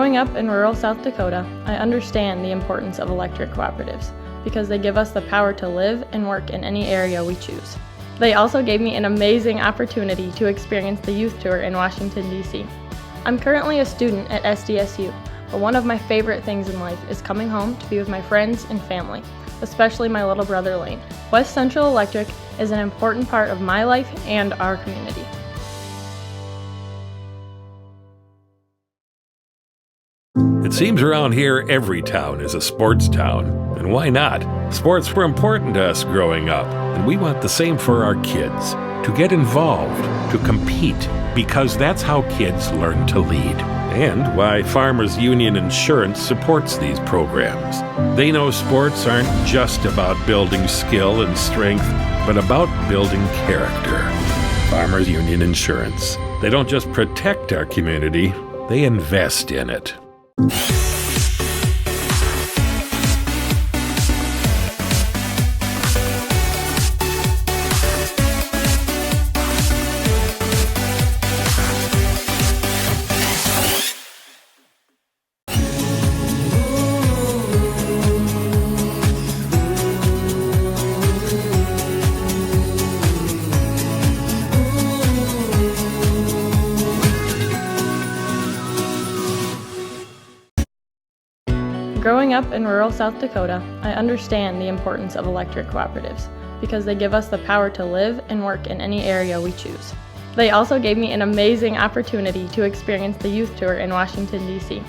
Growing up in rural South Dakota, I understand the importance of electric cooperatives because they give us the power to live and work in any area we choose. They also gave me an amazing opportunity to experience the youth tour in Washington, D.C. I'm currently a student at SDSU, but one of my favorite things in life is coming home to be with my friends and family, especially my little brother Lane. West Central Electric is an important part of my life and our community. It seems around here every town is a sports town. And why not? Sports were important to us growing up, and we want the same for our kids. To get involved, to compete, because that's how kids learn to lead. And why Farmers Union Insurance supports these programs. They know sports aren't just about building skill and strength, but about building character. Farmers Union Insurance. They don't just protect our community, they invest in it. Growing up in rural South Dakota, I understand the importance of electric cooperatives because they give us the power to live and work in any area we choose. They also gave me an amazing opportunity to experience the youth tour in Washington, D.C.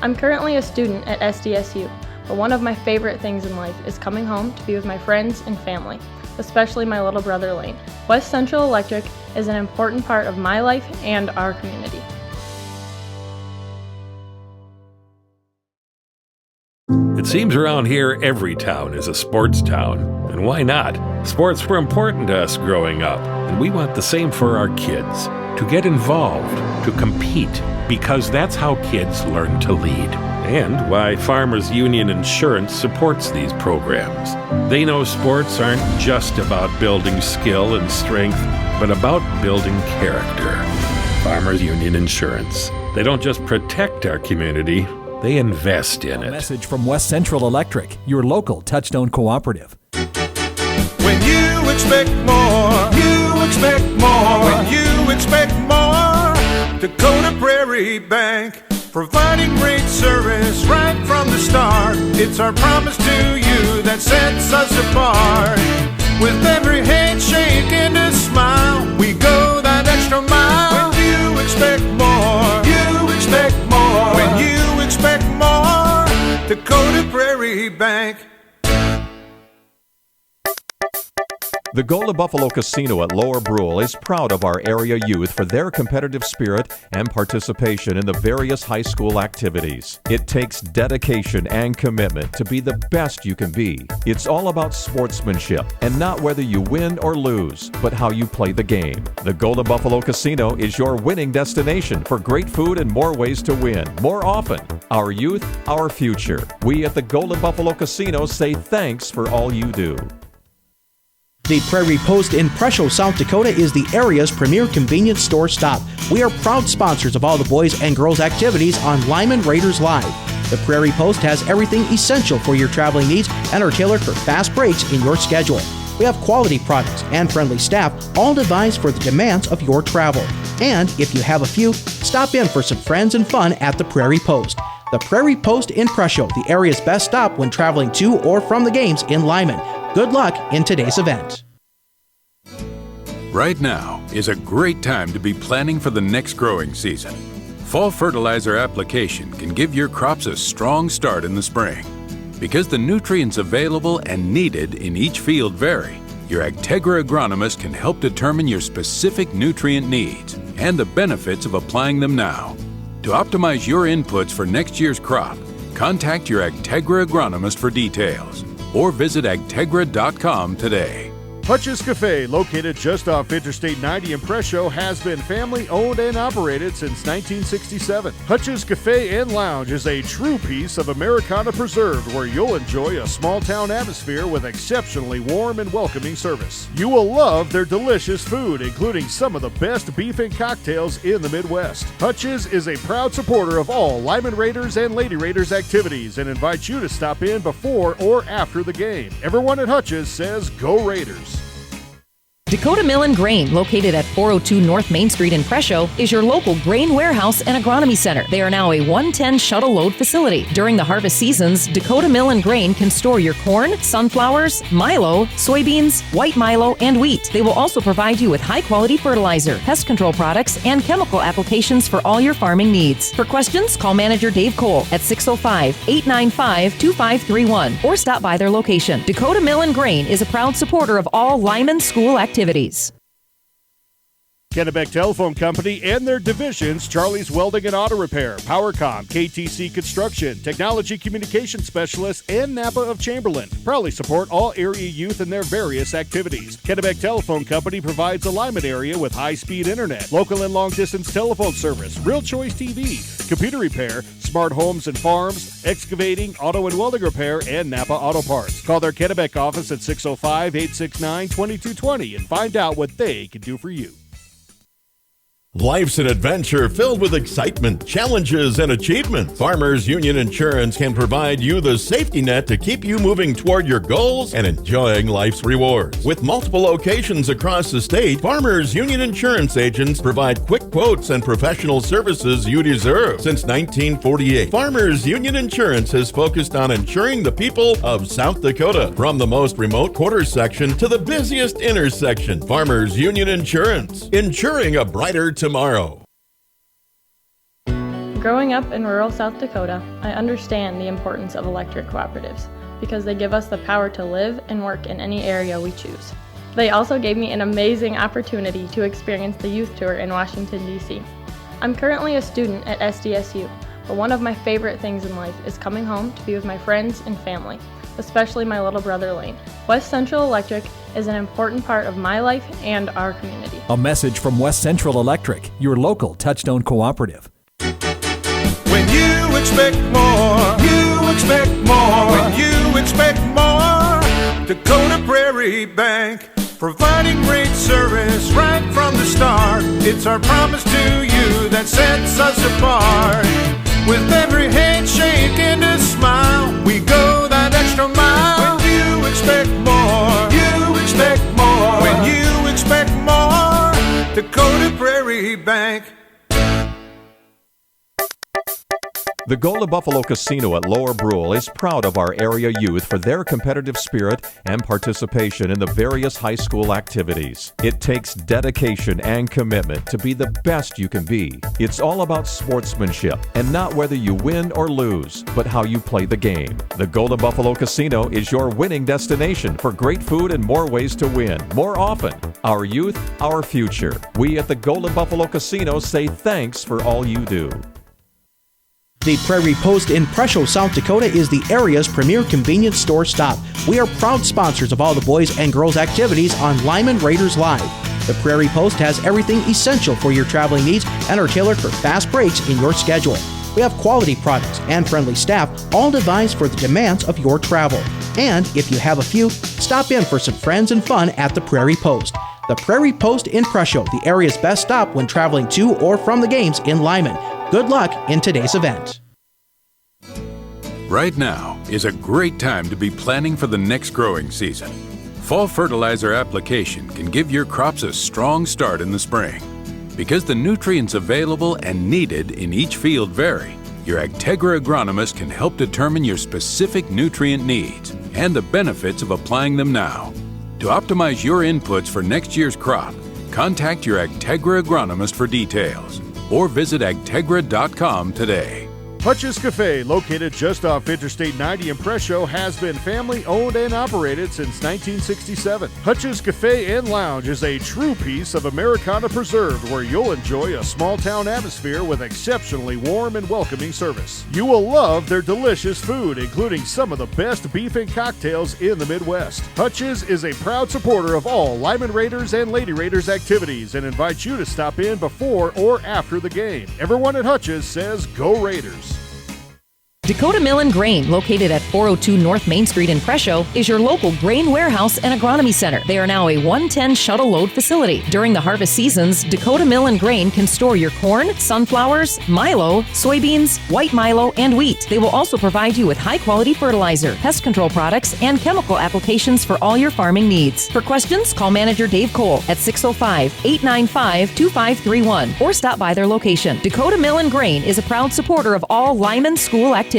I'm currently a student at SDSU, but one of my favorite things in life is coming home to be with my friends and family, especially my little brother Lane. West Central Electric is an important part of my life and our community. It seems around here every town is a sports town. And why not? Sports were important to us growing up, and we want the same for our kids. To get involved, to compete, because that's how kids learn to lead. And why Farmers Union Insurance supports these programs. They know sports aren't just about building skill and strength, but about building character. Farmers Union Insurance. They don't just protect our community, they invest in it. A message from West Central Electric, your local Touchstone cooperative. When you expect more, you expect more. When you expect more, Dakota Prairie Bank, providing great service right from the start. It's our promise to you that sets us apart. With every handshake and a smile, we go that extra mile. When you expect more, you expect more. When you expect more, Dakota Prairie Bank. The Golden Buffalo Casino at Lower Brule is proud of our area youth for their competitive spirit and participation in the various high school activities. It takes dedication and commitment to be the best you can be. It's all about sportsmanship and not whether you win or lose, but how you play the game. The Golden Buffalo Casino is your winning destination for great food and more ways to win, more often. Our youth, our future. We at the Golden Buffalo Casino say thanks for all you do. The Prairie Post in Presho, South Dakota is the area's premier convenience store stop. We are proud sponsors of all the boys and girls activities on Lyman Raiders Live. The Prairie Post has everything essential for your traveling needs and are tailored for fast breaks in your schedule. We have quality products and friendly staff, all devised for the demands of your travel. And if you have a few, stop in for some friends and fun at the Prairie Post. The Prairie Post in Presho, the area's best stop when traveling to or from the games in Lyman. Good luck in today's event. Right now is a great time to be planning for the next growing season. Fall fertilizer application can give your crops a strong start in the spring. Because the nutrients available and needed in each field vary, your Agtegra agronomist can help determine your specific nutrient needs and the benefits of applying them now. To optimize your inputs for next year's crop, contact your Agtegra agronomist for details or visit agtegra.com today. Hutch's Cafe, located just off Interstate 90 in Presho, has been family owned and operated since 1967. Hutch's Cafe and Lounge is a true piece of Americana preserved, where you'll enjoy a small town atmosphere with exceptionally warm and welcoming service. You will love their delicious food, including some of the best beef and cocktails in the Midwest. Hutch's is a proud supporter of all Lyman Raiders and Lady Raiders activities and invites you to stop in before or after the game. Everyone at Hutch's says go Raiders. Dakota Mill and Grain, located at 402 North Main Street in Presho, is your local grain warehouse and agronomy center. They are now a 110 shuttle load facility. During the harvest seasons, Dakota Mill and Grain can store your corn, sunflowers, milo, soybeans, white milo, and wheat. They will also provide you with high-quality fertilizer, pest control products, and chemical applications for all your farming needs. For questions, call manager Dave Cole at 605-895-2531 or stop by their location. Dakota Mill and Grain is a proud supporter of all Lyman school activities. Kennebec Telephone Company and their divisions, Charlie's Welding and Auto Repair, PowerCom, KTC Construction, Technology Communication Specialists, and Napa of Chamberlain proudly support all area youth in their various activities. Kennebec Telephone Company provides the Lyman area with high-speed internet, local and long-distance telephone service, Real Choice TV, computer repair, smart homes and farms, excavating, auto and welding repair, and Napa Auto Parts. Call their Kennebec office at 605-869-2220 and find out what they can do for you. Life's an adventure filled with excitement, challenges, and achievement. Farmers Union Insurance can provide you the safety net to keep you moving toward your goals and enjoying life's rewards. With multiple locations across the state, Farmers Union Insurance agents provide quick quotes and professional services you deserve. Since 1948, Farmers Union Insurance has focused on insuring the people of South Dakota. From the most remote quarter section to the busiest intersection, Farmers Union Insurance, insuring a brighter tomorrow. Growing up in rural South Dakota, I understand the importance of electric cooperatives because they give us the power to live and work in any area we choose. They also gave me an amazing opportunity to experience the youth tour in Washington, D.C. I'm currently a student at SDSU, but one of my favorite things in life is coming home to be with my friends and family, especially my little brother Lane. West Central Electric is an important part of my life and our community. A message from West Central Electric, your local Touchstone cooperative. When you expect more, you expect more. When you expect more, Dakota Prairie Bank, providing great service right from the start. It's our promise to you that sets us apart. With every handshake and a smile, we go that extra mile. When you expect more, you expect more. When you expect more, Dakota Prairie Bank. The Golden Buffalo Casino at Lower Brule is proud of our area youth for their competitive spirit and participation in the various high school activities. It takes dedication and commitment to be the best you can be. It's all about sportsmanship and not whether you win or lose, but how you play the game. The Golden Buffalo Casino is your winning destination for great food and more ways to win, more often. Our youth, our future. We at the Golden Buffalo Casino say thanks for all you do. The Prairie Post in Presho, South Dakota is the area's premier convenience store stop. We are proud sponsors of all the boys and girls activities on Lyman Raiders Live. The Prairie Post has everything essential for your traveling needs and are tailored for fast breaks in your schedule. We have quality products and friendly staff, all devised for the demands of your travel. And if you have a few, stop in for some friends and fun at the Prairie Post. The Prairie Post in Presho, the area's best stop when traveling to or from the games in Lyman. Good luck in today's event. Right now is a great time to be planning for the next growing season. Fall fertilizer application can give your crops a strong start in the spring. Because the nutrients available and needed in each field vary, your Agtegra agronomist can help determine your specific nutrient needs and the benefits of applying them now. To optimize your inputs for next year's crop, contact your Agtegra agronomist for details or visit agtegra.com today. Hutch's Cafe, located just off Interstate 90 in Presho, has been family owned and operated since 1967. Hutch's Cafe and Lounge is a true piece of Americana preserved where you'll enjoy a small town atmosphere with exceptionally warm and welcoming service. You will love their delicious food, including some of the best beef and cocktails in the Midwest. Hutch's is a proud supporter of all Lyman Raiders and Lady Raiders activities and invites you to stop in before or after the game. Everyone at Hutch's says go Raiders. Dakota Grain, located at 402 North Main Street in Presho, is your local grain warehouse and agronomy center. They are now a 110 shuttle load facility. During the harvest seasons, Dakota Grain can store your corn, sunflowers, milo, soybeans, white milo, and wheat. They will also provide you with high-quality fertilizer, pest control products, and chemical applications for all your farming needs. For questions, call manager Dave Cole at 605-895-2531 or stop by their location. Dakota Grain is a proud supporter of all Lyman School activities.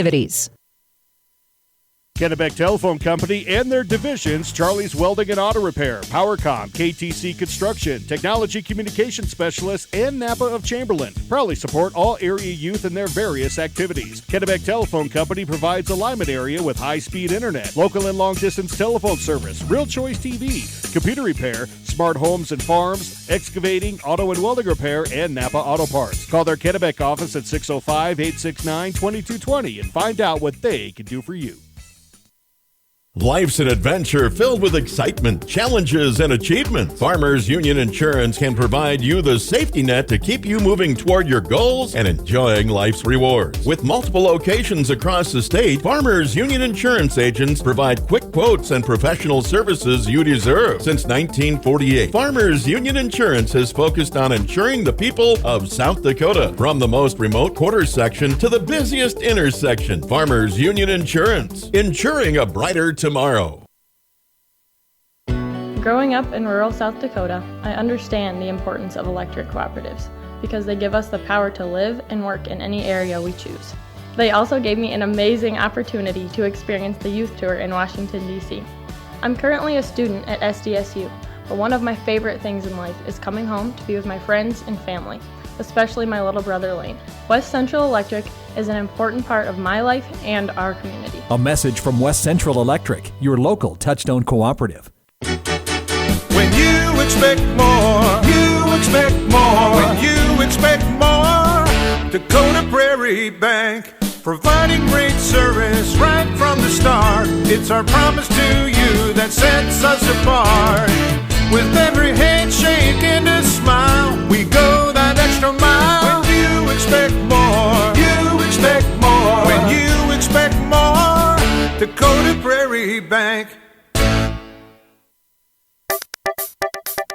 Kennebec Telephone Company and their divisions, Charlie's Welding and Auto Repair, PowerCom, KTC Construction, Technology Communication Specialists, and Napa of Chamberlain proudly support all area youth in their various activities. Kennebec Telephone Company provides a Lyman area with high-speed internet, local and long-distance telephone service, Real Choice TV, computer repair, smart homes and farms, excavating, auto and welding repair, and Napa Auto Parts. Call their Kennebec office at 605-869-2220 and find out what they can do for you. Life's an adventure filled with excitement, challenges, and achievement. Farmers Union Insurance can provide you the safety net to keep you moving toward your goals and enjoying life's rewards. With multiple locations across the state, Farmers Union Insurance agents provide quick quotes and professional services you deserve. Since 1948, Farmers Union Insurance has focused on insuring the people of South Dakota. From the most remote quarter section to the busiest intersection, Farmers Union Insurance, insuring a brighter tomorrow. Growing up in rural South Dakota, I understand the importance of electric cooperatives because they give us the power to live and work in any area we choose. They also gave me an amazing opportunity to experience the youth tour in Washington, D.C. I'm currently a student at SDSU, but one of my favorite things in life is coming home to be with my friends and family, especially my little brother Lane. West Central Electric is an important part of my life and our community. A message from West Central Electric, your local Touchstone cooperative. When you expect more, you expect more. When you expect more, Dakota Prairie Bank, providing great service right from the start. It's our promise to you that sets us apart. With every handshake and a smile, we go that extra mile. When you expect more, you expect more. When you expect more, Dakota Prairie Bank.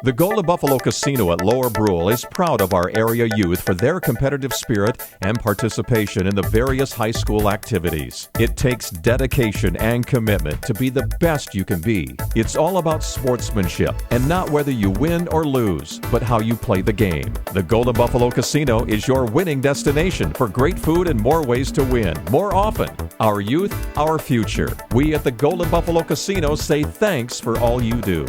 The Golden Buffalo Casino at Lower Brule is proud of our area youth for their competitive spirit and participation in the various high school activities. It takes dedication and commitment to be the best you can be. It's all about sportsmanship and not whether you win or lose, but how you play the game. The Golden Buffalo Casino is your winning destination for great food and more ways to win, more often. Our youth, our future. We at the Golden Buffalo Casino say thanks for all you do.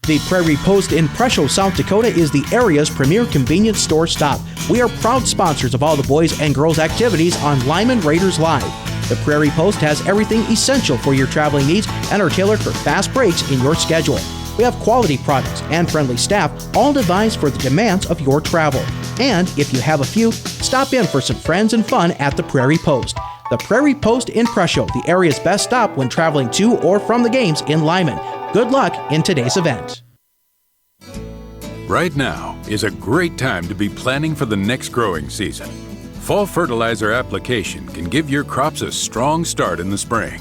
The Prairie Post in Presho, South Dakota is the area's premier convenience store stop. We are proud sponsors of all the boys and girls activities on Lyman Raiders Live. The Prairie Post has everything essential for your traveling needs and are tailored for fast breaks in your schedule. We have quality products and friendly staff, all devised for the demands of your travel. And if you have a few, stop in for some friends and fun at the Prairie Post. The Prairie Post in Presho, the area's best stop when traveling to or from the games in Lyman. Good luck in today's event. Right now is a great time to be planning for the next growing season. Fall fertilizer application can give your crops a strong start in the spring.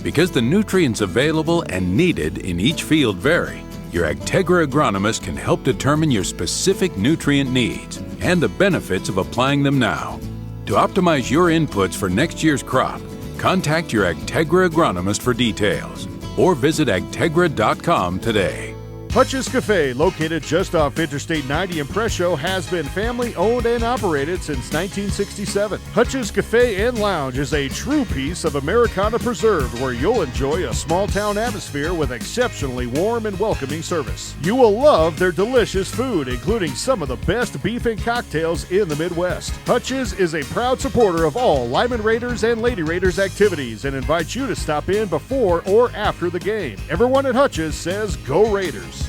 Because the nutrients available and needed in each field vary, your Agtegra agronomist can help determine your specific nutrient needs and the benefits of applying them now. To optimize your inputs for next year's crop, contact your Agtegra agronomist for details or visit agtegra.com today. Hutch's Cafe, located just off Interstate 90 in Presho, has been family-owned and operated since 1967. Hutch's Cafe and Lounge is a true piece of Americana preserved where you'll enjoy a small-town atmosphere with exceptionally warm and welcoming service. You will love their delicious food, including some of the best beef and cocktails in the Midwest. Hutch's is a proud supporter of all Lyman Raiders and Lady Raiders activities and invites you to stop in before or after the game. Everyone at Hutch's says, "Go Raiders."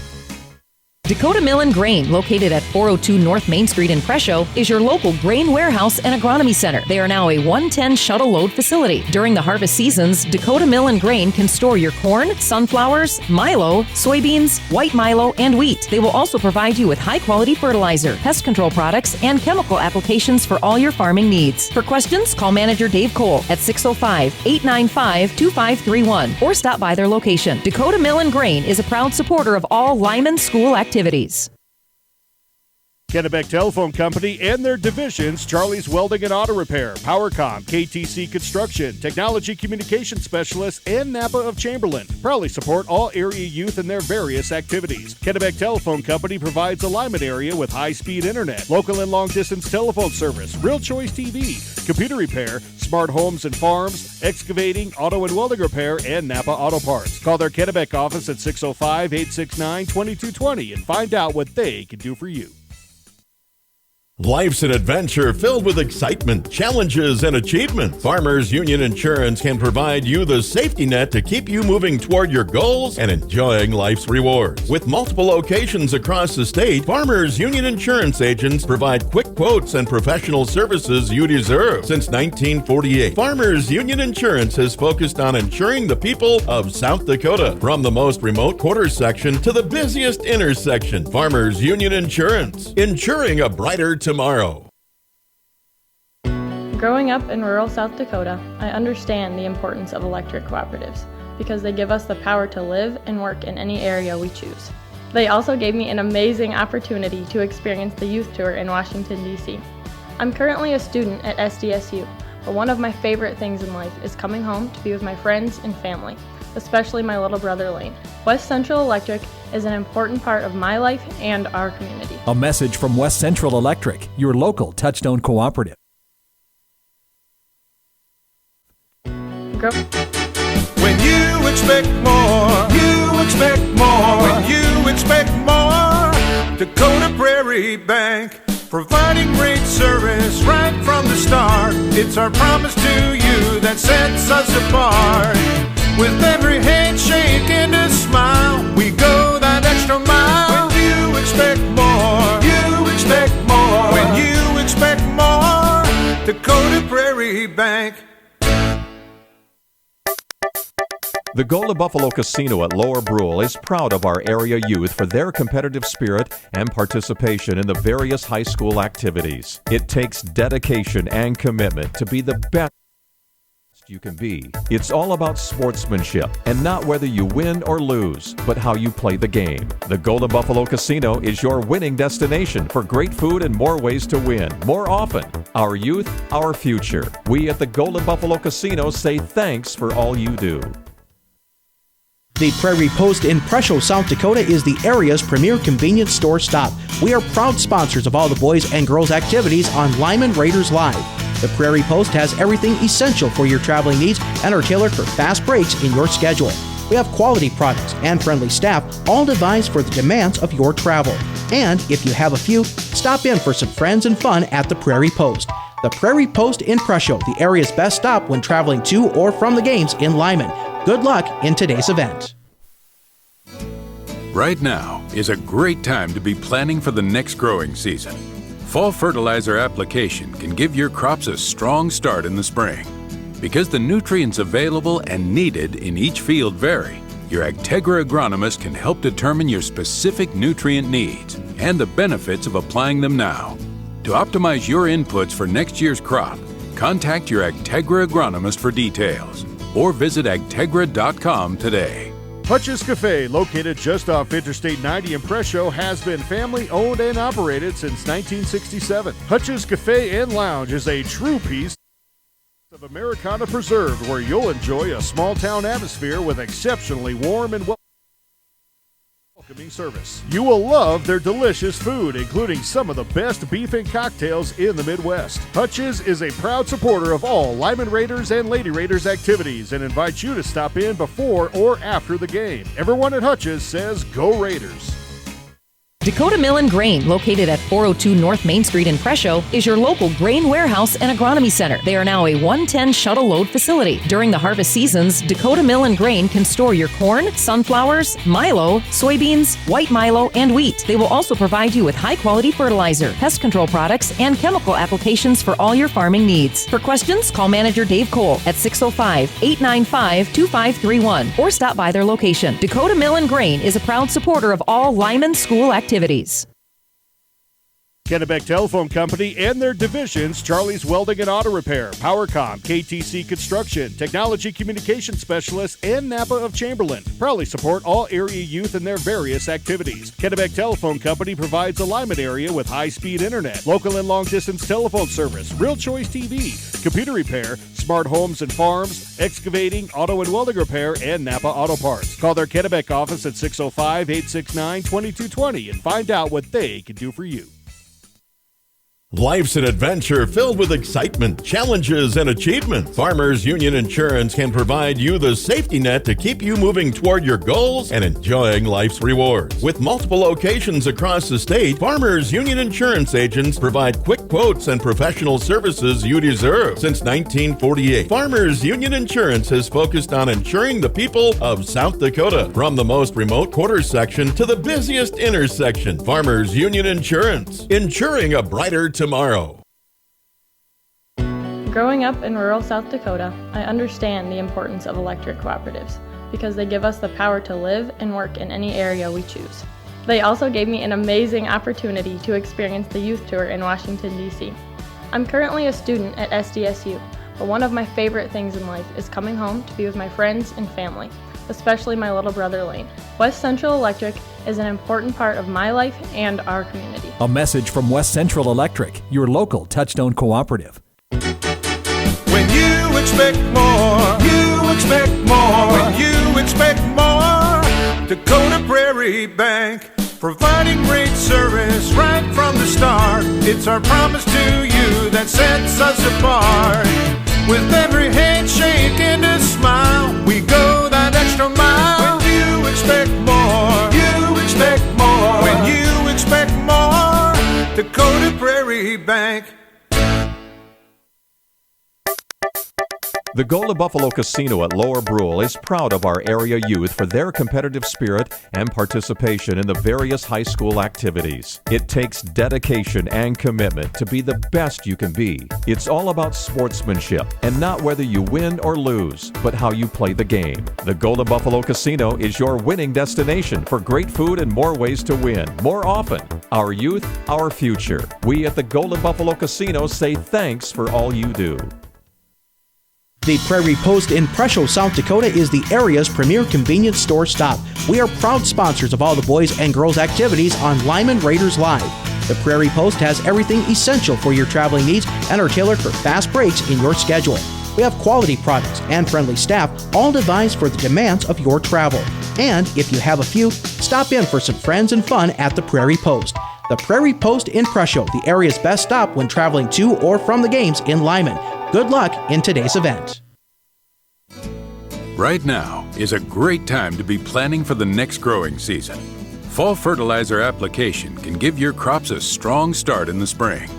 Dakota Grain, located at 402 North Main Street in Presho, is your local grain warehouse and agronomy center. They are now a 110 shuttle load facility. During the harvest seasons, Dakota Grain can store your corn, sunflowers, milo, soybeans, white milo, and wheat. They will also provide you with high-quality fertilizer, pest control products, and chemical applications for all your farming needs. For questions, call manager Dave Cole at 605-895-2531 or stop by their location. Dakota Grain is a proud supporter of all Lyman school activities. Kennebec Telephone Company and their divisions, Charlie's Welding and Auto Repair, PowerCom, KTC Construction, Technology Communication Specialists, and Napa of Chamberlain proudly support all area youth in their various activities. Kennebec Telephone Company provides a Lyman area with high-speed internet, local and long-distance telephone service, Real Choice TV, computer repair, smart homes and farms, excavating, auto and welding repair, and Napa Auto Parts. Call their Kennebec office at 605-869-2220 and find out what they can do for you. Life's an adventure filled with excitement, challenges, and achievement. Farmers Union Insurance can provide you the safety net to keep you moving toward your goals and enjoying life's rewards. With multiple locations across the state, Farmers Union Insurance agents provide quick quotes and professional services you deserve. Since 1948, Farmers Union Insurance has focused on insuring the people of South Dakota. From the most remote quarter section to the busiest intersection, Farmers Union Insurance, insuring a brighter tomorrow. Growing up in rural South Dakota, I understand the importance of electric cooperatives because they give us the power to live and work in any area we choose. They also gave me an amazing opportunity to experience the youth tour in Washington, D.C. I'm currently a student at SDSU, but one of my favorite things in life is coming home to be with my friends and family, especially my little brother Lane. West Central Electric is an important part of my life and our community. A message from West Central Electric, your local Touchstone cooperative. When you expect more, you expect more. When you expect more, Dakota Prairie Bank, providing great service right from the start. It's our promise to you that sets us apart. With every handshake and a smile, we go that extra mile. When you expect more, you expect more. When you expect more, Dakota Prairie Bank. The Golden Buffalo Casino at Lower Brule is proud of our area youth for their competitive spirit and participation in the various high school activities. It takes dedication and commitment to be the best you can be. It's all about sportsmanship and not whether you win or lose, but how you play the game. The Golden Buffalo Casino is your winning destination for great food and more ways to win more often. Our youth, our future. We at the Golden Buffalo Casino say thanks for all you do. The Prairie Post in Presho, South Dakota is the area's premier convenience store stop. We are proud sponsors of all the boys and girls activities on Lyman Raiders Live. The Prairie Post has everything essential for your traveling needs and are tailored for fast breaks in your schedule. We have quality products and friendly staff, all devised for the demands of your travel. And if you have a few, stop in for some friends and fun at the Prairie Post. The Prairie Post in Presho, the area's best stop when traveling to or from the games in Lyman. Good luck in today's event. Right now is a great time to be planning for the next growing season. Fall fertilizer application can give your crops a strong start in the spring. Because the nutrients available and needed in each field vary, your Agtegra agronomist can help determine your specific nutrient needs and the benefits of applying them now. To optimize your inputs for next year's crop, contact your Agtegra agronomist for details or visit agtegra.com today. Hutch's Cafe, located just off Interstate 90 in Presho, has been family-owned and operated since 1967. Hutch's Cafe and Lounge is a true piece of Americana preserved where you'll enjoy a small-town atmosphere with exceptionally warm and welcoming service. You will love their delicious food, including some of the best beef and cocktails in the Midwest. Hutch's is a proud supporter of all Lyman Raiders and Lady Raiders activities and invites you to stop in before or after the game. Everyone at Hutch's says go Raiders. Dakota Grain, located at 402 North Main Street in Presho, is your local grain warehouse and agronomy center. They are now a 110 shuttle load facility. During the harvest seasons, Dakota Grain can store your corn, sunflowers, milo, soybeans, white milo, and wheat. They will also provide you with high-quality fertilizer, pest control products, and chemical applications for all your farming needs. For questions, call manager Dave Cole at 605-895-2531 or stop by their location. Dakota Grain is a proud supporter of all Lyman school activities. Kennebec Telephone Company and their divisions, Charlie's Welding and Auto Repair, PowerCom, KTC Construction, Technology Communication Specialists, and Napa of Chamberlain proudly support all area youth in their various activities. Kennebec Telephone Company provides a Lyman area with high-speed internet, local and long-distance telephone service, Real Choice TV, computer repair, smart homes and farms, excavating, auto and welding repair, and Napa Auto Parts. Call their Kennebec office at 605-869-2220 and find out what they can do for you. Life's an adventure filled with excitement, challenges, and achievement. Farmers Union Insurance can provide you the safety net to keep you moving toward your goals and enjoying life's rewards. With multiple locations across the state, Farmers Union Insurance agents provide quick quotes and professional services you deserve. Since 1948, Farmers Union Insurance has focused on insuring the people of South Dakota. From the most remote quarter section to the busiest intersection, Farmers Union Insurance, insuring a brighter tomorrow. Growing up in rural South Dakota, I understand the importance of electric cooperatives because they give us the power to live and work in any area we choose. They also gave me an amazing opportunity to experience the youth tour in Washington, D.C. I'm currently a student at SDSU, but one of my favorite things in life is coming home to be with my friends and family, especially my little brother Lane. West Central Electric is an important part of my life and our community. A message from West Central Electric, your local Touchstone cooperative. When you expect more, you expect more. When you expect more, Dakota Prairie Bank, providing great service right from the start. It's our promise to you that sets us apart. With every handshake and a smile, we go that extra mile. When you expect more, you expect more. When you expect more, Dakota Prairie Bank. The Golden Buffalo Casino at Lower Brule is proud of our area youth for their competitive spirit and participation in the various high school activities. It takes dedication and commitment to be the best you can be. It's all about sportsmanship and not whether you win or lose, but how you play the game. The Golden Buffalo Casino is your winning destination for great food and more ways to win, more often. Our youth, our future. We at the Golden Buffalo Casino say thanks for all you do. The Prairie Post in Presho, South Dakota is the area's premier convenience store stop. We are proud sponsors of all the boys and girls activities on Lyman Raiders Live. The Prairie Post has everything essential for your traveling needs and are tailored for fast breaks in your schedule. We have quality products and friendly staff, all devised for the demands of your travel. And if you have a few, stop in for some friends and fun at the Prairie Post. The Prairie Post in Presho, the area's best stop when traveling to or from the games in Lyman. Good luck in today's event. Right now is a great time to be planning for the next growing season. Fall fertilizer application can give your crops a strong start in the spring.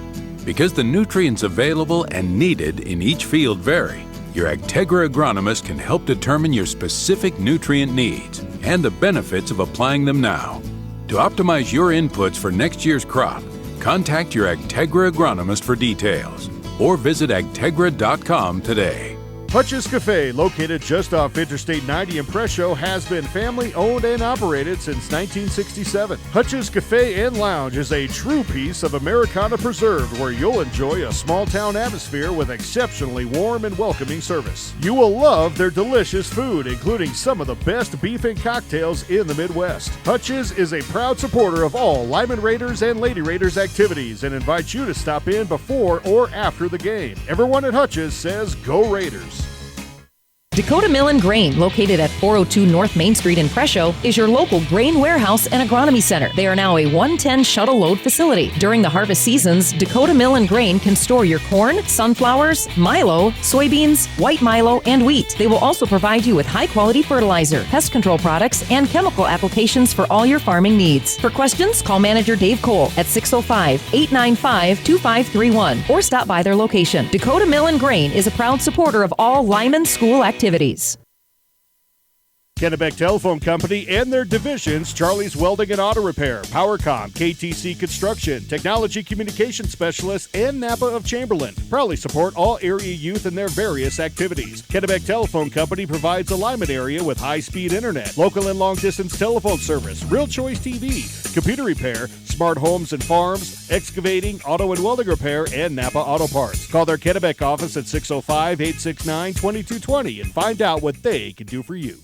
Because the nutrients available and needed in each field vary, your Agtegra agronomist can help determine your specific nutrient needs and the benefits of applying them now. To optimize your inputs for next year's crop, contact your Agtegra agronomist for details or visit agtegra.com today. Hutch's Cafe, located just off Interstate 90 in Presho, has been family-owned and operated since 1967. Hutch's Cafe and Lounge is a true piece of Americana preserved where you'll enjoy a small-town atmosphere with exceptionally warm and welcoming service. You will love their delicious food, including some of the best beef and cocktails in the Midwest. Hutch's is a proud supporter of all Lyman Raiders and Lady Raiders activities and invites you to stop in before or after the game. Everyone at Hutch's says go Raiders. Dakota Grain, located at 402 North Main Street in Presho, is your local grain warehouse and agronomy center. They are now a 110 shuttle load facility. During the harvest seasons, Dakota Grain can store your corn, sunflowers, milo, soybeans, white milo, and wheat. They will also provide you with high-quality fertilizer, pest control products, and chemical applications for all your farming needs. For questions, call manager Dave Cole at 605-895-2531 or stop by their location. Dakota Grain is a proud supporter of all Lyman school activities. Kennebec Telephone Company and their divisions, Charlie's Welding and Auto Repair, PowerCom, KTC Construction, Technology Communication Specialists, and Napa of Chamberlain proudly support all area youth in their various activities. Kennebec Telephone Company provides a Lyman area with high-speed internet, local and long-distance telephone service, Real Choice TV, computer repair, smart homes and farms, excavating, auto and welding repair, and Napa Auto Parts. Call their Kennebec office at 605-869-2220 and find out what they can do for you.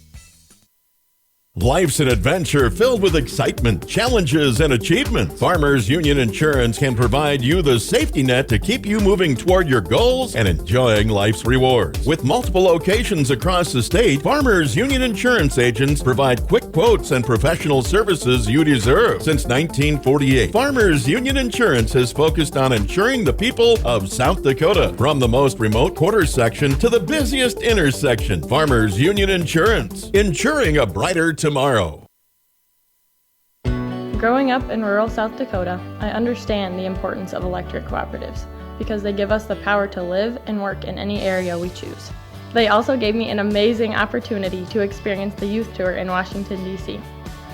Life's an adventure filled with excitement, challenges, and achievement. Farmers Union Insurance can provide you the safety net to keep you moving toward your goals and enjoying life's rewards. With multiple locations across the state, Farmers Union Insurance agents provide quick quotes and professional services you deserve. Since 1948, Farmers Union Insurance has focused on insuring the people of South Dakota. From the most remote quarter section to the busiest intersection, Farmers Union Insurance, insuring a brighter tomorrow. Growing up in rural South Dakota, I understand the importance of electric cooperatives because they give us the power to live and work in any area we choose. They also gave me an amazing opportunity to experience the youth tour in Washington, D.C.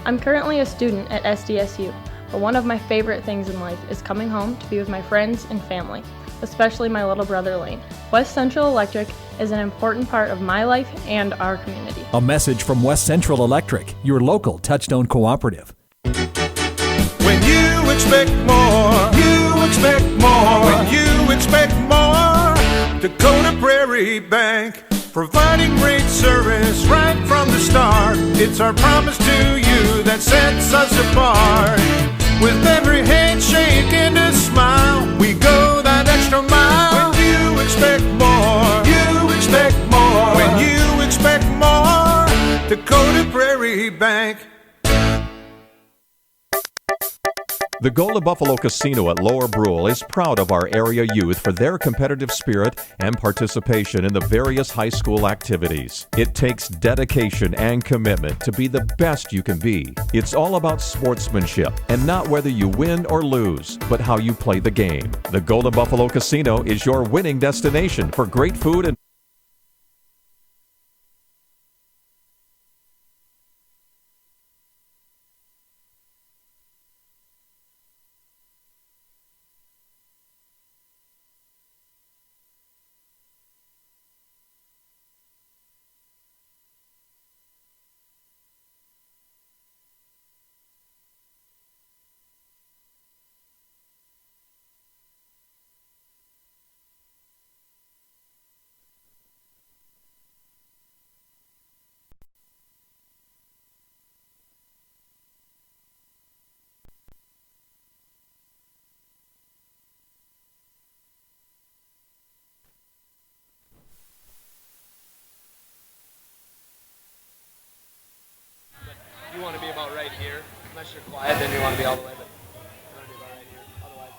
I'm currently a student at SDSU, but one of my favorite things in life is coming home to be with my friends and family, especially my little brother Lane. West Central Electric is an important part of my life and our community. A message from West Central Electric, your local Touchstone cooperative. When you expect more, you expect more. When you expect more, Dakota Prairie Bank, providing great service right from the start. It's our promise to you that sets us apart. With every handshake and a smile, we go that extra mile. When you expect more, you expect more. When you expect more, Dakota Prairie Bank. The Golden Buffalo Casino at Lower Brule is proud of our area youth for their competitive spirit and participation in the various high school activities. It takes dedication and commitment to be the best you can be. It's all about sportsmanship and not whether you win or lose, but how you play the game. The Golden Buffalo Casino is your winning destination for great food and you want to be about right here. Unless you're quiet, then you want to be all the way, but you want to be about right here. Otherwise.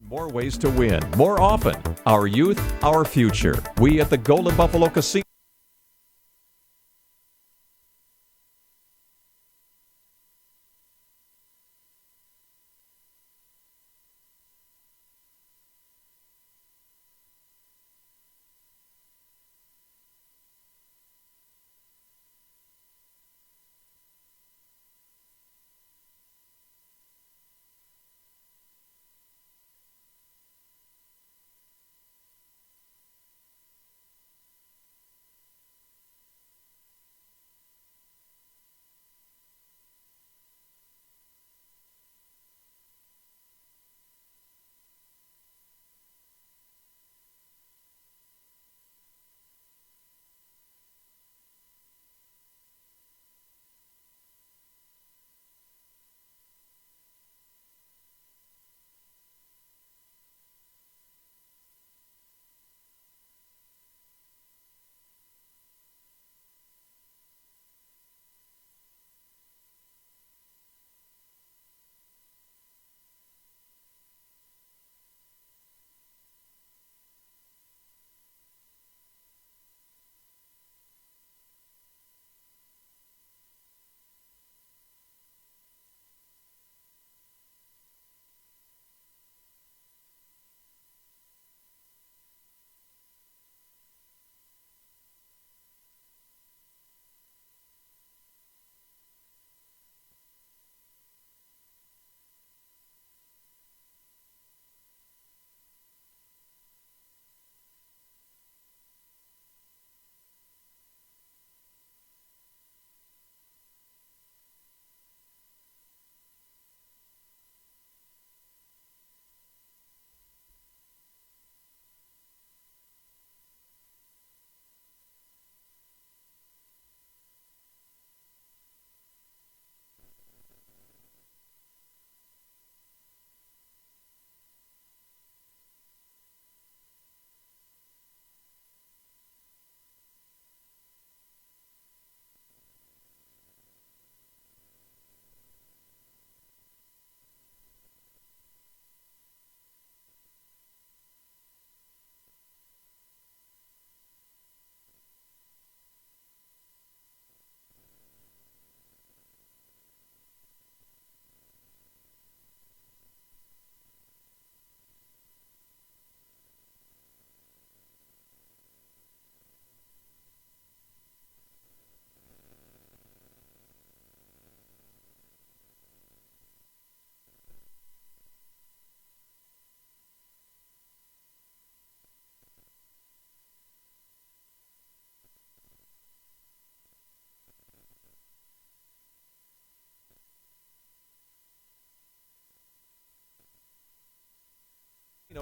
More ways to win, more often. Our youth, our future. We at the Golden Buffalo Casino.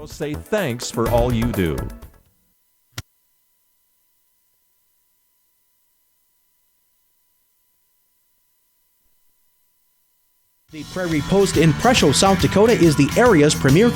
Say thanks for all you do. The Prairie Post in Presho, South Dakota is the area's premier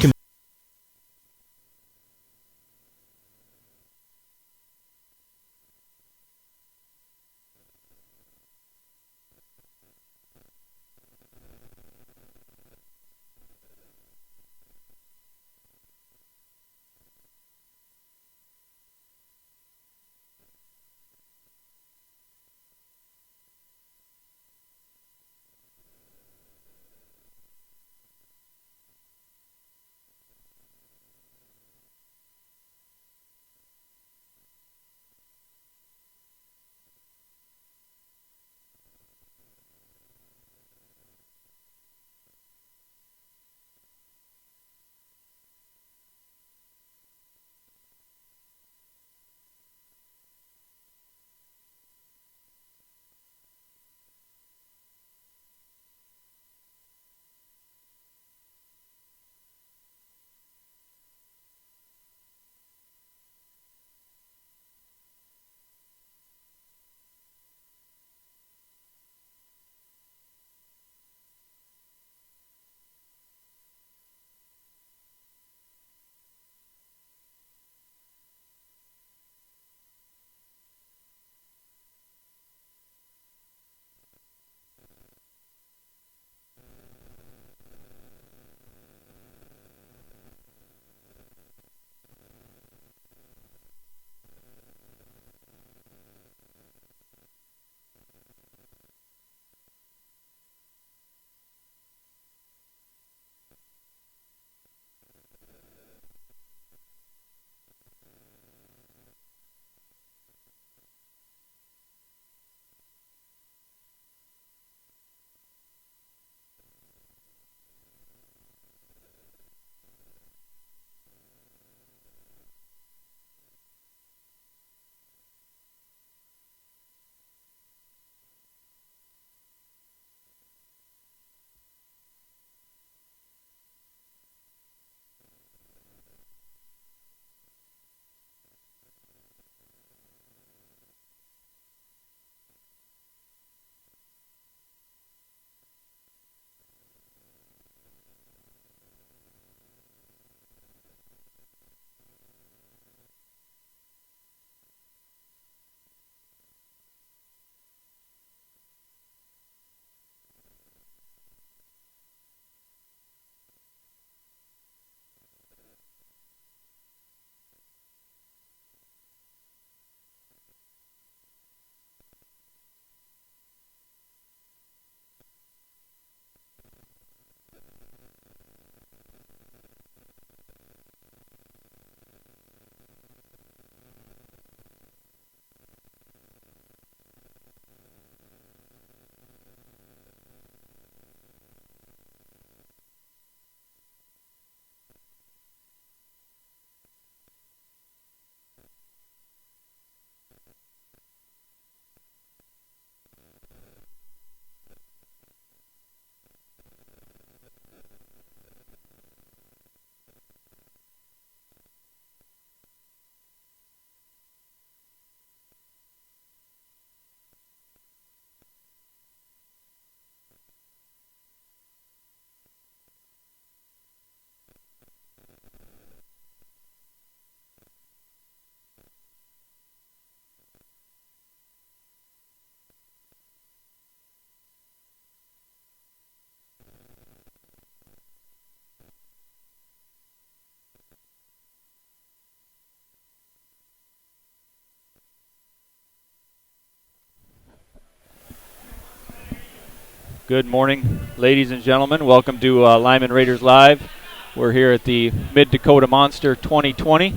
Good morning, ladies and gentlemen. Welcome to Lyman Raiders Live. We're here at the Mid-Dakota Monster 2020.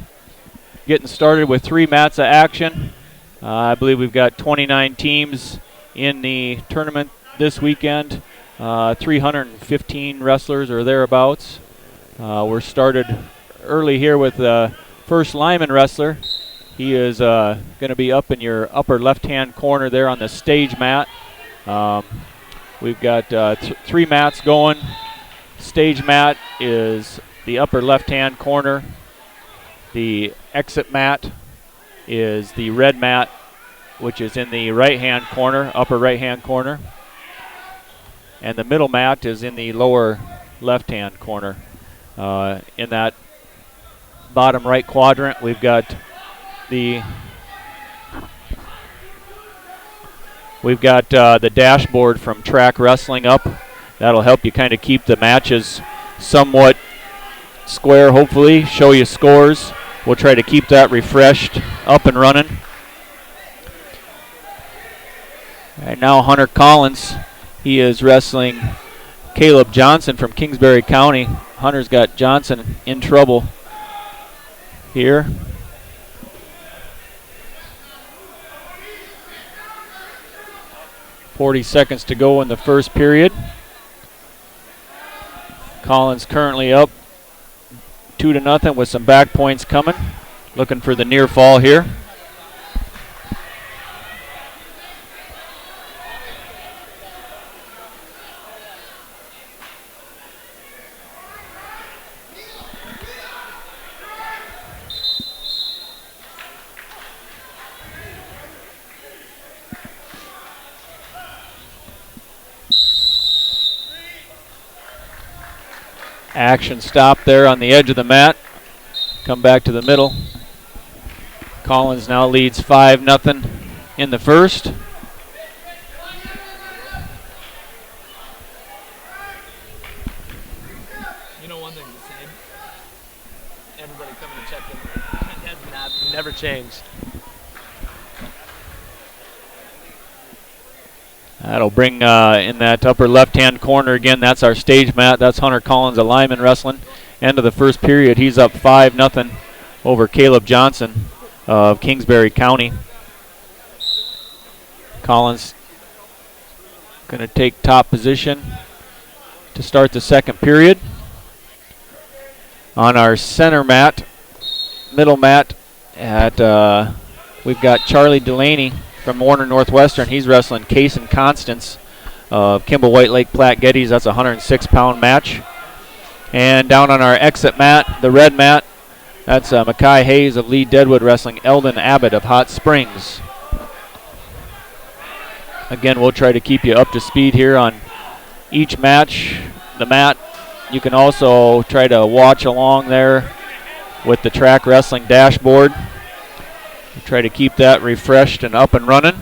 Getting started with 3 mats of action. I believe we've got 29 teams in the tournament this weekend. 315 wrestlers or thereabouts. We're started early here with the first Lyman wrestler. He is going to be up in your upper left-hand corner there on the stage mat. We've got 3 mats going. Stage mat is the upper left-hand corner. The exit mat is the red mat, which is in the right-hand corner, upper right-hand corner. And the middle mat is in the lower left-hand corner. In that bottom right quadrant, we've got the dashboard from Track Wrestling up. That'll help you kind of keep the matches somewhat square, hopefully, show you scores. We'll try to keep that refreshed, up and running. Right now, Hunter Collins, he is wrestling Caleb Johnson from Kingsbury County. Hunter's got Johnson in trouble here. .40 seconds to go in the first period. Collins currently up 2-0 with some back points coming. Looking for the near fall here. Action stop there on the edge of the mat. Come back to the middle. Collins now leads 5-0 in the first. You know one thing to say? Everybody coming to check in. It has never changed. That'll bring in that upper left-hand corner again. That's our stage mat. That's Hunter Collins of Lyman Wrestling. End of the first period, he's up 5-0 over Caleb Johnson of Kingsbury County. Collins going to take top position to start the second period. On our center mat, middle mat, we've got Charlie Delaney from Warner Northwestern. He's wrestling Case and Constance of Kimball White Lake Platte Geddes. That's a 106-pound match. And down on our exit mat, the red mat, that's Mackay Hayes of Lee Deadwood wrestling Eldon Abbott of Hot Springs. Again, we'll try to keep you up to speed here on each match. The mat, you can also try to watch along there with the Track Wrestling dashboard. Try to keep that refreshed and up and running.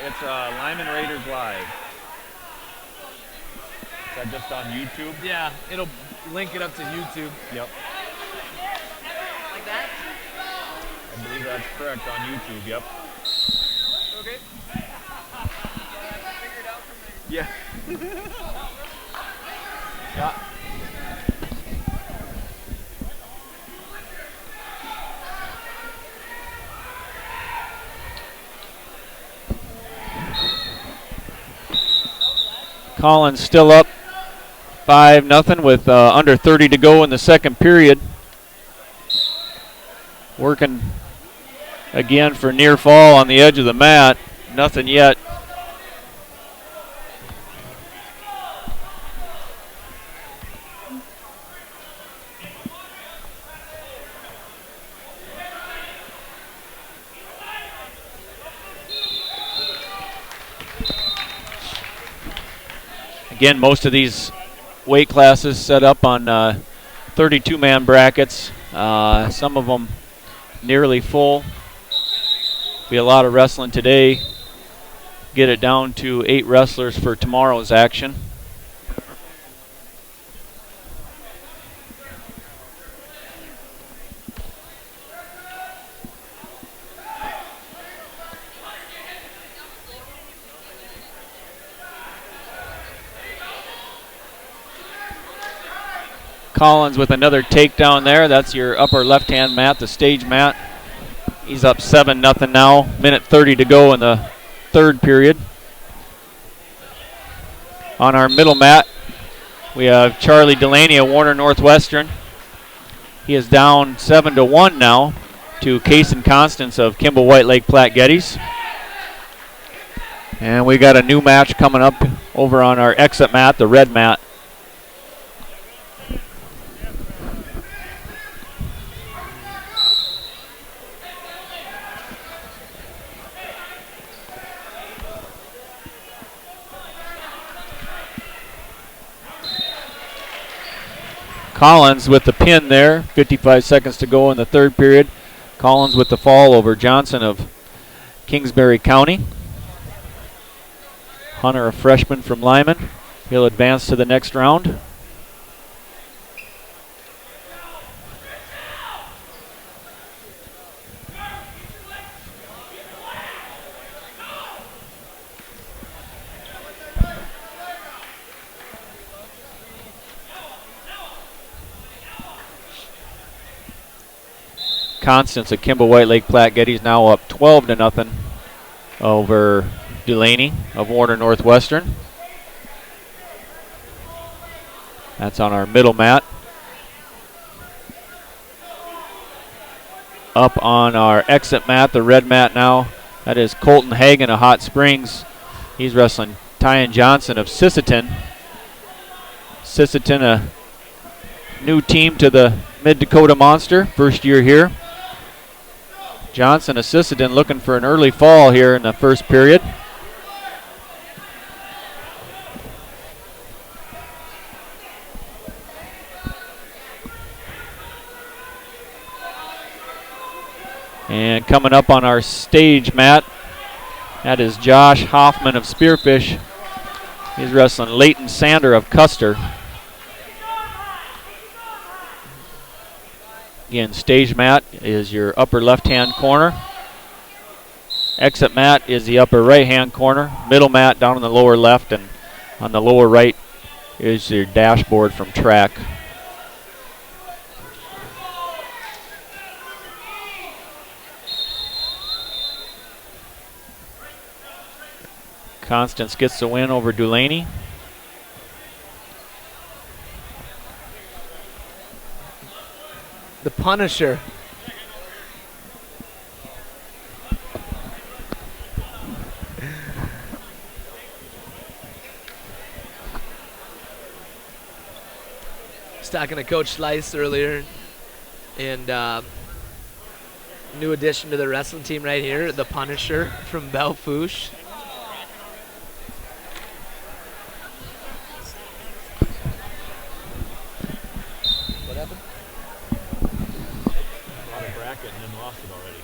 It's Lyman Raiders Live. Is that just on YouTube? Yeah, it'll link it up to YouTube. Yep. Like that? I believe that's correct on YouTube, yep. Okay. Yeah. Yeah. Collins still up 5-0 with under 30 to go in the second period. Working again for near fall on the edge of the mat. Nothing yet. Again, most of these weight classes set up on 32-man brackets. Some of them nearly full. Be a lot of wrestling today. Get it down to 8 wrestlers for tomorrow's action. Collins with another takedown there. That's your upper left-hand mat, the stage mat. He's up 7-0 now. Minute 30 to go in the third period. On our middle mat, we have Charlie Delaney of Warner Northwestern. He is down 7-1 now to Kason Constance of Kimball White Lake Platte Geddes. And we got a new match coming up over on our exit mat, the red mat. Collins with the pin there, 55 seconds to go in the third period. Collins with the fall over Johnson of Kingsbury County. Hunter, a freshman from Lyman. He'll advance to the next round. Constance at Kimball White Lake Platte Geddes now up 12-0 over Delaney of Warner Northwestern. That's on our middle mat. Up on our exit mat, the red mat now, that is Colton Hagan of Hot Springs. He's wrestling Tyan Johnson of Sisseton. Sisseton, a new team to the Mid-Dakota Monster, first year here. Johnson of Sisseton looking for an early fall here in the first period. And coming up on our stage mat, that is Josh Hoffman of Spearfish. He's wrestling Leighton Sander of Custer. Again, stage mat is your upper left-hand corner. Exit mat is the upper right-hand corner. Middle mat down on the lower left, and on the lower right is your dashboard from track. Constance gets the win over Delaney. The Punisher. Was talking to Coach Slice earlier, and new addition to the wrestling team right here, the Punisher from Belfouche. What happened? Bought a bracket and then lost it already.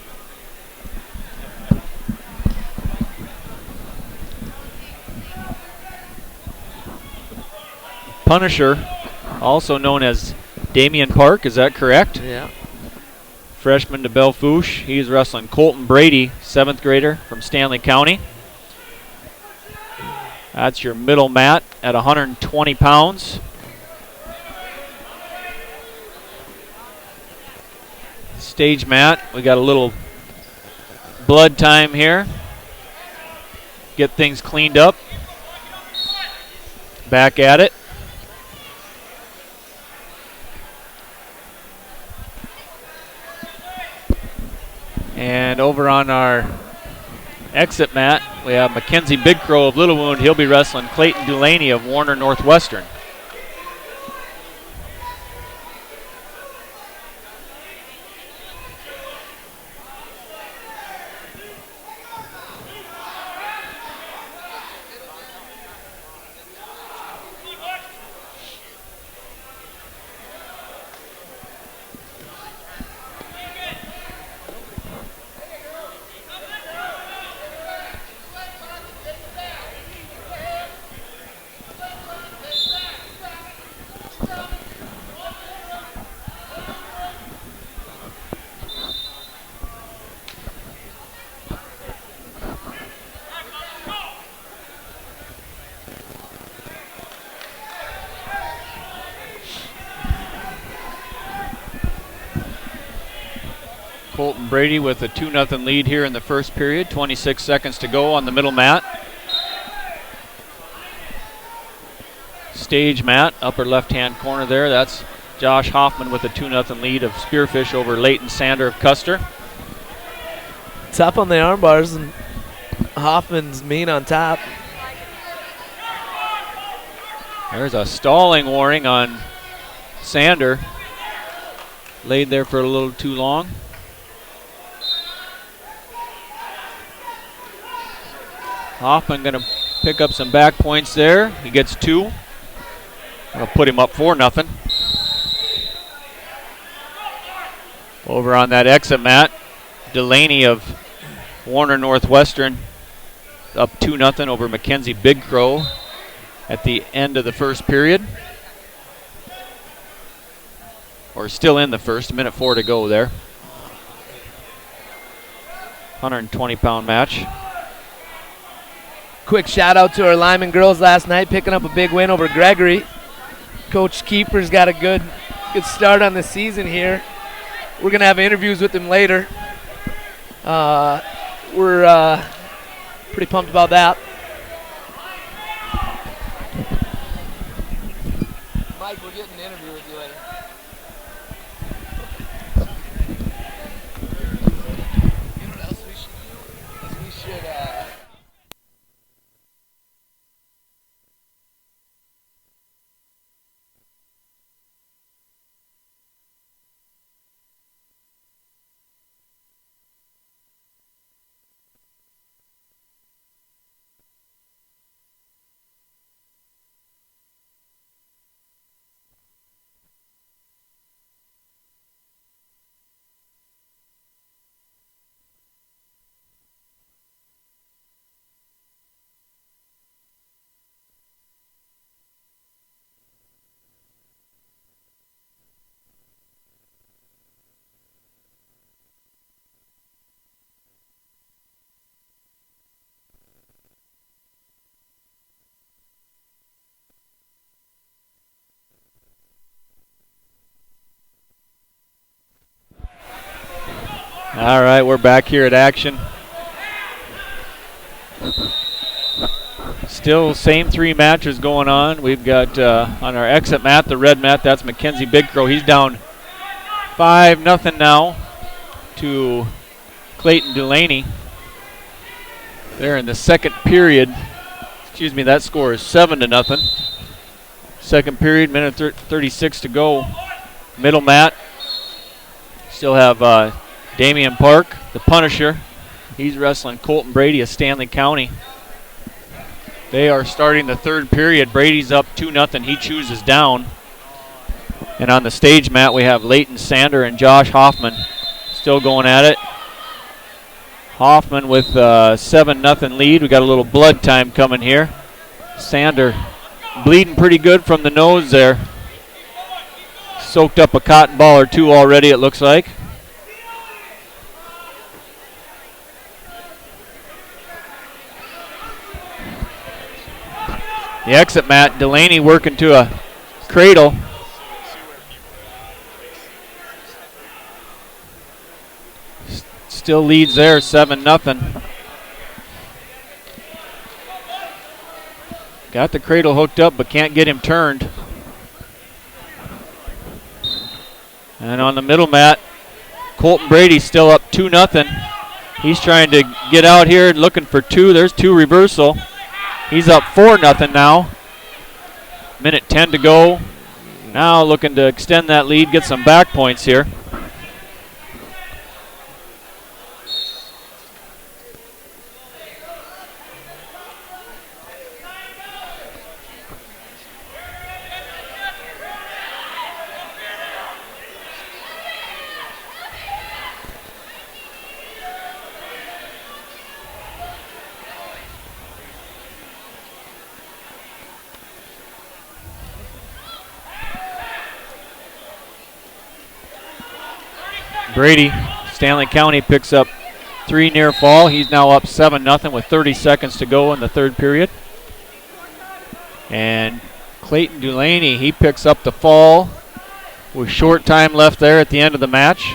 Punisher, also known as Damian Park, is that correct? Yeah. Freshman to Belfouche. He's wrestling Colton Brady, 7th grader from Stanley County. That's your middle mat at 120 pounds. Stage mat, we got a little blood time here. Get things cleaned up. Back at it. And over on our exit mat, we have Mackenzie Big Crow of Little Wound. He'll be wrestling Clayton Delaney of Warner Northwestern. Colton Brady with a 2-0 lead here in the first period. 26 seconds to go on the middle mat. Stage mat, upper left-hand corner there. That's Josh Hoffman with a 2-0 lead of Spearfish over Leighton Sander of Custer. Tough on the arm bars, and Hoffman's mean on top. There's a stalling warning on Sander. Laid there for a little too long. Hoffman going to pick up some back points there. He gets 2. That'll put him up 4-0. Over on that exit mat, Delaney of Warner Northwestern up 2-0 over Mackenzie Big Crow at the end of the first period. Or still in the first, 1:04 to go there. 120-pound match. Quick shout out to our Lyman girls last night, picking up a big win over Gregory. Coach Keeper's got a good start on the season here. We're gonna have interviews with him later. We're pretty pumped about that. Mike, we're getting an interview with you later. You know what else we should do? Is we should All right, we're back here at action. Still same 3 matches going on. We've got on our exit mat, the red mat, that's Mackenzie Big Crow. He's down 5-0 now to Clayton Delaney. There in the second period. Excuse me, that score is 7-0. Second period, 1:36 to go. Middle mat. Still have Damian Park, the Punisher. He's wrestling Colton Brady of Stanley County. They are starting the third period. Brady's up 2-0. He chooses down. And on the stage mat, we have Leighton Sander and Josh Hoffman still going at it. Hoffman with a 7-0 lead. We got a little blood time coming here. Sander bleeding pretty good from the nose there. Soaked up a cotton ball or 2 already, it looks like. The exit mat, Delaney working to a cradle. Still leads there, 7-0. Got the cradle hooked up, but can't get him turned. And on the middle mat, Colton Brady still up 2-0. He's trying to get out here and looking for 2. There's 2 reversal. He's up 4-0 now. 1:10 to go. Now looking to extend that lead, get some back points here. Brady, Stanley County picks up 3 near fall. He's now up 7-0 with 30 seconds to go in the third period. And Clayton Delaney, he picks up the fall with short time left there at the end of the match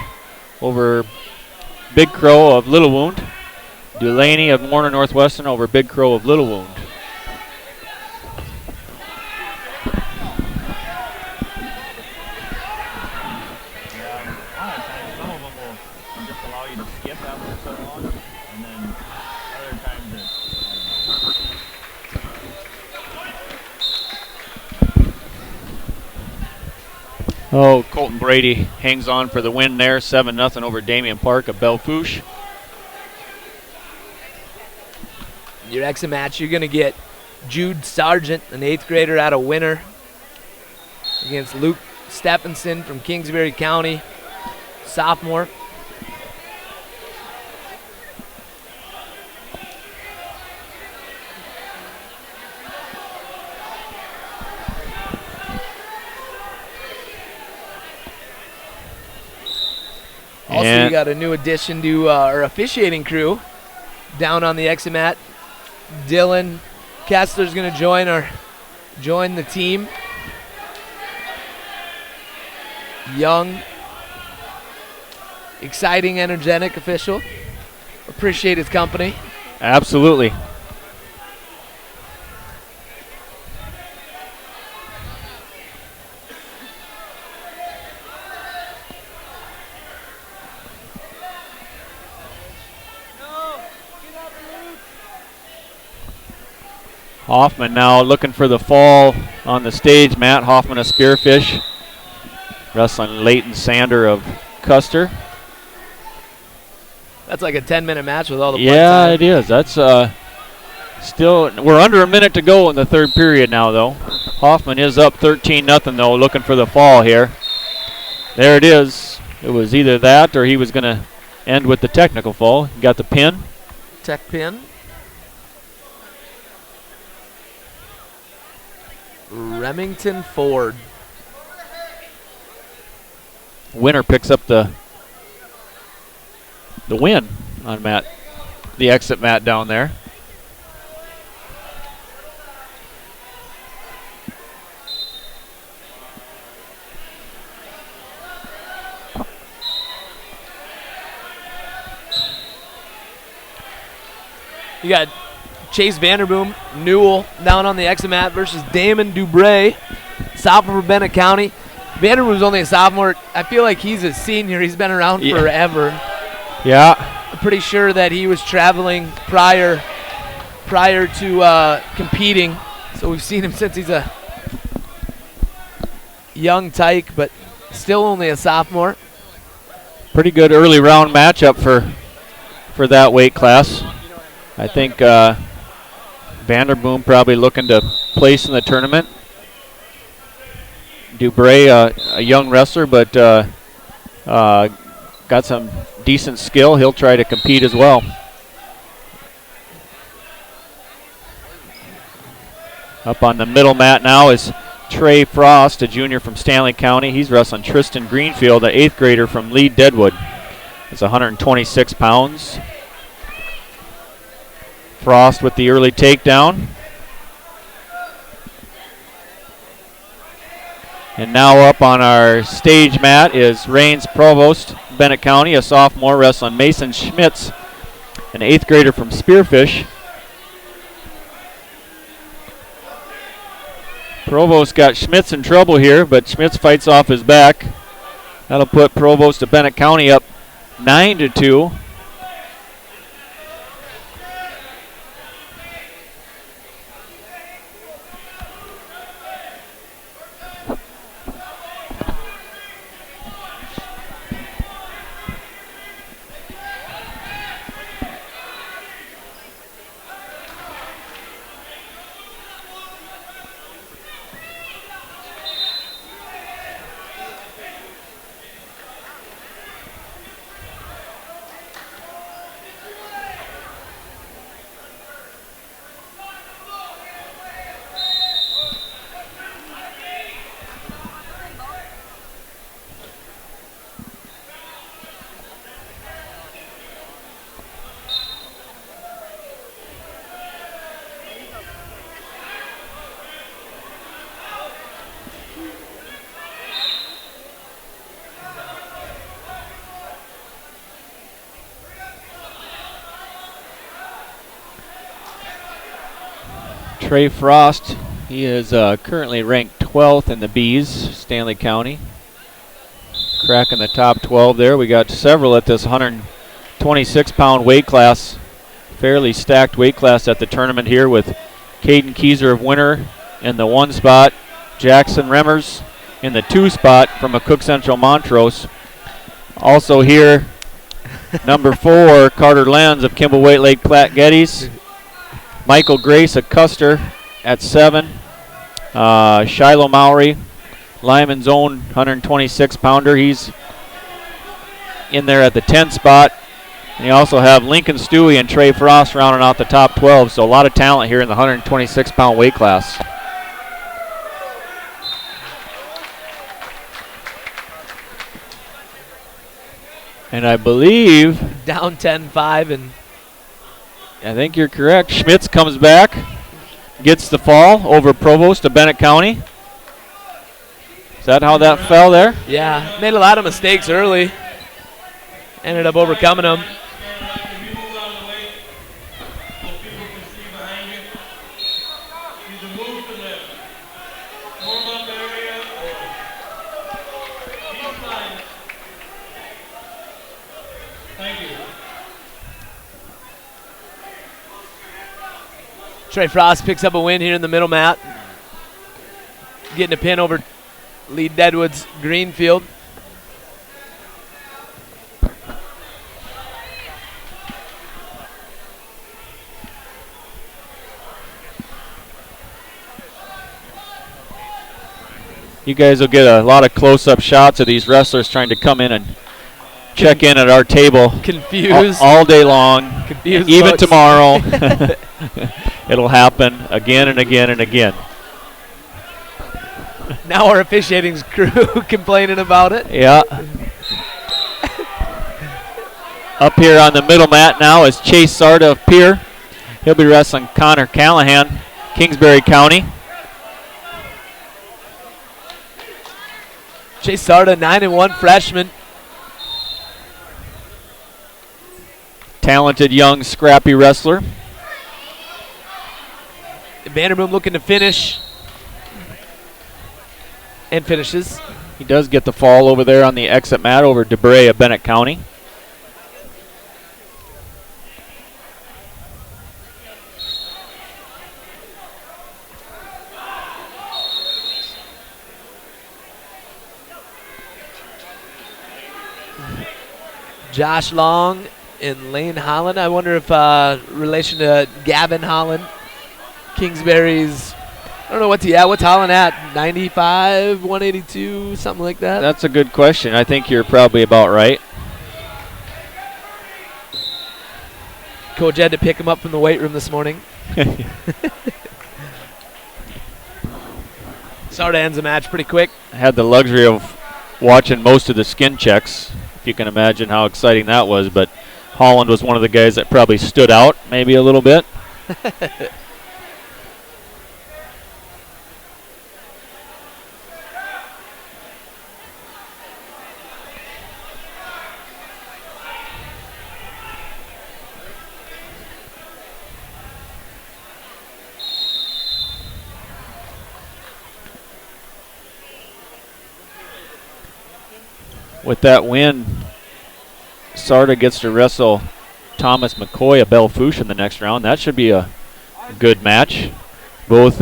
over Big Crow of Little Wound. Delaney of Warner Northwestern over Big Crow of Little Wound. Oh, Colton Brady hangs on for the win there, 7-0 over Damian Park of Bellefouche. Your exit match, you're going to get Jude Sargent, an 8th grader out of Winter, against Luke Stephenson from Kingsbury County, sophomore. Also, you got a new addition to our officiating crew down on the exit mat. Dylan Kessler's going to join the team. Young, exciting, energetic official. Appreciate his company. Absolutely. Hoffman now looking for the fall on the stage. Matt Hoffman of Spearfish, wrestling Leighton Sander of Custer. That's like a 10-minute match with all the yeah, it is. That's still, we're under a minute to go in the third period now, though. Hoffman is up 13-0, though, looking for the fall here. There it is. It was either that or he was going to end with the technical fall. Got the pin. Tech pin. Remington Ford. Winner picks up the win on Matt, the exit mat down there. You got Chase Vanderboom, Newell down on the exit mat versus Damon Dubray, sophomore for Bennett County. Vanderboom's only a sophomore. I feel like he's a senior. He's been around forever. Yeah. I'm pretty sure that he was traveling prior to competing. So we've seen him since he's a young tyke, but still only a sophomore. Pretty good early round matchup for that weight class. I think Vanderboom probably looking to place in the tournament. Dubray, a young wrestler, but got some decent skill. He'll try to compete as well. Up on the middle mat now is Trey Frost, a junior from Stanley County. He's wrestling Tristan Greenfield, an 8th grader from Lee Deadwood. It's 126 pounds. Frost with the early takedown. And now up on our stage mat is Rains Provost, Bennett County, a sophomore, wrestling Mason Schmitz, an 8th grader from Spearfish. Provost got Schmitz in trouble here, but Schmitz fights off his back. That'll put Provost of Bennett County up 9-2. Trey Frost, he is currently ranked 12th in the B's, Stanley County. Cracking the top 12 there. We got several at this 126-pound weight class. Fairly stacked weight class at the tournament here with Caden Keyser of Winter in the 1 spot, Jackson Remmers in the 2 spot from a Cook Central Montrose. Also here, number 4, Carter Lenz of Kimball White Lake Platte Geddes. Michael Grace of Custer at 7. Shiloh Mowry, Lyman's own 126-pounder. He's in there at the 10 spot. And you also have Lincoln Stewie and Trey Frost rounding out the top 12. So a lot of talent here in the 126-pound weight class. And I believe down 10-5, and I think you're correct. Schmitz comes back, gets the fall over Provost of Bennett County. Is that how that fell there? Yeah, made a lot of mistakes early. Ended up overcoming them. Trey Frost picks up a win here in the middle mat. Getting a pin over Lee Deadwood's Greenfield. You guys will get a lot of close-up shots of these wrestlers trying to come in and check in at our table. Confused. All day long. Confused even folks. tomorrow. It'll happen again and again and again. Now our officiating crew complaining about it. Yeah. Up here on the middle mat now is Chase Sarda of Pierre. He'll be wrestling Connor Callahan, Kingsbury County. Chase Sarda, 9-1 freshman. Talented, young, scrappy wrestler. Vanderboom looking to finish. And finishes. He does get the fall over there on the exit mat over DeBray of Bennett County. Josh Long and Lane Holland. I wonder if relation to Gavin Holland. Kingsbury's, I don't know what's Holland at? 95, 182, something like that? That's a good question. I think you're probably about right. Coach had to pick him up from the weight room this morning. Sarda ends the match pretty quick. I had the luxury of watching most of the skin checks, if you can imagine how exciting that was, but Holland was one of the guys that probably stood out maybe a little bit. With that win, Sarda gets to wrestle Thomas McCoy of Belle-Fourche in the next round. That should be a good match. Both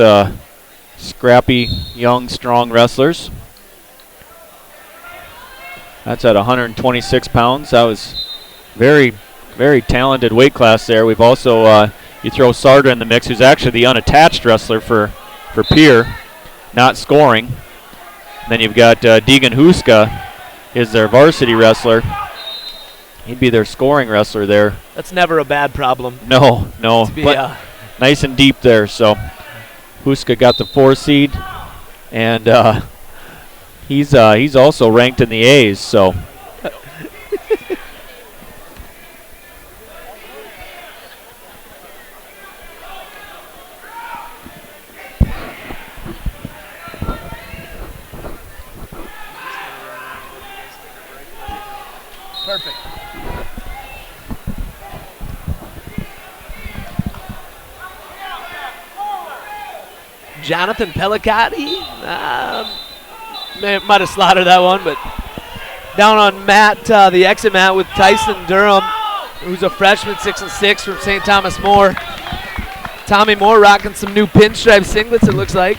scrappy, young, strong wrestlers. That's at 126 pounds. That was very, very talented weight class there. We've also, you throw Sarda in the mix, who's actually the unattached wrestler for Pierre, not scoring. And then you've got Deegan Huska is their varsity wrestler. He'd be their scoring wrestler there. That's never a bad problem. No. But nice and deep there. So Huska got the 4 seed, and he's also ranked in the A's. So perfect. Jonathan Pellicati. Might have slaughtered that one, but down on mat, the exit mat with Tyson Durham, who's a freshman, 6'6" from St. Thomas More. Tommy Moore rocking some new pinstripe singlets, it looks like.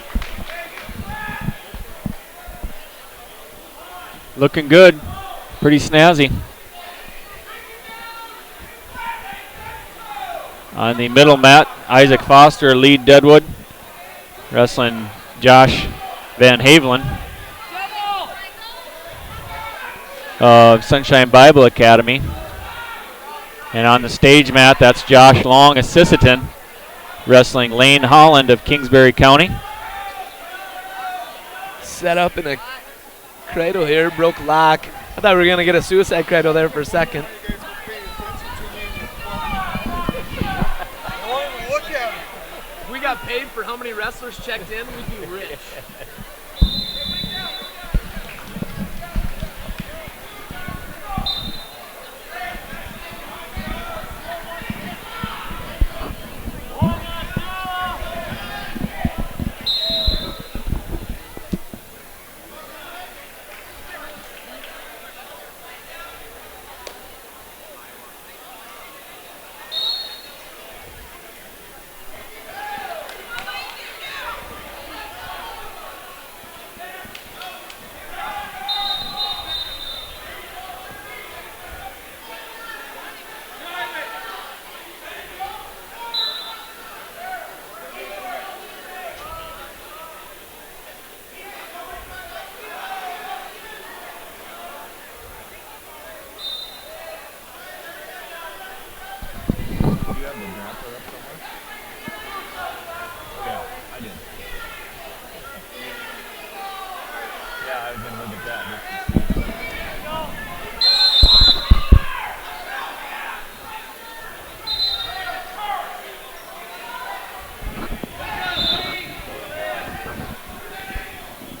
Looking good. Pretty snazzy. On the middle mat, Isaac Foster, lead Deadwood, wrestling Josh Van Havelen of Sunshine Bible Academy. And on the stage mat, that's Josh Long, Assistant, wrestling Lane Holland of Kingsbury County. Set up in a cradle here, broke lock. I thought we were going to get a suicide cradle there for a second. If we got paid for how many wrestlers checked in, we'd be rich.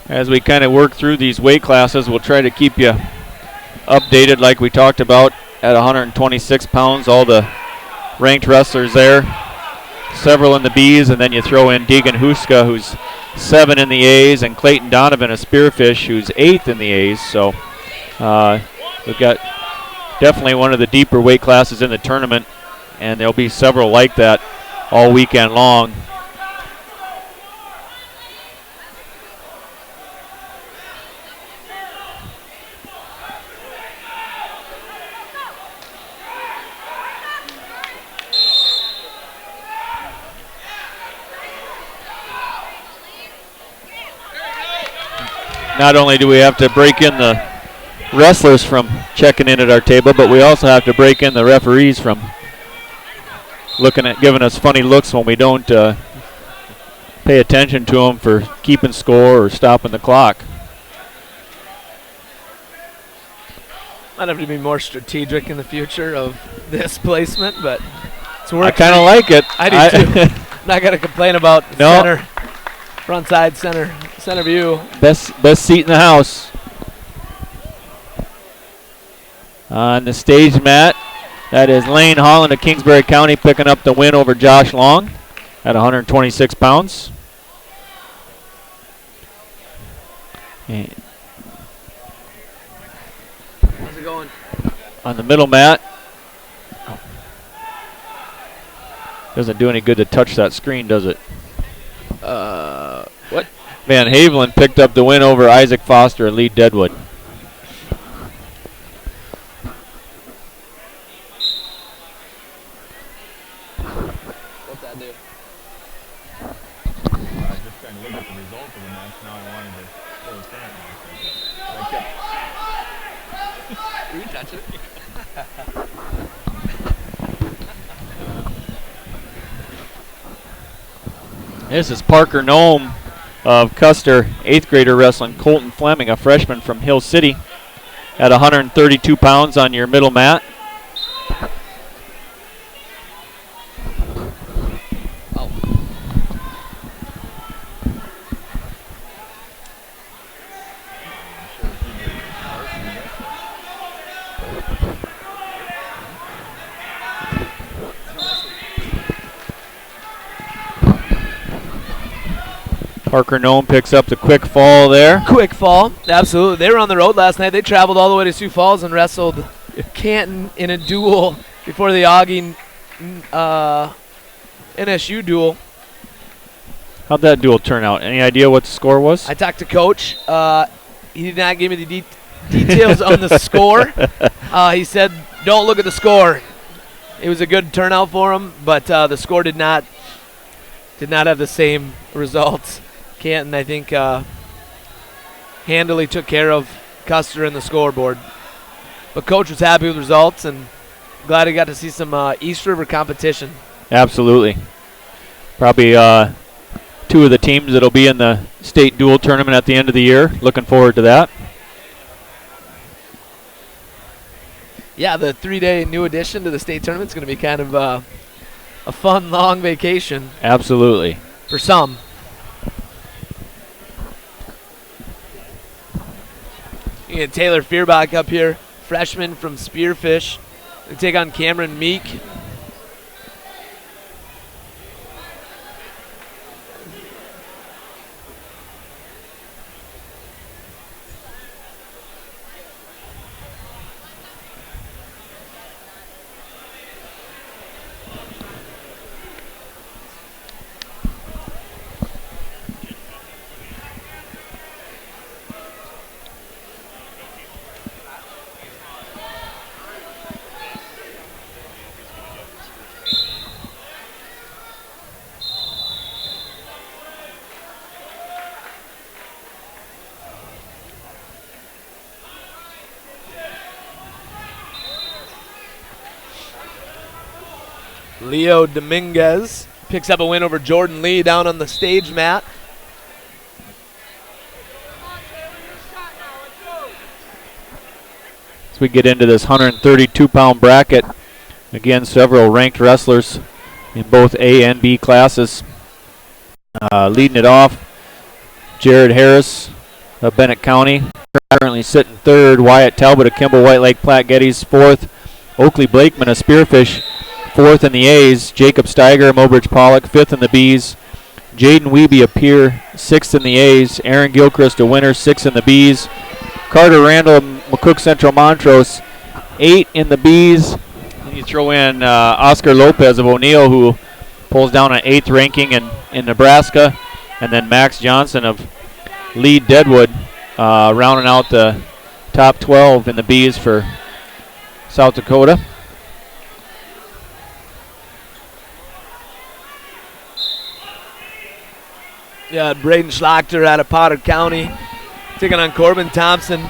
As we kind of work through these weight classes, we'll try to keep you updated like we talked about at 126 pounds, all the ranked wrestlers there, several in the Bs, and then you throw in Deegan Huska, who's 7 in the A's, and Clayton Donovan, a spearfish, who's 8th in the A's. So we've got definitely one of the deeper weight classes in the tournament, and there'll be several like that all weekend long. Not only do we have to break in the wrestlers from checking in at our table, but we also have to break in the referees from looking at giving us funny looks when we don't pay attention to them for keeping score or stopping the clock. Might have to be more strategic in the future of this placement, but it's working. I kind of like it. I do too. Not going to complain about center, front side, center view. Best seat in the house. On the stage mat, that is Lane Holland of Kingsbury County picking up the win over Josh Long at 126 pounds. And how's it going? On the middle mat, doesn't do any good to touch that screen, does it? What? Van Havelen picked up the win over Isaac Foster at Lead Deadwood. What's that do? Just trying to look at the result of the match. Now I wanted to pull the current match. Can you touch it? This is Parker Nome of Custer, 8th grader wrestling Colton Fleming, a freshman from Hill City, at 132 pounds on your middle mat. Parker Nome picks up the quick fall there. Quick fall, absolutely. They were on the road last night. They traveled all the way to Sioux Falls and wrestled Canton in a duel before the Augie NSU duel. How'd that duel turn out? Any idea what the score was? I talked to Coach. He did not give me the details on the score. He said, don't look at the score. It was a good turnout for him, but the score did not have the same results. Canton, I think, handily took care of Custer in the scoreboard. But Coach was happy with the results, and glad he got to see some East River competition. Absolutely. Probably two of the teams that'll be in the state dual tournament at the end of the year. Looking forward to that. Yeah, the 3-day new addition to the state tournament is going to be kind of a fun, long vacation. Absolutely. For some. You get Taylor Fearbach up here, freshman from Spearfish. They take on Cameron Meek. Leo Dominguez picks up a win over Jordan Lee down on the stage mat. As we get into this 132-pound bracket, again, several ranked wrestlers in both A and B classes. Leading it off, Jared Harris of Bennett County, currently sitting third. Wyatt Talbot of Kimball White Lake Platte Geddes fourth. Oakley Blakeman of Spearfish fourth in the A's. Jacob Steiger of Mobridge Pollock fifth in the B's. Jaden Wiebe of Pier sixth in the A's. Aaron Gilchrist a winner, sixth in the B's. Carter Randall of McCook Central Montrose, 8 in the B's. And you throw in Oscar Lopez of O'Neill, who pulls down an 8th ranking in Nebraska. And then Max Johnson of Lead Deadwood rounding out the top 12 in the B's for South Dakota. Yeah, Braden Schlachter out of Potter County taking on Corbin Thompson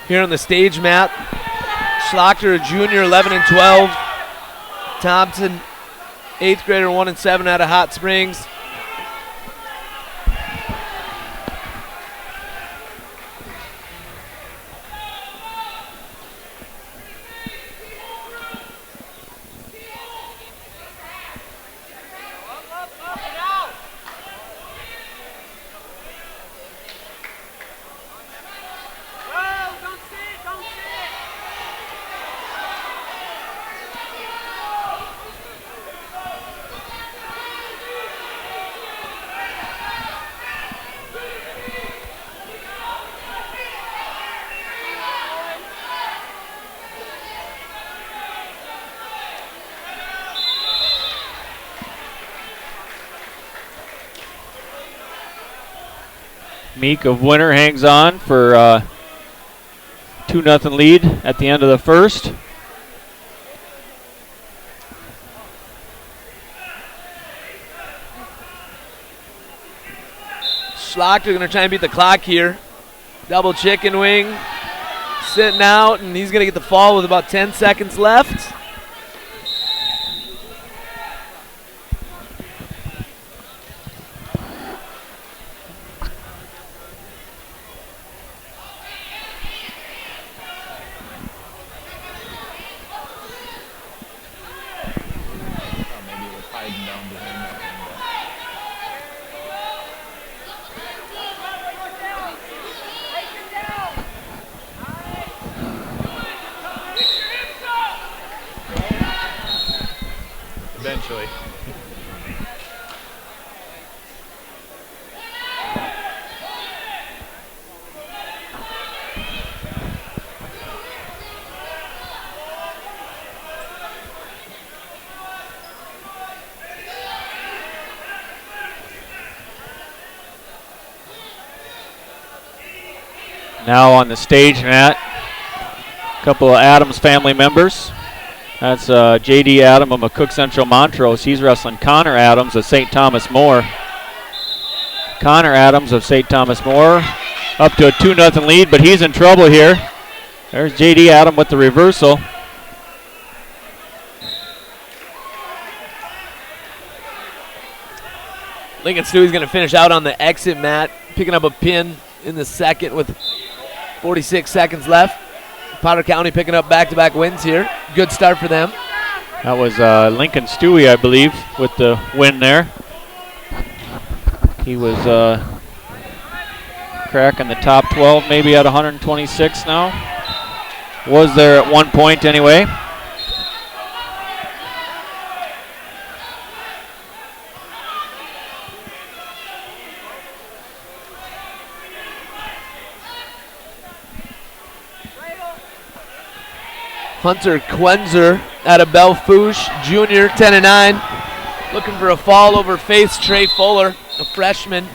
here on the stage mat. Schlachter, a junior, 11 and 12. Thompson, 8th grader, 1 and 7 out of Hot Springs. Meek of Winter hangs on for 2-0 lead at the end of the first. Schlachter going to try and beat the clock here. Double chicken wing, sitting out, and he's going to get the fall with about 10 seconds left. Now on the stage mat, a couple of Adams family members. That's J.D. Adam of McCook Central Montrose. He's wrestling Connor Adams of St. Thomas More. Connor Adams of St. Thomas More up to a 2-0 lead, but he's in trouble here. There's J.D. Adam with the reversal. Lincoln Stewie's going to finish out on the exit mat, picking up a pin in the second with 46 seconds left. Potter County picking up back-to-back wins here. Good start for them. That was Lincoln Stewie, I believe, with the win there. He was cracking the top 12, maybe at 126 now. Was there at one point anyway. Hunter Quenzer out of Belfouche, junior, 10-9. Looking for a fall over face. Trey Fuller, a freshman.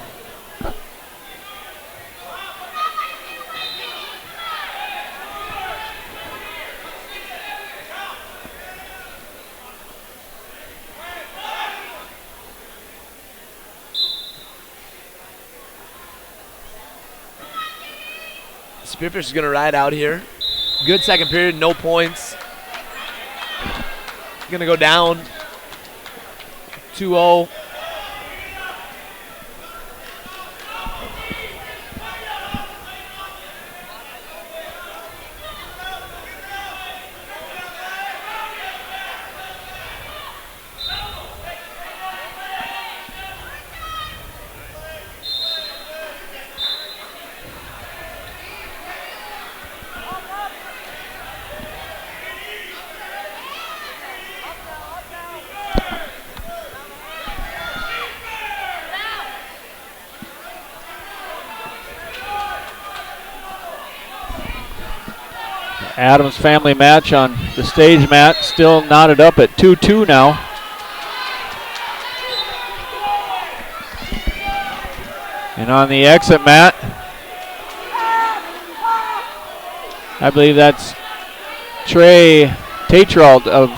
Spearfish is going to ride out here. Good second period, no points. Going to go down 2-0. Adams family match on the stage mat, still knotted up at 2-2 now. And on the exit mat, I believe that's Trey Tatrald of,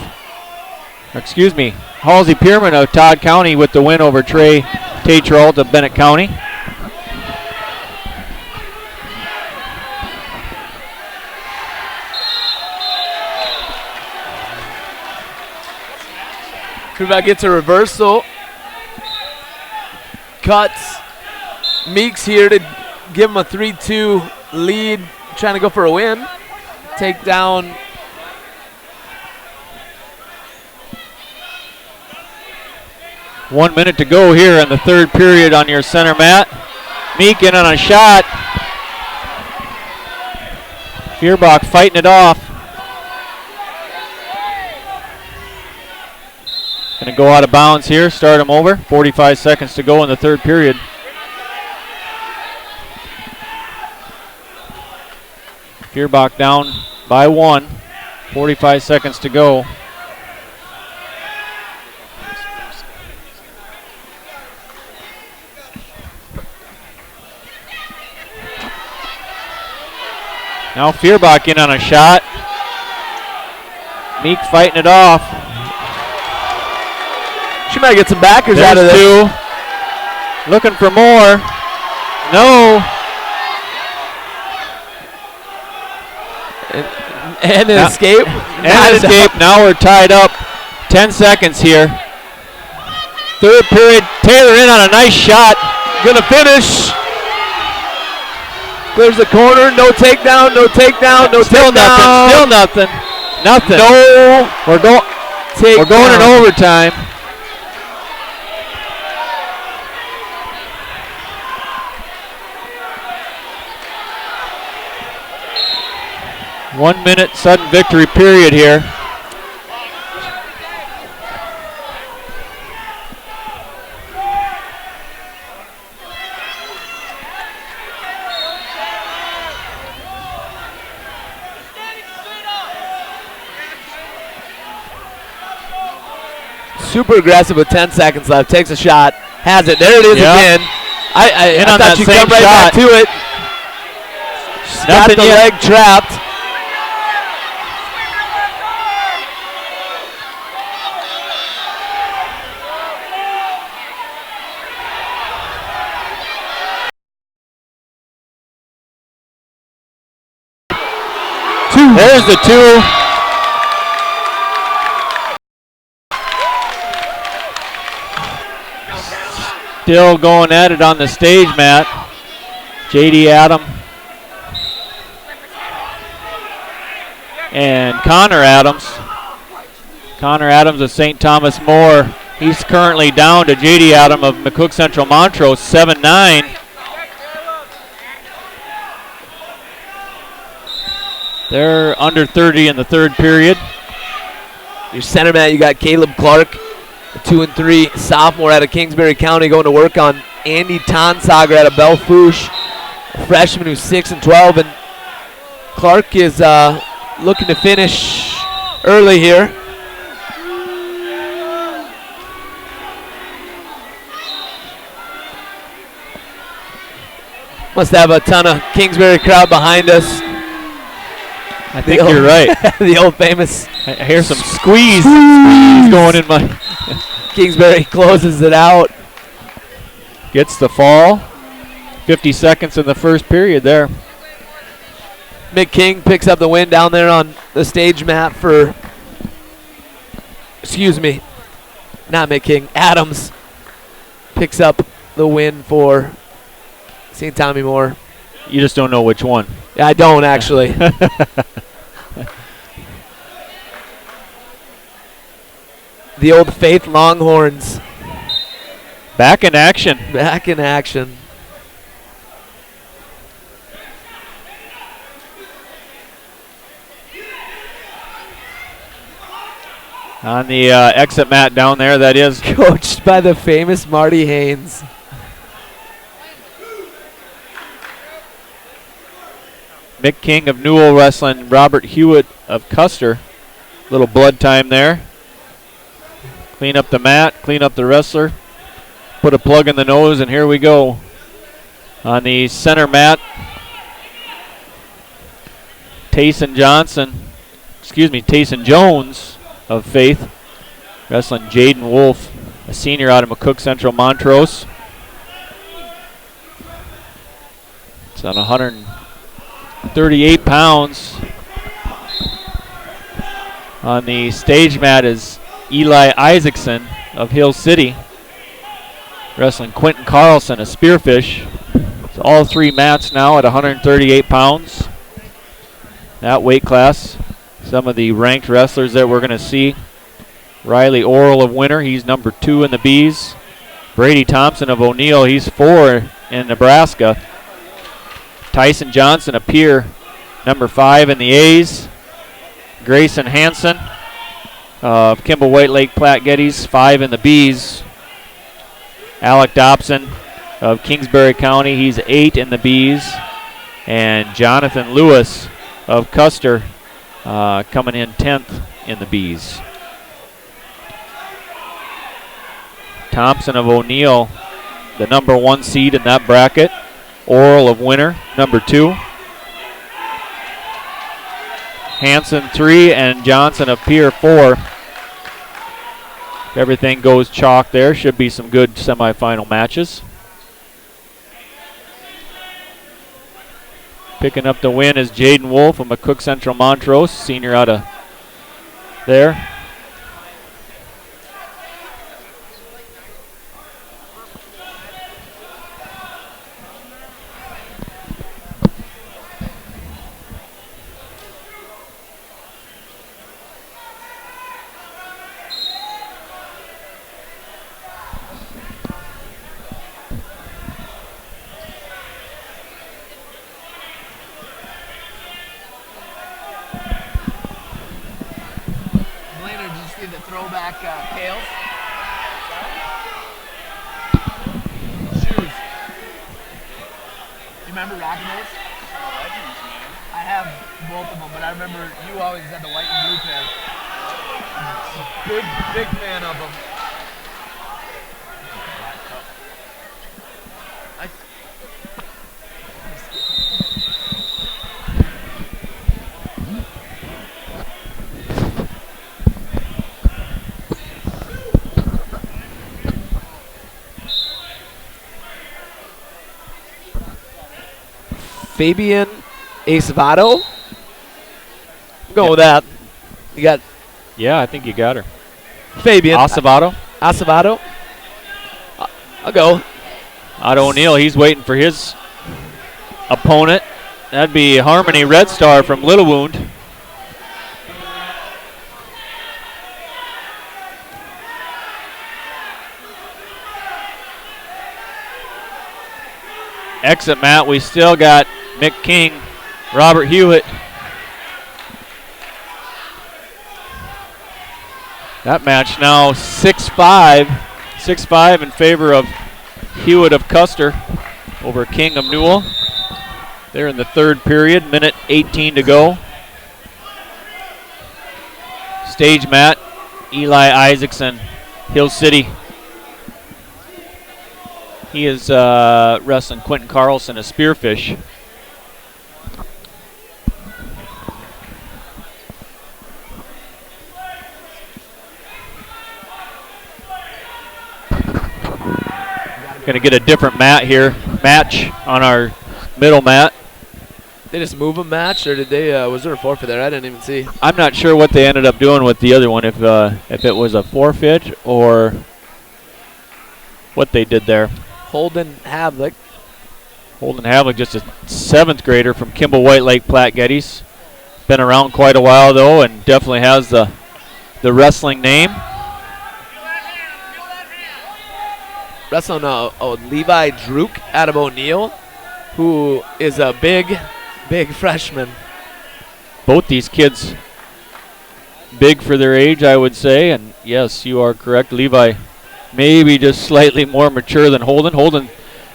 Halsey Pierman of Todd County with the win over Trey Tatrald of Bennett County. Kruvak gets a reversal. Cuts. Meeks here to give him a 3-2 lead, trying to go for a win. Take down. One minute to go here in the third period on your center mat. Meek in on a shot. Fierbach fighting it off. Going to go out of bounds here, start him over. 45 seconds to go in the third period. Fierbach down by 1. 45 seconds to go. Now Fierbach in on a shot. Meek fighting it off. She might get some backers out of this. Two. Looking for more. No. And an escape. And escape. Now we're tied up. 10 seconds here. Third period. Taylor in on a nice shot. Gonna finish. Clears the corner. No takedown. No takedown. No Still takedown. nothing. Still nothing. Nothing. No. We're going in overtime. One minute sudden victory period here. Super aggressive with 10 seconds left. Takes a shot. Has it. There it is again. I thought she'd come right back to it. Got the leg trapped. There's the 2. Still going at it on the stage mat. J.D. Adam and Connor Adams. Connor Adams of St. Thomas More. He's currently down to J.D. Adam of McCook Central Montrose, 7-9. They're under 30 in the third period. Your center mat, you got Caleb Clark, a 2-3 sophomore out of Kingsbury County, going to work on Andy Tonsager out of Belfouche, a freshman who's 6-12. And Clark is looking to finish early here. Must have a ton of Kingsbury crowd behind us. I think you're right. The old famous. I hear some squeeze going in my. Kingsbury closes it out. Gets the fall. 50 seconds in the first period there. Mick King picks up the win down there on the stage mat for. Excuse me. Not Mick King. Adams picks up the win for St. Tommy Moore. You just don't know which one. Yeah, I don't actually. The old Faith Longhorns. Back in action. Back in action. On the exit mat down there, that is. Coached by the famous Marty Haynes. Mick King of Newell wrestling Robert Hewitt of Custer. Little blood time there. Clean up the mat, clean up the wrestler. Put a plug in the nose, and here we go. On the center mat, Tayson Jones of Faith wrestling Jaden Wolf, a senior out of McCook Central Montrose. It's on 138 pounds. On the stage mat is Eli Isaacson of Hill City wrestling Quentin Carlson, a spearfish. So all three mats now at 138 pounds. That weight class, some of the ranked wrestlers that we're going to see. Riley Orrell of Winter, he's number 2 in the Bs. Brady Thompson of O'Neill, he's 4 in Nebraska. Tyson Johnson of Pierre, number 5 in the A's. Grayson Hansen of Kimball White Lake Platte Geddes, 5 in the Bs. Alec Dobson of Kingsbury County, he's 8 in the Bs. And Jonathan Lewis of Custer coming in 10th in the Bs. Thompson of O'Neill, the number 1 seed in that bracket. Orrell of Winter, number 2. Hansen 3 and Johnson of Pierre 4. If everything goes chalk there, should be some good semifinal matches. Picking up the win is Jaden Wolf of McCook Central Montrose, senior out of there. Fabian Acevedo. Go with that. You got. Yeah, I think you got her. Fabian Acevedo. Acevedo. I'll go. Otto O'Neill, he's waiting for his opponent. That'd be Harmony Red Star from Little Wound. Exit mat, we still got Mick King, Robert Hewitt. That match now 6-5. 6-5 in favor of Hewitt of Custer over King of Newell. They're in the third period, minute 18 to go. Stage mat, Eli Isaacson, Hill City. He is wrestling Quentin Carlson, a spearfish. Going to get a different match on our middle mat. They just move a match, or did they? Was there a forfeit there? I didn't even see. I'm not sure what they ended up doing with the other one. If it was a forfeit or what they did there. Holden Havlick. Holden Havlick, just a 7th grader from Kimball White Lake Platte Geddes. Been around quite a while though, and definitely has the wrestling name. Wrestling Levi Druk out of O'Neill, who is a big freshman. Both these kids big for their age, I would say, and yes, you are correct. Levi maybe just slightly more mature than Holden. Holden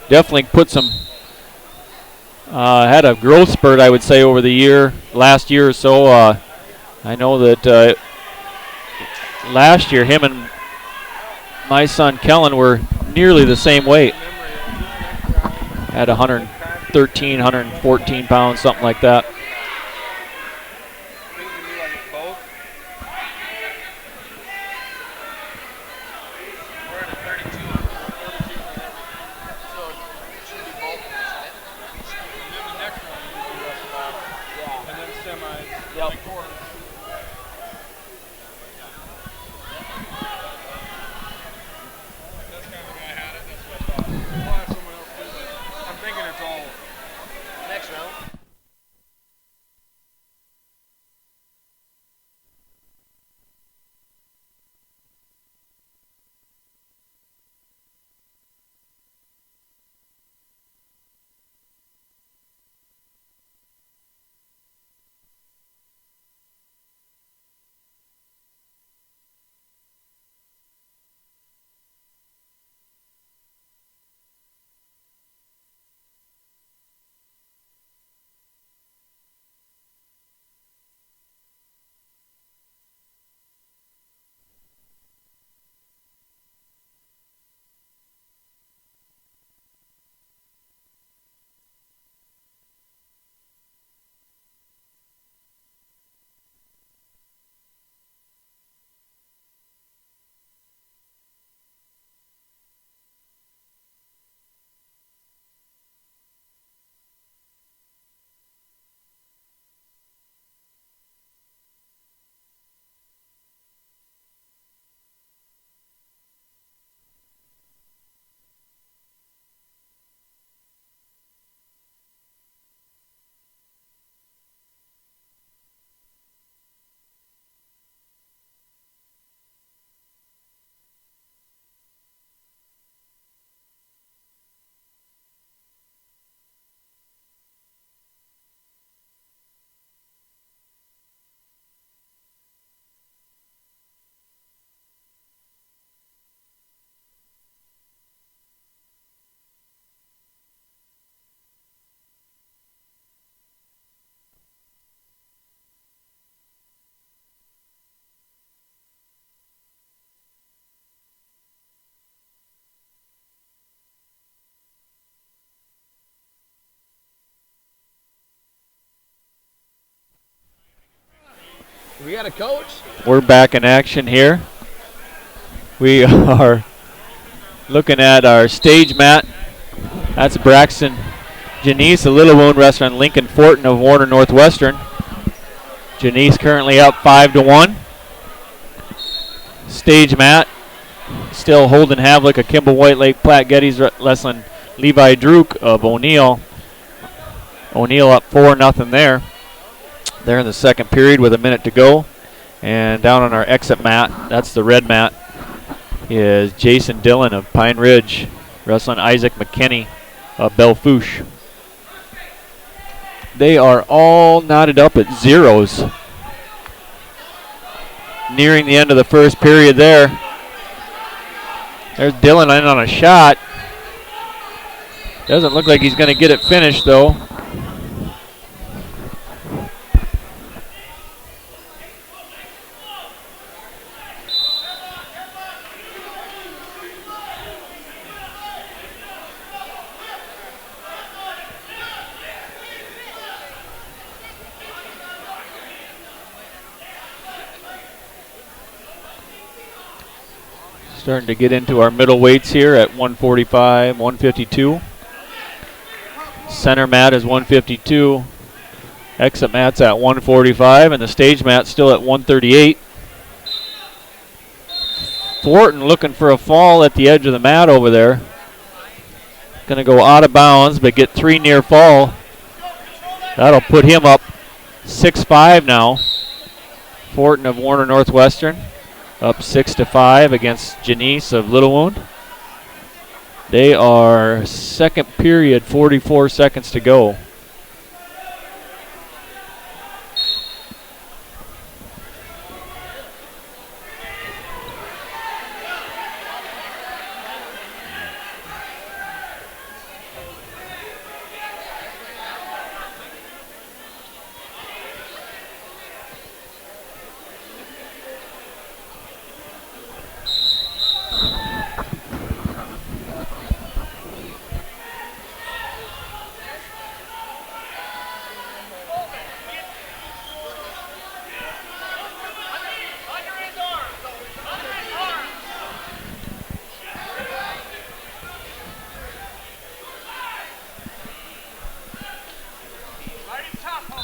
definitely put some, had a growth spurt, I would say, over the last year or so. I know that last year him and my son Kellen were nearly the same weight. At 113, 114 pounds, something like that. We got a coach. We're back in action here. We are looking at our stage mat. That's Braxton Janice, a Little Wound, wrestling Lincoln Fortin of Warner Northwestern. Janice currently up 5-1. Stage mat, still Holden Havlick of Kimball White Lake Platte Geddes wrestling Levi Druk of O'Neill. O'Neill up 4-0 there. They're in the second period with a minute to go. And down on our exit mat, that's the red mat, is Jason Dillon of Pine Ridge wrestling Isaac McKinney of Belfouche. They are all knotted up at zeros. Nearing the end of the first period there. There's Dillon in on a shot. Doesn't look like he's going to get it finished though. Starting to get into our middle weights here at 145, 152. Center mat is 152. Exit mat's at 145, and the stage mat's still at 138. Fortin looking for a fall at the edge of the mat over there. Going to go out of bounds, but get 3 near fall. That'll put him up 6-5 now. Fortin of Warner Northwestern up 6-5 against Janice of Little Wound. They are second period, 44 seconds to go.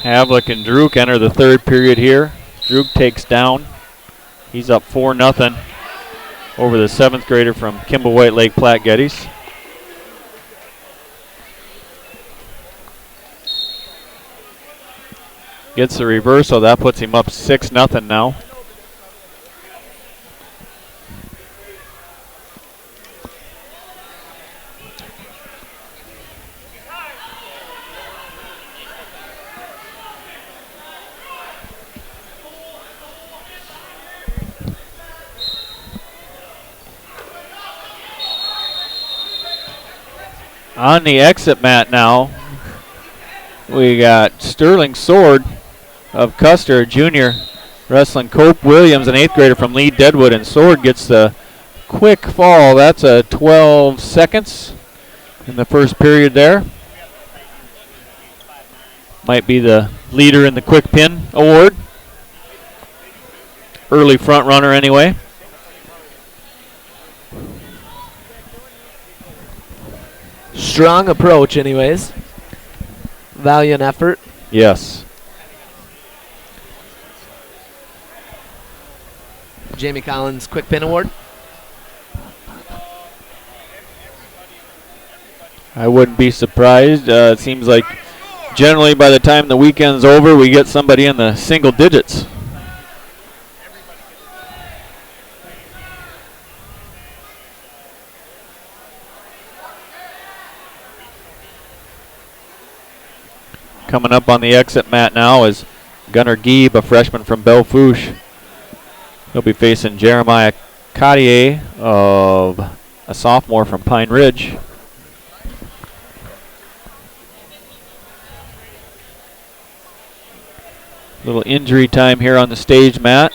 Havlick and Druk enter the third period here. Druk takes down. He's up 4-0 over the 7th grader from Kimball White Lake Platte Geddes. Gets the reversal. That puts him up 6-0 now. On the exit mat now, we got Sterling Sword of Custer, junior, wrestling Cope Williams, an 8th grader from Lee Deadwood, and Sword gets the quick fall. That's a 12 seconds in the first period there. Might be the leader in the quick pin award. Early front runner anyway. Strong approach anyways. Valiant effort. Yes. Jamie Collins quick pin award. I wouldn't be surprised. It seems like generally by the time the weekend's over, we get somebody in the single digits. Coming up on the exit mat now is Gunnar Gieb, a freshman from Belfouche. He'll be facing Jeremiah Cartier, of a sophomore from Pine Ridge. Little injury time here on the stage mat.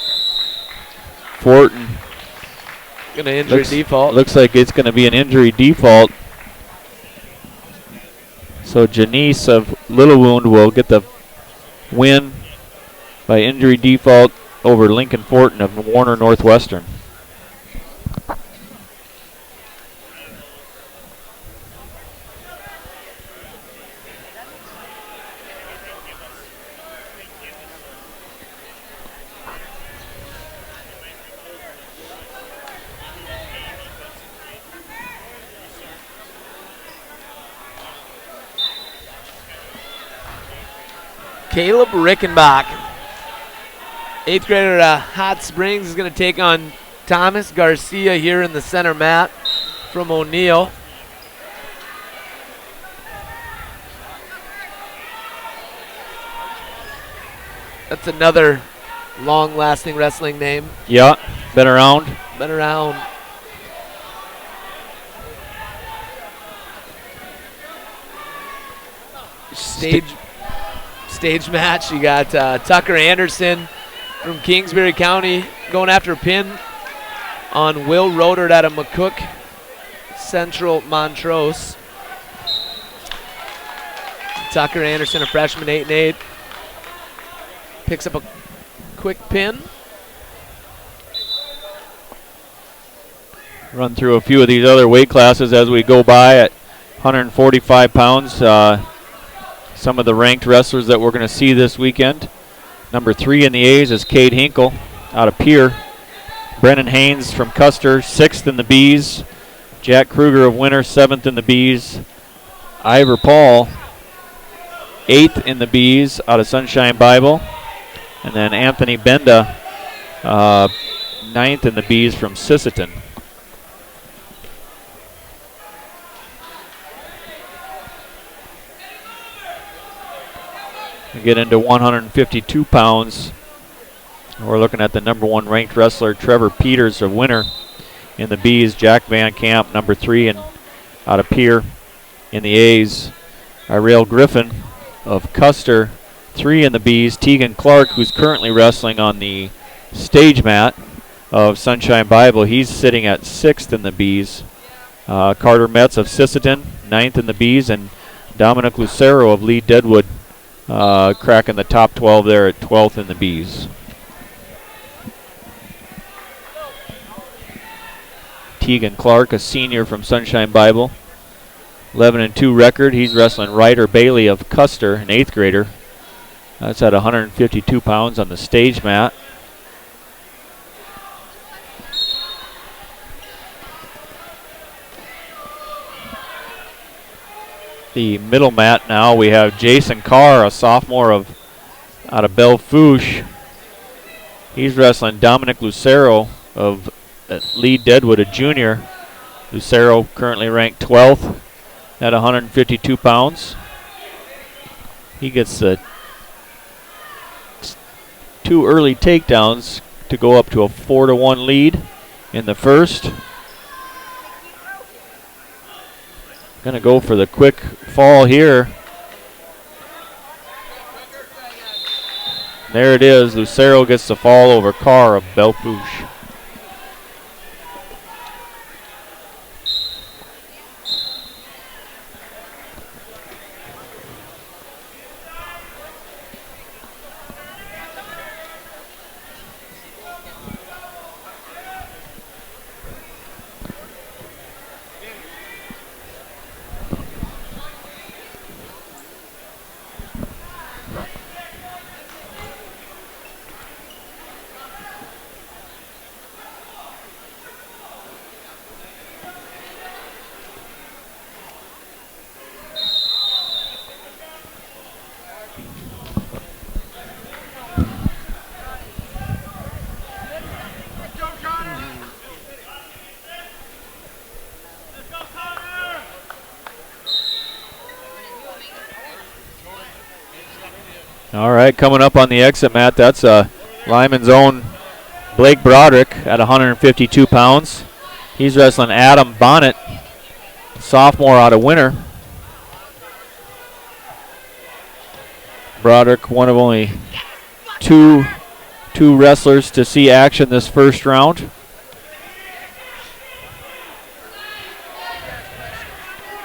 Fortin. Gonna injury default. Looks like it's going to be an injury default. So Janice of Little Wound will get the win by injury default over Lincoln Fortin of Warner Northwestern. Caleb Rickenbach, 8th grader at Hot Springs, is going to take on Thomas Garcia here in the center mat from O'Neill. That's another long-lasting wrestling name. Yeah, been around. Been around. Stage match. You got Tucker Anderson from Kingsbury County going after a pin on Will Rodert out of McCook Central Montrose. Tucker Anderson, a freshman, 8'8", picks up a quick pin. Run through a few of these other weight classes as we go by at 145 pounds. Some of the ranked wrestlers that we're going to see this weekend. Number 3 in the A's is Cade Hinkle out of Pierre. Brennan Haynes from Custer, 6th in the B's. Jack Kruger of Winter, 7th in the B's. Ivor Paul, 8th in the B's out of Sunshine Bible. And then Anthony Benda, 9th in the B's from Sisseton. We get into 152 pounds. We're looking at the number 1 ranked wrestler, Trevor Peters of Winter in the B's. Jack Van Camp, number 3 and out of Pierre in the A's. Irel Griffin of Custer, 3 in the B's. Tegan Clark, who's currently wrestling on the stage mat of Sunshine Bible, he's sitting at 6th in the B's. Carter Metz of Sisseton, 9th in the B's. And Dominic Lucero of Lee Deadwood, cracking the top 12 there at 12th in the B's. Tegan Clark, a senior from Sunshine Bible, 11-2 record. He's wrestling Ryder Bailey of Custer, an 8th grader. That's at 152 pounds on the stage mat. The middle mat now, we have Jason Carr, a sophomore out of Belle Fourche. He's wrestling Dominic Lucero of Lee Deadwood, a junior. Lucero currently ranked 12th at 152 pounds. He gets the 2 early takedowns to go up to a 4-1 lead in the first. Gonna go for the quick fall here. There it is. Lucero gets the fall over Carr of Belle Fourche. All right, coming up on the exit mat, that's Lyman's own Blake Broderick at 152 pounds. He's wrestling Adam Bonnet, sophomore out of Winter. Broderick, one of only two wrestlers to see action this first round.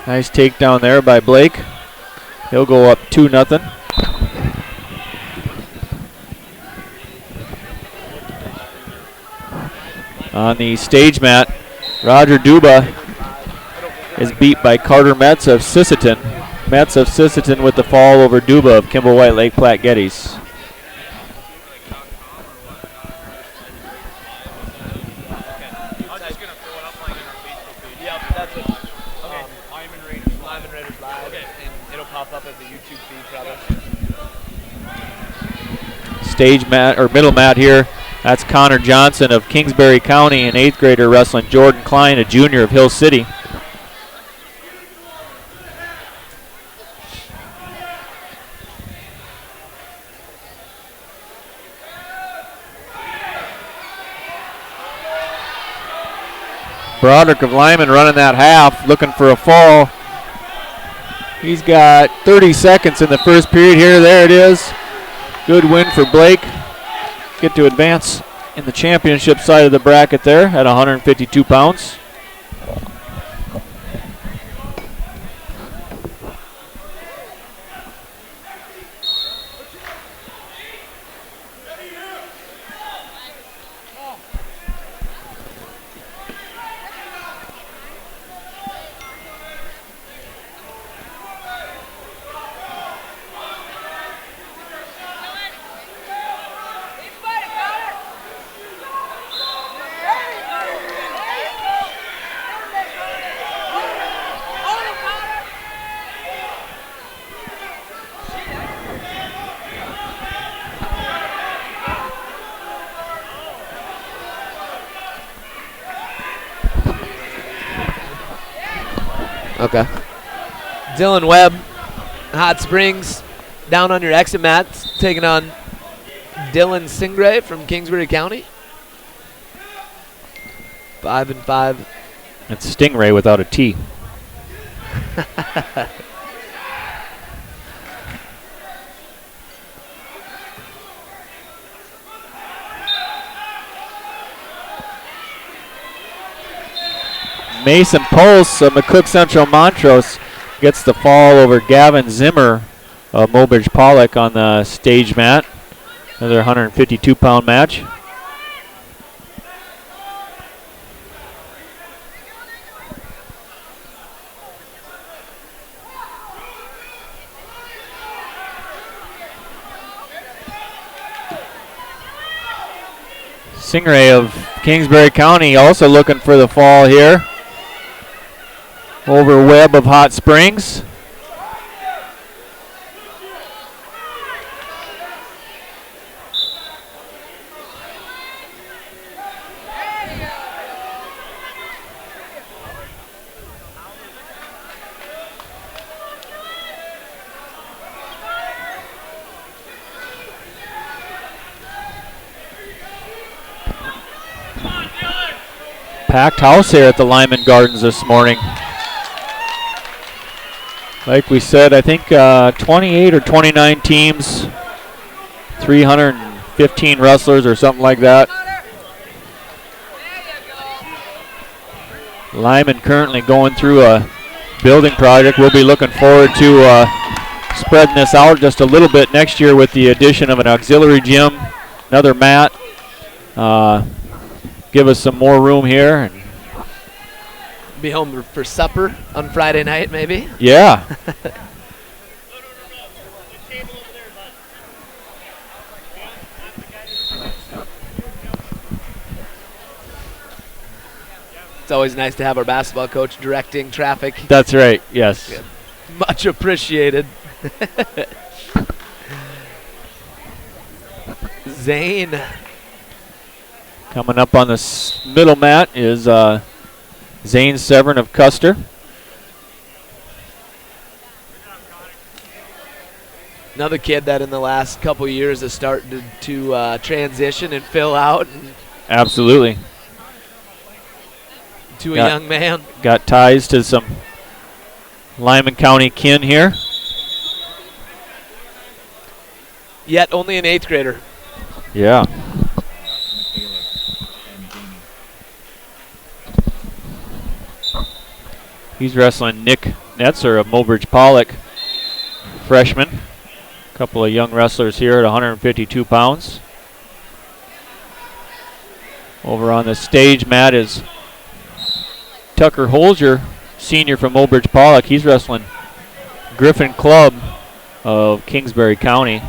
Nice takedown there by Blake. He'll go up 2-0. On the stage mat, Roger Duba is beat by Carter Metz of Sisseton. Metz of Sisseton with the fall over Duba of Kimball White Lake Platte Geddes. stage mat or middle mat here. That's Connor Johnson of Kingsbury County, an 8th grader wrestling Jordan Klein, a junior of Hill City. Broderick of Lyman running that half, looking for a fall. He's got 30 seconds in the first period here. There it is. Good win for Blake. Get to advance in the championship side of the bracket there at 152 pounds. Okay. Dylan Webb, Hot Springs, down on your exit mat, taking on Dylan Singray from Kingsbury County. 5-5. It's Stingray without a T. Mason Pulse of McCook Central Montrose gets the fall over Gavin Zimmer of Mobridge Pollock on the stage mat. Another 152-pound match. Stingray of Kingsbury County also looking for the fall here over Webb of Hot Springs. Packed house here at the Lyman Gardens this morning. Like we said, I think 28 or 29 teams, 315 wrestlers or something like that. Lyman currently going through a building project. We'll be looking forward to spreading this out just a little bit next year with the addition of an auxiliary gym, another mat. Give us some more room here. And be home for supper on Friday night, maybe? Yeah. It's always nice to have our basketball coach directing traffic. That's right, yes. Yeah. Much appreciated. Zane. Coming up on the middle mat is Zane Severn of Custer. Another kid that in the last couple years has started to transition and fill out. Absolutely. To a young man. Got ties to some Lyman County kin here. Yet only an 8th grader. Yeah. He's wrestling Nick Netzer of Mobridge Pollock, freshman. A couple of young wrestlers here at 152 pounds. Over on the stage mat is Tucker Holzer, senior from Mobridge Pollock. He's wrestling Griffin Clubb of Kingsbury County.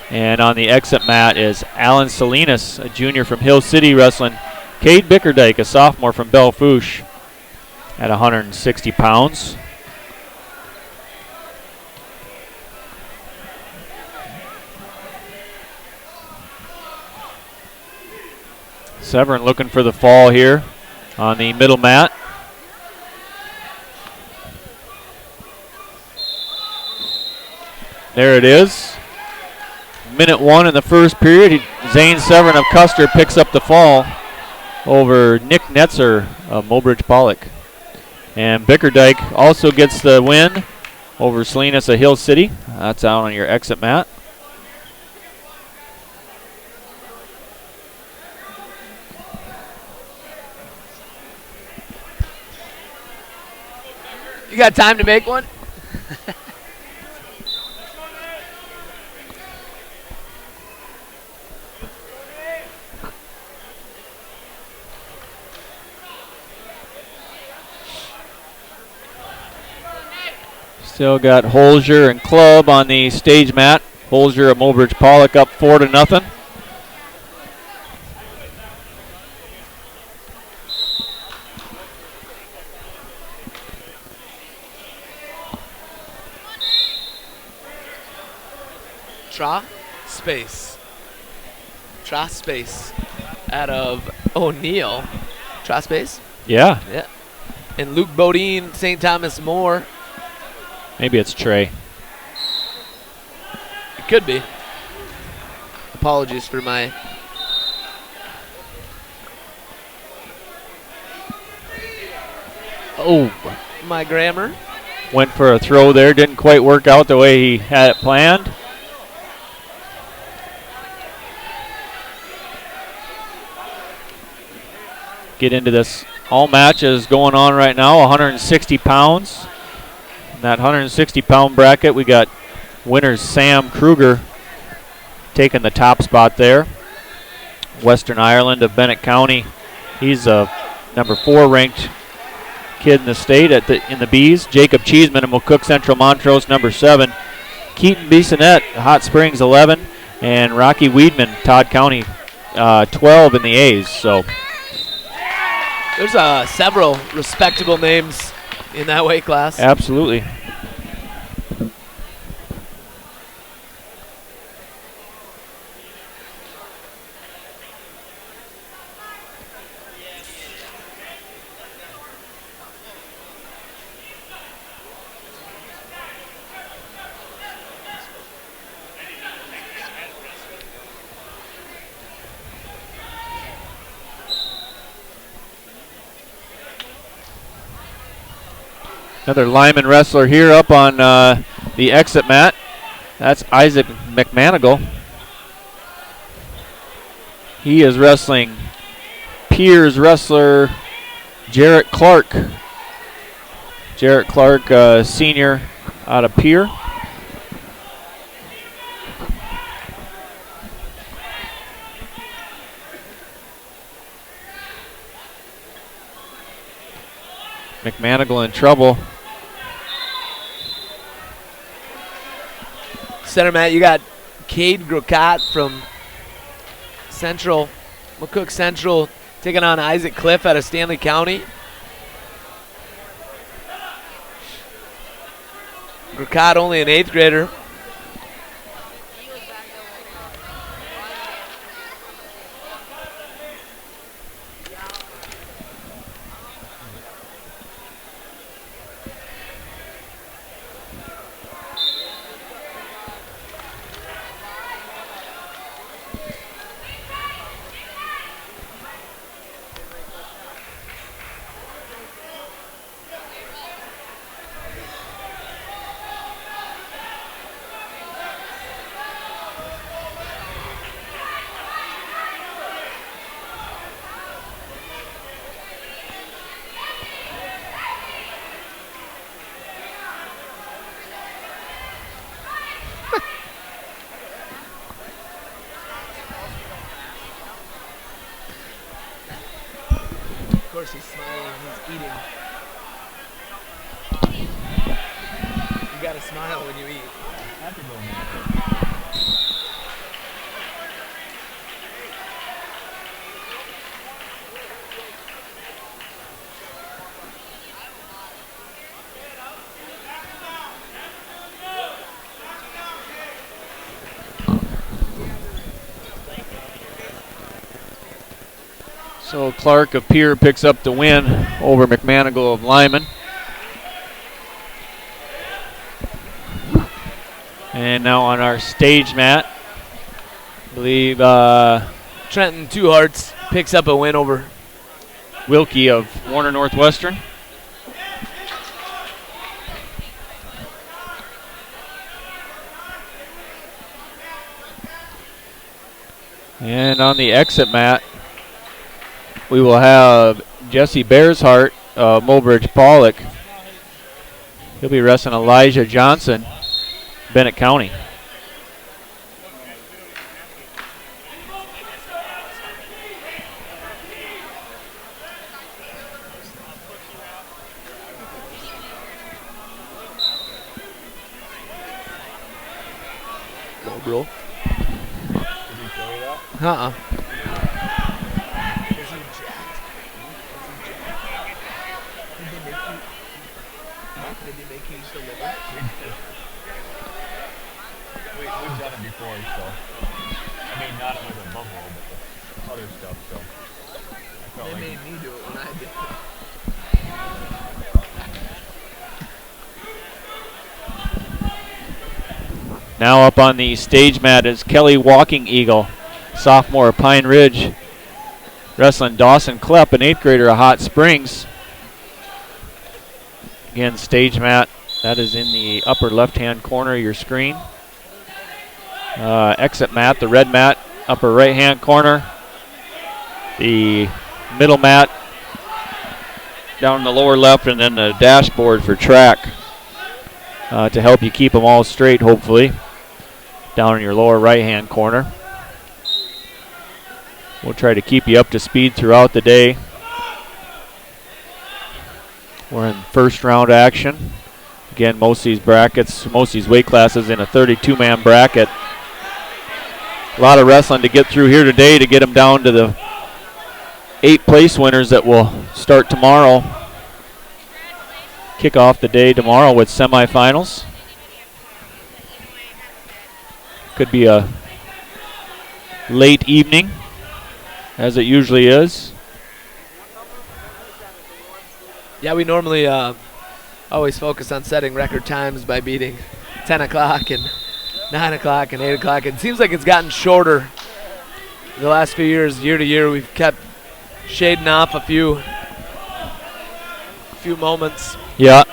And on the exit mat is Alan Salinas, a junior from Hill City, wrestling Cade Bickerdike, a sophomore from Belle Fourche, at 160 pounds. Severn looking for the fall here on the middle mat. There it is. Minute 1 in the first period. Zane Severn of Custer picks up the fall over Nick Netzer of Mobridge Pollock. And Bickerdike also gets the win over Salinas of Hill City. That's out on your exit mat. You got time to make one? Still got Holzer and Club on the stage mat. Holzer at Mobridge Pollock up 4-0. Tra space out of O'Neill. Tra space? Yeah. Yeah. And Luke Bodine, St. Thomas More. Maybe it's Trey. It could be. Apologies for my... Oh. My grammar. Went for a throw there. Didn't quite work out the way he had it planned. Get into this. All matches going on right now, 160 pounds. In that 160-pound bracket, we got winners Sam Kruger taking the top spot there. Western Ireland of Bennett County. He's a number 4 ranked kid in the state in the Bs. Jacob Cheeseman of McCook Central Montrose, number 7. Keaton Bissonette, Hot Springs, 11. And Rocky Weedman, Todd County, 12 in the A's. So there's several respectable names in that weight class. Absolutely. Another Lyman wrestler here up on the exit mat. That's Isaac McManigal. He is wrestling Piers wrestler Jarrett Clark. Jarrett Clark, senior out of Pier. McManigal in trouble. Center mat, you got Cade Grocat from Central, McCook Central, taking on Isaac Cliff out of Stanley County. Grocat only an 8th grader. Of course he's smiling, he's eating. You gotta smile when you eat. So Clark of Pier picks up the win over McManigal of Lyman. And now on our stage mat, I believe Trenton Two Hearts picks up a win over Wilkie of Warner Northwestern. And on the exit mat, we will have Jesse Bearshart of Mulbridge Pollock. He'll be wrestling Elijah Johnson, Bennett County. Go, bro. Uh-uh. We've done it before, so. I mean, not with a buffalo, but other stuff, so. I felt They like made me do it when I did it. Now up on the stage mat is Kelly Walking Eagle, sophomore of Pine Ridge, wrestling Dawson Klepp, an 8th grader of Hot Springs. Again, stage mat, that is in the upper left-hand corner of your screen. Exit mat, the red mat, upper right-hand corner. The middle mat down in the lower left, and then the dashboard for track to help you keep them all straight, hopefully, down in your lower right-hand corner. We'll try to keep you up to speed throughout the day. We're in first round action. Again, most of these brackets, most of these weight classes in a 32-man bracket. A lot of wrestling to get through here today to get them down to the 8 place winners that will start tomorrow. Kick off the day tomorrow with semifinals. Could be a late evening, as it usually is. Yeah, we normally always focus on setting record times by beating 10 o'clock and 9 o'clock and 8 o'clock. It seems like it's gotten shorter the last few years. Year to year, we've kept shading off a few moments. Yeah.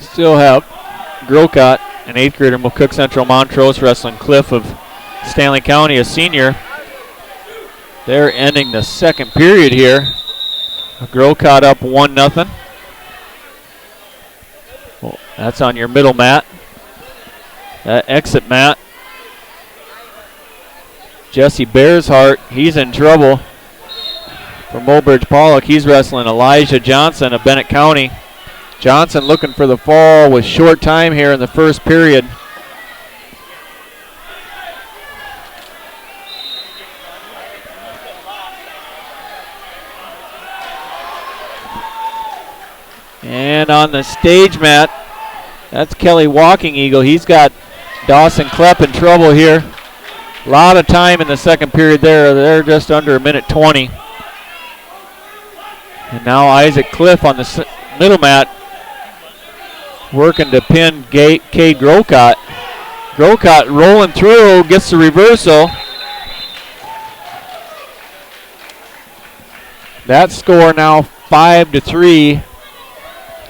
Still have Grocott, an 8th grader, McCook Central Montrose, wrestling Cliff of Stanley County, a senior. They're ending the second period here. Grocott up 1-0. Well, that's on your middle mat. That exit mat. Jesse Bearshart, he's in trouble. For Mulbridge Pollock, he's wrestling Elijah Johnson of Bennett County. Johnson looking for the fall with short time here in the first period. And on the stage mat, that's Kelly Walking Eagle. He's got Dawson Klepp in trouble here. A lot of time in the second period there. They're just under a minute 20. And now Isaac Cliff on the middle mat, working to pin Cade Grocott. Grocott rolling through, gets the reversal. That score now 5-3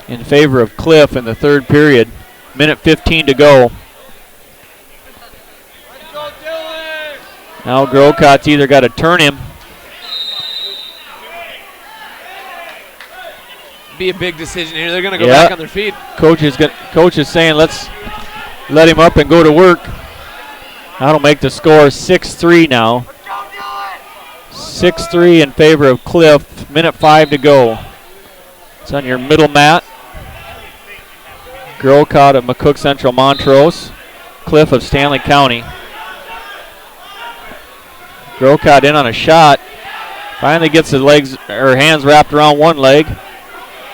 in favor of Cliff in the third period. Minute 15 to go. Now Grocott's either got to turn him. Be a big decision here. They're going to go back on their feet. Coach is saying let's let him up and go to work. That'll make the score 6-3 now. 6-3 in favor of Cliff. Minute 5 to go. It's on your middle mat. Grocott of McCook Central Montrose. Cliff of Stanley County. Grocott in on a shot. Finally gets his legs or hands wrapped around one leg.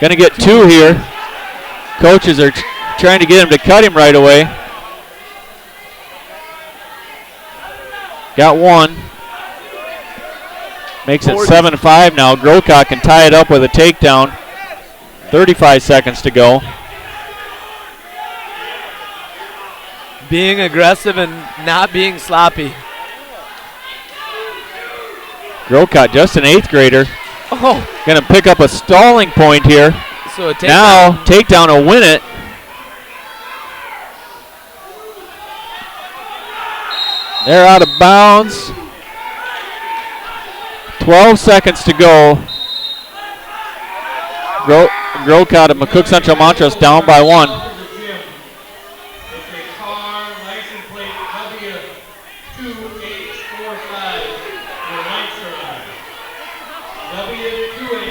Going to get 2 here. Coaches are trying to get him to cut him right away. Got 1. Makes it 7-5 now. Grocott can tie it up with a takedown. 35 seconds to go. Being aggressive and not being sloppy. Grocott, just an 8th grader. Oh. Going to pick up a stalling point here. So a takedown. Now, takedown will win it. They're out of bounds. 12 seconds to go. Grocott and McCook Central Montrose down by 1.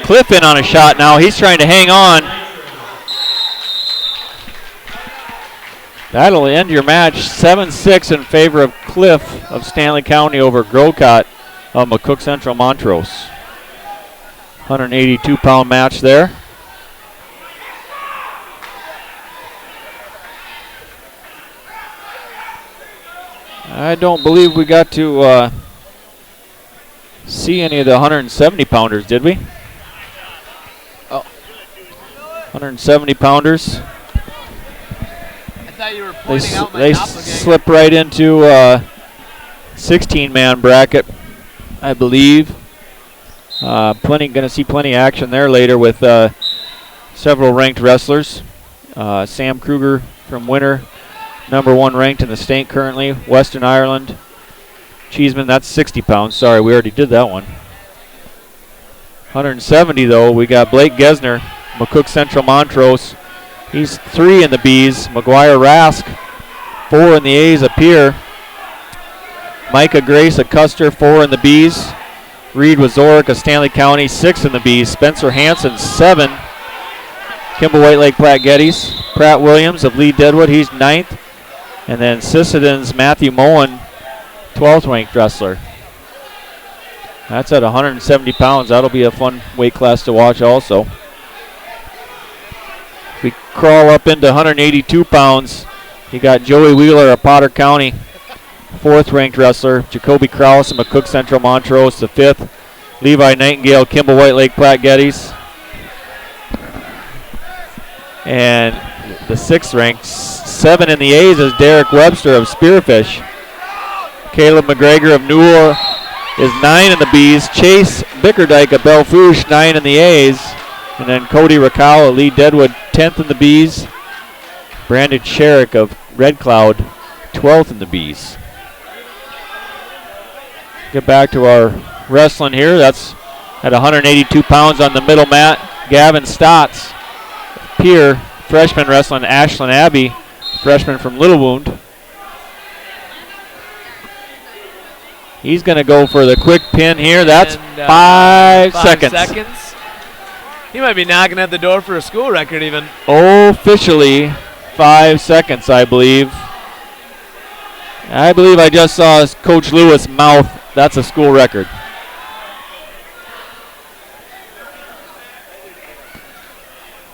Cliff in on a shot now. He's trying to hang on. That'll end your match 7-6 in favor of Cliff of Stanley County over Grocott of McCook Central Montrose. 182-pound match there. I don't believe we got to see any of the 170-pounders, did we? Oh. 170-pounders. I thought you were pointing out my They slip right into 16-man bracket, I believe. Going to see plenty action there later with several ranked wrestlers. Sam Kruger from Winter, #1 ranked in the state currently. Western Ireland. Cheeseman, that's 60 pounds. Sorry, we already did that one. 170 though, we got Blake Gesner, McCook Central Montrose. He's 3 in the B's. McGuire Rask, 4 in the A's up here. Micah Grace of Custer, 4 in the B's. Reed Wazorek of Stanley County, 6 in the B's. Spencer Hansen, 7. Kimball White Lake Platte Geddes. Pratt Williams of Lee Deadwood, he's 9th. And then Sisseton's Matthew Moen, 12th ranked wrestler. That's at 170 pounds. That'll be a fun weight class to watch also. We crawl up into 182 pounds. You got Joey Wheeler of Potter County, 4th ranked wrestler. Jacoby Krause of McCook Central Montrose, the 5th. Levi Nightingale, Kimball White Lake Platte Geddes. And the 6th ranked, 7 in the A's is Derek Webster of Spearfish. Caleb McGregor of Newell is 9 in the B's. Chase Bickerdike of Belfouche, 9 in the A's. And then Cody Rakow of Lee Deadwood, 10th in the B's. Brandon Sherrick of Red Cloud, 12th in the B's. Get back to our wrestling here. That's at 182 pounds on the middle mat. Gavin Stotts, Pier, freshman wrestling Ashland Abbey, freshman from Little Wound. He's going to go for the quick pin here. That's 5 seconds. He might be knocking at the door for a school record even. Officially 5 seconds, I believe. I believe I just saw Coach Lewis mouth, that's a school record.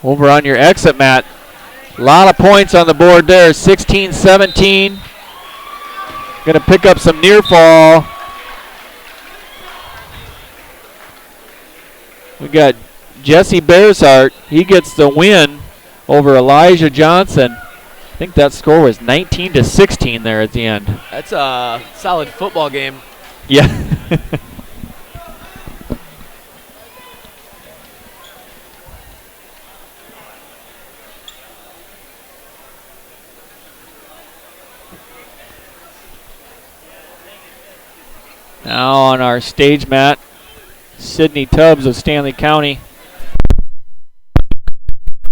Over on your exit mat, a lot of points on the board there. 16-17. Going to pick up some near fall. We got Jesse Bearshart. He gets the win over Elijah Johnson. I think that score was 19-16 there at the end. That's a solid football game. Yeah. Now on our stage mat, Sydney Tubbs of Stanley County.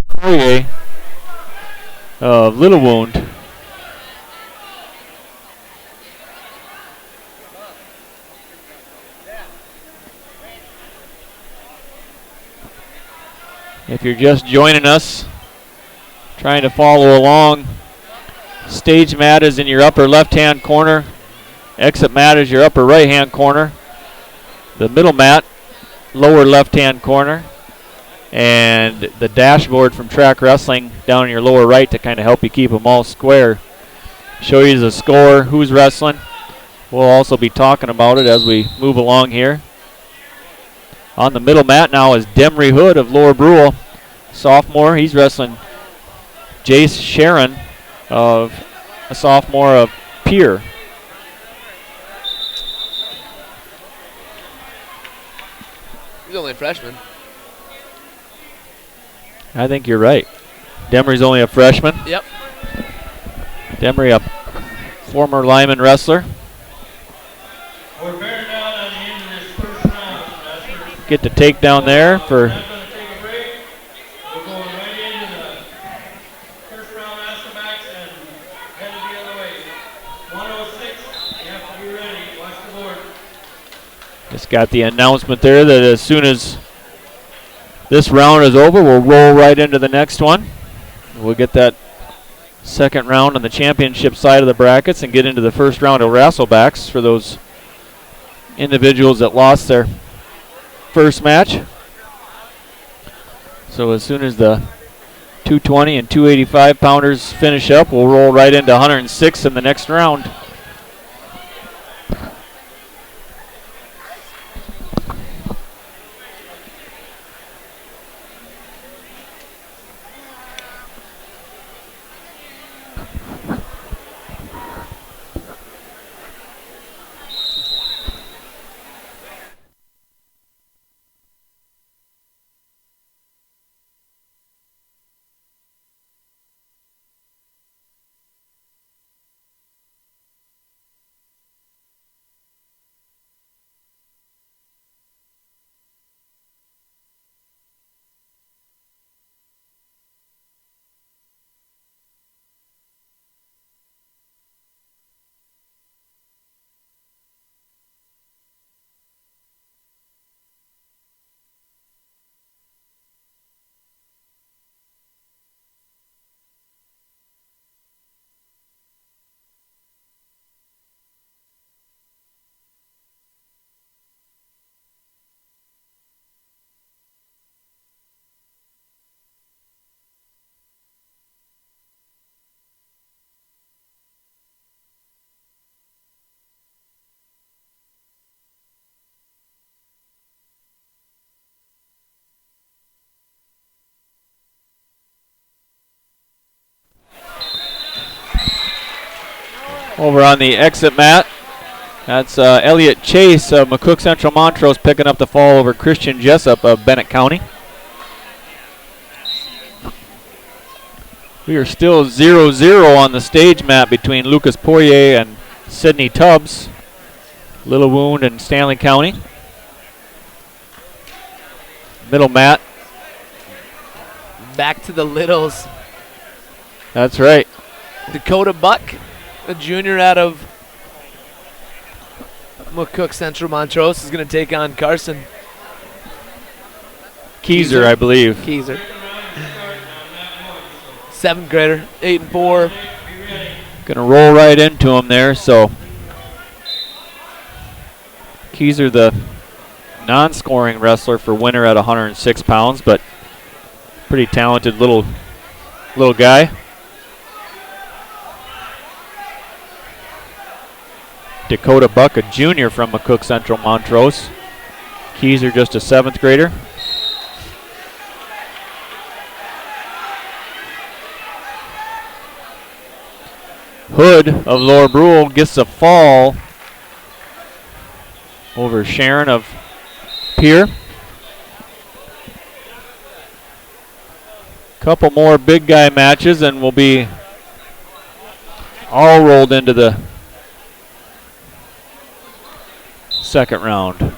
Poirier of Little Wound. If you're just joining us, trying to follow along, stage mat is in your upper left-hand corner. Exit mat is your upper right-hand corner. The middle mat, lower left-hand corner. and the dashboard from Track Wrestling down in your lower right to kind of help you keep them all square. Show you the score, who's wrestling. We'll also be talking about it as we move along here. On the middle mat now is Demry Hood of Lower Brule, sophomore. He's wrestling Jace Sharon, of a sophomore of Pier. He's only a freshman. I think you're right. Demry's only a freshman. Yep. Demry, a former Lyman wrestler. Get the takedown there for just got the announcement there that as soon as this round is over, we'll roll right into the next one. We'll get that second round on the championship side of the brackets and get into the first round of wrestlebacks for those individuals that lost their first match. So as soon as the 220 and 285 pounders finish up, we'll roll right into 106 in the next round. Over on the exit mat, that's Elliot Chase of McCook Central Montrose picking up the fall over Christian Jessup of Bennett County. We are still 0-0 on the stage mat between Lucas Poirier and Sidney Tubbs, Little Wound and Stanley County. Middle mat. Back to the Littles. That's right. Dakota Buck, a junior out of McCook Central Montrose, is going to take on Carson Keyser, I believe. Keyser. 7th grader, 8-4. Gonna roll right into him there, so Keyser, the non-scoring wrestler for winter at 106 pounds, but pretty talented little guy. Dakota Buck, a junior from McCook Central Montrose. Keyser, just a 7th grader. Hood of Lower Brule gets a fall over Sharon of Pier. Couple more big guy matches and we'll be all rolled into the second round.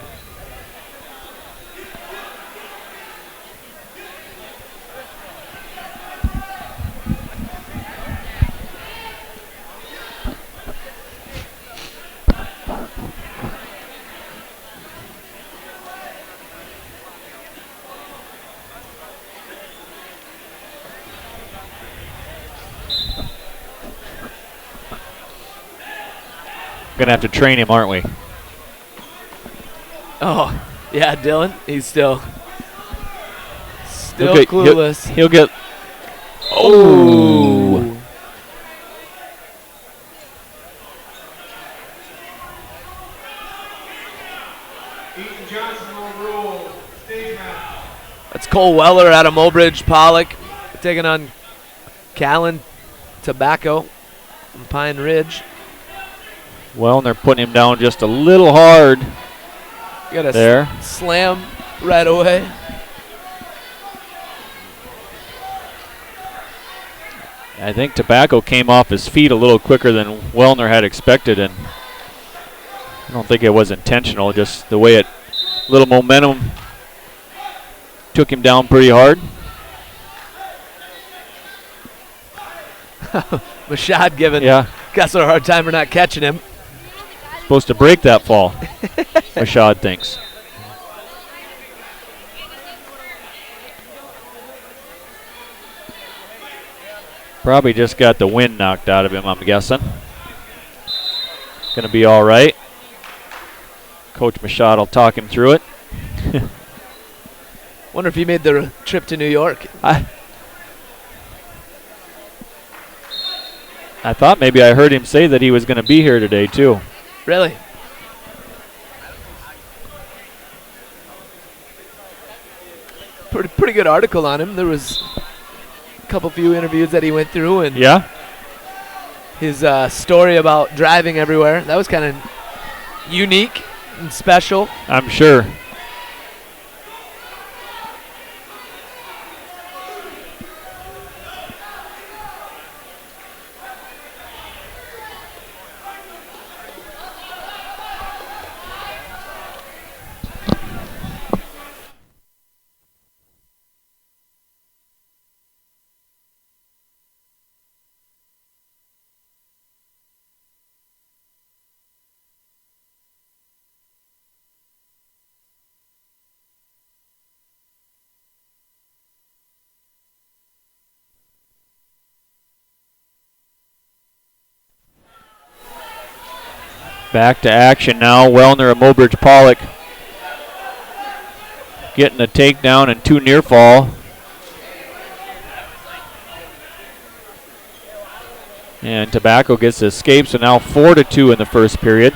Gonna have to train him, aren't we? Oh, yeah, Dylan. He's still Still clueless. He'll get. Oh. That's Cole Weller out of Mobridge Pollock taking on Callan Tobacco from Pine Ridge. Well, and they're putting him down just a little hard. Got a there. Slam right away. I think Tobacco came off his feet a little quicker than Wellner had expected, and I don't think it was intentional, just the way little momentum took him down pretty hard. Mashad giving Kessler a hard time for not catching him. Supposed to break that fall, Mashad thinks. Probably just got the wind knocked out of him, I'm guessing. Going to be all right. Coach Mashad will talk him through it. Wonder if he made the trip to New York. I thought maybe I heard him say that he was going to be here today, too. Really? Pretty good article on him. There was a couple few interviews that he went through, and his story about driving everywhere. That was kind of unique and special. I'm sure. Back to action now. Wellner and Mobridge Pollock getting a takedown and 2 near fall. And Tobacco gets the escape, so now 4-2 in the first period.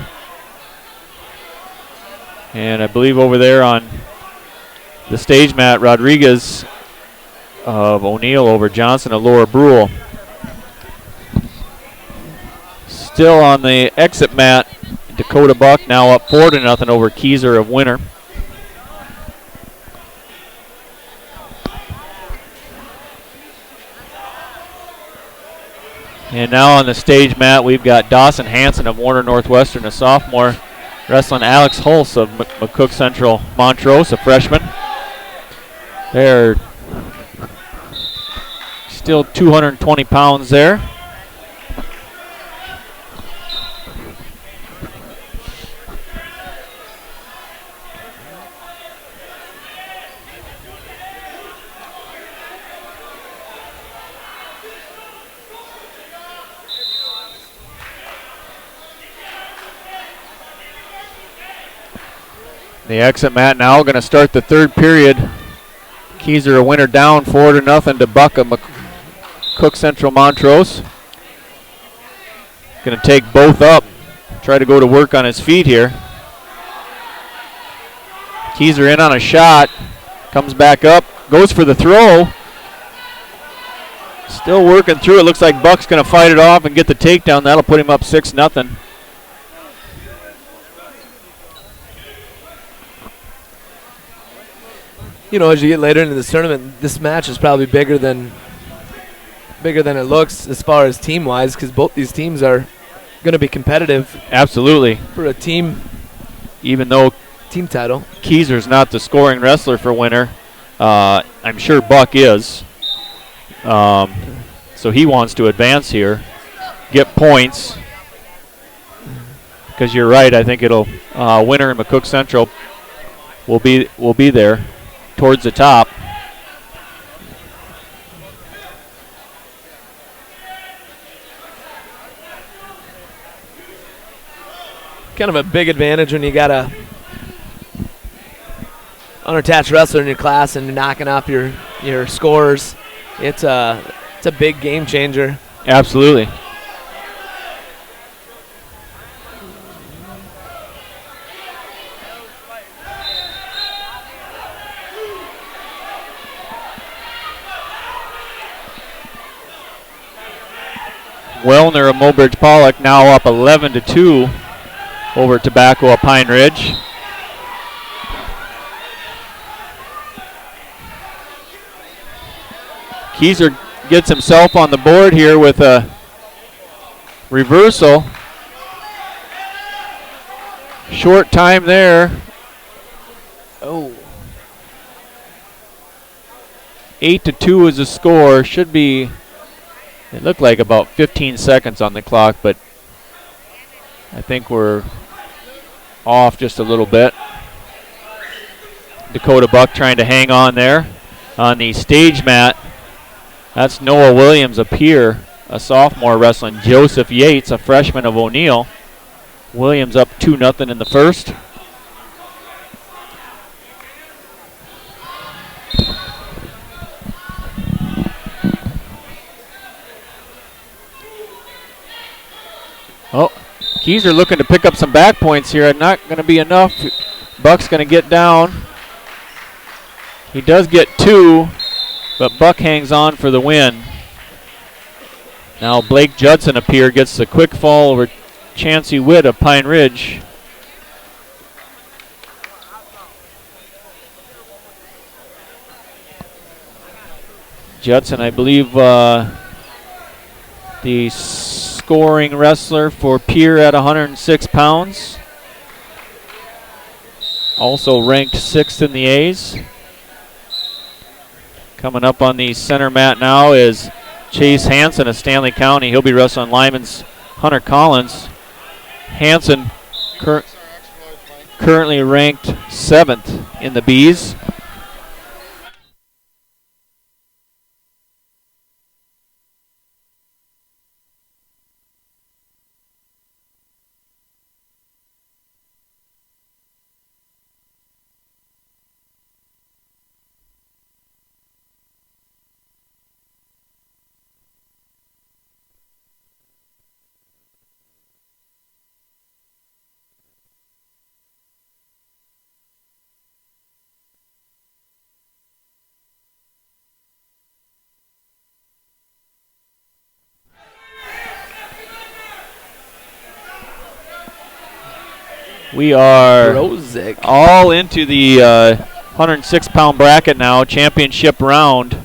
And I believe over there on the stage mat, Rodriguez of O'Neill over Johnson of Lower Brule. Still on the exit mat, Dakota Buck now up 4-0 over Keyser of Winter. And now on the stage mat, we've got Dawson Hanson of Warner Northwestern, a sophomore, wrestling Alex Hulse of McCook Central Montrose, a freshman. They're still 220 pounds there. The exit mat now going to start the third period. Keyser a Winner down 4-0 to Buck of McCook Central Montrose. Going to take both up. Try to go to work on his feet here. Keyser in on a shot. Comes back up. Goes for the throw. Still working through it. Looks like Buck's going to fight it off and get the takedown. That'll put him up 6-0. You know, as you get later into this tournament, this match is probably bigger than it looks as far as team-wise, because both these teams are going to be competitive. Absolutely. For a team, even though team title. Keyser's not the scoring wrestler for Winter, I'm sure Buck is. So he wants to advance here, get points. Because you're right, I think it'll Winter and McCook Central will be there towards the top. Kind of a big advantage when you got a unattached wrestler in your class and you're knocking off your your scores. It's a big game changer. Absolutely. Wellner of Mobridge Pollock now up 11-2 over Tobacco of Pine Ridge. Keyser gets himself on the board here with a reversal. Short time there. Oh. 8-2 is the score. Should be, it looked like about 15 seconds on the clock, but I think we're off just a little bit. Dakota Buck trying to hang on there. On the stage mat, that's Noah Williams up here, a sophomore wrestling Joseph Yates, a freshman of O'Neill. Williams up 2-0 in the first. Oh, Keyser looking to pick up some back points here. Not going to be enough. Buck's going to get down. He does get 2, but Buck hangs on for the win. Now Blake Judson up here gets the quick fall over Chancey Witt of Pine Ridge. Judson, I believe, the scoring wrestler for Pierre at 106 pounds. Also ranked 6th in the A's. Coming up on the center mat now is Chase Hansen of Stanley County. He'll be wrestling Lyman's Hunter Collins. Hansen currently ranked 7th in the Bs. We are Brozick. all into the 106-pound bracket now, championship round.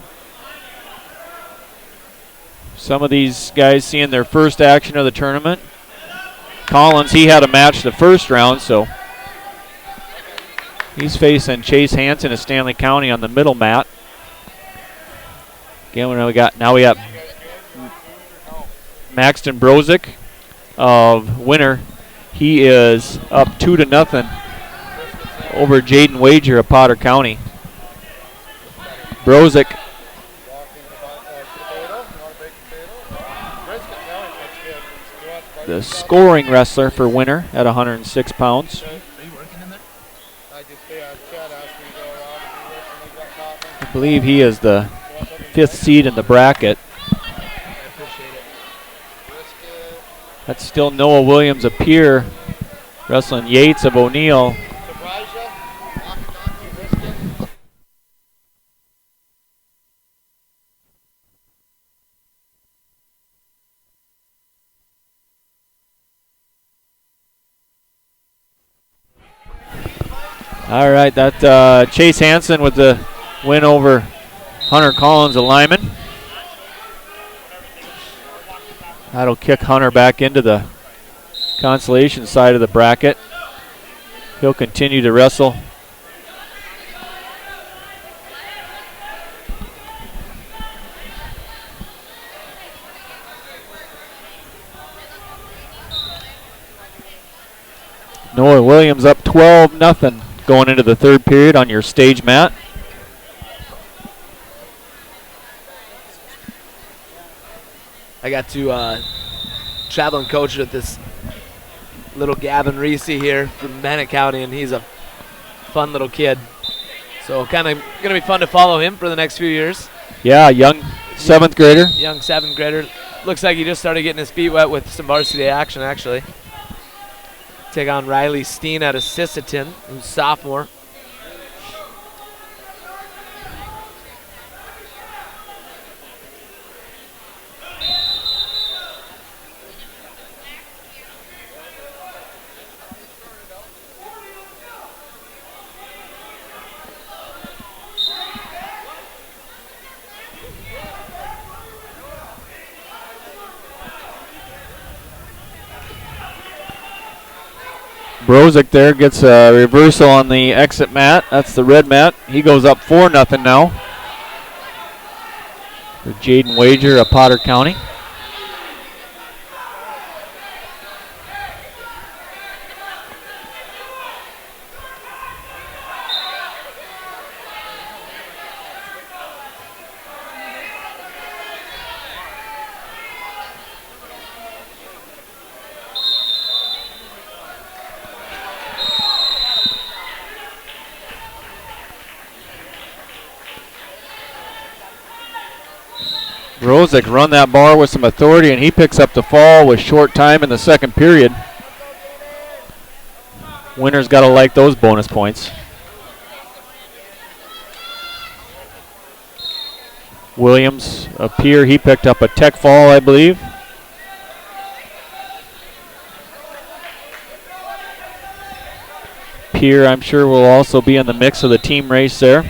Some of these guys seeing their first action of the tournament. Collins, he had a match the first round, so he's facing Chase Hansen of Stanley County on the middle mat. Again, we got Maxton Brozick of Winter. He is up 2-0 over Jaden Wager of Potter County. Brozick the scoring wrestler for Winter at 106 pounds. I believe he is the 5th seed in the bracket. That's still Noah Williams up here, wrestling Yates of O'Neill. All right, that Chase Hansen with the win over Hunter Collins of Lyman. That'll kick Hunter back into the consolation side of the bracket. He'll continue to wrestle. Noah Williams up 12-0 going into the third period on your stage mat. I got to travel and coach with this little Gavin Reese here from Bennett County, and he's a fun little kid. So kind of going to be fun to follow him for the next few years. Yeah, young 7th grader. Young 7th grader. Looks like he just started getting his feet wet with some varsity action, actually. Take on Riley Steen out of Sisseton, who's sophomore. Brozick there gets a reversal on the exit mat. That's the red mat. He goes up 4-0 now for Jaden Wager of Potter County. Brozick run that bar with some authority, and he picks up the fall with short time in the second period. Winner's got to like those bonus points. Williams up here, he picked up a tech fall, I believe. Pier, I'm sure, will also be in the mix of the team race there.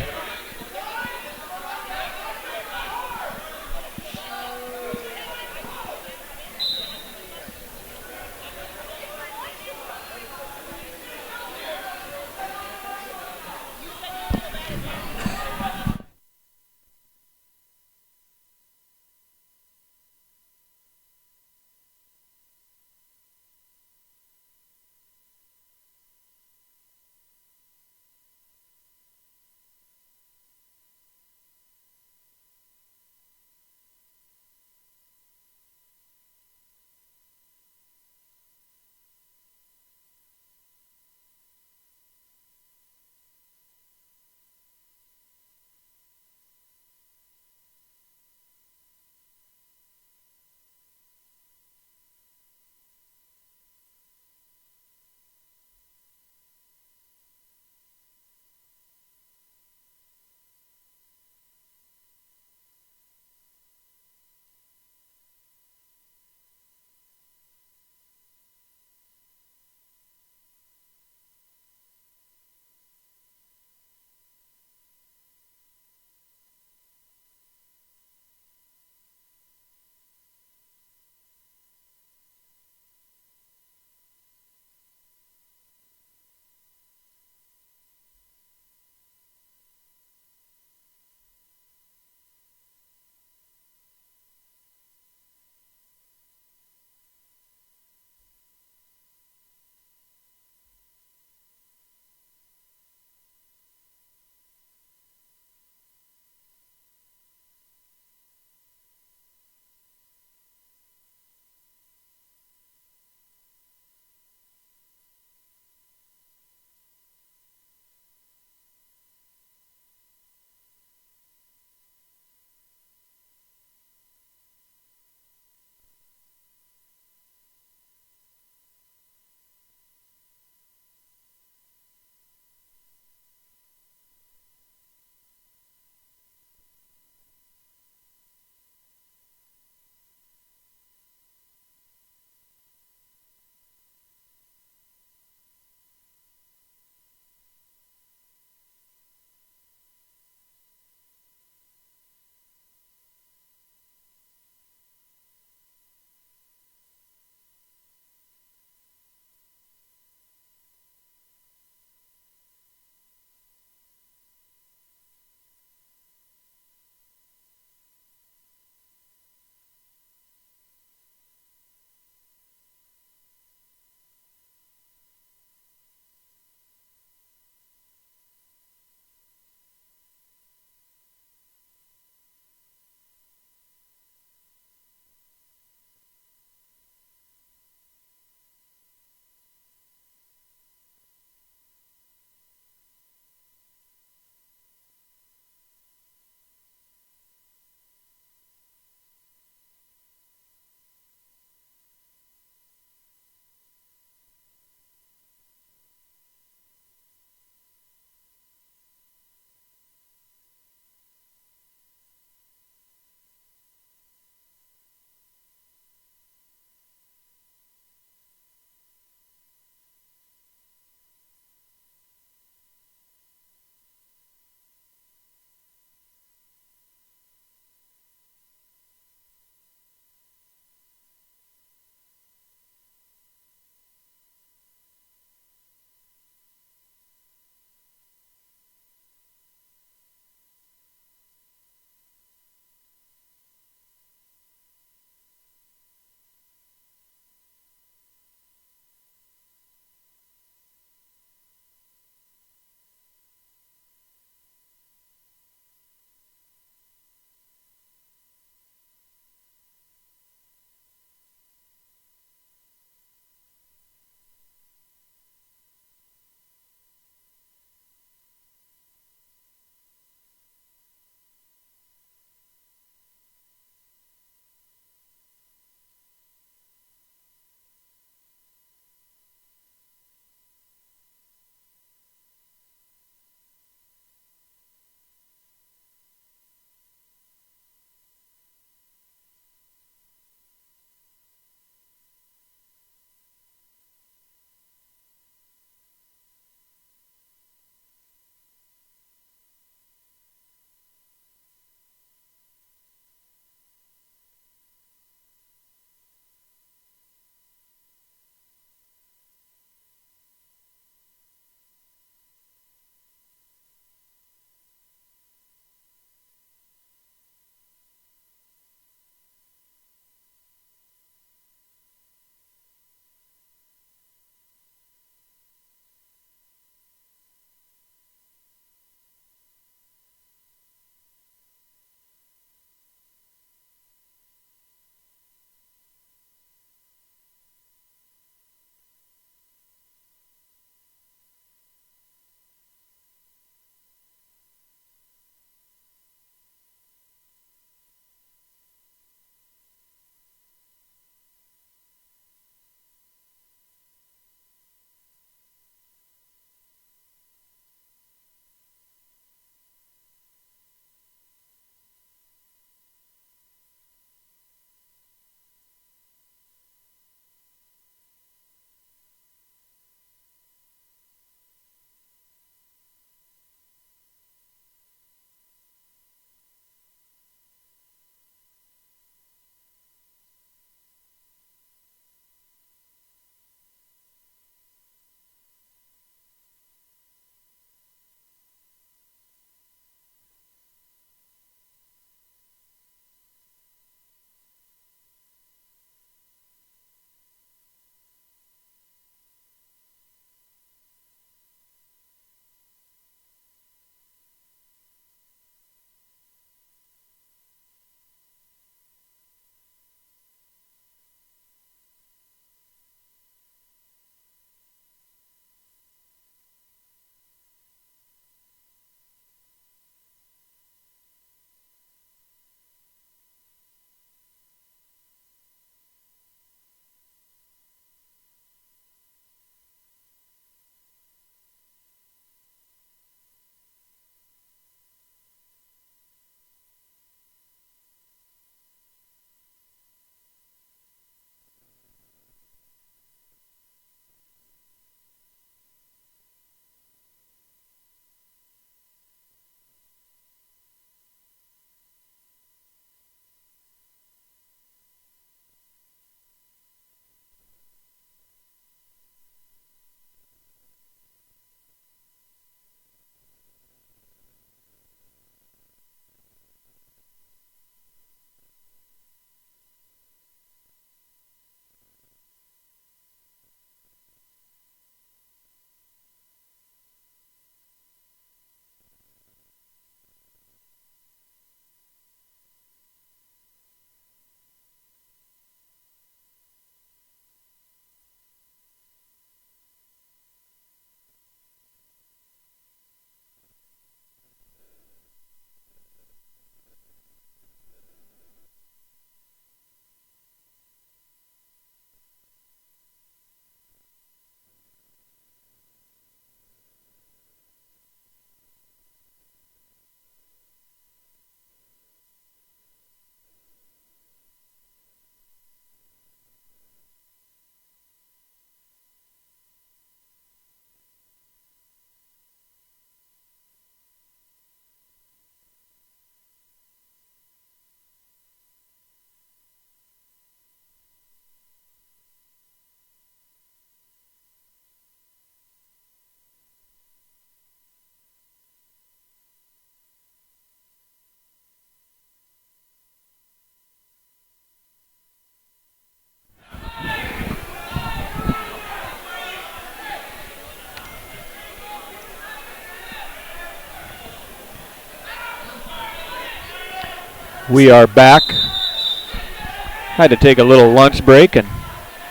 We are back. Had to take a little lunch break and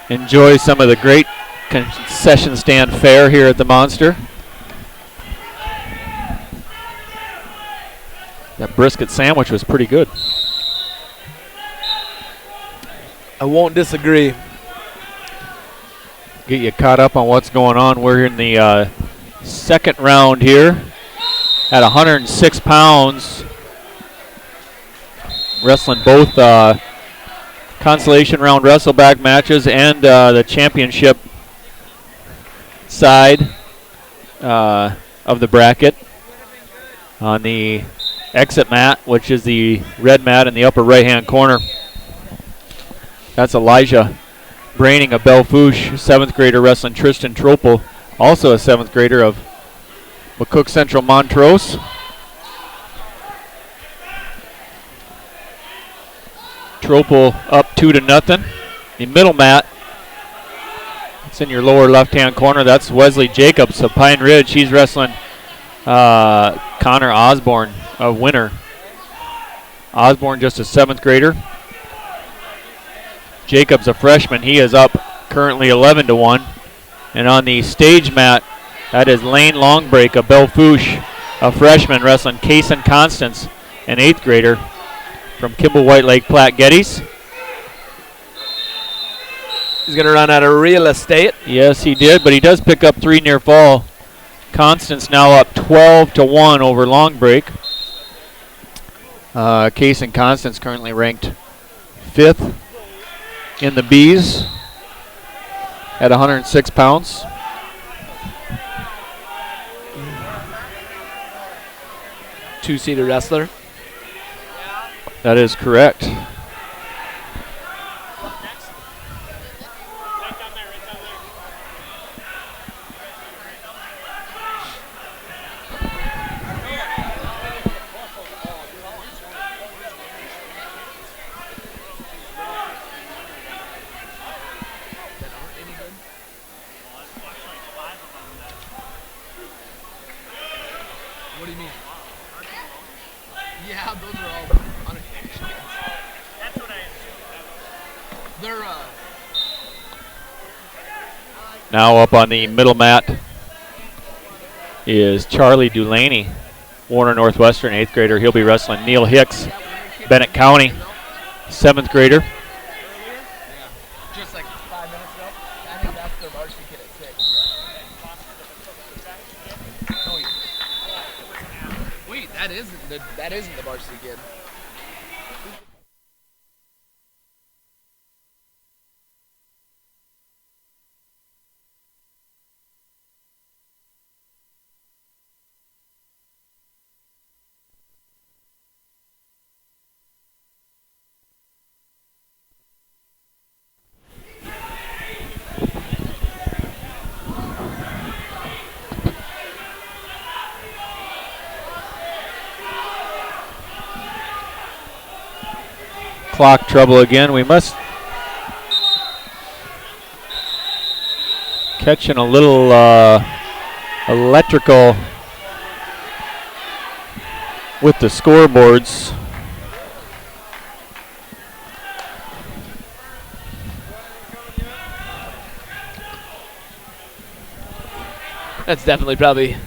enjoy some of the great concession stand fare here at the Monster. That brisket sandwich was pretty good. I won't disagree. Get you caught up on what's going on. We're in the second round here at 106 pounds. Wrestling both consolation round wrestleback matches and the championship side of the bracket. On the exit mat, which is the red mat in the upper right-hand corner. That's Elijah Braining of Bellefouche, 7th grader wrestling Tristan Tropel, also a 7th grader of McCook Central Montrose. Tropel up 2-0. The middle mat, it's in your lower left-hand corner. That's Wesley Jacobs of Pine Ridge. He's wrestling Connor Osborne of Winter. Osborne just a 7th grader. Jacobs a freshman. He is up currently 11-1. And on the stage mat, that is Lane Longbreak of Bellefouche, a freshman wrestling Kaysen Constance, an 8th grader from Kimball White Lake Platte Geddes. He's going to run out of real estate. Yes, he did, but he does pick up 3 near fall. Constance now up 12-1 over Longbreak. Kaysen Constance currently ranked 5th in the Bs at 106 pounds. Two-seater wrestler. That is correct. What do you mean? Yeah, those are all unofficial. That's what I assumed. They're Now up on the middle mat is Charlie Dulaney, Warner Northwestern 8th grader. He'll be wrestling Neil Hicks, Bennett County, 7th grader. just like 5 minutes ago. I think that's their varsity kid at 6. No, wait, that isn't the varsity kid. Clock trouble again. We must catching a little electrical with the scoreboards. That's definitely probably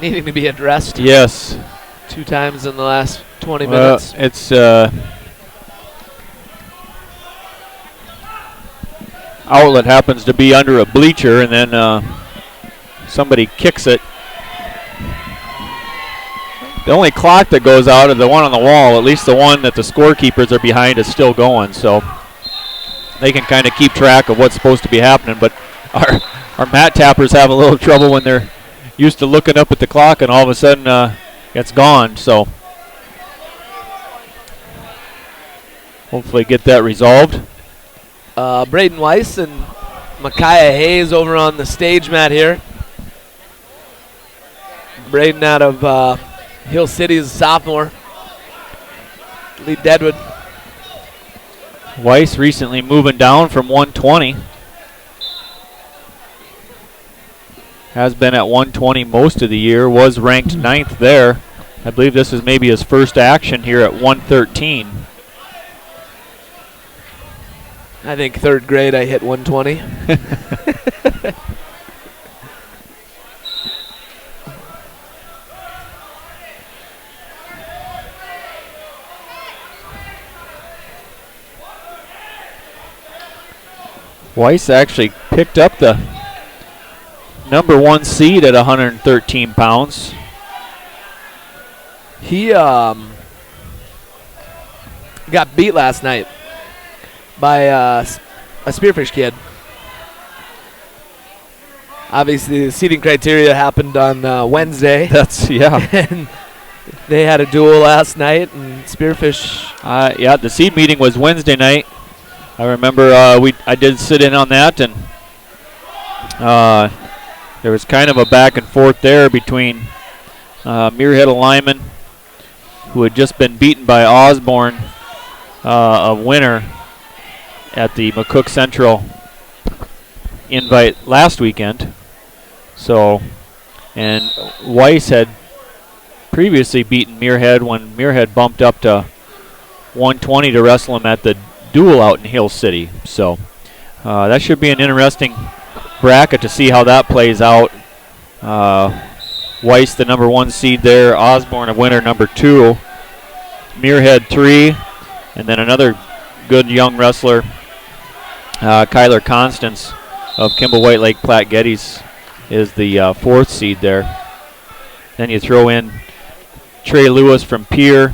needing to be addressed. Yes. 2 times in the last 20 minutes. It's outlet happens to be under a bleacher, and then somebody kicks it. The only clock that goes out is the one on the wall. At least the one that the scorekeepers are behind is still going, so they can kind of keep track of what's supposed to be happening. But our mat tappers have a little trouble when they're used to looking up at the clock and all of a sudden it's gone. So hopefully get that resolved. Braden Weiss and Micaiah Hayes over on the stage mat here. Braden out of Hill City is a sophomore. Lee Deadwood. Weiss recently moving down from 120. Has been at 120 most of the year. Was ranked 9th there I believe this is maybe his first action here at 113. I think third grade I hit 120. Weiss actually picked up the number 1 seed at 113 pounds. He got beat last night by a Spearfish kid. Obviously, the seeding criteria happened on Wednesday. That's, yeah. And they had a duel last night, and Spearfish. Yeah, the seed meeting was Wednesday night. I remember I did sit in on that, and there was kind of a back and forth there between Muirhead Lyman, who had just been beaten by Osborne, a winner at the McCook Central invite last weekend. So, and Weiss had previously beaten Muirhead when Muirhead bumped up to 120 to wrestle him at the duel out in Hill City. So that should be an interesting bracket to see how that plays out. Weiss, the number 1 seed there. Osborne, a winner, number 2. Muirhead, 3. And then another good young wrestler, Kyler Constance of Kimball White Lake Platte Geddes, is the 4th seed there. Then you throw in Trey Lewis from Pierre,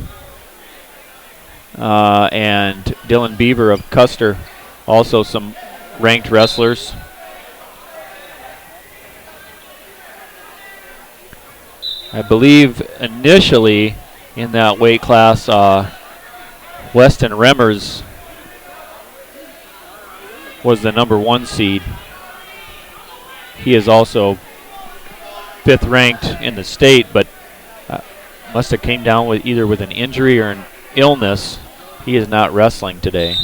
and Dylan Beaver of Custer, also some ranked wrestlers. I believe initially in that weight class, Weston Remmers was the number 1 seed. He is also 5th ranked in the state, but must have came down with either with an injury or an illness. He is not wrestling today.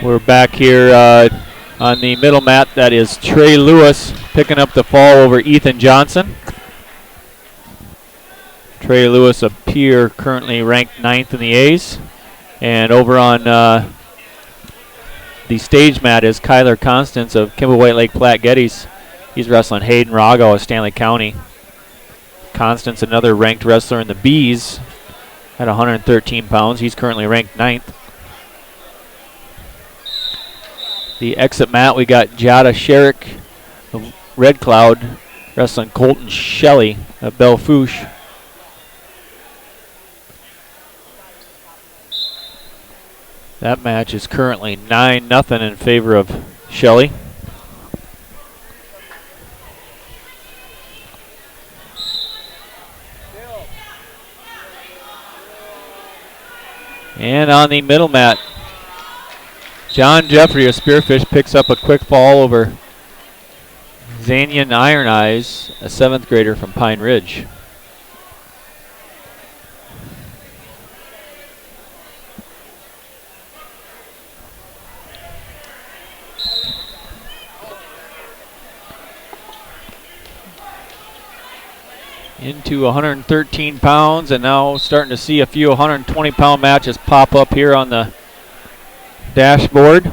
We're back here on the middle mat. That is Trey Lewis picking up the fall over Ethan Johnson. Trey Lewis of Pierre, currently ranked 9th in the A's. And over on the stage mat is Kyler Constance of Kimball White Lake Platte Geddes. He's wrestling Hayden Rago of Stanley County. Constance, another ranked wrestler in the B's at 113 pounds. He's currently ranked 9th. The exit mat, we got Jada Sherrick of Red Cloud wrestling Colton Shelley of Belle-Fourche. That match is currently 9-0 in favor of Shelley. And on the middle mat, John Jeffrey of Spearfish picks up a quick fall over Zanyan Iron Eyes, a 7th grader from Pine Ridge. Into 113 pounds, and now starting to see a few 120-pound matches pop up here on the dashboard.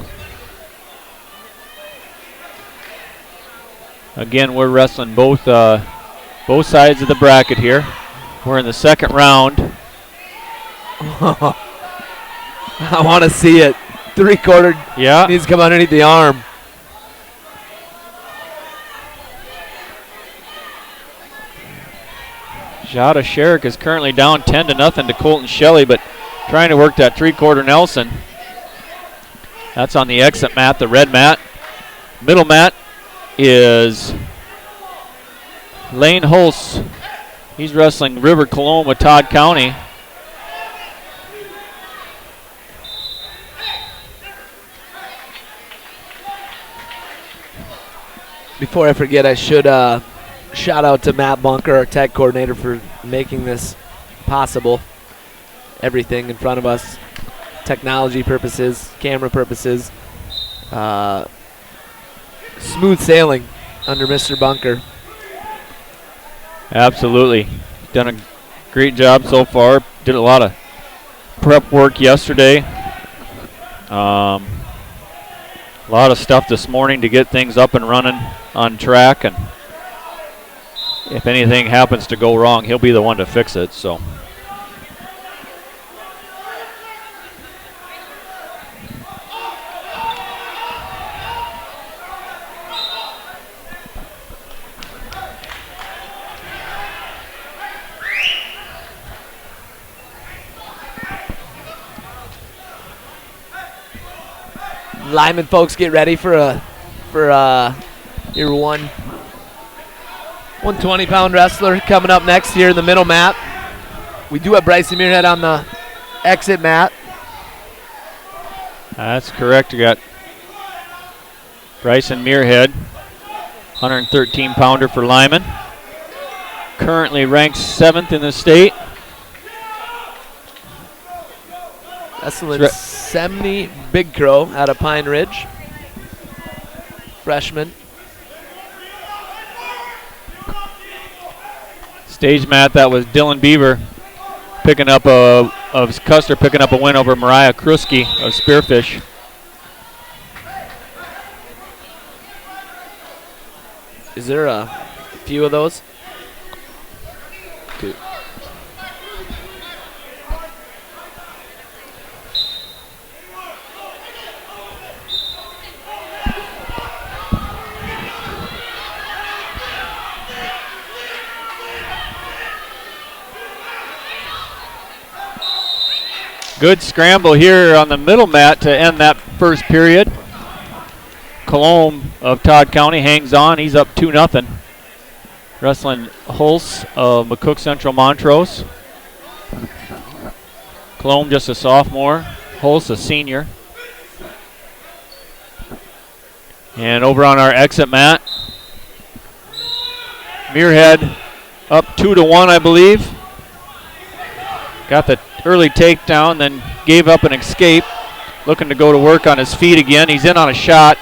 Again, we're wrestling both sides of the bracket here. We're in the second round. I want to see it. 3/4. Yeah. Needs to come underneath the arm. Jada Sherrick is currently down 10-0 to Colton Shelley, but trying to work that 3/4 Nelson. That's on the exit mat, the red mat. Middle mat is Lane Hulse. He's wrestling River Cologne with Todd County. Before I forget, I should shout out to Matt Bunker, our tech coordinator, for making this possible. Everything in front of us, technology purposes, camera purposes, smooth sailing under Mr. Bunker. Absolutely. Done a great job so far. Did a lot of prep work yesterday. A lot of stuff this morning to get things up and running on track, and if anything happens to go wrong, he'll be the one to fix it. So Lyman folks, get ready for your 120-pound wrestler coming up next here in the middle mat. We do have Bryson Muirhead on the exit mat. that's correct. You got Bryson Muirhead, 113-pounder for Lyman. Currently ranked 7th in the state. Wrestling Semney Big Crow out of Pine Ridge. Freshman. Stage mat, that was Dylan Beaver picking up Custer picking up a win over Mariah Kruski of Spearfish. Is there a few of those? Two. Good scramble here on the middle mat to end that first period. Cologne of Todd County hangs on. He's up 2-0. Wrestling Hulse of McCook Central Montrose. Cologne just a sophomore. Hulse a senior. And over on our exit mat, Muirhead up 2-1, I believe. Got the early takedown, then gave up an escape. Looking to go to work on his feet again. He's in on a shot.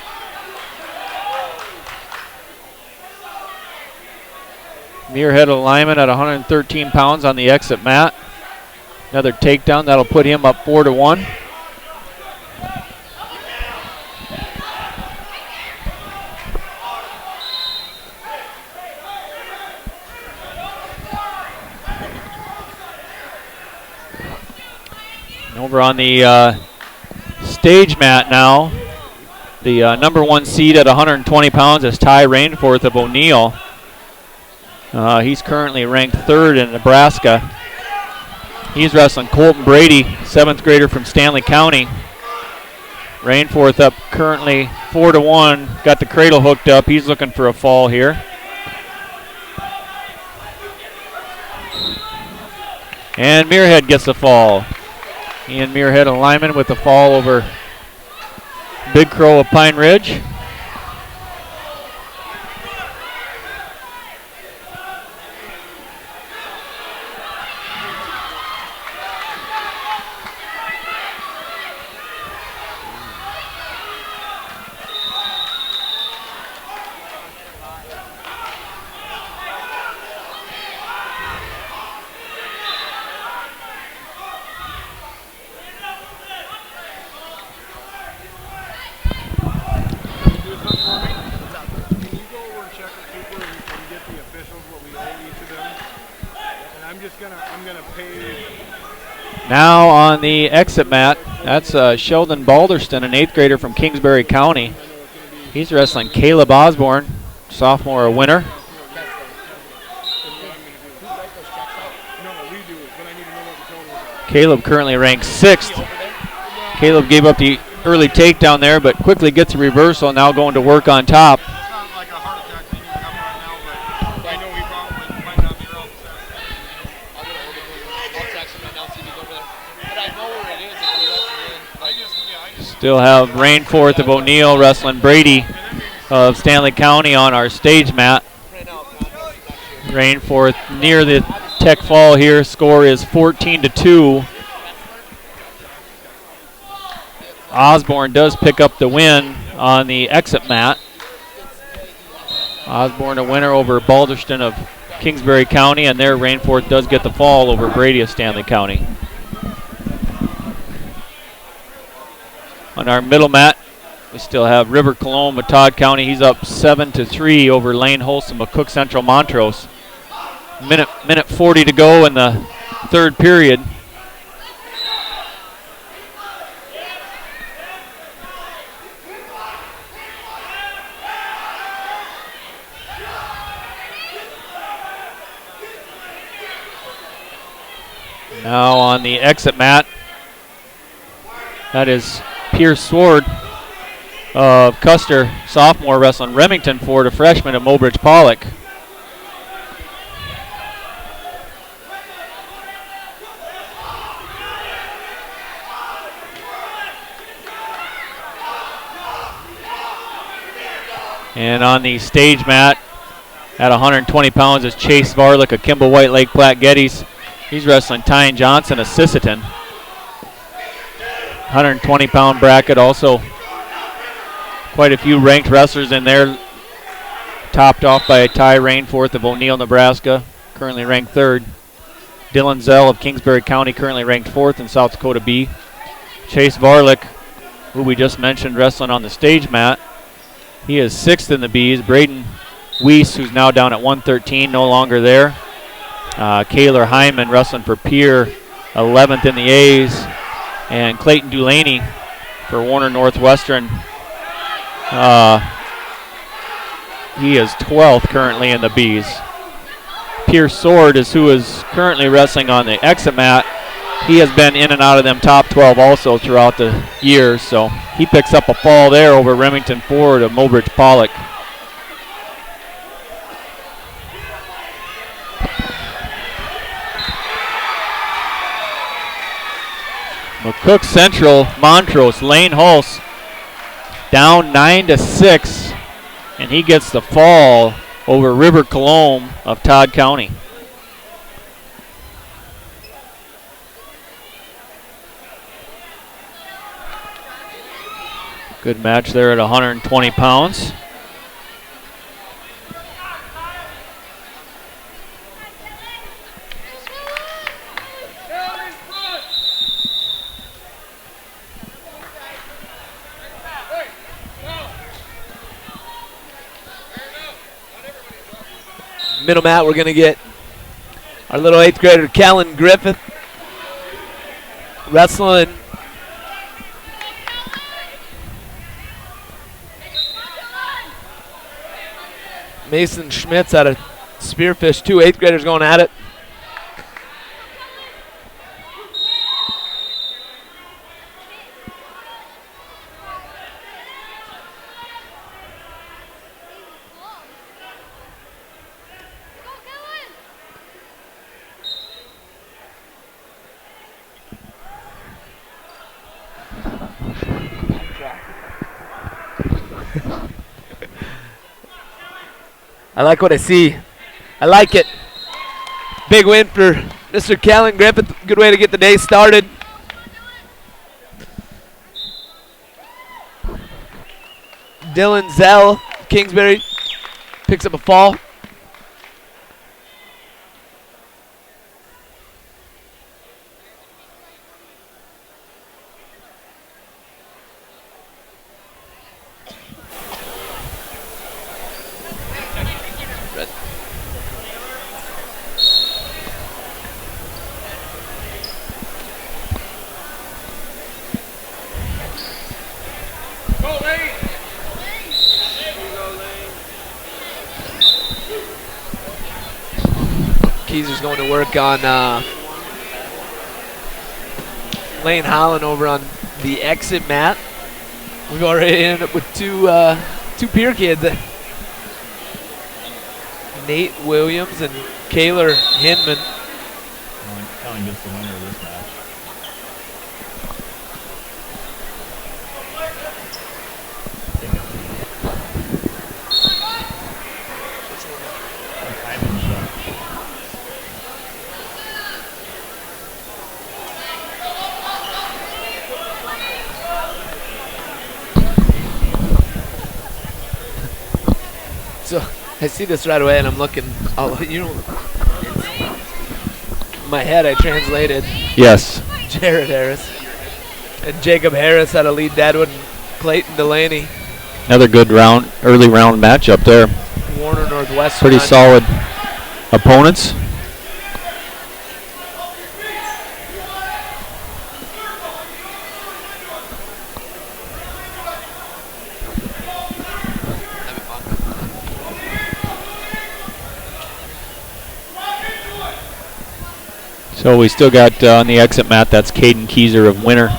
Muirhead of Lyman at 113 pounds on the exit mat. Another takedown, that'll put him up 4-1. Over on the stage mat now, the number 1 seed at 120 pounds is Ty Rainforth of O'Neill. He's currently ranked 3rd in Nebraska. He's wrestling Colton Brady, 7th grader from Stanley County. Rainforth up currently 4-1. Got the cradle hooked up. He's looking for a fall here. And Muirhead gets the fall. Ian Muirhead, a lineman, with the fall over Big Crow of Pine Ridge. Now on the exit mat, that's Sheldon Balderston, an 8th grader from Kingsbury County. He's wrestling Caleb Osborne, sophomore, a winner. Caleb currently ranked 6th. Caleb gave up the early takedown there, but quickly gets a reversal, now going to work on top. Still have Rainforth of O'Neill wrestling Brady of Stanley County on our stage mat. Rainforth near the tech fall here. Score is 14-2. Osborne does pick up the win on the exit mat. Osborne a winner over Balderston of Kingsbury County, and there Rainforth does get the fall over Brady of Stanley County. On our middle mat, we still have River Cologne of Todd County. He's up 7-3 over Lane Holston of Cook Central Montrose. Minute 40 to go in the third period. Now on the exit mat, that is Pierce Sword of Custer, sophomore, wrestling Remington Ford, a freshman at Mobridge Pollock. And on the stage mat at 120 pounds is Chase Varlick of Kimball White Lake Platte Geddes. He's wrestling Tyne Johnson of Sisseton. 120-pound bracket, also quite a few ranked wrestlers in there, topped off by Ty Rainforth of O'Neill, Nebraska, currently ranked 3rd. Dylan Zell of Kingsbury County, currently ranked 4th in South Dakota B. Chase Varlick, who we just mentioned, wrestling on the stage mat. He is 6th in the Bs. Braden Weiss, who's now down at 113, no longer there. Kaylor Hyman wrestling for Pierre, 11th in the A's. And Clayton Dulaney for Warner Northwestern. He is 12th currently in the Bs. Pierce Sword is who is currently wrestling on the exit mat. He has been in and out of them top 12 also throughout the years, so he picks up a fall there over Remington Ford of Mobridge Pollock. McCook Central, Montrose, Lane Hulse down 9-6, and he gets the fall over River Cologne of Todd County. Good match there at 120 pounds. Middle mat, we're going to get our little 8th grader, Kellen Griffith, wrestling Mason Schmitz out of Spearfish. 2 8th graders going at it. I like what I see. I like it. Big win for Mr. Kellen Griffith. Good way to get the day started. Dylan Zell, Kingsbury, picks up a fall. Keyser's going to work on Lane Holland over on the exit mat. We've already ended up with two peer kids. Nate Williams and Kaylor Hinman. Kellen gets the winner of this match. So I see this right away, and I'm looking. In my head, I translated. Yes. Jared Harris and Jacob Harris out of Lee Deadwood and Clayton Delaney. Another good early round matchup there. Warner Northwestern. Pretty solid opponents. So we still got on the exit mat, that's Caden Keyser of Winter,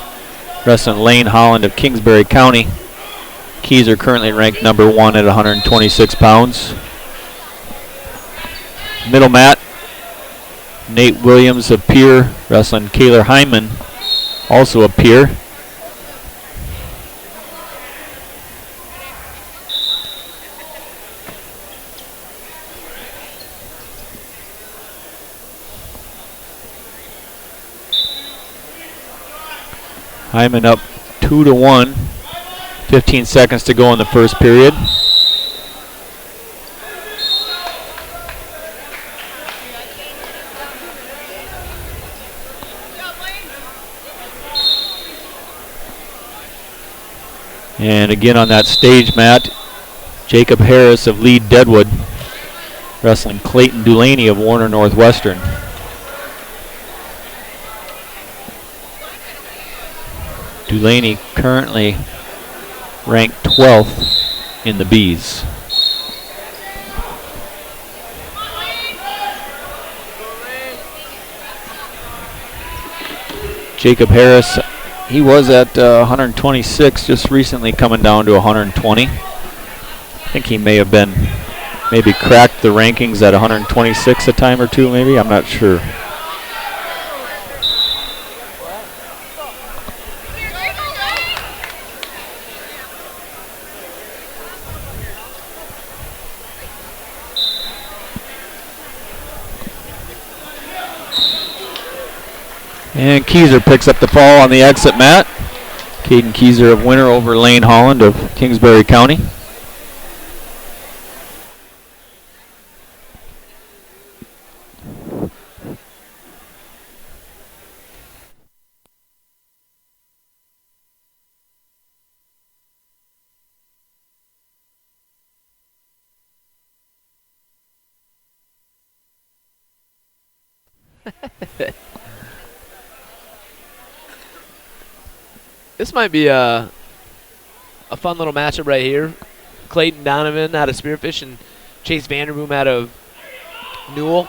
wrestling Lane Holland of Kingsbury County. Keyser currently ranked number 1 at 126 pounds. Middle mat, Nate Williams of Pier, wrestling Kaylor Hyman, also a Pier. Hyman up 2-1. 15 seconds to go in the first period. And again on that stage mat, Jacob Harris of Lee Deadwood, wrestling Clayton Delaney of Warner Northwestern. Delaney currently ranked 12th in the Bs. Jacob Harris, he was at 126, just recently coming down to 120. I think he may have maybe cracked the rankings at 126 a time or two, maybe, I'm not sure. And Keyser picks up the fall on the exit mat. Caden Keyser of Winter over Lane Holland of Kingsbury County. This might be a fun little matchup right here. Clayton Donovan out of Spearfish and Chase Vanderboom out of Newell.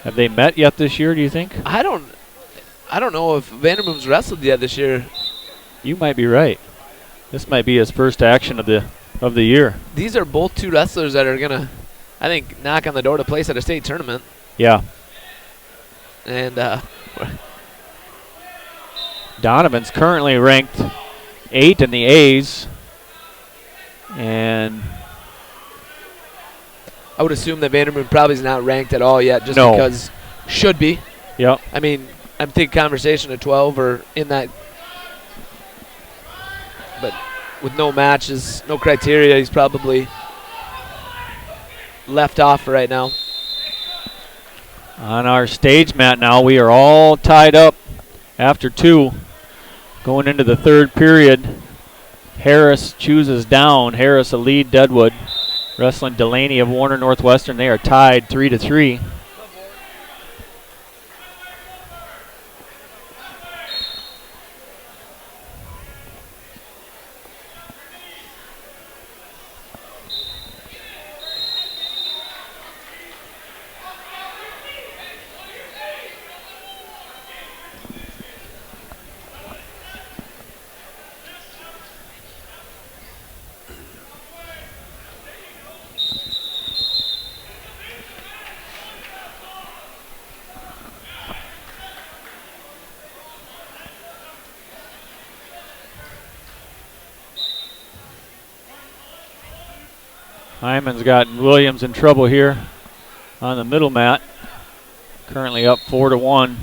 Have they met yet this year, do you think? I don't know if Vanderboom's wrestled yet this year. You might be right. This might be his first action of the year. These are both two wrestlers that are gonna, I think, knock on the door to place at a state tournament. Yeah. And Donovan's currently ranked 8 in the A's. And I would assume that Vandermoon probably is not ranked at all yet, just No. because should be. Yep. I mean, I'm thinking conversation at 12 or in that. But with no matches, no criteria, he's probably left off right now. On our stage mat now, we are all tied up after 2. Going into the third period, Harris chooses down. Harris a lead Deadwood. Wrestling Delaney of Warner Northwestern. They are tied 3-3. Hyman's got Williams in trouble here on the middle mat. Currently up 4-1.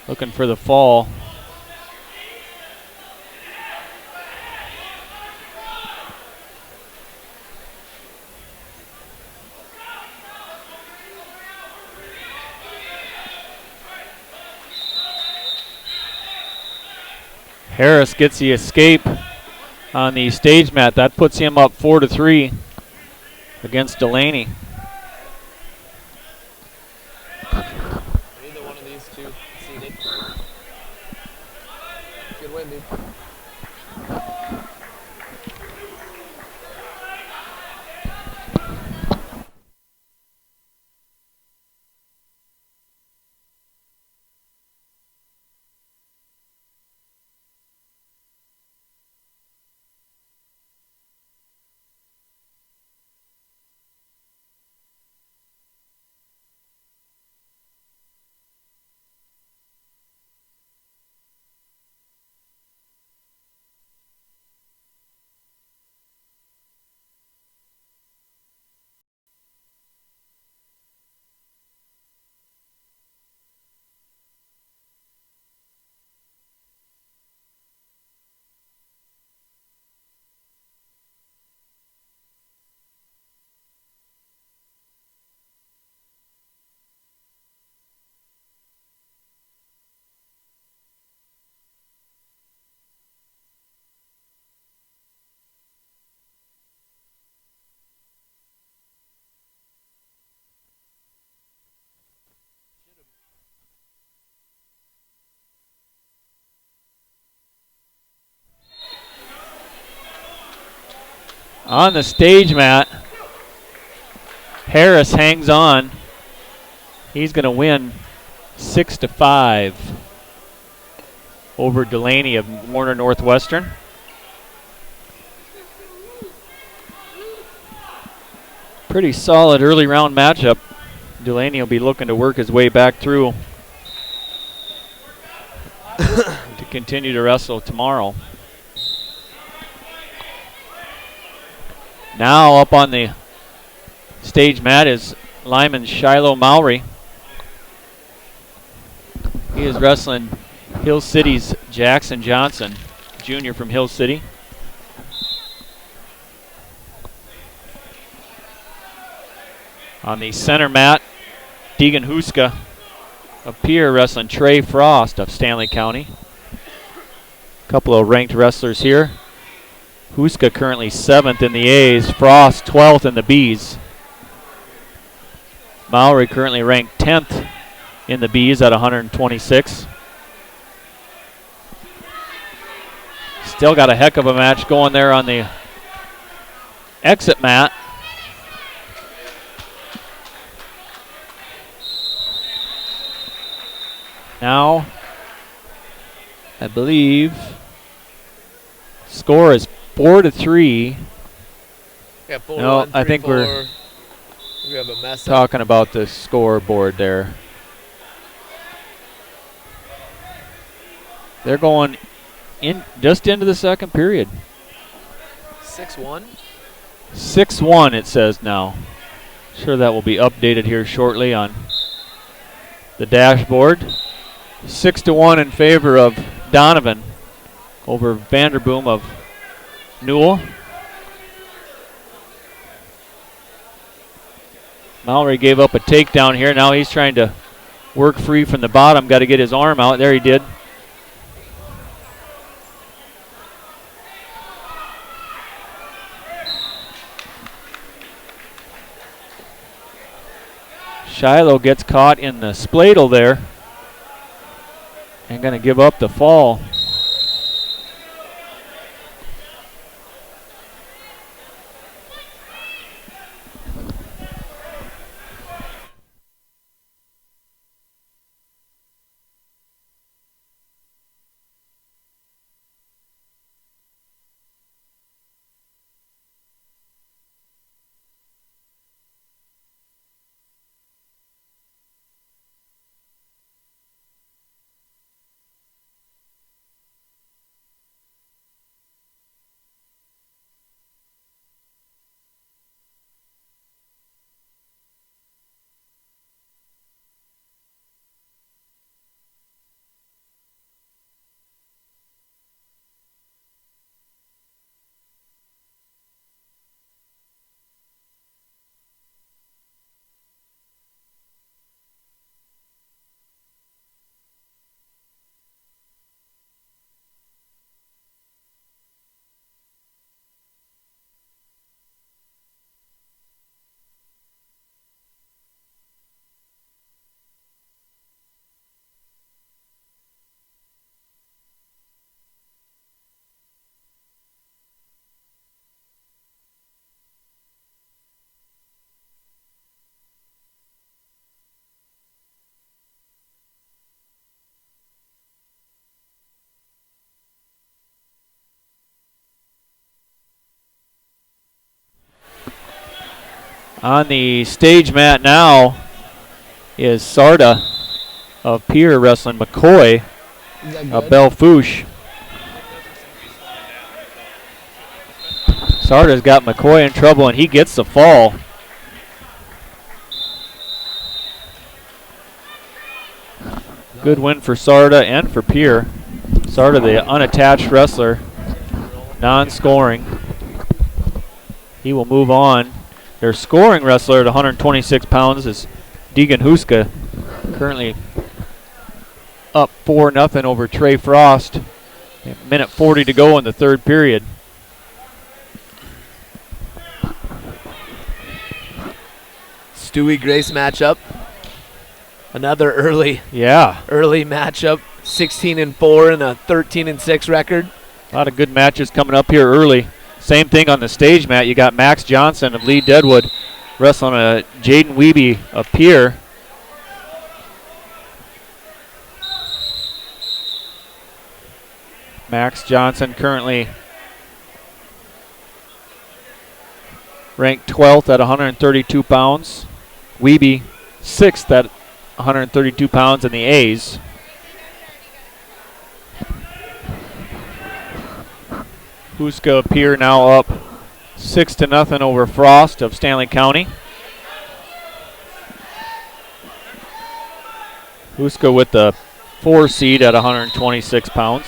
Looking for the fall. Harris gets the escape on the stage mat. That puts him up 4-3 against Delaney. Either one of these two seated. Good win, dude. On the stage mat, Harris hangs on. He's going to win 6-5 over Delaney of Warner Northwestern. Pretty solid early round matchup. Delaney will be looking to work his way back through to continue to wrestle tomorrow. Now up on the stage mat is Lyman Shiloh Mowry. He is wrestling Hill City's Jackson Johnson, junior from Hill City. On the center mat, Deegan Huska of Pierre wrestling Trey Frost of Stanley County. A couple of ranked wrestlers here. Huska currently 7th in the A's, Frost 12th in the B's. Mowry currently ranked 10th in the B's at 126. Still got a heck of a match going there on the exit mat. Now, I believe score is 4-3. Yeah, 4-1, no, I think we're We have a mess up. Talking about the scoreboard there. They're going in just into the second period. 6-1. 6-1 it says now. Sure that will be updated here shortly on the dashboard. 6-1 in favor of Donovan over Vanderboom of Newell. Mallory gave up a takedown here. Now he's trying to work free from the bottom. Got to get his arm out. There he did. Shiloh gets caught in the spladle there and going to give up the fall. On the stage mat now is Sarda of Pier wrestling McCoy of Belfouche. Sarda's got McCoy in trouble and he gets the fall. Good win for Sarda and for Pier. Sarda, the unattached wrestler, non-scoring. He will move on. Their scoring wrestler at 126 pounds is Deegan Huska, currently up 4-0 over Trey Frost. A minute 40 to go in the third period. Stewie Grace matchup. Another early matchup. 16-4 and a 13-6 record. A lot of good matches coming up here early. Same thing on the stage mat. You got Max Johnson of Lee Deadwood wrestling a Jaden Wiebe of Pier. Max Johnson currently ranked 12th at 132 pounds. Wiebe 6th at 132 pounds in the A's. Huska Pier now up 6-0 over Frost of Stanley County. Huska with the 4 seed at 126 pounds.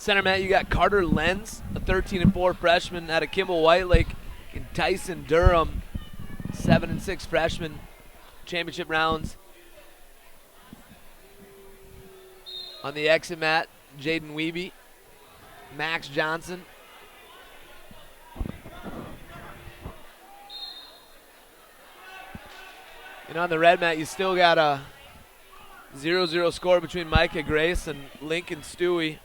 center mat, you got Carter Lenz, a 13-4 freshman out of Kimball White Lake, and Tyson Durham, 7-6 freshman, championship rounds. On the exit mat, Jaden Wiebe, Max Johnson. And on the red mat, you still got a 0-0 score between Micah Grace and Lincoln Stewie.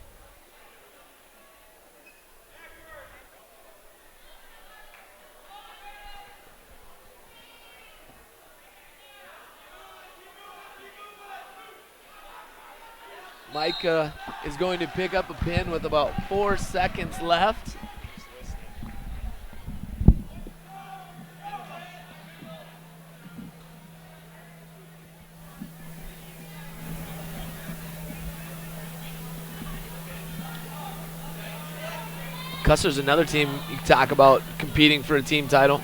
Micah is going to pick up a pin with about 4 seconds left. Custer's another team you can talk about competing for a team title.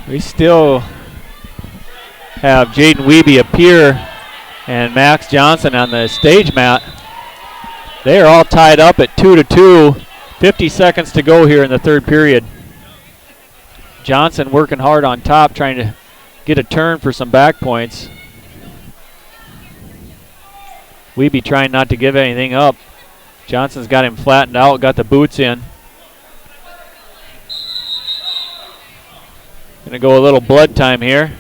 We still have Jaden Wiebe up here and Max Johnson on the stage mat. They are all tied up at 2-2. 50 seconds to go here in the third period. Johnson working hard on top, trying to get a turn for some back points. Wiebe trying not to give anything up. Johnson's got him flattened out, got the boots in. Gonna go a little blood time here.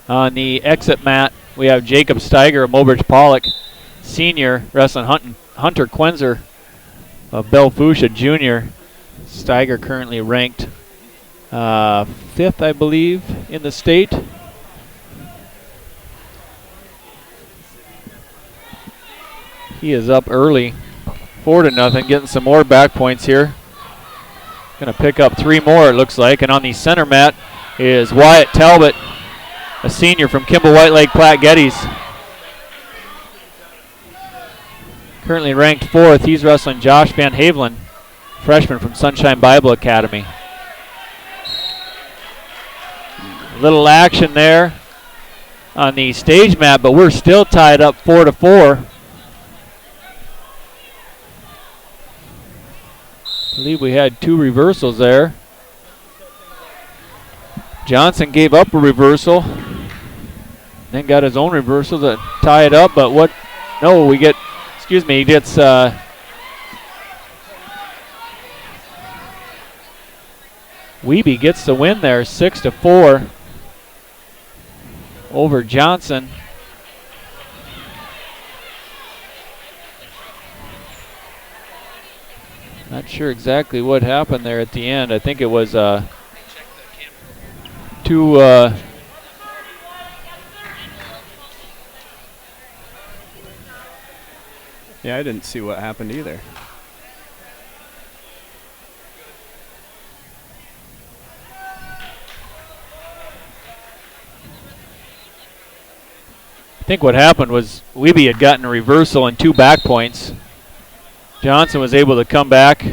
On the exit mat, we have Jacob Steiger of Mobridge Pollock, senior, wrestling Hunter Quenzer of Belle Fourche, junior. Steiger currently ranked 5th, I believe, in the state. He is up early, 4-0, getting some more back points here. Going to pick up 3 more, it looks like. And on the center mat is Wyatt Talbot, a senior from Kimball White Lake Platte Geddes. Currently ranked 4th. He's wrestling Josh Van Havelen, freshman from Sunshine Bible Academy. Little action there on the stage mat, but we're still tied up 4-4. I believe we had 2 reversals there. Johnson gave up a reversal, then got his own reversal to tie it up, but what? No, we get, excuse me, he gets Wiebe gets the win there, 6-4 over Johnson. Not sure exactly what happened there at the end. I think it was 2 yeah, I didn't see what happened either. I think what happened was Wiebe had gotten a reversal and 2 back points. Johnson was able to come back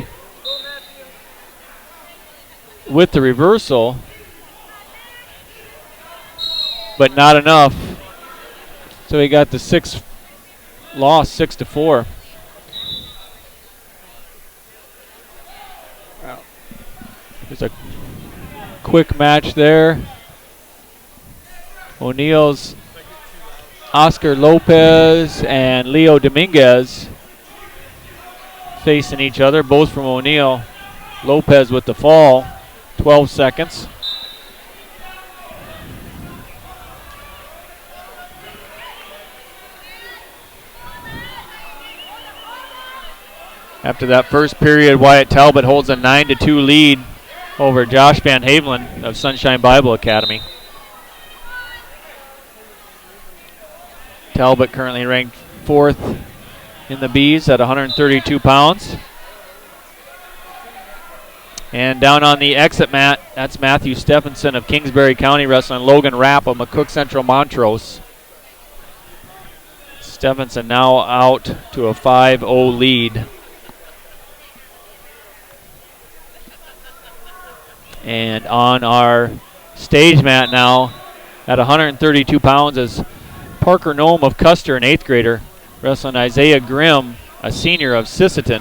with the reversal, but not enough. So he got the 6th loss, 6-4. Wow. There's a quick match there. O'Neill's Oscar Lopez and Leo Dominguez facing each other, both from O'Neill. Lopez with the fall, 12 seconds. After that first period, Wyatt Talbot holds a 9-2 lead over Josh Van Havelen of Sunshine Bible Academy. Talbot currently ranked 4th in the Bs at 132 pounds. And down on the exit mat, that's Matthew Stephenson of Kingsbury County wrestling Logan Rapp of McCook Central Montrose. Stephenson now out to a 5-0 lead. And on our stage mat now at 132 pounds is Parker Noem of Custer, an 8th grader, wrestling Isaiah Grimm, a senior of Sisseton.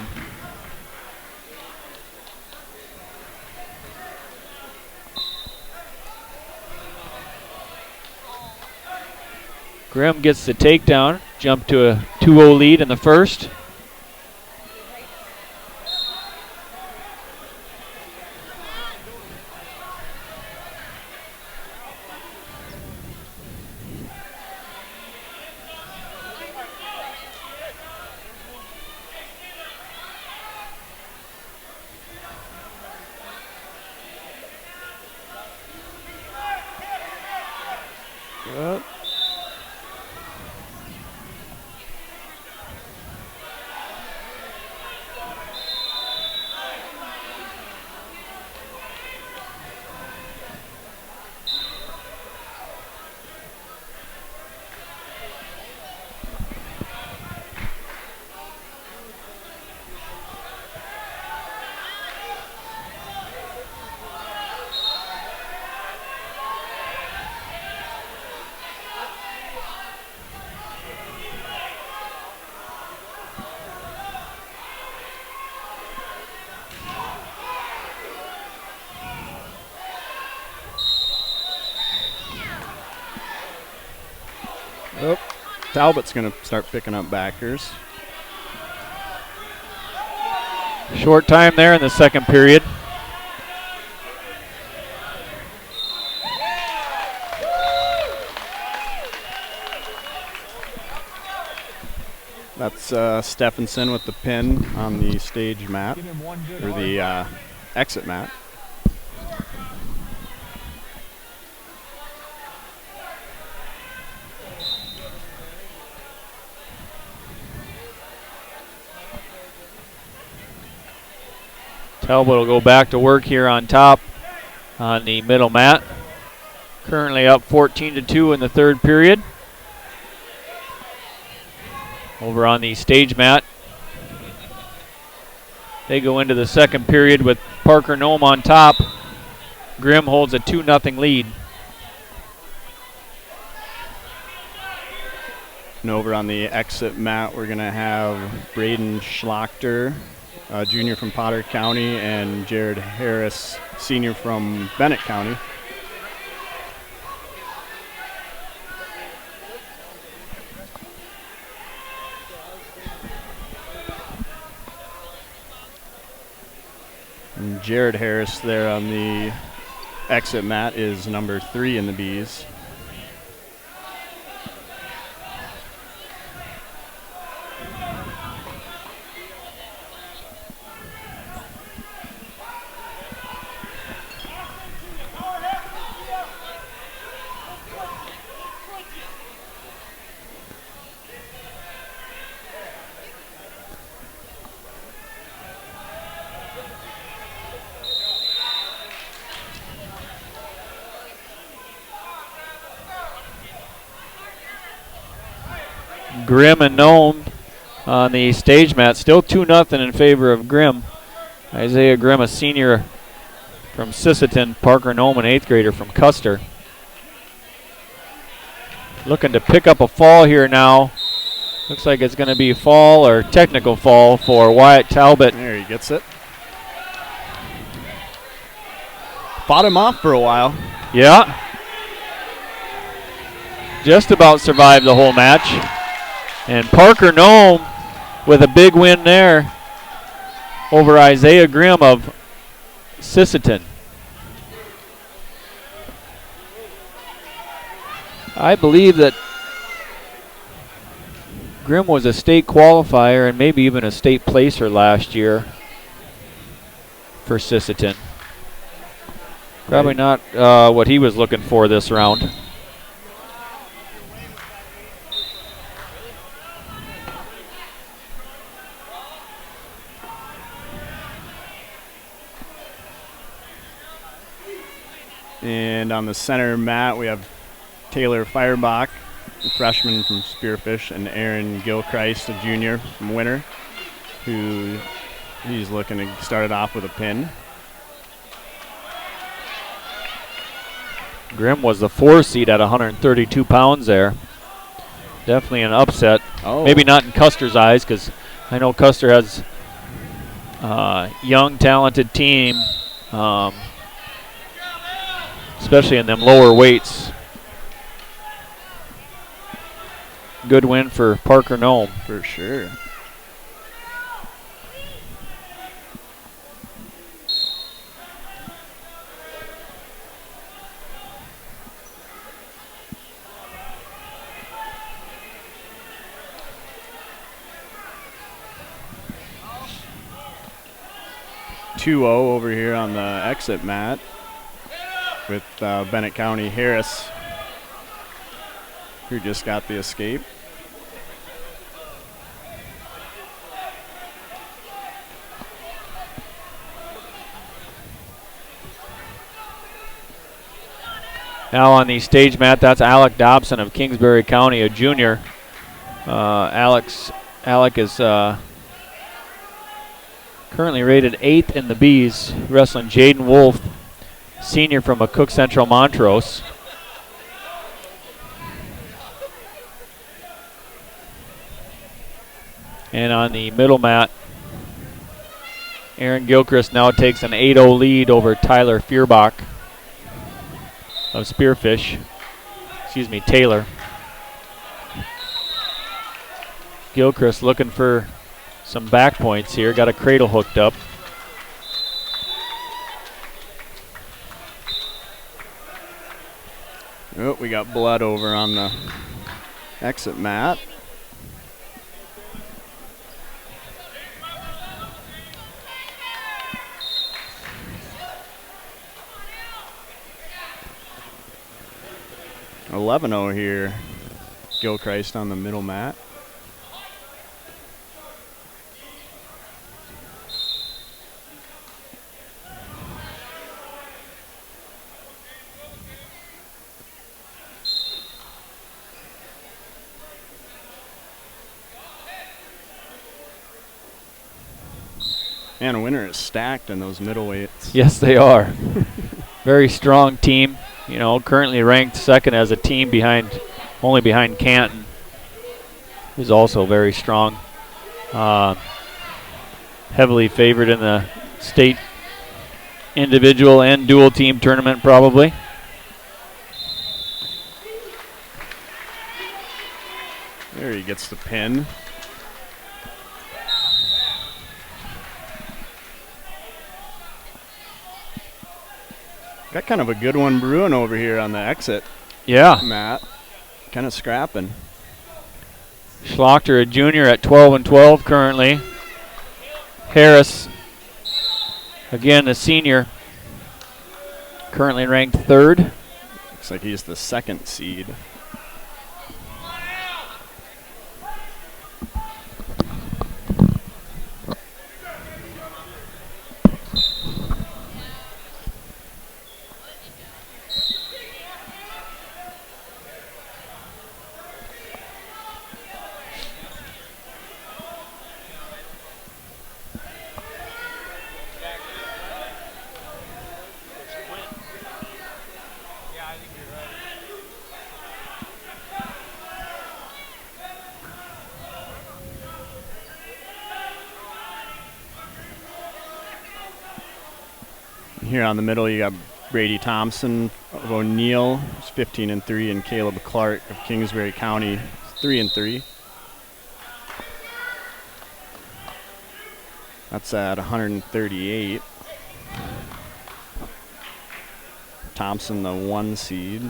Grimm gets the takedown, jumped to a 2-0 lead in the first. Oh, Talbot's going to start picking up backers. Short time there in the second period. That's Stephenson with the pin on the stage mat, or the exit mat. Talbot will go back to work here on top on the middle mat. Currently up 14-2 in the third period. Over on the stage mat, they go into the second period with Parker Nome on top. Grimm holds a 2-0 lead. And over on the exit mat, we're going to have Braden Schlachter, junior from Potter County, and Jared Harris, senior from Bennett County. And Jared Harris there on the exit mat is number 3 in the Bees. Grimm and Nome on the stage mat. Still 2-0 in favor of Grimm. Isaiah Grimm, a senior from Sisseton. Parker Nome, an 8th grader from Custer. Looking to pick up a fall here now. Looks like it's going to be a fall or technical fall for Wyatt Talbot. There he gets it. Fought him off for a while. Yeah. Just about survived the whole match. And Parker Nome with a big win there over Isaiah Grimm of Sisseton. I believe that Grimm was a state qualifier and maybe even a state placer last year for Sisseton. Probably not what he was looking for this round. And on the center mat, we have Taylor Firebach, a freshman from Spearfish, and Aaron Gilchrist, a junior from Winter, who he's looking to start it off with a pin. Grimm was the 4 seed at 132 pounds there. Definitely an upset. Oh. Maybe not in Custer's eyes, because I know Custer has a young, talented team. Especially in them lower weights. Good win for Parker Nome. For sure. Over here on the exit mat with Bennett County Harris, who just got the escape. Now on the stage mat, that's Alec Dobson of Kingsbury County, a junior. Alec is currently rated 8th in the Bees, wrestling Jaden Wolf, senior from McCook Central Montrose. And on the middle mat, Aaron Gilchrist now takes an 8-0 lead over Tyler Feuerbach of Spearfish. Taylor. Gilchrist looking for some back points here. Got a cradle hooked up. Oh, we got blood over on the exit mat. 11-0 here. Gilchrist on the middle mat. Man, Winter is stacked in those middleweights. Yes, they are. Very strong team. You know, currently ranked second as a team only behind Canton, who's also very strong. Heavily favored in the state individual and dual team tournament, probably. There he gets the pin. Got kind of a good one brewing over here on the exit. Yeah. Matt. Kind of scrapping. Schlachter, a junior at 12-12 currently. Harris, again a senior, currently ranked third. Looks like he's the second seed. Here on the middle, you got Brady Thompson of O'Neill, who's 15-3, and Caleb Clark of Kingsbury County, 3-3. That's at 138. Thompson, the 1 seed.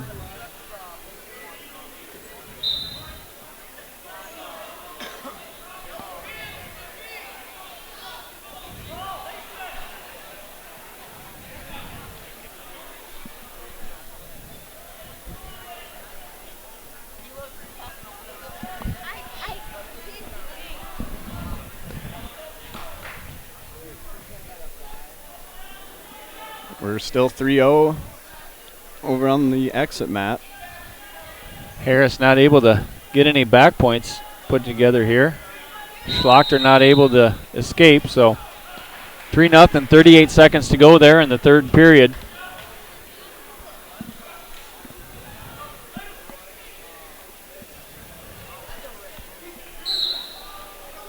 We're still 3-0 over on the exit mat. Harris not able to get any back points put together here. Schlachter not able to escape, so 3-0, 38 seconds to go there in the third period.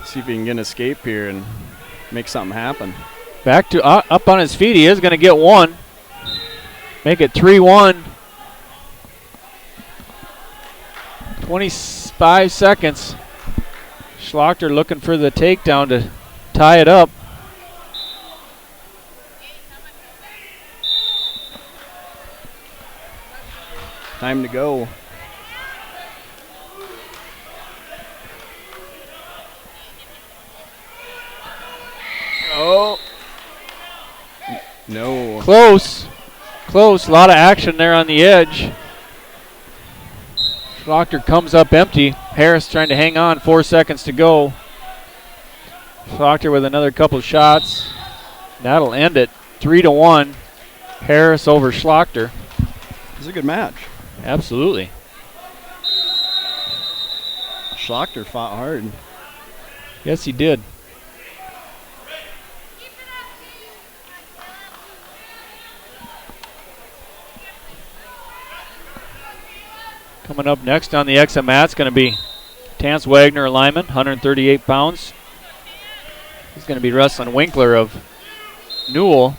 See if he can get an escape here and make something happen. Back to up on his feet. He is going to get one. Make it 3-1. 25 seconds. Schlachter looking for the takedown to tie it up. Time to go. Oh. No. Close. Close. A lot of action there on the edge. Schlachter comes up empty. Harris trying to hang on. 4 seconds to go. Schlachter with another couple shots. That'll end it. 3-1. Harris over Schlachter. It's a good match. Absolutely. Schlachter fought hard. Yes, he did. Coming up next on the exit mat is going to be Tance Wagner, a lineman, 138 pounds. He's going to be wrestling Winkler of Newell.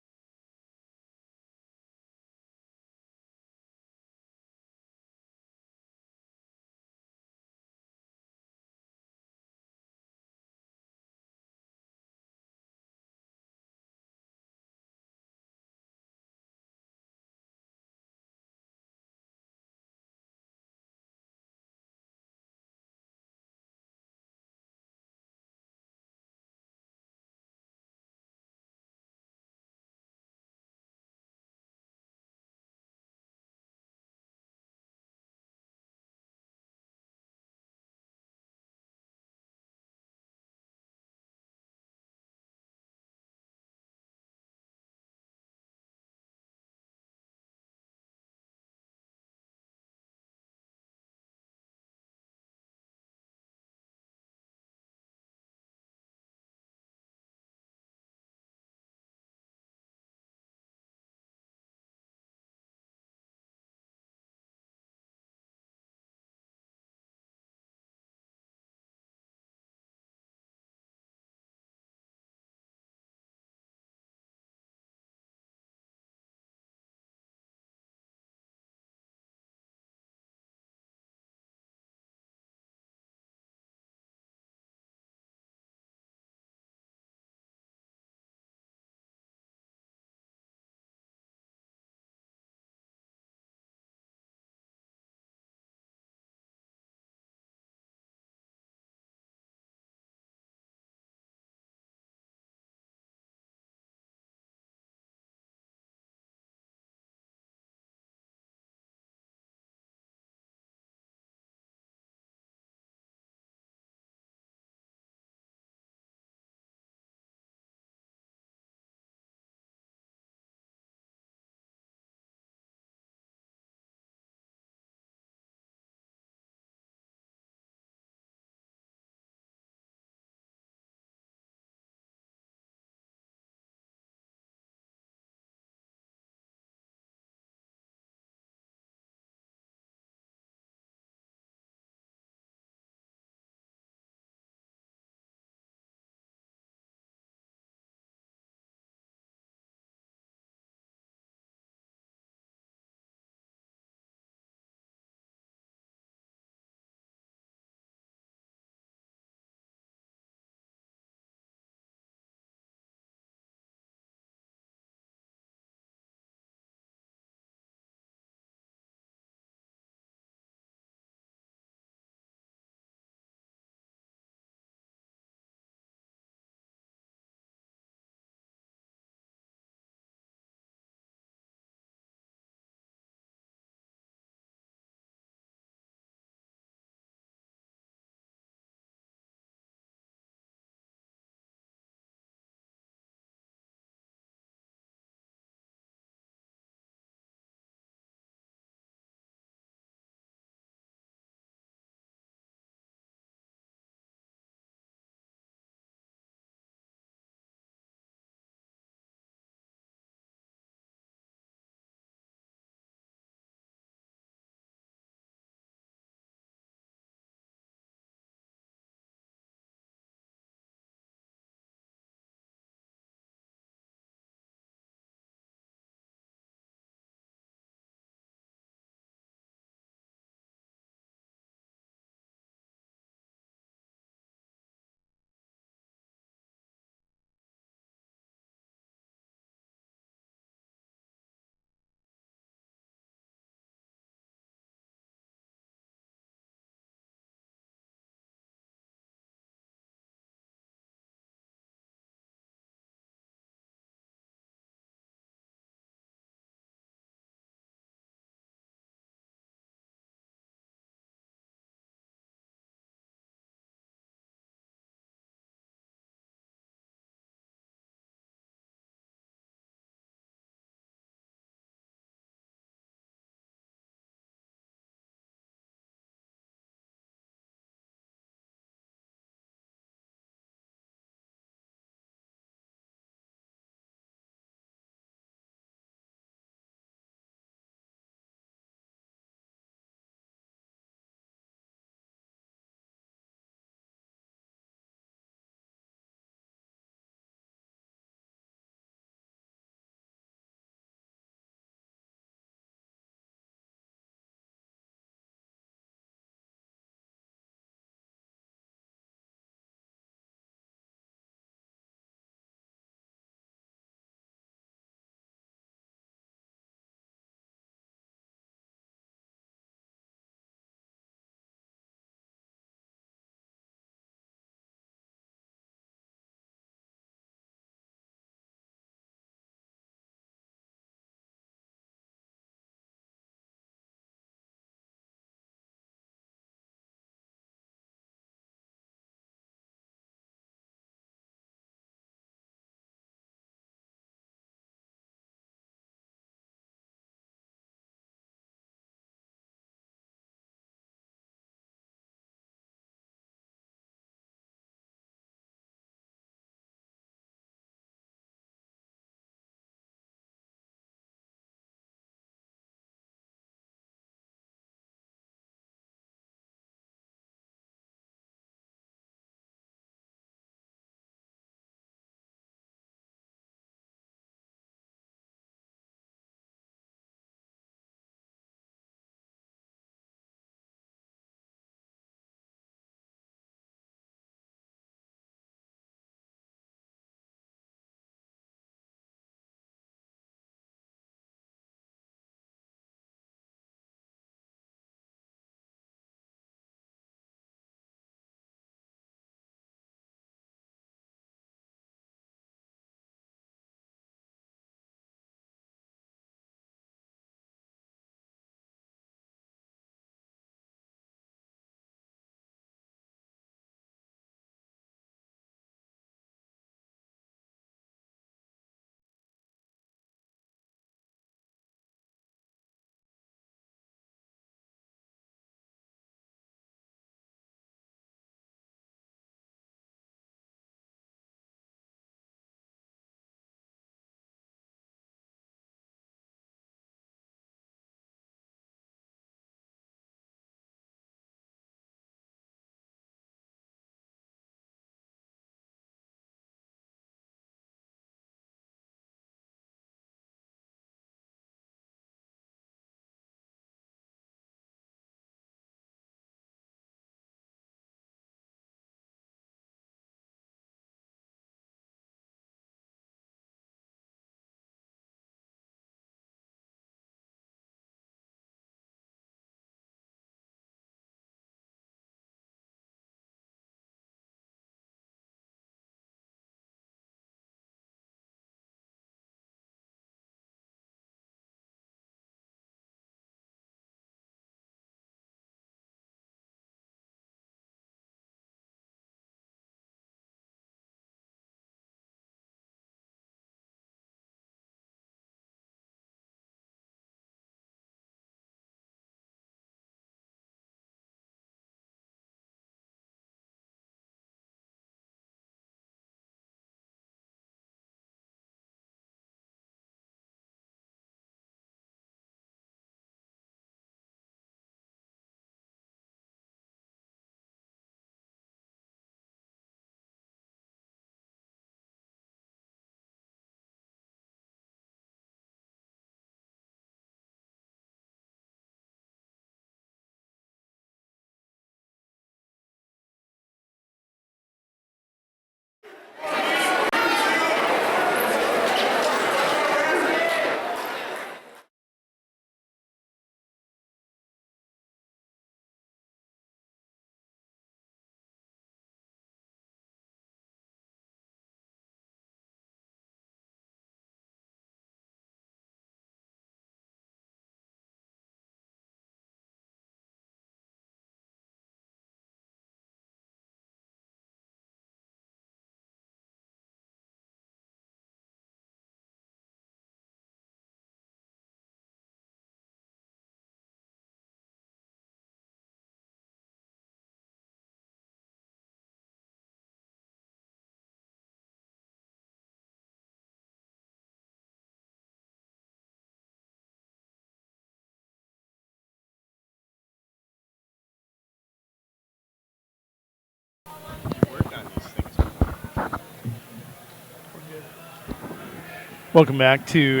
Welcome back to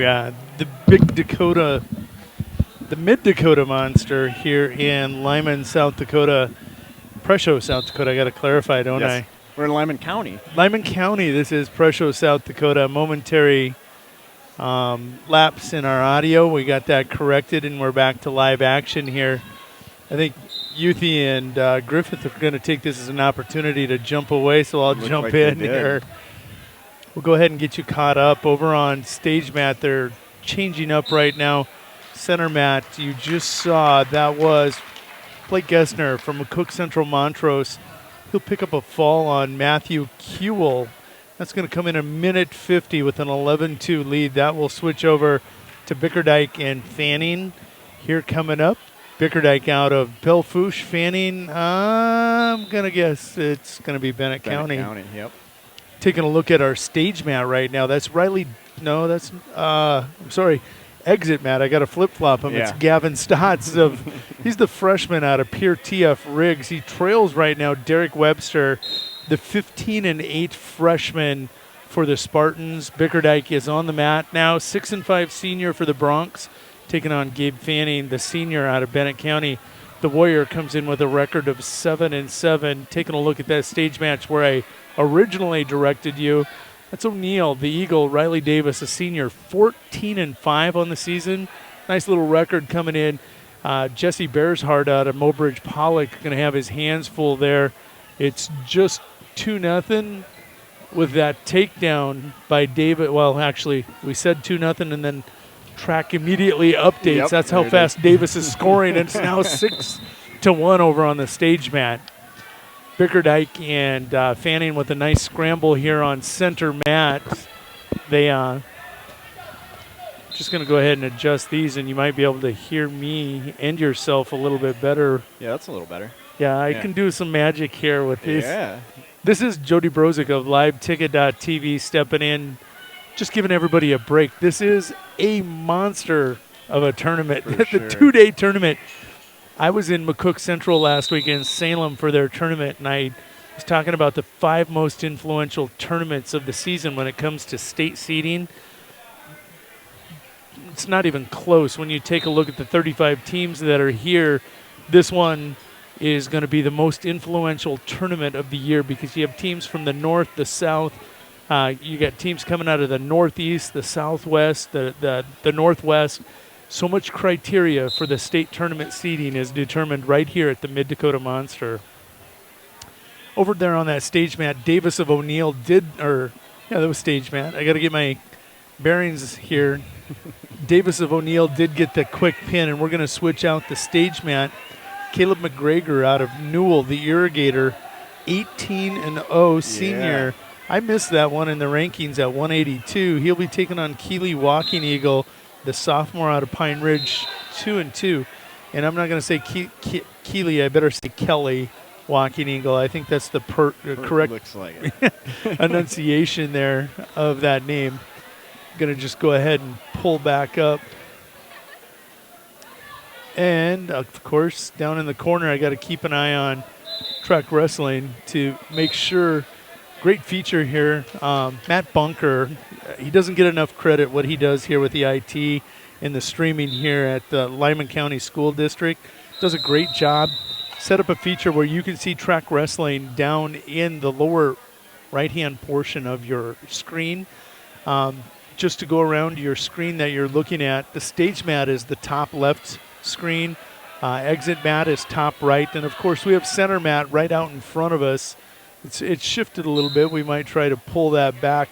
the Mid Dakota Monster here in Lyman, South Dakota. Presho, South Dakota. I got to clarify, don't Yes. I? We're in Lyman County. Lyman County. This is Presho, South Dakota. Momentary lapse in our audio. We got that corrected, and we're back to live action here. I think Youthy and Griffith are going to take this as an opportunity to jump away, so I'll jump like in they did. here. We'll go ahead and get you caught up over on stage mat. They're changing up right now. Center mat, you just saw, that was Blake Gessner from McCook Central Montrose. He'll pick up a fall on Matthew Kuehl. That's going to come in a minute 50 with an 11-2 lead. That will switch over to Bickerdike and Fanning. Here coming up, Bickerdike out of Belfouche. Fanning, I'm going to guess it's going to be Bennett County. Yep. Taking a look at our stage mat right now. That's Riley. No, that's I'm sorry. Exit mat. I got to flip flop him. Yeah. It's Gavin Stotts he's the freshman out of Pierre TF Riggs. He trails right now Derek Webster, the 15-8 freshman for the Spartans. Bickerdike is on the mat now. 6-5 senior for the Bronx, taking on Gabe Fanning, the senior out of Bennett County. The Warrior comes in with a record of 7-7. Taking a look at that stage match where I originally directed you. That's O'Neill, the Eagle. Riley Davis, a senior, 14-5 on the season. Nice little record coming in. Jesse Bearsheart out of Mobridge Pollock going to have his hands full there. It's just 2-0 with that takedown by David. Well, actually, we said 2-0 and then track immediately updates. Yep, That's how there it fast is. Davis is scoring. And it's now 6-1 over on the stage mat. Bickerdike and Fanning with a nice scramble here on center mat. They just going to go ahead and adjust these, and you might be able to hear me and yourself a little bit better. Yeah, that's a little better. Yeah, I can do some magic here with this. Yeah. This is Jody Brozick of LiveTicket.tv stepping in, just giving everybody a break. This is a monster of a tournament. For The sure. 2-day tournament. I was in McCook Central last week in Salem for their tournament, and I was talking about the 5 most influential tournaments of the season when it comes to state seeding. It's not even close. When you take a look at the 35 teams that are here, this one is going to be the most influential tournament of the year because you have teams from the north, the south. You got teams coming out of the northeast, the southwest, the northwest. So much criteria for the state tournament seeding is determined right here at the Mid Dakota Monster. Over there on that stage mat, Davis of O'Neill that was stage mat. I got to get my bearings here. Davis of O'Neill did get the quick pin, and we're going to switch out the stage mat. Caleb McGregor out of Newell, the irrigator, 18-0 senior. I missed that one in the rankings at 182. He'll be taking on Keeley Walking Eagle, the sophomore out of Pine Ridge, 2-2. And I'm not going to say Keeley, I better say Kelly Walking Eagle. I think that's the correct Looks like it. enunciation there of that name. Going to just go ahead and pull back up. And, of course, down in the corner, I got to keep an eye on track wrestling to make sure. Great feature here. Matt Bunker, he doesn't get enough credit what he does here with the IT and the streaming here at the Lyman County School District. Does a great job. Set up a feature where you can see track wrestling down in the lower right-hand portion of your screen. Just to go around your screen that you're looking at, the stage mat is the top left screen. Exit mat is top right. And, of course, we have center mat right out in front of us. It's shifted a little bit. We might try to pull that back.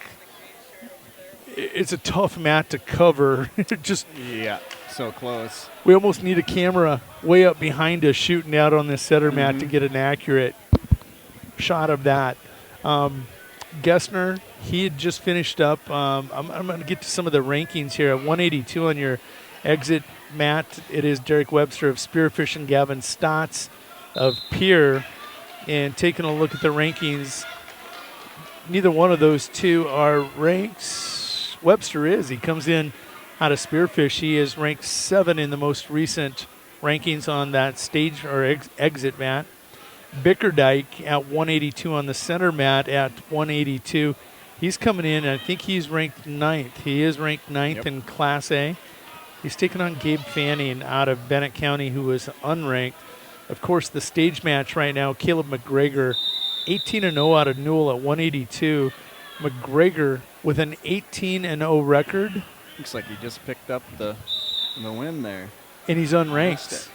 It's a tough mat to cover. Yeah, so close. We almost need a camera way up behind us shooting out on this center mat to get an accurate shot of that. Gessner, he had just finished up. I'm going to get to some of the rankings here. At 182 on your exit mat, it is Derek Webster of Spearfish and Gavin Stotts of Pierre. And taking a look at the rankings, neither one of those two are ranked. Webster is. He comes in out of Spearfish. He is ranked 7 in the most recent rankings on that stage or exit mat. Bickerdike at 182 on the center mat at 182. He's coming in, I think he's ranked 9th. He is ranked 9th in Class A. He's taking on Gabe Fanning out of Bennett County, who is unranked. Of course, the stage match right now, Caleb McGregor, 18-0 out of Newell at 182. McGregor with an 18-0 record. Looks like he just picked up the win there. And he's unranked.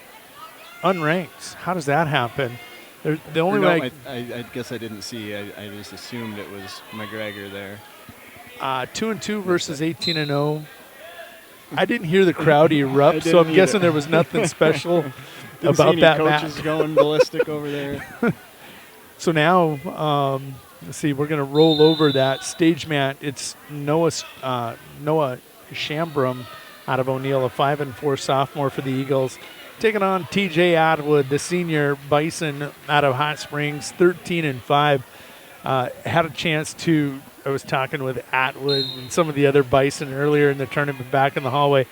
Unranked. How does that happen? The only way I guess I didn't see. I just assumed it was McGregor there. 2-2 versus 18-0. I didn't hear the crowd erupt, so I'm guessing there was nothing special about see that any match. coaches going ballistic over there. So now, let's see, we're going to roll over that stage mat. It's Noah Shambrum out of O'Neill, a 5-4 sophomore for the Eagles, taking on TJ Atwood, the senior Bison out of Hot Springs, 13-5. Had a chance to. I was talking with Atwood and some of the other Bison earlier in the tournament back in the hallway.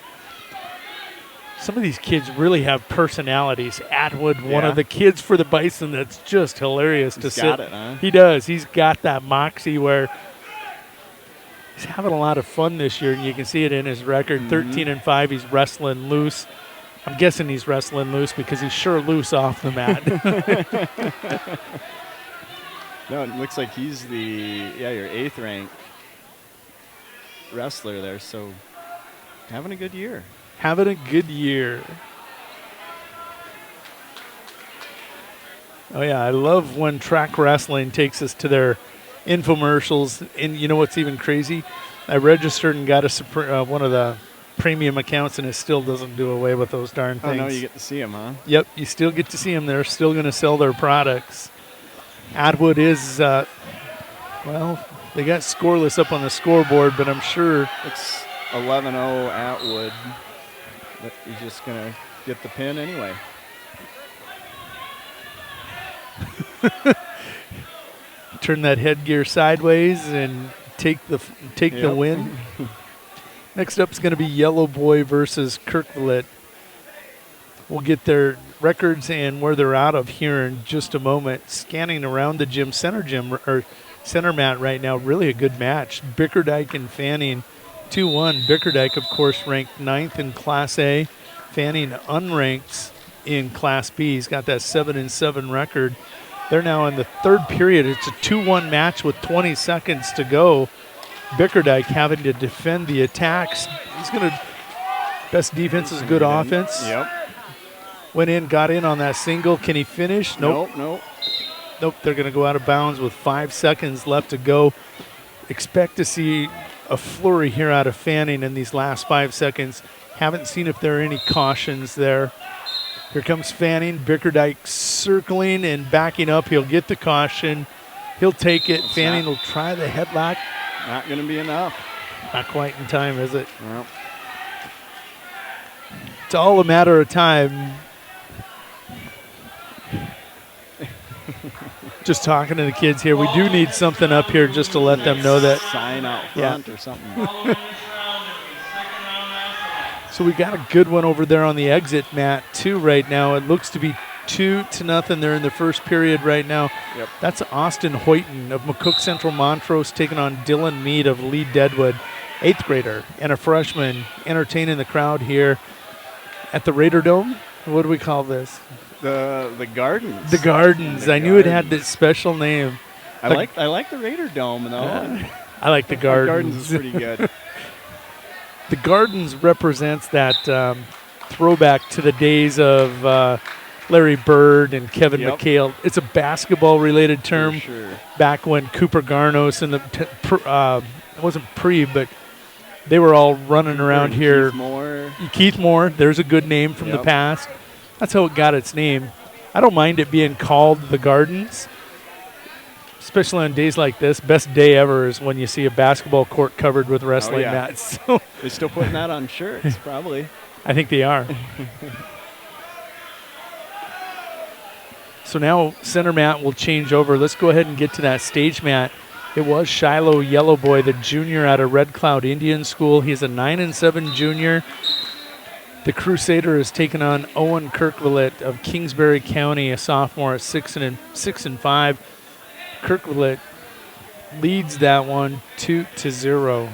Some of these kids really have personalities. Atwood, one of the kids for the Bison that's just hilarious to see. Got it, huh? He does. He's got that moxie where he's having a lot of fun this year, and you can see it in his record. 13-5, he's wrestling loose. I'm guessing he's wrestling loose because he's sure loose off the mat. No, it looks like he's your 8th ranked wrestler there, so having a good year. Having a good year. Oh, yeah, I love when track wrestling takes us to their infomercials. And you know what's even crazy? I registered and got one of the premium accounts, and it still doesn't do away with those darn things. Oh, no, you get to see them, huh? Yep, you still get to see them. They're still going to sell their products. Atwood is, they got scoreless up on the scoreboard, but I'm sure it's 11-0 Atwood. But he's just going to get the pin anyway. Turn that headgear sideways and take the win. Next up is going to be Yellow Boy versus Kirkville. We'll get their records and where they're out of here in just a moment. Scanning around the center mat right now. Really a good match. Bickerdike and Fanning 2-1. Bickerdike, of course, ranked 9th in Class A. Fanning unranked in Class B. He's got that 7-7 record. They're now in the third period. It's a 2-1 match with 20 seconds to go. Bickerdike having to defend the attacks. He's going to best defense is good offense. Yep. Went in, got in on that single. Can he finish? Nope. Nope. They're going to go out of bounds with 5 seconds left to go. Expect to see a flurry here out of Fanning in these last 5 seconds. Haven't seen if there are any cautions there. Here comes Fanning. Bickerdike circling and backing up. He'll get the caution. He'll take it. Fanning will try the headlock. Not going to be enough. Not quite in time, is it? Well. It's all a matter of time. Just talking to the kids here. We do need something up here just to let them know that. Sign out front or something. So we got a good one over there on the exit mat, too, right now. It looks to be 2-0. They're in the first period right now. Yep. That's Austin Hoyton of McCook Central Montrose taking on Dylan Mead of Lee Deadwood, 8th grader and a freshman, entertaining the crowd here at the Raider Dome. What do we call this? The Gardens. The Gardens. I knew it had this special name. I like the Raider Dome, though. I like the Gardens. The Gardens is pretty good. The Gardens represents that throwback to the days of Larry Bird and Kevin McHale. It's a basketball-related term. For sure. Back when Cooper Garnos and it wasn't but they were all running around here. Keith Moore. There's a good name from the past. That's how it got its name. I don't mind it being called the Gardens, especially on days like this. Best day ever is when you see a basketball court covered with wrestling mats. So they're still putting that on shirts, probably. I think they are. So now center mat will change over. Let's go ahead and get to that stage mat. It was Shiloh Yellowboy, the junior out of Red Cloud Indian School. He's a 9-7 junior. The Crusader is taking on Owen Kirkville of Kingsbury County, a sophomore at 6-5. Kirkville leads that one 2-0.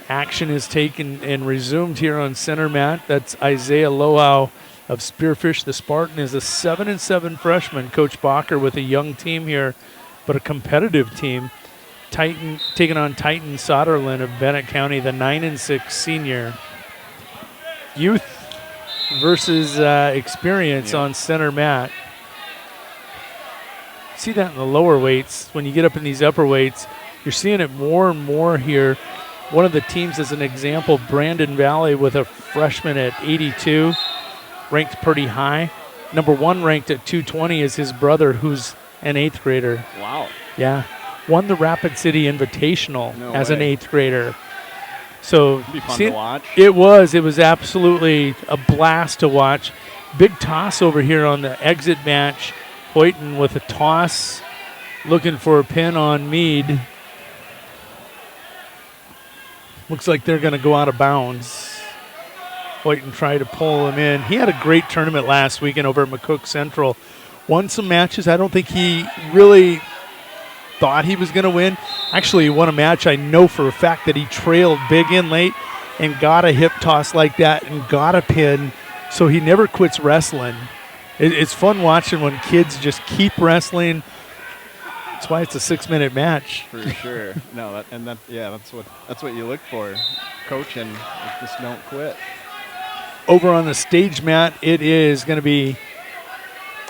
Action is taken and resumed here on center mat. That's Isaiah Lohau of Spearfish. The Spartan is a 7-7 freshman. Coach Bacher with a young team here, but a competitive team. Titan taking on Titan Soderlin of Bennett County, the 9-6 senior. Youth versus experience on center mat. See that in the lower weights. When you get up in these upper weights, you're seeing it more and more here. One of the teams, as an example, Brandon Valley with a freshman at 82, ranked pretty high. Number 1 ranked at 220 is his brother, who's an 8th grader. Wow. Yeah. Won the Rapid City Invitational as an 8th grader. So It'd be fun to watch. It was absolutely a blast to watch. Big toss over here on the exit match. Hoyton with a toss, looking for a pin on Meade. Looks like they're going to go out of bounds. Hoyton tried to pull him in. He had a great tournament last weekend over at McCook Central. Won some matches. I don't think he really thought he was going to win. Actually, he won a match I know for a fact that he trailed big in late and got a hip toss like that and got a pin. So he never quits wrestling. It's fun watching when kids just keep wrestling. That's why it's a 6-minute match. For sure. No, that's what you look for. Coaching, just don't quit. Over on the stage mat, it is going to be,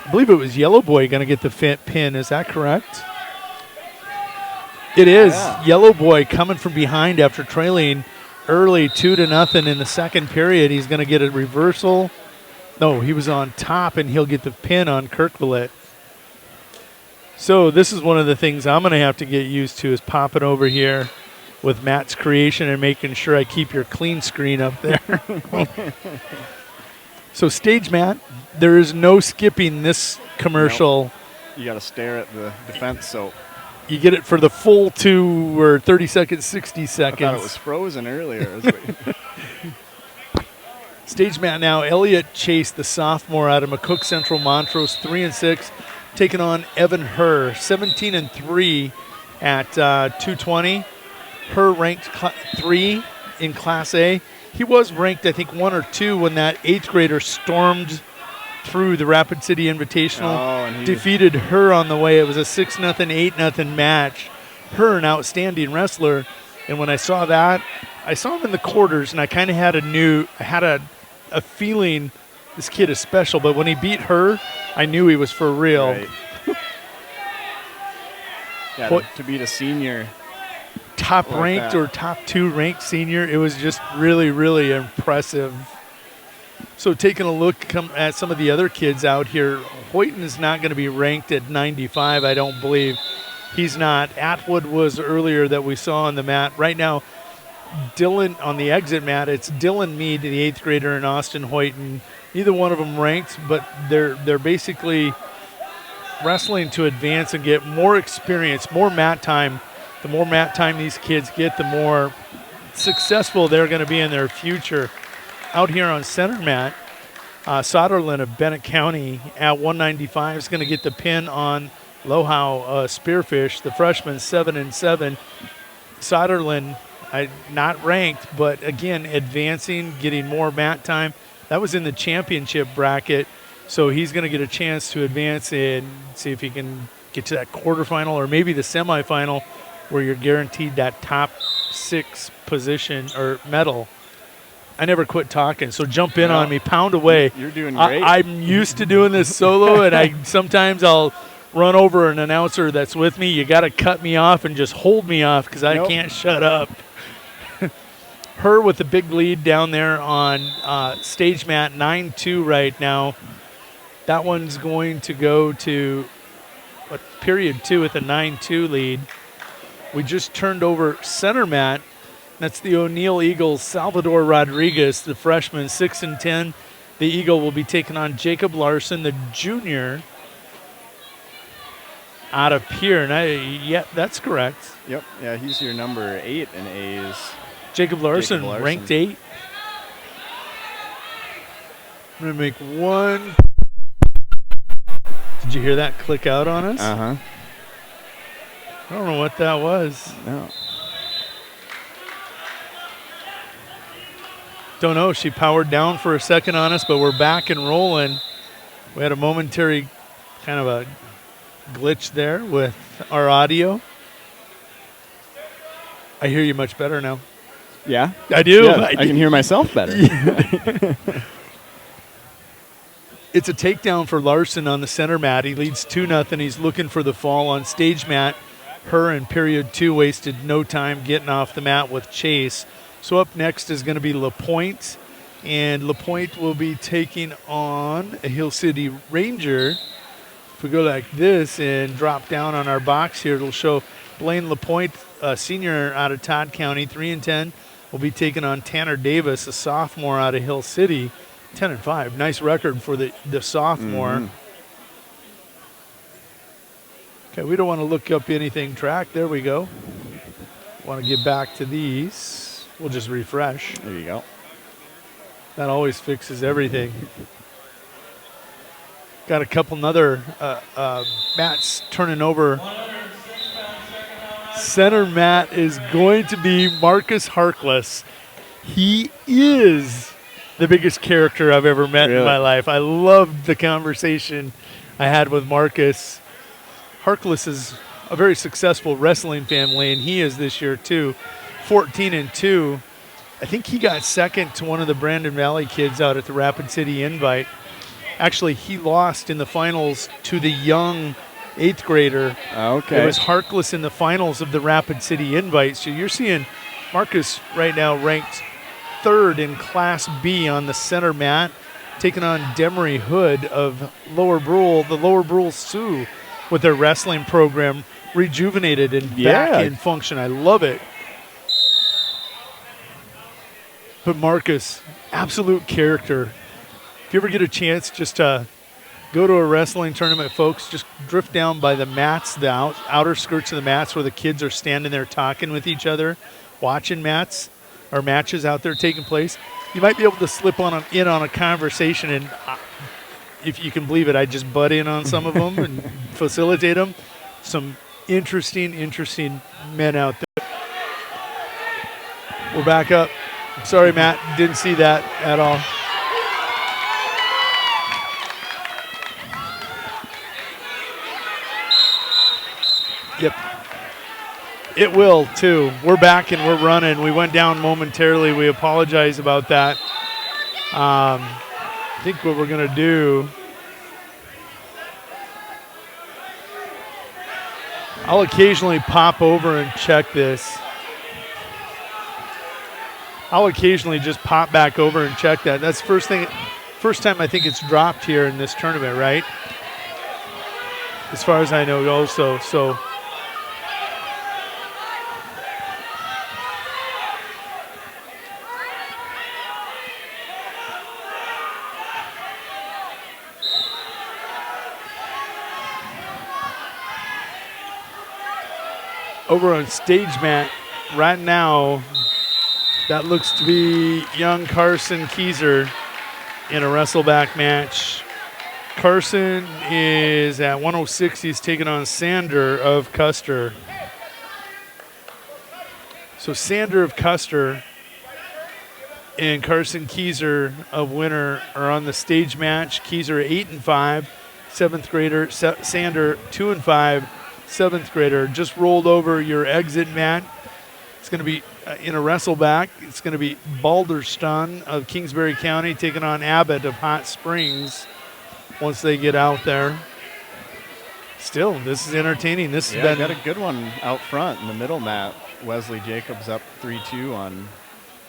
I believe it was Yellow Boy going to get the pin. Is that correct? It is. Yeah. Yellow Boy coming from behind after trailing early 2-0 in the second period. He's going to get a reversal. No, he was on top, and he'll get the pin on Kirkville. So this is one of the things I'm going to have to get used to is popping over here with Matt's creation and making sure I keep your clean screen up there. So stage mat, there is no skipping this commercial. Nope. You got to stare at the defense soap. You get it for the full 2 or 30 seconds, 60 seconds. I thought it was frozen earlier. Stage mat now, Elliot Chase, the sophomore out of McCook Central Montrose, 3-6, taking on Evan Herr, 17-3 at 220. Herr ranked 3 in Class A. He was ranked, I think, 1 or 2 when that 8th grader stormed through the Rapid City Invitational, and defeated Herr on the way. It was a 6-0, 8-0 match. Herr, an outstanding wrestler, and when I saw that, I saw him in the quarters, and I kind of had a feeling this kid is special, but when he beat Herr, I knew he was for real. Right. To beat a senior top ranked or top 2 ranked senior, it was just really, really impressive. So taking a look at some of the other kids out here, Hoyton is not going to be ranked at 95, I don't believe. He's not. Atwood was earlier that we saw on the mat. Right now, Dylan on the exit mat, it's Dylan Meade, the 8th grader, and Austin Hoyton. Neither one of them ranked, but they're basically wrestling to advance and get more experience, more mat time. The more mat time these kids get, the more successful they're going to be in their future. Out here on center mat, Soderlin of Bennett County at 195 is going to get the pin on Lohau Spearfish, the freshman, 7-7. Soderlin, not ranked, but again, advancing, getting more mat time. That was in the championship bracket, so he's going to get a chance to advance and see if he can get to that quarterfinal or maybe the semifinal where you're guaranteed that top 6 position or medal. I never quit talking, so jump in on me, pound away. You're doing great. I'm used to doing this solo, and sometimes I'll run over an announcer that's with me. You got to cut me off and just hold me off because I can't shut up. Herr with the big lead down there on stage mat, 9-2 right now. That one's going to go to period 2 with a 9-2 lead. We just turned over center mat. That's the O'Neill Eagles, Salvador Rodriguez, the freshman, 6-10. The Eagle will be taking on Jacob Larson, the junior, out of Pierre. Yeah, that's correct. Yep. Yeah, he's your number 8 in A's. Jacob Larson, ranked 8. I'm going to make one. Did you hear that click out on us? Uh-huh. I don't know what that was. No. Don't know. She powered down for a second on us, but we're back and rolling. We had a momentary kind of a glitch there with our audio. I hear you much better now. Yeah? I do. Yeah, I can hear myself better. It's a takedown for Larson on the center mat. He leads 2-0. He's looking for the fall on stage mat. Her in period 2 wasted no time getting off the mat with Chase. So up next is going to be LaPointe, and LaPointe will be taking on a Hill City Ranger. If we go like this and drop down on our box here, it'll show Blaine LaPointe, a senior out of Todd County, 3-10, will be taking on Tanner Davis, a sophomore out of Hill City, 10-5. Nice record for the sophomore. Mm-hmm. Okay, we don't want to look up anything track. There we go. Want to get back to these. We'll just refresh. There you go. That always fixes everything. Got a couple other mats turning over. Center mat is going to be Marcus Harkless. He is the biggest character I've ever met in my life. I loved the conversation I had with Marcus. Harkless is a very successful wrestling family, and he is this year too. 14-2. I think he got second to one of the Brandon Valley kids out at the Rapid City Invite. Actually, he lost in the finals to the young 8th grader. Okay. It was Harkless in the finals of the Rapid City Invite. So you're seeing Marcus right now ranked 3rd in Class B on the center mat, taking on Demery Hood of Lower Brule, the Lower Brule Sioux, with their wrestling program rejuvenated and back in function. I love it. But Marcus, absolute character. If you ever get a chance just to go to a wrestling tournament, folks, just drift down by the mats, the outer skirts of the mats where the kids are standing there talking with each other, watching mats or matches out there taking place. You might be able to slip in on a conversation, and if you can believe it, I just butt in on some of them and facilitate them. Some interesting men out there. We're back up. Sorry, Matt. Didn't see that at all. Yep. It will, too. We're back and we're running. We went down momentarily. We apologize about that. I think what we're going to do, I'll occasionally pop over and check this. I'll occasionally just pop back over and check that. That's first time I think it's dropped here in this tournament, right? As far as I know also. So over on stage mat right now, that looks to be young Carson Keyser in a wrestleback match. Carson is at 106. He's taking on Sander of Custer. So Sander of Custer and Carson Keyser of Winter are on the stage match. Keyser 8-5, 7th grader. Sander 2-5, 7th grader. Just rolled over your exit mat. It's going to be in a wrestleback. It's going to be Balderstone of Kingsbury County taking on Abbott of Hot Springs once they get out there. Still, this is entertaining. This has been got a good one out front in the middle mat. Wesley Jacobs up 3-2 on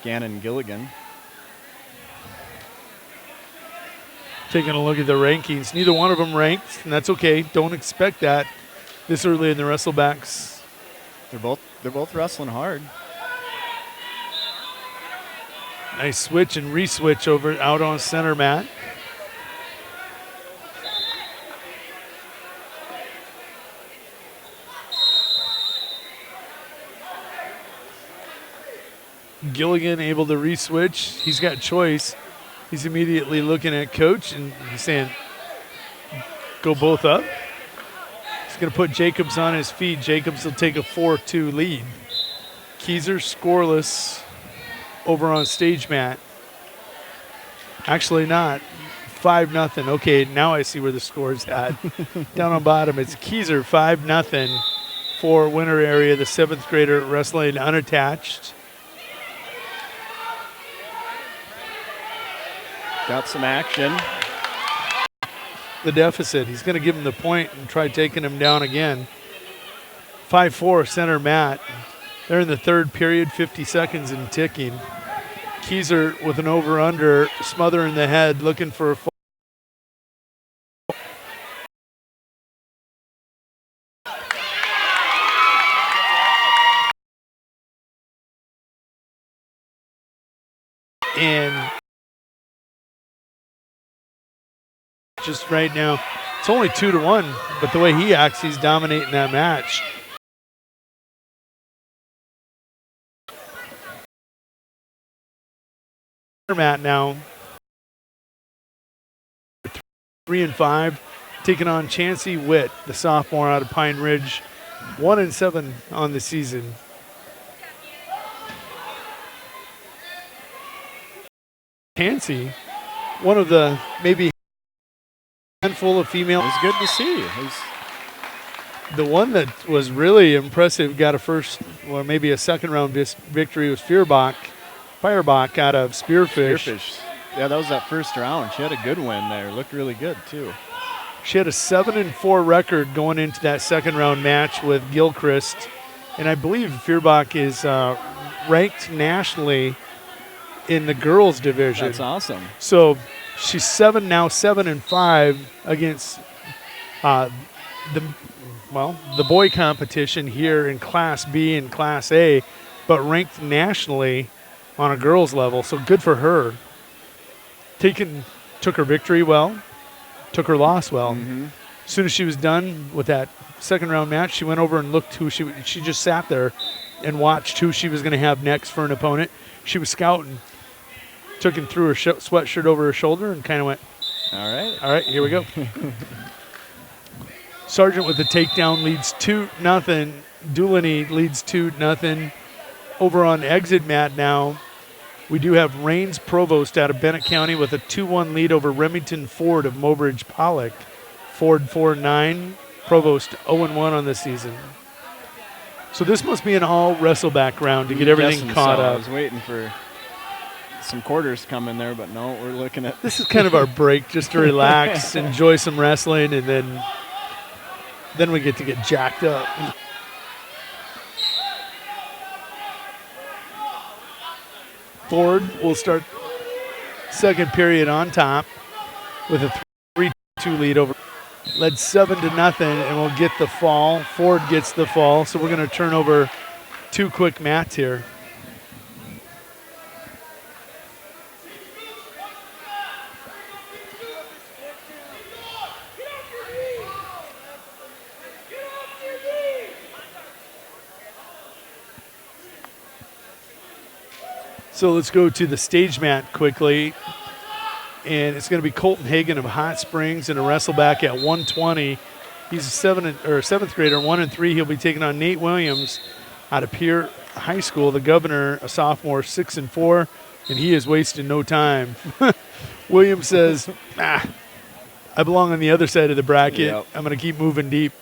Gannon Gilligan. Taking a look at the rankings. Neither one of them ranked, and that's okay. Don't expect that this early in the wrestlebacks. They're both wrestling hard. Nice switch and re-switch over out on center mat. Gilligan able to re-switch. He's got choice. He's immediately looking at coach and he's saying, go both up. going to put Jacobs on his feet. Jacobs will take a 4-2 lead. Keyser scoreless over on stage mat. Actually not. 5-0. Okay, now I see where the score is at. Down on bottom, it's Keyser 5-0 for winner area, the 7th grader wrestling unattached. Got some action. The deficit. He's going to give him the point and try taking him down again. 5-4 center mat. They're in the third period, 50 seconds and ticking. Keyser with an over-under, smothering the head, looking for a fall. And just right now, it's only 2-1, but the way he acts, he's dominating that match. Mat now, 3-5, taking on Chancey Witt, the sophomore out of Pine Ridge, 1-7 on the season. Chancey, one of the maybe handful of female. It's good to see. The one that was really impressive, got a first, or maybe a second round victory, was Feuerbach out of Spearfish. Yeah, that was that first round. She had a good win there. Looked really good, too. She had a 7-4 record going into that second round match with Gilchrist. And I believe Feuerbach is ranked nationally in the girls division. That's awesome. So she's 7-5 against the boy competition here in Class B and Class A, but ranked nationally on a girls level. So good for her. Took her victory well, took her loss well. Mm-hmm. As soon as she was done with that second round match, she went over and looked who she just sat there and watched who she was going to have next for an opponent. She was scouting. Took him through her sweatshirt over her shoulder and kind of went, all right, here we go. Sargent with the takedown leads 2-0. Doolany leads 2-0. Over on exit mat now, we do have Rains Provost out of Bennett County with a 2-1 lead over Remington Ford of Mobridge Pollock. Ford 4-9, Provost 0-1 on the season. So this must be an all wrestleback round to get everything caught up. I was waiting for some quarters come in there, but no, we're looking at. This is kind of our break, just to relax, enjoy some wrestling, and then we get to get jacked up. Ford will start second period on top with a 3-2 lead over. Led 7-0, and we'll get the fall. Ford gets the fall, so we're going to turn over 2 quick mats here. So let's go to the stage mat quickly. And it's going to be Colton Hagan of Hot Springs in a wrestleback at 120. He's a 7th grader, 1-3. He'll be taking on Nate Williams out of Pierre High School. The governor, a sophomore, 6-4, and he is wasting no time. Williams says, I belong on the other side of the bracket. Yep. I'm going to keep moving deep.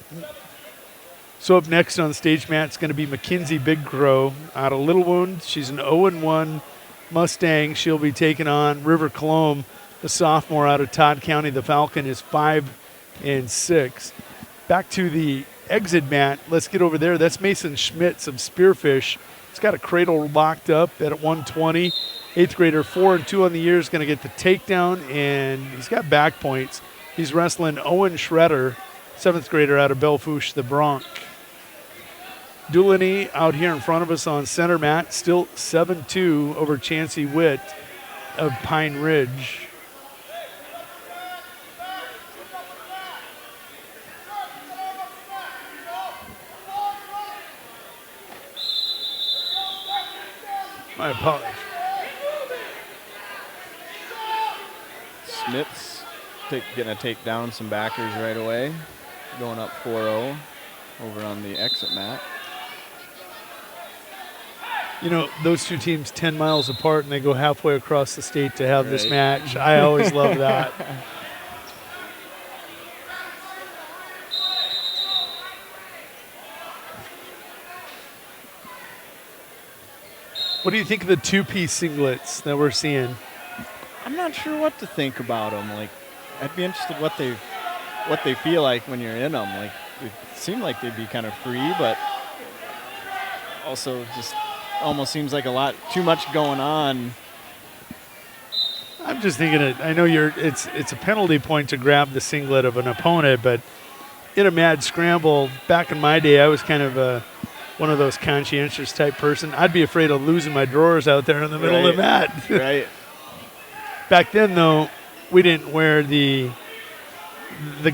So up next on stage mat is going to be Mackenzie Big Crow out of Little Wound. She's an 0-1 Mustang. She'll be taking on River Colombe, the sophomore out of Todd County. The Falcon is 5-6. Back to the exit mat. Let's get over there. That's Mason Schmitz of Spearfish. He's got a cradle locked up at 120. 8th grader, 4-2 on the year, is going to get the takedown, and he's got back points. He's wrestling Owen Schroeder, 7th grader out of Bellefouche, the Bronx. Doolany out here in front of us on center mat, still 7-2 over Chancey Witt of Pine Ridge. My apologies. Smith's going to take down some backers right away, going up 4-0. over on the exit mat. You know, those two teams 10 miles apart, and they go halfway across the state to have this Right. match. I always love that. What do you think of the two-piece singlets that we're seeing? I'm not sure what to think about them. Like, I'd be interested what they feel like when you're in them. Like, it seemed like they'd be kind of free, but also just almost seems like a lot too much going on. I'm just thinking I know it's a penalty point to grab the singlet of an opponent, but in a mad scramble, back in my day, I was kind of one of those conscientious type person. I'd be afraid of losing my drawers out there in the middle of the mat. Right. Back then, though, we didn't wear the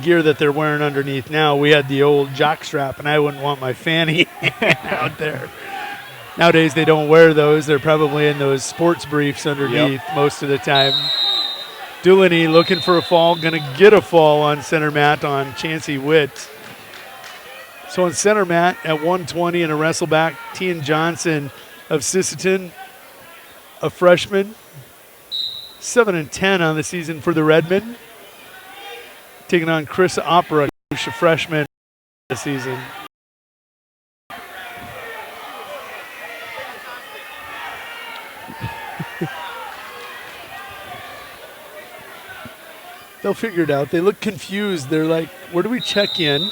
gear that they're wearing underneath now. We had the old jock strap, and I wouldn't want my fanny out there. Nowadays, they don't wear those. They're probably in those sports briefs underneath most of the time. Doolany looking for a fall, going to get a fall on center mat on Chancey Witt. So on center mat at 120 and a wrestle back, Tian Johnson of Sisseton, a freshman, 7-10 on the season for the Redmen. Taking on Chris Opera, a freshman this season. They'll figure it out. They look confused. They're like, where do we check in?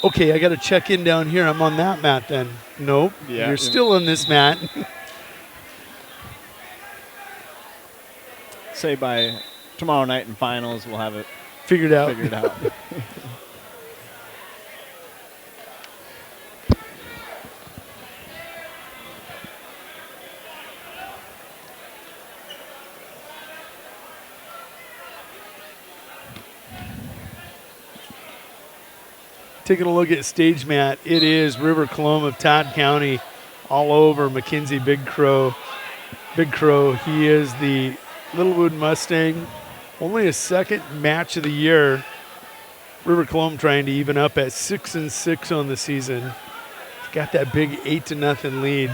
Okay, I got to check in down here. I'm on that mat then. Nope, you're still on this mat. Say by tomorrow night in finals, we'll have it figured out. Taking a look at stage mat, it is River Clome of Todd County all over McKenzie Big Crow. Big Crow, he is the Littlewood Mustang. Only his second match of the year. River Clome trying to even up at 6-6 on the season. He's got that big 8-0 lead.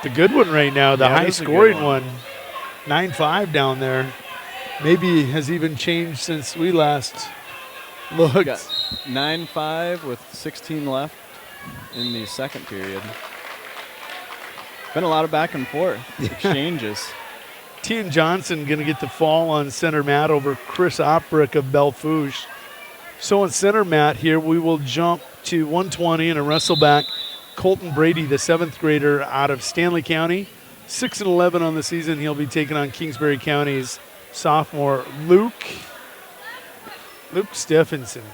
The good one right now, the high-scoring one. 9-5 down there. Maybe has even changed since we last looked. 9-5 with 16 left in the second period. Been a lot of back and forth exchanges. Tian Johnson going to get the fall on center mat over Chris Oprick of Belfouche. So on center mat here, we will jump to 120 and a wrestle back. Colton Brady, the 7th grader out of Stanley County. 6-11 on the season. He'll be taking on Kingsbury County's sophomore Luke Stephenson.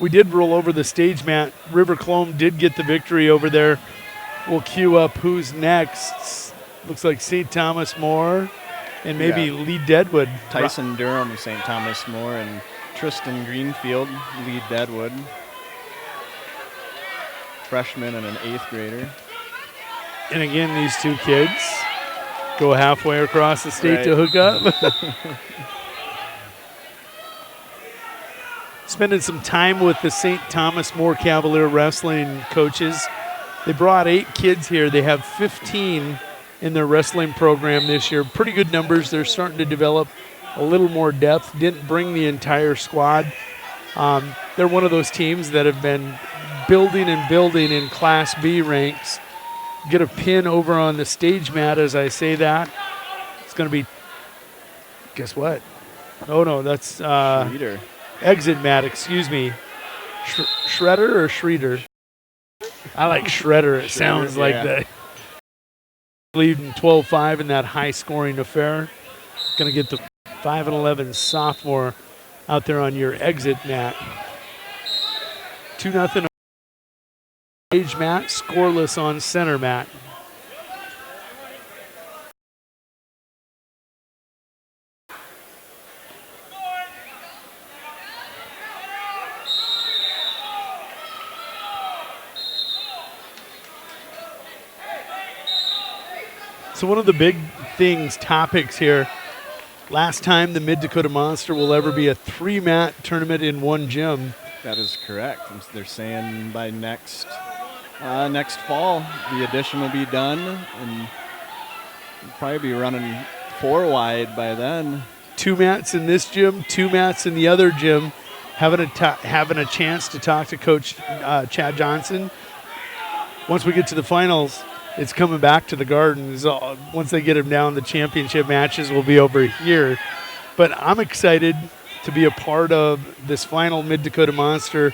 We did roll over the stage mat. River Clome did get the victory over there. We'll queue up who's next. Looks like St. Thomas More and maybe Lee Deadwood. Tyson Durham of St. Thomas More and Tristan Greenfield, Lee Deadwood. Freshman and an 8th grader. And again, these two kids go halfway across the state to hook up. Spending some time with the St. Thomas More Cavalier Wrestling coaches. They brought 8 kids here. They have 15 in their wrestling program this year. Pretty good numbers. They're starting to develop a little more depth. Didn't bring the entire squad. They're one of those teams that have been building and building in Class B ranks. Get a pin over on the stage mat as I say that. It's going to be, guess what? Oh, no, that's exit mat, excuse me. Shredder or Schreeder? I like Shredder. It sounds like that. Leading 12-5 in that high-scoring affair. Going to get the 5-11 sophomore out there on your exit mat. 2-0 stage mat, scoreless on center mat. So one of the big topics here, last time the Mid-Dakota Monster will ever be a 3-mat tournament in one gym. That is correct. They're saying by next fall, the addition will be done, and we'll probably be running 4 wide by then. 2 mats in this gym, 2 mats in the other gym. Having a chance to talk to Coach Chad Johnson. Once we get to the finals, it's coming back to the Gardens. Once they get him down, the championship matches will be over here. But I'm excited to be a part of this final Mid-Dakota Monster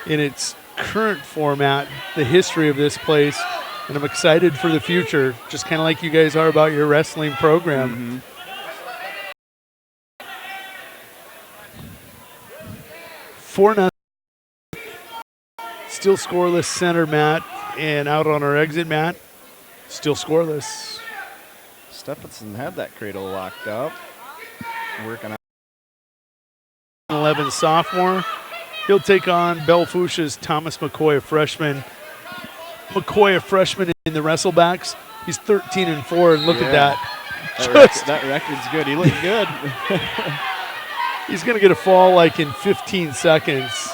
in its current format, the history of this place, and I'm excited for the future, just kind of like you guys are about your wrestling program. 4-0. Still scoreless center mat, and out on our exit mat, still scoreless. Stephenson had that cradle locked up, working on 11 sophomore. He'll take on Belfouche's Thomas McCoy, a freshman. McCoy, a freshman in the wrestlebacks. He's 13-4, and look at that. That record's good. He looked good. He's going to get a fall like in 15 seconds.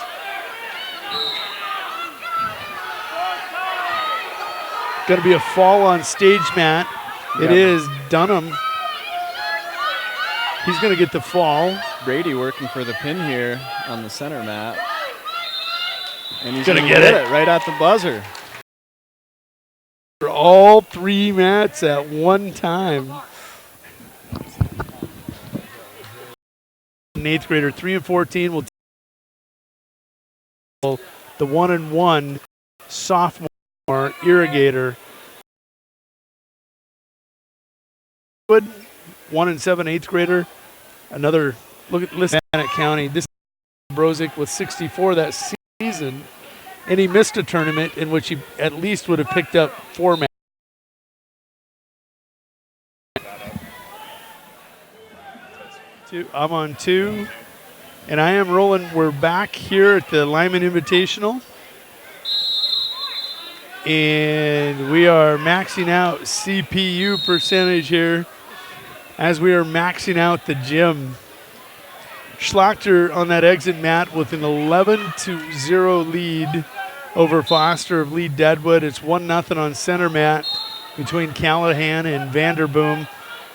Going to be a fall on stage mat. It is Dunham. He's going to get the fall. Brady working for the pin here on the center mat. And he's going going to get it right at the buzzer. For all 3 mats at one time. An 8th grader, 3 and 14 will the 1-1 sophomore irrigator. 1 and 7 8th grader. Another look at listen at County. This is Brozick with 64 that season, and he missed a tournament in which he at least would have picked up 4 matches. I'm on 2, and I am rolling. We're back here at the Lyman Invitational, and we are maxing out CPU percentage here as we are maxing out the gym. Schlachter on that exit mat with an 11-0 lead over Foster of Lee Deadwood. It's 1-0 on center mat between Callahan and Vanderboom.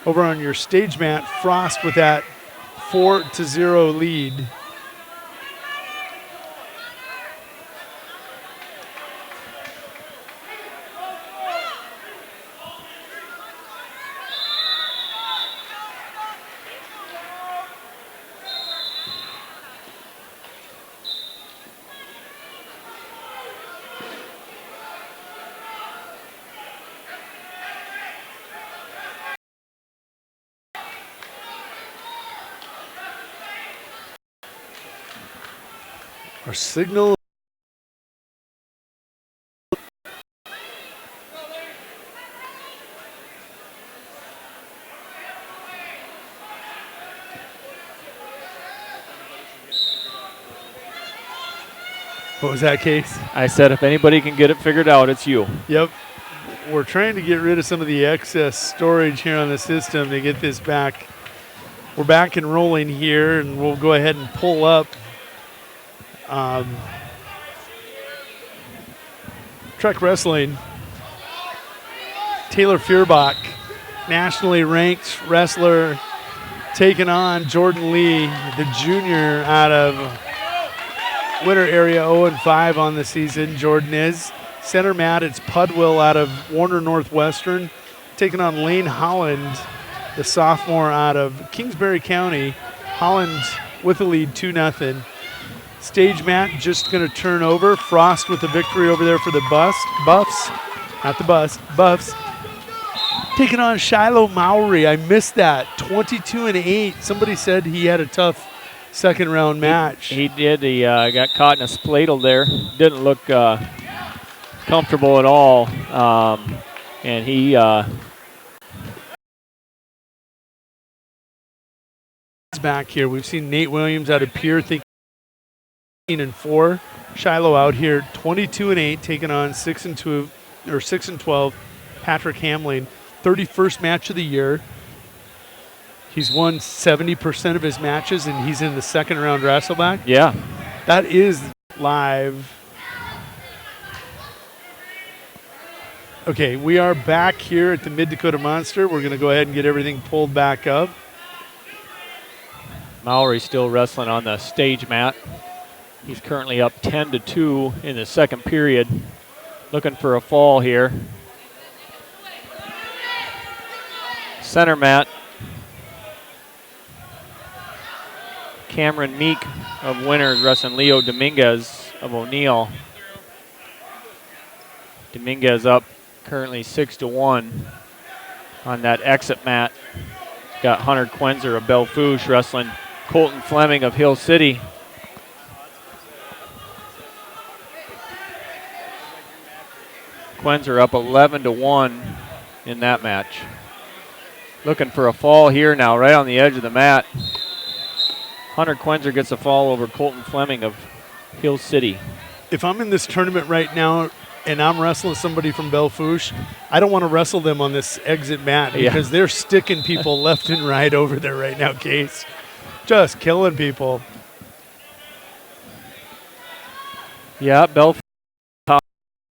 Over on your stage mat, Frost with that 4-0 lead. Our signal. What was that, Case? I said if anybody can get it figured out, it's you. Yep. We're trying to get rid of some of the excess storage here on the system to get this back. We're back and rolling here, and we'll go ahead and pull up Trek Wrestling. Taylor Feuerbach, nationally ranked wrestler, taking on Jordan Lee, the junior out of Winter area, 0-5 on the season. Jordan is. Center mat, it's Pudwill out of Warner Northwestern, taking on Lane Holland, the sophomore out of Kingsbury County. Holland with a lead, 2-0. Stage mat just going to turn over. Frost with the victory over there for the Buffs. Taking on Shiloh Mowry. I missed that. 22-8. Somebody said he had a tough second round match. He did. He got caught in a spladle there. Didn't look comfortable at all. And he back here. We've seen Nate Williams out of Pierre, 13-4. Shiloh out here 22-8, taking on 6-12 Patrick Hamling. 31st match of the year. He's won 70% of his matches, and he's in the second round wrestleback. Yeah. That is live. Okay, we are back here at the Mid-Dakota Monster. We're going to go ahead and get everything pulled back up. Mowry still wrestling on the stage mat. He's currently up 10-2 in the second period. Looking for a fall here. Center mat. Cameron Meek of Winners wrestling Leo Dominguez of O'Neill. Dominguez up currently 6-1 on that exit mat. Got Hunter Quenzer of Belfouche wrestling Colton Fleming of Hill City. Quenzer up 11-1 in that match. Looking for a fall here now, right on the edge of the mat. Hunter Quenzer gets a fall over Colton Fleming of Hill City. If I'm in this tournament right now and I'm wrestling somebody from Belfouche, I don't want to wrestle them on this exit mat because they're sticking people left and right over there right now, Case. Just killing people. Yeah, Belfouche out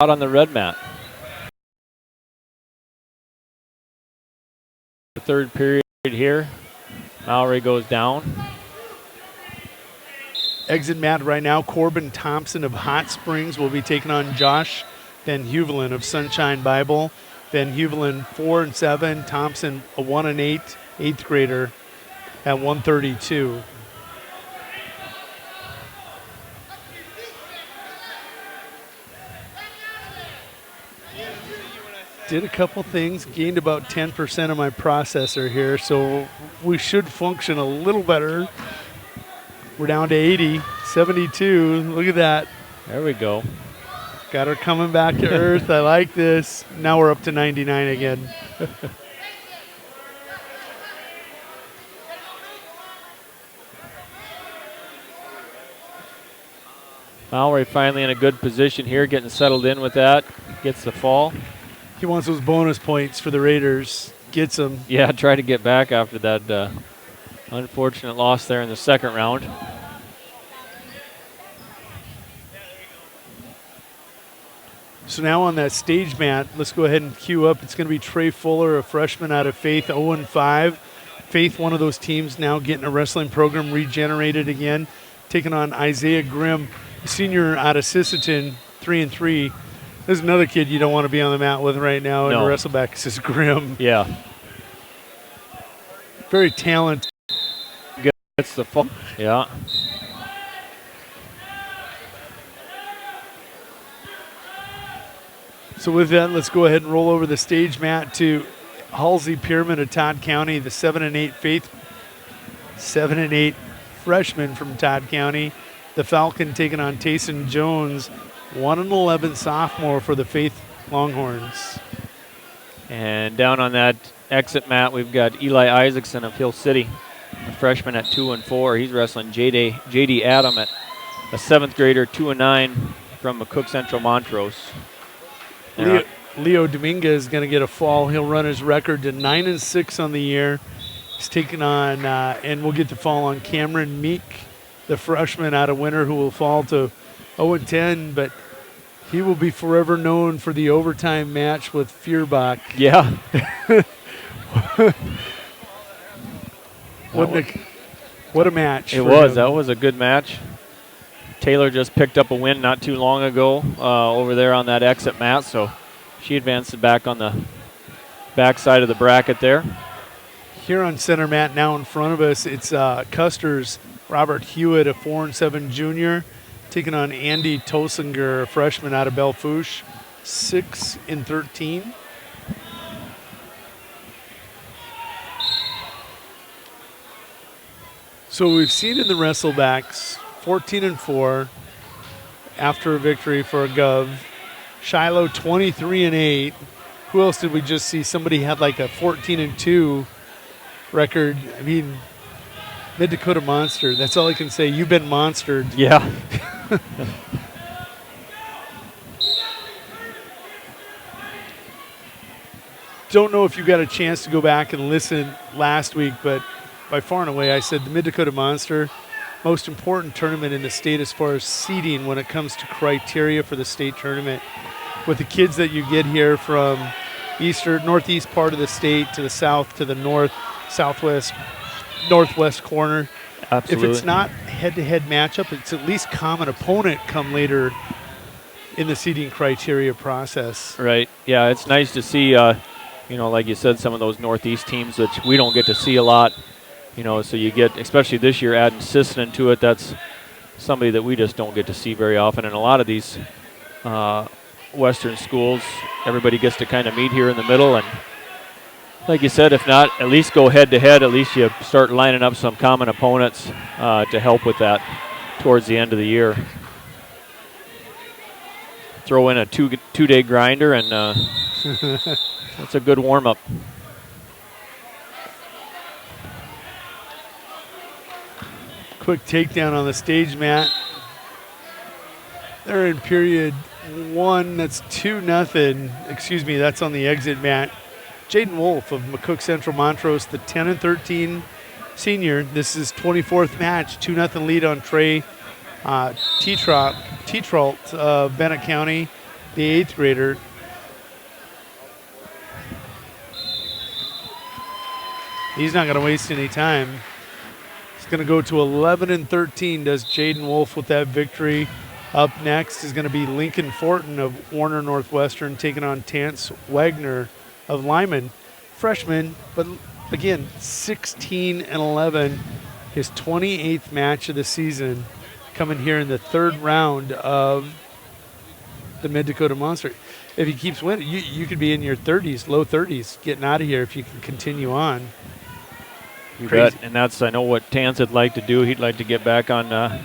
on the red mat. The third period here. Mowry goes down. Exit mat right now, Corbin Thompson of Hot Springs will be taking on Josh Van Huvelen of Sunshine Bible. Van Huvelen 4-7, Thompson a 1-8, 8th grader at 132. Did a couple things, gained about 10% of my processor here, so we should function a little better. We're down to 80, 72. Look at that. There we go. Got her coming back to earth. I like this. Now we're up to 99 again. Mowry finally in a good position here, getting settled in with that. Gets the fall. He wants those bonus points for the Raiders. Gets them. Yeah, try to get back after that unfortunate loss there in the second round. So now on that stage mat, let's go ahead and queue up. It's going to be Trey Fuller, a freshman out of Faith, 0-5. Faith, one of those teams now getting a wrestling program regenerated again, taking on Isaiah Grimm, senior out of Sisseton, 3-3. There's another kid you don't want to be on the mat with right now in the wrestleback. This is Grimm. Yeah. Very talented. Gets the fall. Yeah. So with that, let's go ahead and roll over the stage mat to Halsey Pierman of Todd County, the 7-8 Faith, 7-8 freshman from Todd County. The Falcon taking on Tayson Jones, 1-11 sophomore for the Faith Longhorns. And down on that exit mat, we've got Eli Isaacson of Hill City, a freshman at 2-4. He's wrestling J.D. Adam at a 7th grader, 2-9 from McCook Central Montrose. Leo Dominguez is going to get a fall. He'll run his record to 9-6 on the year. He's taking on, and we'll get the fall on Cameron Meek, the freshman out of Winter, who will fall to 0-10, but he will be forever known for the overtime match with Feuerbach. Yeah. What a match. It was. That was a good match. Taylor just picked up a win not too long ago over there on that exit mat, so she advances back on the back side of the bracket there. Here on center mat now in front of us, it's Custer's Robert Hewitt, a 4-7 junior, taking on Andy Tosinger, a freshman out of Belfouche, 6-13. So we've seen in the wrestlebacks 14-4 after a victory for a Gov. Shiloh 23-8. Who else did we just see? Somebody had like a 14-2 record. I mean, Mid-Dakota Monster. That's all I can say. You've been monstered. Yeah. don't know if you got a chance to go back and listen last week, but by far and away, I said the Mid-Dakota Monster, most important tournament in the state as far as seeding when it comes to criteria for the state tournament. With the kids that you get here from northeast part of the state to the south to the north, southwest, northwest corner. Absolutely. If it's not head-to-head matchup, it's at least common opponent come later in the seeding criteria process. Right. Yeah, it's nice to see, like you said, some of those northeast teams that we don't get to see a lot. So you get, especially this year, adding Sisseton to it. That's somebody that we just don't get to see very often. And a lot of these Western schools, everybody gets to kind of meet here in the middle. And like you said, if not, at least go head-to-head. At least you start lining up some common opponents to help with that towards the end of the year. Throw in a two-day grinder, and that's a good warm-up. Quick takedown on the stage mat. They're in period 1. That's 2-0. Excuse me, that's on the exit mat. Jaden Wolf of McCook Central Montrose, the 10-13 senior. This is 24th match. 2-0 lead on Trey Tetrault of Bennett County, the 8th grader. He's not going to waste any time. He's going to go to 11-13, does Jaden Wolf with that victory. Up next is going to be Lincoln Fortin of Warner Northwestern taking on Tance Wagner of Lyman. Freshman, but again, 16-11. His 28th match of the season, coming here in the 3rd round of the Mid-Dakota Monster. If he keeps winning, you could be in your 30s, low 30s, getting out of here if you can continue on. You bet, and I know what Tance would like to do. He'd like to get back on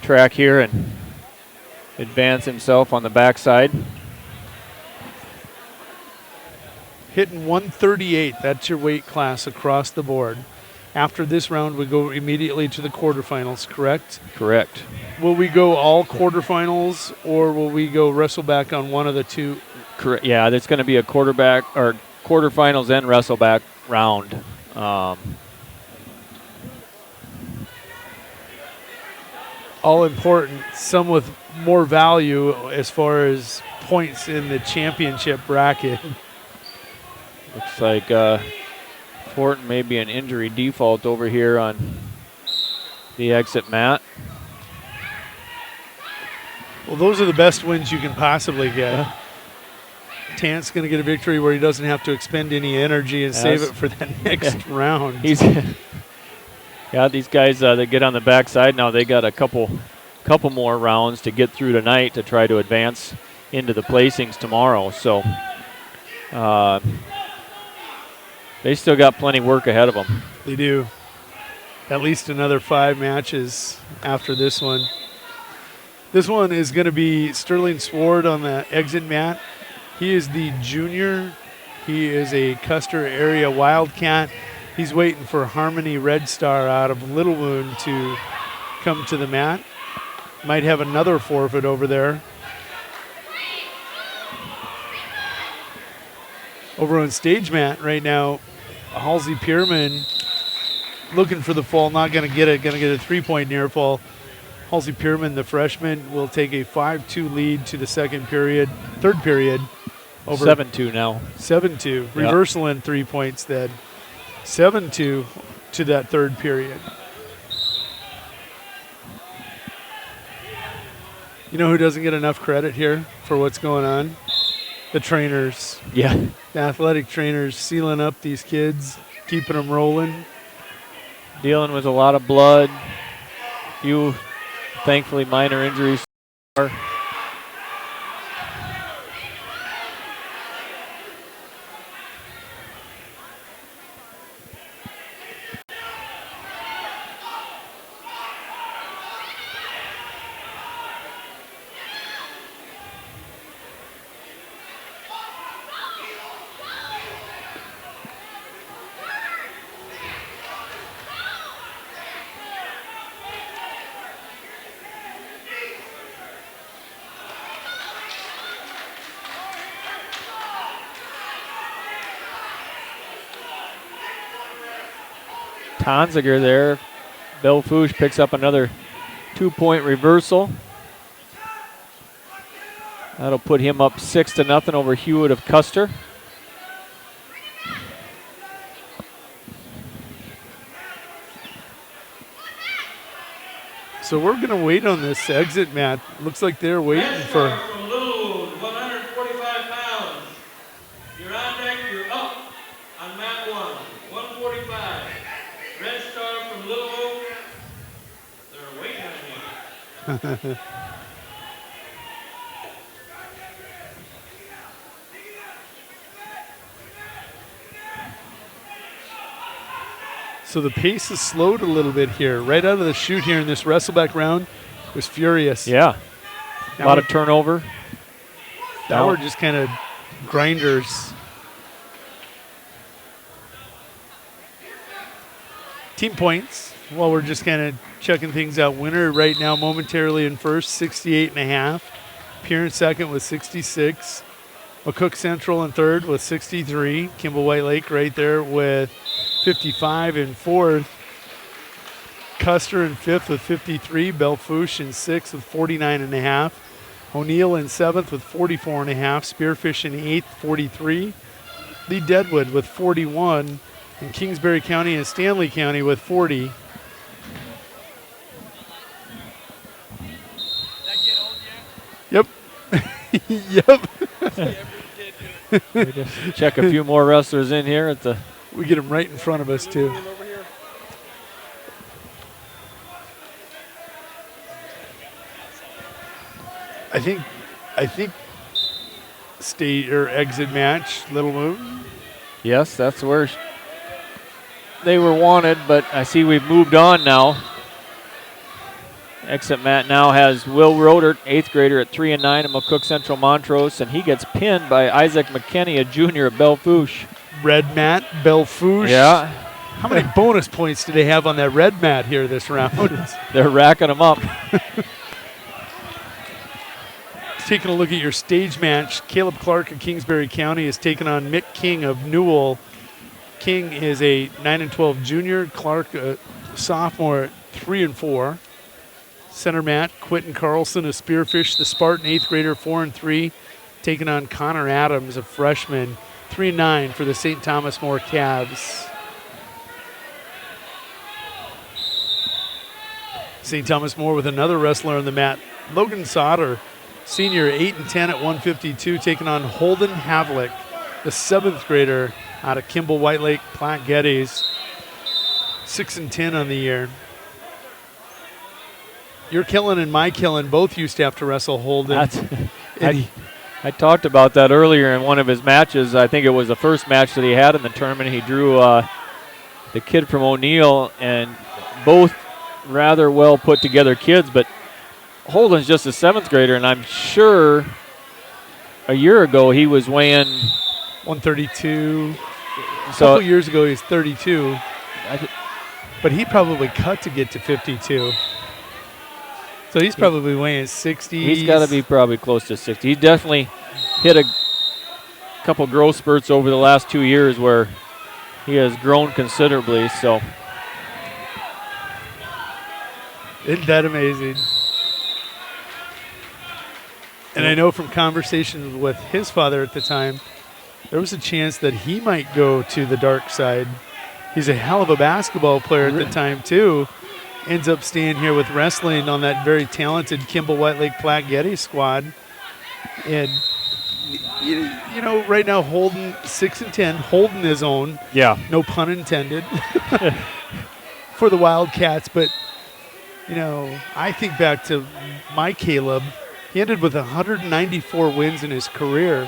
track here and advance himself on the backside. Hitting 138, that's your weight class across the board. After this round, we go immediately to the quarterfinals, correct? Correct. Will we go all quarterfinals, or will we go wrestle back on one of the two? Correct. Yeah, there's going to be a quarterfinals and wrestle back round. All important, some with more value as far as points in the championship bracket. Looks like Fortin may be an injury default over here on the exit mat. Well, those are the best wins you can possibly get. Tant's going to get a victory where he doesn't have to expend any energy and save it for that next round. Yeah, these guys that get on the backside now, they got a couple more rounds to get through tonight to try to advance into the placings tomorrow. So they still got plenty of work ahead of them. They do. At least another 5 matches after this one. This one is going to be Sterling Sword on the exit mat. He is the junior. He is a Custer area Wildcat. He's waiting for Harmony Red Star out of Little Wound to come to the mat. Might have another forfeit over there. Over on stage mat right now, Halsey Pierman looking for the fall, not going to get it, going to get a 3-point near fall. Halsey Pierman, the freshman, will take a 5-2 lead to the third period. Over 7-2 now. 7-2. Yep. Reversal in 3 points then. 7-2 to that third period. You know who doesn't get enough credit here for what's going on? The trainers. Yeah. The athletic trainers sealing up these kids, keeping them rolling. Dealing with a lot of blood. Few, thankfully, minor injuries. Honziger there. Belfouche picks up another 2-point reversal. That'll put him up 6-0 over Hewitt of Custer. So we're going to wait on this exit mat. Looks like they're waiting for. From Little 145 pounds. You're on deck, you're up on mat 1, 145. Red Star from Little Oak. They're waiting on you. So the pace has slowed a little bit here. Right out of the chute here in this wrestleback round was furious. Yeah. A Now lot of turnover. Now we're just kind of grinders. Team points. Well, we're just kind of checking things out. Winner right now momentarily in first, 68.5. Pierre in second with 66. McCook Central in third with 63. Kimball White Lake right there with 55 in fourth. Custer in fifth with 53. Belfouche in sixth with 49.5. O'Neill in seventh with 44.5. Spearfish in eighth, 43. Lee Deadwood with 41. And Kingsbury County and Stanley County with 40. Yep. Yep. We just check a few more wrestlers in here at the. We get them right in front of us too. I think state or exit match, Little Moon. Yes, that's where they were wanted, but I see we've moved on now. Exit mat now has Will Rodert, 8th grader at 3-9 at McCook Central Montrose, and he gets pinned by Isaac McKinney, a junior at Belfouche. Red mat, Belfouche. Yeah. How many bonus points do they have on that red mat here this round? They're racking them up. Taking a look at your stage match, Caleb Clark of Kingsbury County is taking on Mick King of Newell. King is a 9-12 junior. Clark, a sophomore at 3-4. Center mat, Quentin Carlson of Spearfish, the Spartan 8th grader, 4-3, taking on Connor Adams, a freshman, 3-9 for the St. Thomas More Cavs. St. Thomas More with another wrestler on the mat, Logan Sauter, senior, 8-10 at 152, taking on Holden Havlick, the 7th grader out of Kimball White Lake Platte Geddes, 6-10 on the year. Your Killen and my Killen both used to have to wrestle Holden. I talked about that earlier in one of his matches. I think it was the first match that he had in the tournament. He drew the kid from O'Neill, and both rather well put together kids, but Holden's just a 7th grader, and I'm sure a year ago he was weighing 132. A couple years ago he was 32, but he probably cut to get to 52. So he's probably weighing 60. He's got to be probably close to 60. He definitely hit a couple growth spurts over the last 2 years where he has grown considerably. So, isn't that amazing? And I know from conversations with his father at the time, there was a chance that he might go to the dark side. He's a hell of a basketball player at the time, too. Ends up staying here with wrestling on that very talented Kimball White Lake Platte Geddes squad. And, you know, right now Holden, 6-10, holding his own. Yeah. No pun intended. For the Wildcats. But, you know, I think back to my Caleb. He ended with 194 wins in his career.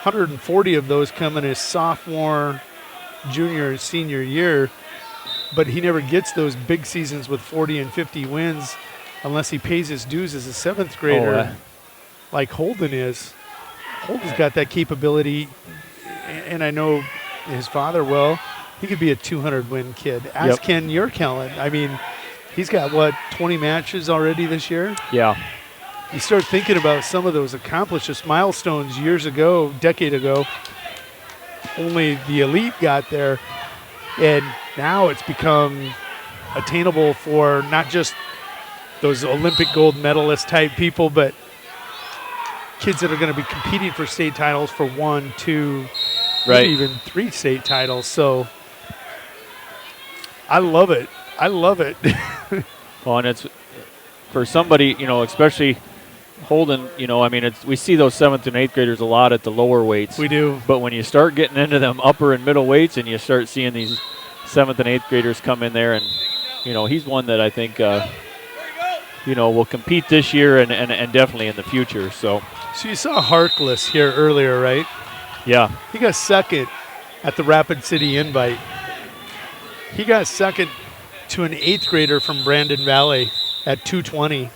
140 of those come in his sophomore, junior, and senior year. But he never gets those big seasons with 40 and 50 wins unless he pays his dues as a 7th grader like Holden is. Holden's got that capability, and I know his father well. He could be a 200-win kid, as can your Kellen. I mean, he's got, 20 matches already this year? Yeah. You start thinking about some of those accomplished milestones years ago, decade ago. Only the elite got there. And now it's become attainable for not just those Olympic gold medalist type people, but kids that are going to be competing for state titles for 1, 2, right, even 3 state titles. So I love it. I love it. Well, and it's for somebody, especially Holden, we see those 7th and 8th graders a lot at the lower weights. We do. But when you start getting into them upper and middle weights and you start seeing these 7th and 8th graders come in there, and, he's one that I think, will compete this year and definitely in the future. So you saw Harkless here earlier, right? Yeah. He got second at the Rapid City Invite. He got second to an 8th grader from Brandon Valley at 220.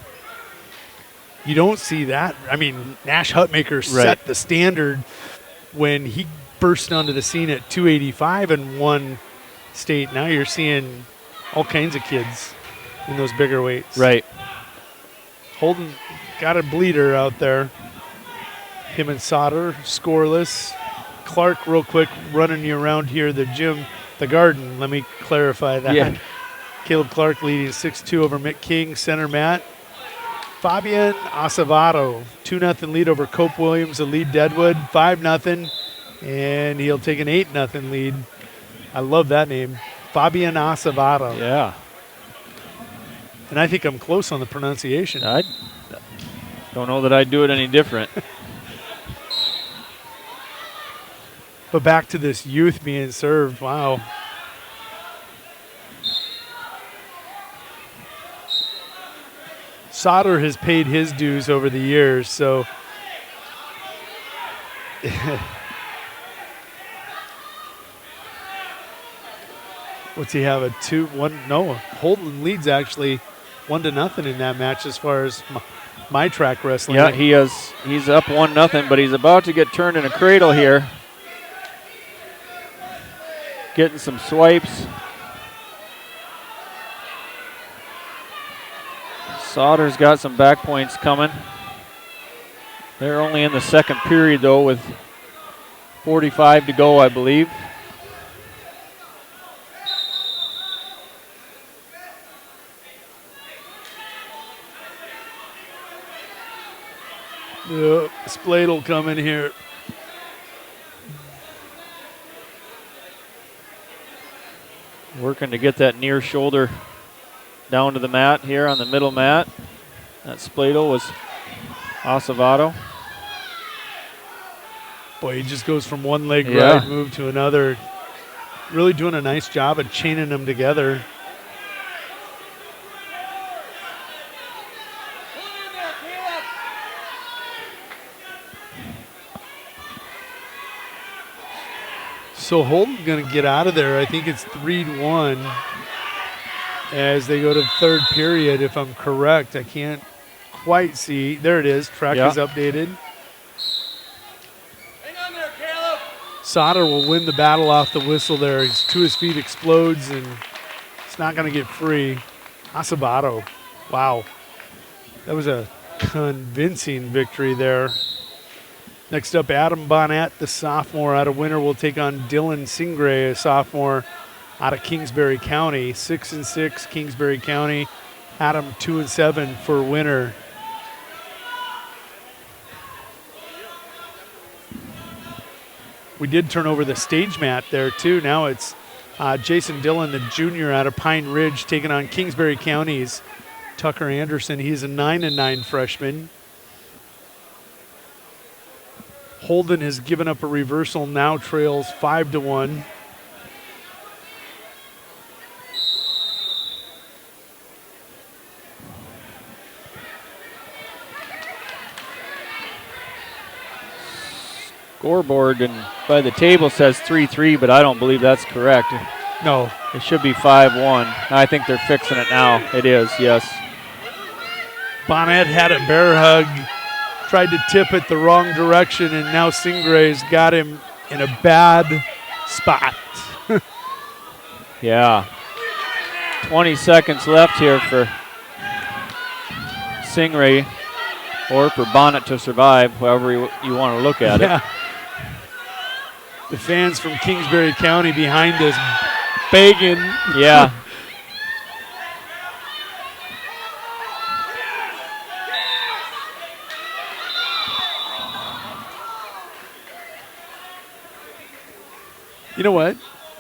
You don't see that. I mean, Nash Hutmaker set the standard when he burst onto the scene at 285 and won state. Now you're seeing all kinds of kids in those bigger weights. Right. Holden got a bleeder out there. Him and Sauter scoreless. Clark, real quick, running you around here, the garden. Let me clarify that. Yeah. Caleb Clark leading 6-2 over Mick King, center mat. Fabian Acevedo, 2-0 lead over Cope Williams, the lead Deadwood, 5-0, and he'll take an 8-0 lead. I love that name, Fabian Acevedo. Yeah. And I think I'm close on the pronunciation. I don't know that I'd do it any different. But back to this youth being served, wow. Sauter has paid his dues over the years, so what's he have, a 2-1? No, Holden leads actually 1-0 in that match as far as my track wrestling. Yeah, he's up 1-0, but he's about to get turned in a cradle here. Getting some swipes. Sauter's got some back points coming. They're only in the second period, though, with 45 to go, I believe. Spladel coming here. Working to get that near shoulder down to the mat here on the middle mat. That Spladel was Acevedo. Boy, he just goes from one leg ride move to another. Really doing a nice job of chaining them together. So Holden's going to get out of there. I think it's 3-1 as they go to the third period, if I'm correct. I can't quite see. There it is. Track is updated. Hang on there, Caleb. Sauter will win the battle off the whistle there. He's to his feet, explodes, and it's not going to get free. Acevedo. Wow. That was a convincing victory there. Next up, Adam Bonnet, the sophomore out of Winter, will take on Dylan Singray, a sophomore out of Kingsbury County. 6-6, Kingsbury County. Adam 2-7 for Winter. We did turn over the stage mat there, too. Now it's Jason Dillon, the junior out of Pine Ridge, taking on Kingsbury County's Tucker Anderson. He's a 9-9 freshman. Holden has given up a reversal, now trails 5-1. Scoreboard and by the table says 3-3, but I don't believe that's correct. No. It should be 5-1. I think they're fixing it now. It is, yes. Bonnet had a bear hug, tried to tip it the wrong direction, and now Singray's got him in a bad spot. Yeah. 20 seconds left here for Singray, or for Bonnet to survive, however you want to look at it. The fans from Kingsbury County behind us begging. Yeah. You know what?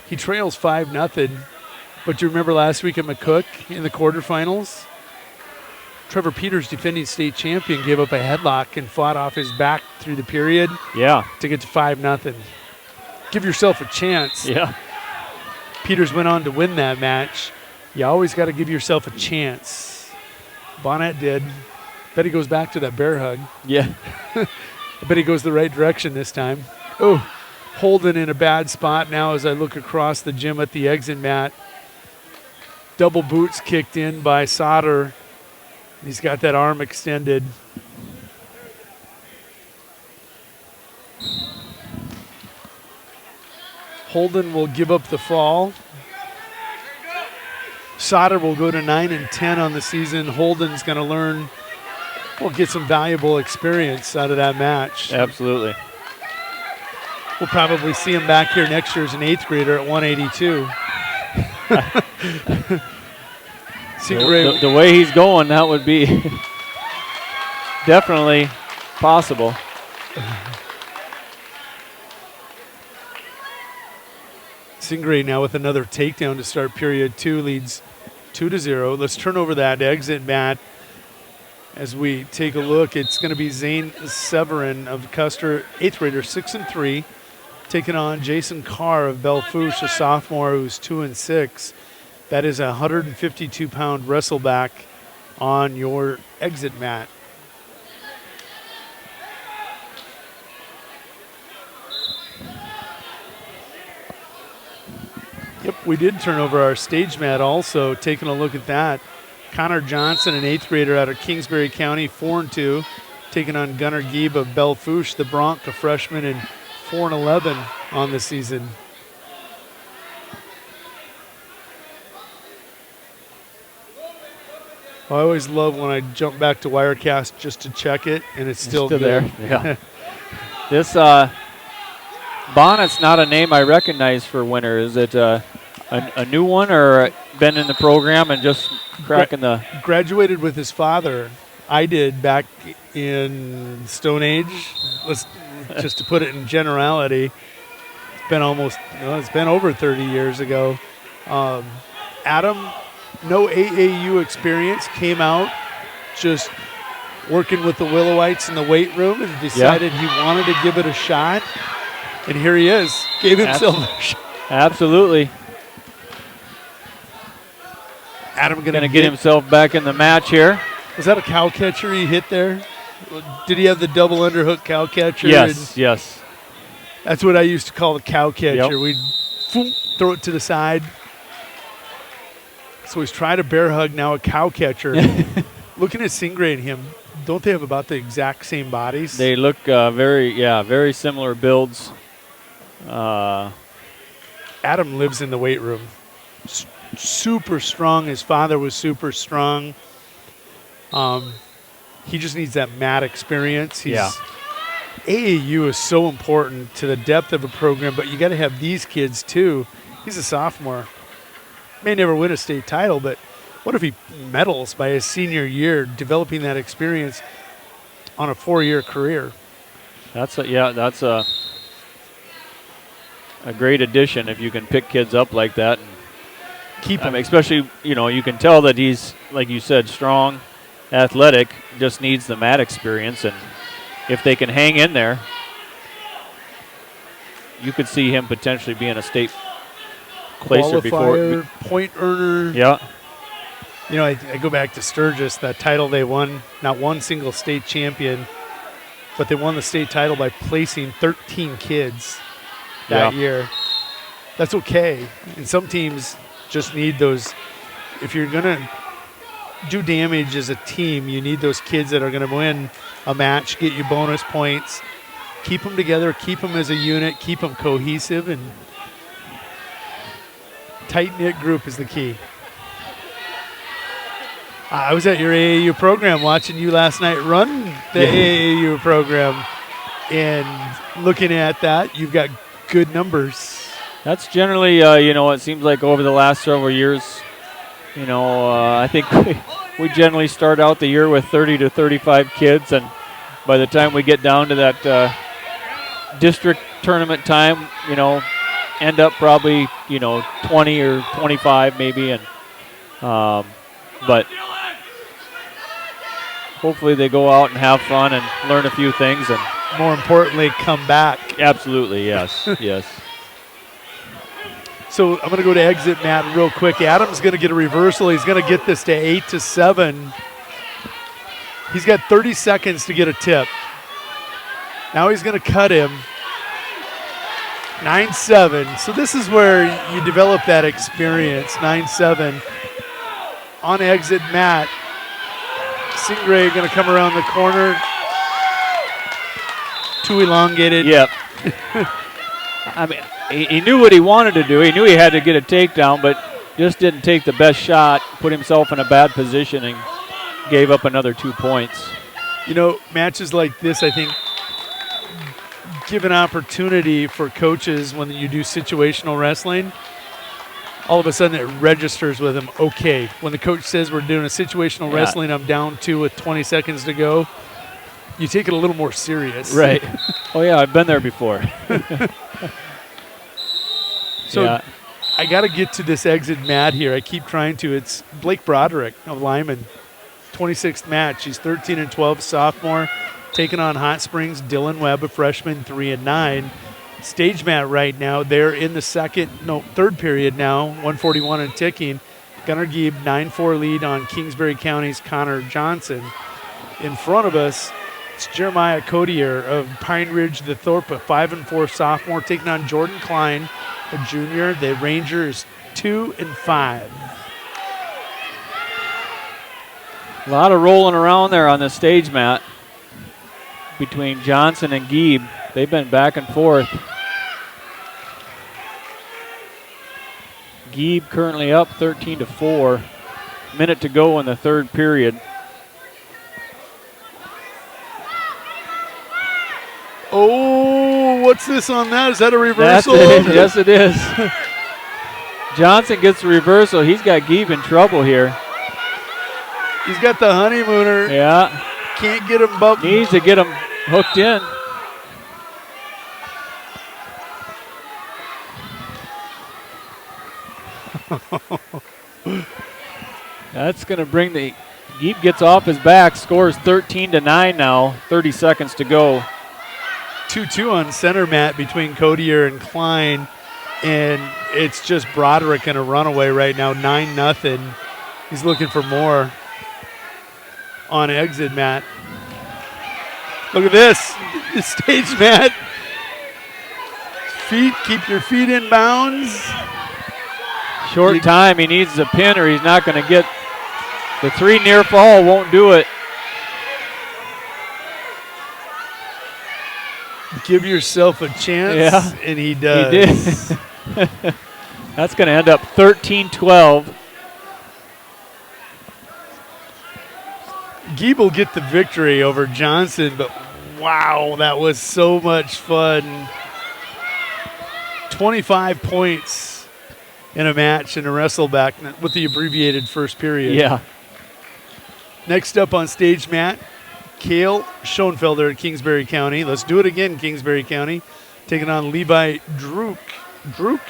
He trails 5-0. But you remember last week at McCook in the quarterfinals? Trevor Peters, defending state champion, gave up a headlock and fought off his back through the period. Yeah. To get to 5-0. Give yourself a chance. Yeah. Peters went on to win that match. You always got to give yourself a chance. Bonnet did. Bet he goes back to that bear hug. Yeah. I bet he goes the right direction this time. Oh, Holden in a bad spot now as I look across the gym at the exit mat. Double boots kicked in by Sauter. He's got that arm extended. Holden will give up the fall. Sauter will go to 9-10 on the season. Holden's going to learn, will get some valuable experience out of that match. Absolutely. We'll probably see him back here next year as an 8th grader at 182. The way he's going, that would be definitely possible. Singray now with another takedown to start period 2, leads 2-0. Let's turn over that exit mat as we take a look. It's going to be Zane Severin of Custer, 8th grader, 6-3, taking on Jason Carr of Bellefouche, a sophomore who's 2-6. That is a 152-pound wrestleback on your exit mat. Yep, we did turn over our stage mat also, taking a look at that. Connor Johnson, an 8th grader out of Kingsbury County, 4-2, taking on Gunnar Gieb of Bellefouche, the Bronc, a freshman, and 4-11 on the season. I always love when I jump back to Wirecast just to check it, and it's still there. Yeah. This Bonnet's not a name I recognize for winter. Is it a new one or been in the program and just cracking the... Graduated with his father. I did back in Stone Age. Let's just to put it in generality. It's been it's been over 30 years ago. Adam, no AAU experience, came out just working with the Willowites in the weight room and decided he wanted to give it a shot. And here he is. Gave himself a shot. Absolutely. Adam going to get himself back in the match here. Was that a cow catcher he hit there? Did he have the double underhook cow catcher? Yes, yes. That's what I used to call the cow catcher. Yep. We'd throw it to the side. So he's trying to bear hug, now a cow catcher. Looking at Singray and him, don't they have about the exact same bodies? They look very similar builds. Adam lives in the weight room. Super strong. His father was super strong. He just needs that mat experience. AAU is so important to the depth of a program, but you got to have these kids too. He's a sophomore. May never win a state title, but what if he medals by his senior year, developing that experience on a 4-year career? That's a great addition if you can pick kids up like that and keep them. Especially, you can tell that he's, like you said, strong, athletic, just needs the mat experience, and if they can hang in there, you could see him potentially being a state placer before. Point earner. Yeah. I go back to Sturgis, that title they won, not one single state champion, but they won the state title by placing 13 kids that year. That's okay. And some teams just need those. If you're going to do damage as a team, you need those kids that are going to win a match, get you bonus points, keep them together, keep them as a unit, keep them cohesive, and tight-knit group is the key. I was at your AAU program watching you last night run the AAU program, and looking at that, you've got good numbers. That's generally, it seems like over the last several years, I think we generally start out the year with 30 to 35 kids, and by the time we get down to that district tournament time, end up probably, 20 or 25 maybe, and but hopefully they go out and have fun and learn a few things, and more importantly, come back. Absolutely, yes, yes. So I'm going to go to exit mat real quick. Adam's going to get a reversal. He's going to get this to 8-7. He's got 30 seconds to get a tip. Now he's going to cut him. 9-7. So this is where you develop that experience. 9-7. On exit mat. Singray going to come around the corner. Too elongated. Yep. I mean, he knew what he wanted to do. He knew he had to get a takedown, but just didn't take the best shot, put himself in a bad position, and gave up another 2 points. Matches like this, I think, give an opportunity for coaches when you do situational wrestling. All of a sudden it registers with them. Okay, when the coach says we're doing a situational wrestling, I'm down 2 with 20 seconds to go. You take it a little more serious. Right. Oh, yeah, I've been there before. So I got to get to this exit mat here. I keep trying to. It's Blake Broderick of Lyman, 26th match. He's 13-12, sophomore, taking on Hot Springs. Dylan Webb, a freshman, 3-9. Stage mat right now. They're in the third period now, 141 and ticking. Gunnar Gieb, 9-4 lead on Kingsbury County's Connor Johnson. In front of us, it's Jeremiah Codier of Pine Ridge, the Thorpe, a 5-4 sophomore, taking on Jordan Klein, a junior. The Rangers 2-5. A lot of rolling around there on the stage mat between Johnson and Gieb. They've been back and forth. Gieb currently up 13-4. Minute to go in the third period. Oh, what's this on that? Is that a reversal? Yes, it is. Johnson gets the reversal. He's got Gieb in trouble here. He's got the honeymooner. Yeah. Can't get him bumped. Needs to get him hooked in. That's going to bring the Gieb gets off his back, scores 13-9 now, 30 seconds to go. 2-2 on center mat between Codier and Klein, and it's just Broderick in a runaway right now, 9-0. He's looking for more on exit mat. Look at this, the stage mat. Feet, keep your feet in bounds. Short time, he needs a pin or he's not going to get the 3 near fall, won't do it. Give yourself a chance, and he does. He did. That's going to end up 13-12. Gieb will get the victory over Johnson, but wow, that was so much fun. 25 points in a match in a wrestleback with the abbreviated first period. Yeah. Next up on stage mat, Cale Schoenfelder at Kingsbury County. Let's do it again, Kingsbury County. Taking on Levi Druk. Druk?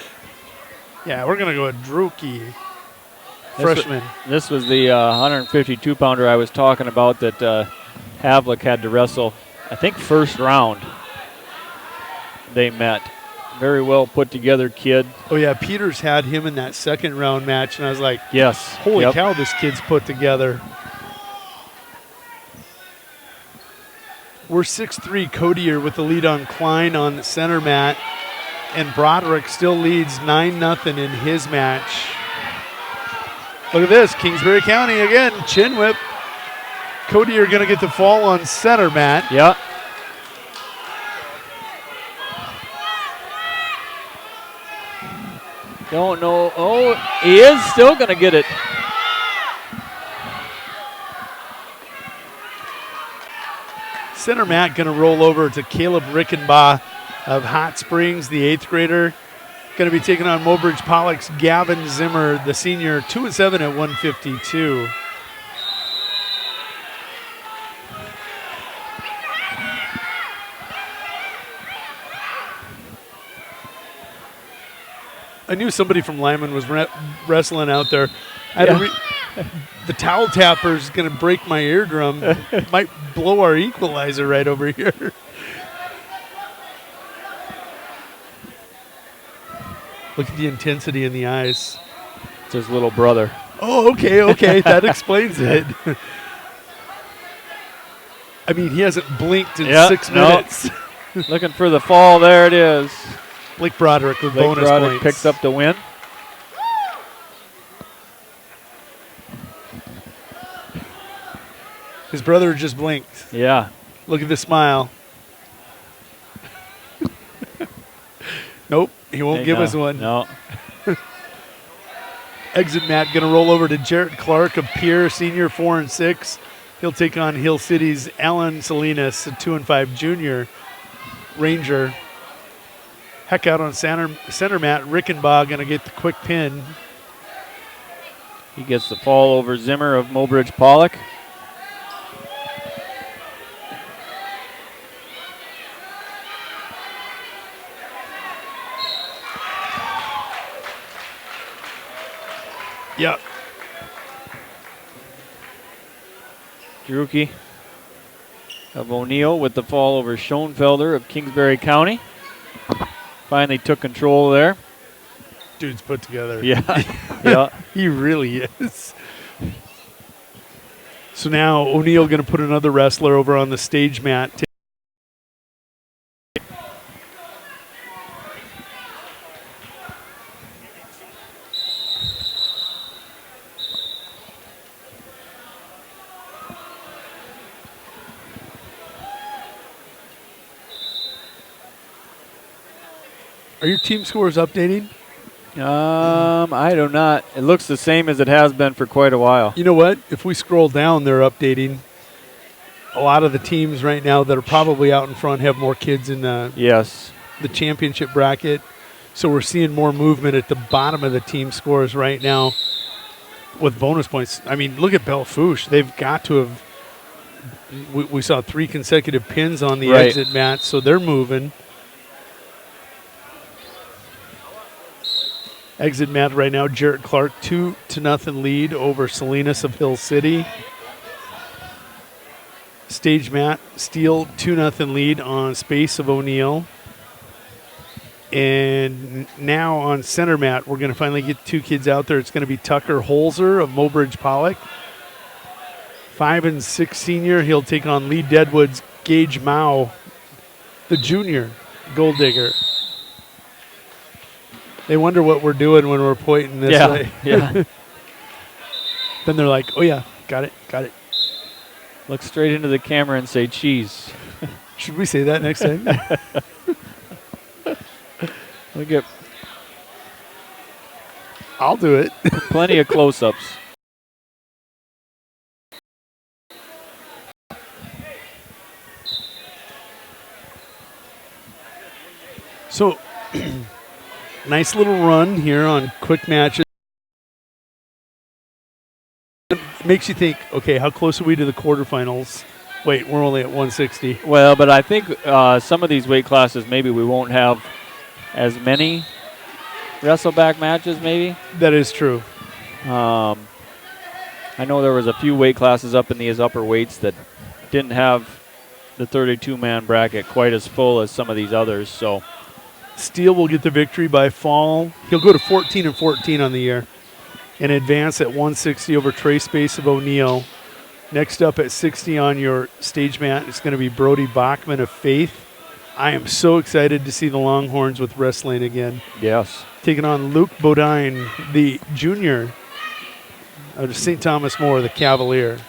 Yeah, we're going to go with Druki. Freshman. This was the 152-pounder I was talking about that Havlik had to wrestle. I think first round they met. Very well put together kid. Oh, yeah, Peters had him in that second round match, and I was like, yes, holy cow, this kid's put together. We're 6'3", Codier with the lead on Klein on the center mat, and Broderick still leads 9-0 in his match. Look at this, Kingsbury County again, chin whip. Codier going to get the fall on center mat. Yeah. Don't know. Oh, he is still going to get it. Center mat going to roll over to Caleb Rickenbaugh of Hot Springs, the 8th grader. Going to be taking on Mobridge Pollock's Gavin Zimmer, the senior, 2-7 at 152. I knew somebody from Lyman was wrestling out there. The towel tapper is going to break my eardrum. Might blow our equalizer right over here. Look at the intensity in the eyes. It's his little brother. Oh, okay. That explains it. I mean, he hasn't blinked in 6 minutes. Looking for the fall. There it is. Blake Broderick with Blake bonus Broderick points. picks up the win. His brother just blinked. Yeah. Look at the smile. Nope, he won't give us one. No. Exit mat going to roll over to Jarrett Clark of Pierre, senior, 4 and 6. He'll take on Hill City's Alan Salinas, a 2 and 5 junior Ranger. Heck out on center mat. Rickenbaugh going to get the quick pin. He gets the fall over Zimmer of Mobridge Pollock. Yep. Drucke of O'Neill with the fall over Schoenfelder of Kingsbury County. Finally took control there. Dude's put together. Yeah. Yeah. He really is. So now O'Neill going to put another wrestler over on the stage mat. Are your team scores updating? I do not. It looks the same as it has been for quite a while. You know what? If we scroll down, they're updating. A lot of the teams right now that are probably out in front have more kids in the championship bracket. So we're seeing more movement at the bottom of the team scores right now with bonus points. I mean, look at Belfouche. They've got to have – we saw 3 consecutive pins on the exit mat, so they're moving. Exit mat right now, Jarrett Clark 2-0 lead over Salinas of Hill City. Stage mat, Steele 2-0 lead on Space of O'Neill. And now on center mat, we're going to finally get 2 kids out there. It's going to be Tucker Holzer of Mobridge Pollock. 5 and 6 senior, he'll take on Lee Deadwood's Gage Mao, the junior gold digger. They wonder what we're doing when we're pointing this way. Yeah. Then they're like, oh, yeah, got it. Look straight into the camera and say cheese. Should we say that next time? I'll do it. Plenty of close-ups. So, nice little run here on quick matches. It makes you think, okay, how close are we to the quarterfinals? Wait, we're only at 160. Well, but I think some of these weight classes, maybe we won't have as many wrestleback matches, maybe. That is true. I know there was a few weight classes up in these upper weights that didn't have the 32-man bracket quite as full as some of these others, so. Steele will get the victory by fall. He'll go to 14 and 14 on the year and advance at 160 over Trey Space of O'Neill. Next up at 60 on your stage mat is going to be Brody Bachman of Faith. I am so excited to see the Longhorns with wrestling again. Yes. Taking on Luke Bodine, the junior of St. Thomas More, the Cavalier.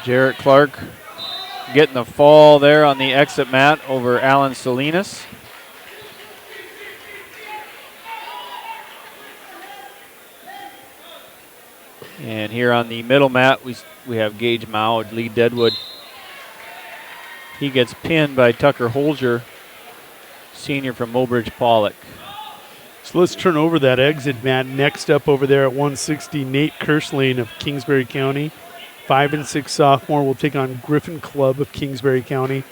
Jarrett Clark getting the fall there on the exit mat over Alan Salinas. And here on the middle mat, we have Gage Mao, Lee Deadwood. He gets pinned by Tucker Holger, senior from Mobridge Pollock. So let's turn over that exit mat. Next up over there at 160, Nate Kersling of Kingsbury County. 5 and 6 sophomore will take on Griffin Club of Kingsbury County.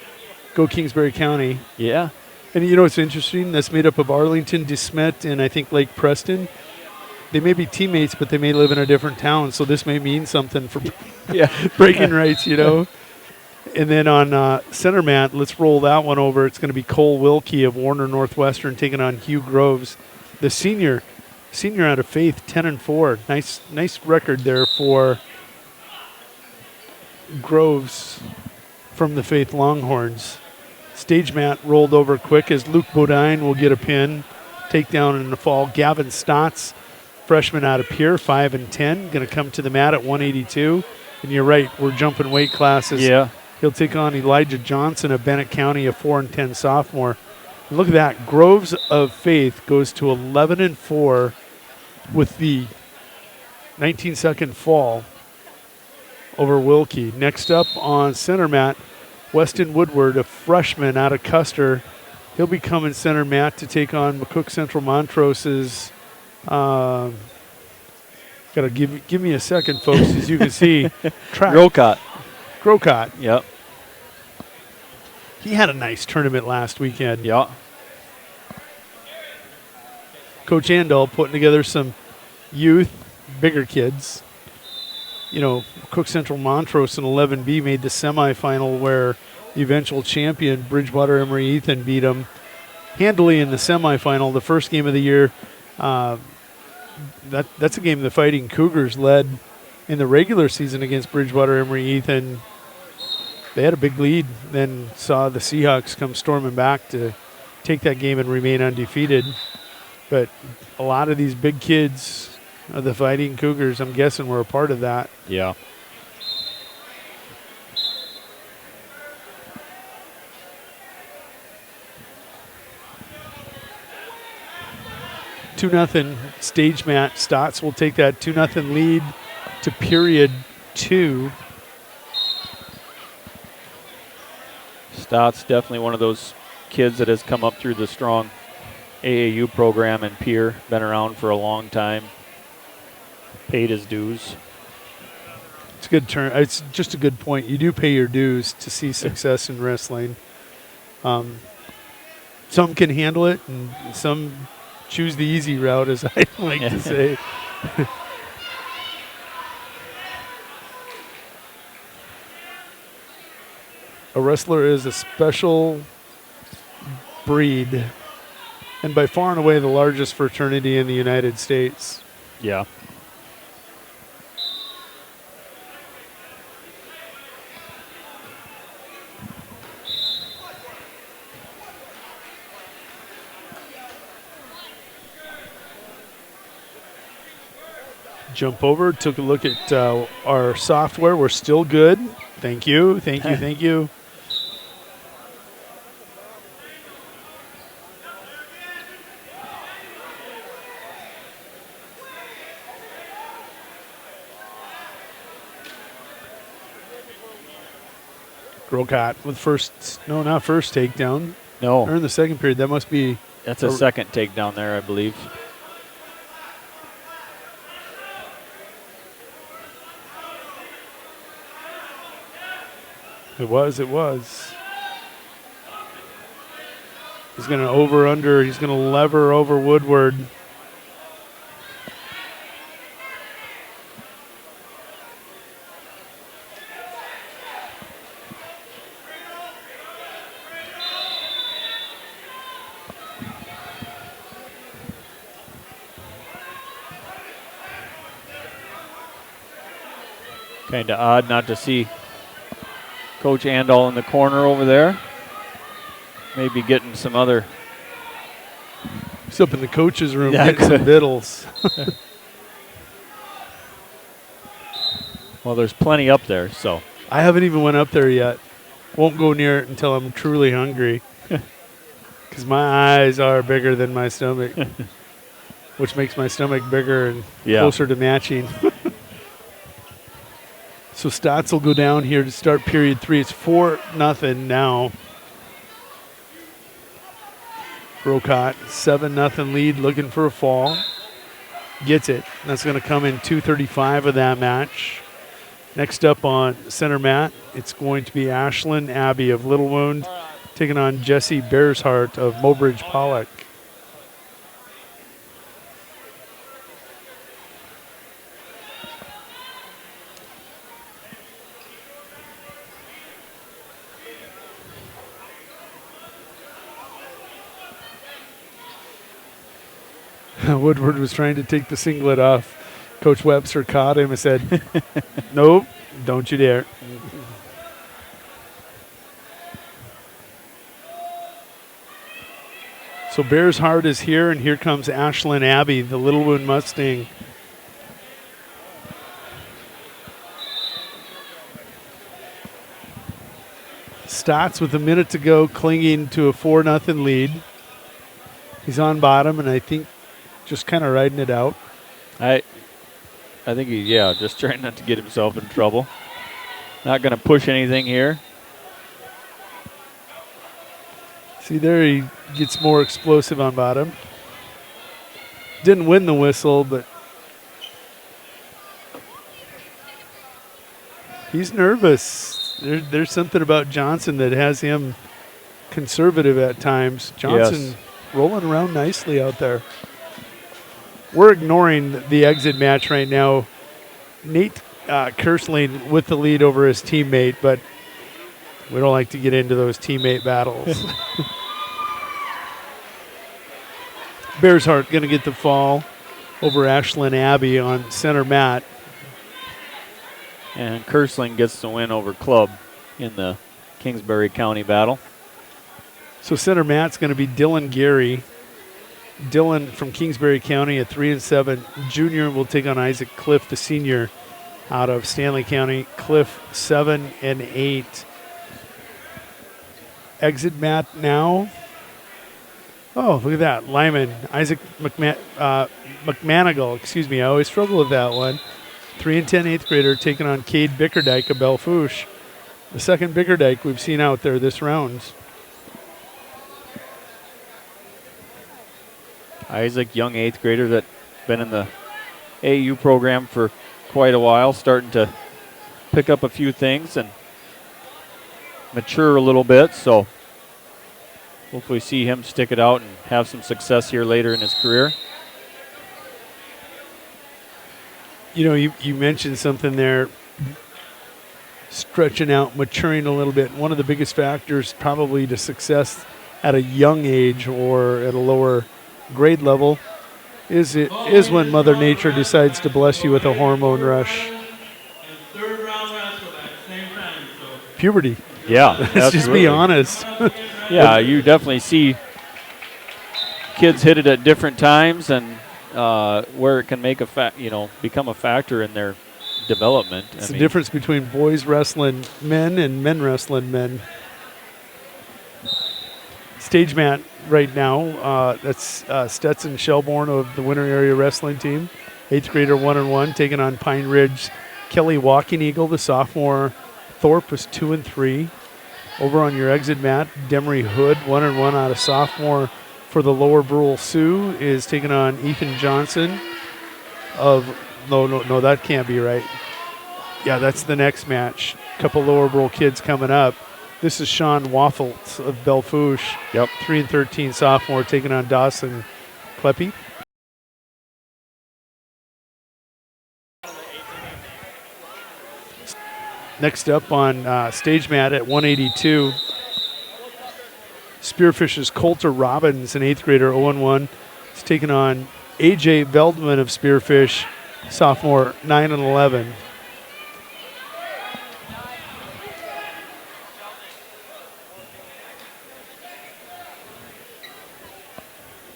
Go Kingsbury County. Yeah. And you know what's interesting? That's made up of Arlington, DeSmet, and I think Lake Preston. They may be teammates, but they may live in a different town, so this may mean something for breaking rights, you know. And then on center mat, let's roll that one over. It's going to be Cole Wilkie of Warner Northwestern taking on Hugh Groves, the senior out of Faith, 10 and 4. Nice record there for Groves from the Faith Longhorns. Stage mat rolled over quick as Luke Bodine will get a pin. Takedown in the fall. Gavin Stotts, freshman out of Pierre, 5 and 10, going to come to the mat at 182. And you're right, we're jumping weight classes. Yeah. He'll take on Elijah Johnson of Bennett County, a 4 and 10 sophomore. And look at that. Groves of Faith goes to 11 and 4 with the 19-second fall over Wilkie. Next up on center mat, Weston Woodward, a freshman out of Custer. He'll be coming center mat to take on McCook Central Montrose's. Gotta give me a second, folks. As you can see, Grocott. Yep. He had a nice tournament last weekend. Yeah. Coach Andal putting together some youth, bigger kids. You know, Cook Central Montrose in 11B made the semifinal where the eventual champion, Bridgewater Emory Ethan, beat them handily in the semifinal. The first game of the year, that's a game the Fighting Cougars led in the regular season against Bridgewater Emory Ethan. They had a big lead, then saw the Seahawks come storming back to take that game and remain undefeated. But a lot of these big kids of the Fighting Cougars, I'm guessing, were a part of that. Yeah. Two nothing stage mat. Stotts will take that 2-0 lead to period 2. Stott's definitely one of those kids that has come up through the strong AAU program and Pierre, been around for a long time, paid his dues. It's a good turn. It's just a good point. You do pay your dues to see success in wrestling. Some can handle it, and some choose the easy route, as I like to say. A wrestler is a special breed, and by far and away the largest fraternity in the United States. Yeah. Jump over, took a look at our software. We're still good. Thank you, thank you, thank you. Grocott with not first takedown. No. Or in the second period. That must be. That's a second takedown there, I believe. It was. He's going to he's going to lever over Woodward. Kind of odd not to see Coach Andal in the corner over there. Maybe getting some other. He's up in the coach's room getting some vittles. Well, there's plenty up there, so. I haven't even went up there yet. Won't go near it until I'm truly hungry. Because my eyes are bigger than my stomach, which makes my stomach bigger and closer to matching. So Stotts will go down here to start period 3. It's 4-0 now. Brocott, 7-0 lead, looking for a fall. Gets it. That's going to come in 2:35 of that match. Next up on center mat, it's going to be Ashlyn Abbey of Little Wound taking on Jesse Bearsheart of Mobridge Pollock. Woodward was trying to take the singlet off. Coach Webster caught him and said, nope, don't you dare. So Bears Heart is here, and here comes Ashlyn Abbey, the Little Wound Mustang. Stotts with a minute to go, clinging to a 4-0 lead. He's on bottom, and I think just kind of riding it out. I think just trying not to get himself in trouble. Not going to push anything here. See there, he gets more explosive on bottom. Didn't win the whistle, but he's nervous. There's something about Johnson that has him conservative at times. Johnson rolling around nicely out there. We're ignoring the exit match right now. Nate Kersling with the lead over his teammate, but we don't like to get into those teammate battles. Bearsheart going to get the fall over Ashlyn Abbey on center mat. And Kersling gets the win over Club in the Kingsbury County battle. So center mat's going to be Dylan Gary. Dylan from Kingsbury County, a 3-7 junior, will take on Isaac Cliff, the senior, out of Stanley County. Cliff 7-8. Exit mat now. Oh, look at that. Lyman, Isaac McManigal, excuse me. I always struggle with that one. 3-10 eighth grader taking on Cade Bickerdike of Belfouche. The second Bickerdike we've seen out there this round. Isaac, young eighth grader that been in the AU program for quite a while, starting to pick up a few things and mature a little bit. So hopefully see him stick it out and have some success here later in his career. You know, you mentioned something there, stretching out, maturing a little bit. One of the biggest factors probably to success at a young age or at a lower grade level is when Mother Nature decides to bless you with a hormone rush. Puberty. Yeah. Let's just be honest. Yeah, you definitely see kids hit it at different times and where it can make become a factor in their development. It's the difference between boys wrestling men and men wrestling men. Stage mat right now, that's Stetson Shelbourne of the Winter Area Wrestling Team. 8th grader 1-1, taking on Pine Ridge. Kelly Walking Eagle, the sophomore. Thorpe was 2-3. Over on your exit mat, Demery Hood, 1-1 out of sophomore for the Lower Brule Sioux, is taking on Ethan Johnson of, no, that can't be right. Yeah, that's the next match. Couple Lower Brule kids coming up. This is Sean Waffles of Belfouche. Yep. 3-13 sophomore taking on Dawson Kleppe. Next up on stage mat at 182, Spearfish's Coulter Robbins, an 8th grader, 0-1. He's taking on AJ Veldman of Spearfish, sophomore, 9-11.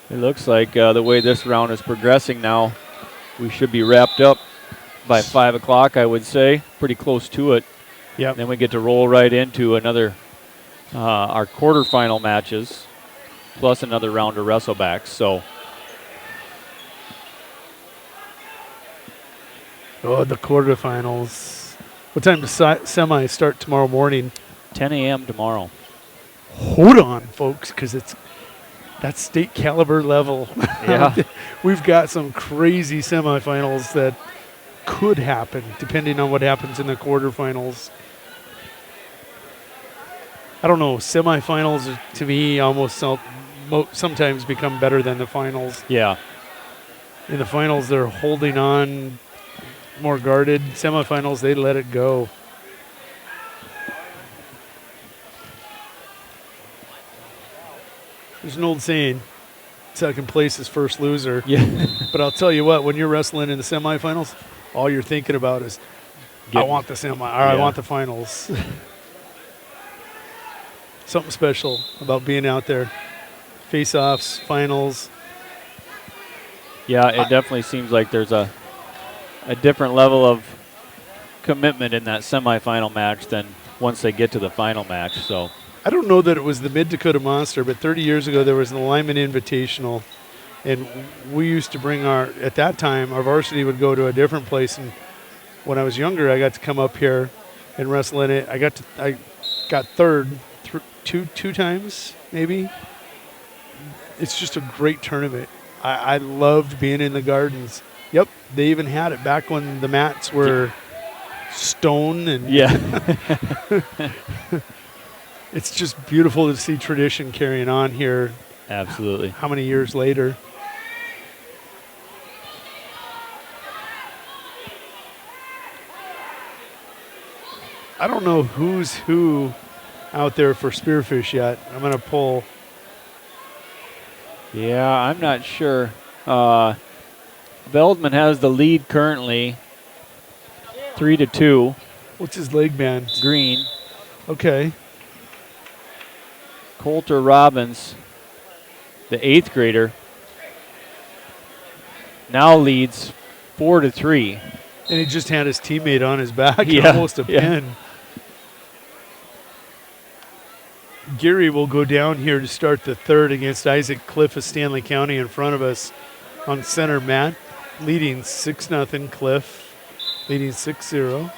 It looks like the way this round is progressing now, we should be wrapped up by 5 o'clock, I would say. Pretty close to it. Yep. Then we get to roll right into another, our quarterfinal matches, plus another round of wrestlebacks. So, oh, the quarterfinals. What time does semi start tomorrow morning? 10 a.m. tomorrow. Hold on, folks, because that's state caliber level. Yeah. We've got some crazy semifinals that could happen depending on what happens in the quarterfinals. I don't know. Semifinals, to me, almost sometimes become better than the finals. Yeah. In the finals, they're holding on, more guarded. Semifinals, they let it go. There's an old saying, second place is first loser. Yeah. But I'll tell you what, when you're wrestling in the semifinals, all you're thinking about is, I want the semi, or I want the finals. Something special about being out there. Face-offs, finals. Yeah, it definitely seems like there's a different level of commitment in that semifinal match than once they get to the final match. So I don't know that it was the Mid-Dakota Monster, but 30 years ago there was an Lyman Invitational, and we used to bring at that time, our varsity would go to a different place, and when I was younger, I got to come up here and wrestle in it. I got third two times, maybe. It's just a great tournament. I loved being in the gardens. Yep, they even had it back when the mats were stone and it's just beautiful to see tradition carrying on here. Absolutely. How many years later? I don't know who's who out there for Spearfish yet. I'm going to pull. Yeah, I'm not sure. Veldman has the lead currently, 3-2. What's his leg man? Green. Okay. Coulter Robbins, the 8th grader, now leads 4-3. And he just had his teammate on his back, Yeah, almost a pin. Gary will go down here to start the third against Isaac Cliff of Stanley County in front of us on center mat, leading 6-0. Cliff leading 6-0.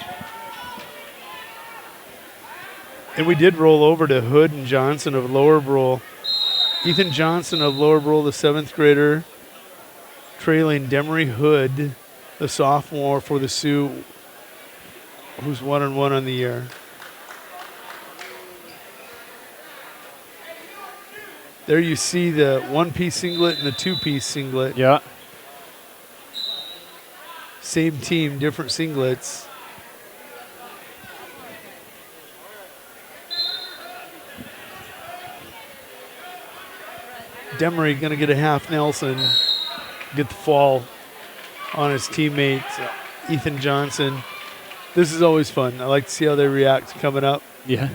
And we did roll over to Hood and Johnson of Lower Brule. Ethan Johnson of Lower Brule, the 7th grader, trailing Demery Hood, the sophomore for the Sioux, who's 1-1 on the year. There you see the one-piece singlet and the two-piece singlet. Yeah. Same team, different singlets. Demery going to get a half Nelson, get the fall on his teammate, Ethan Johnson. This is always fun. I like to see how they react coming up. Yeah.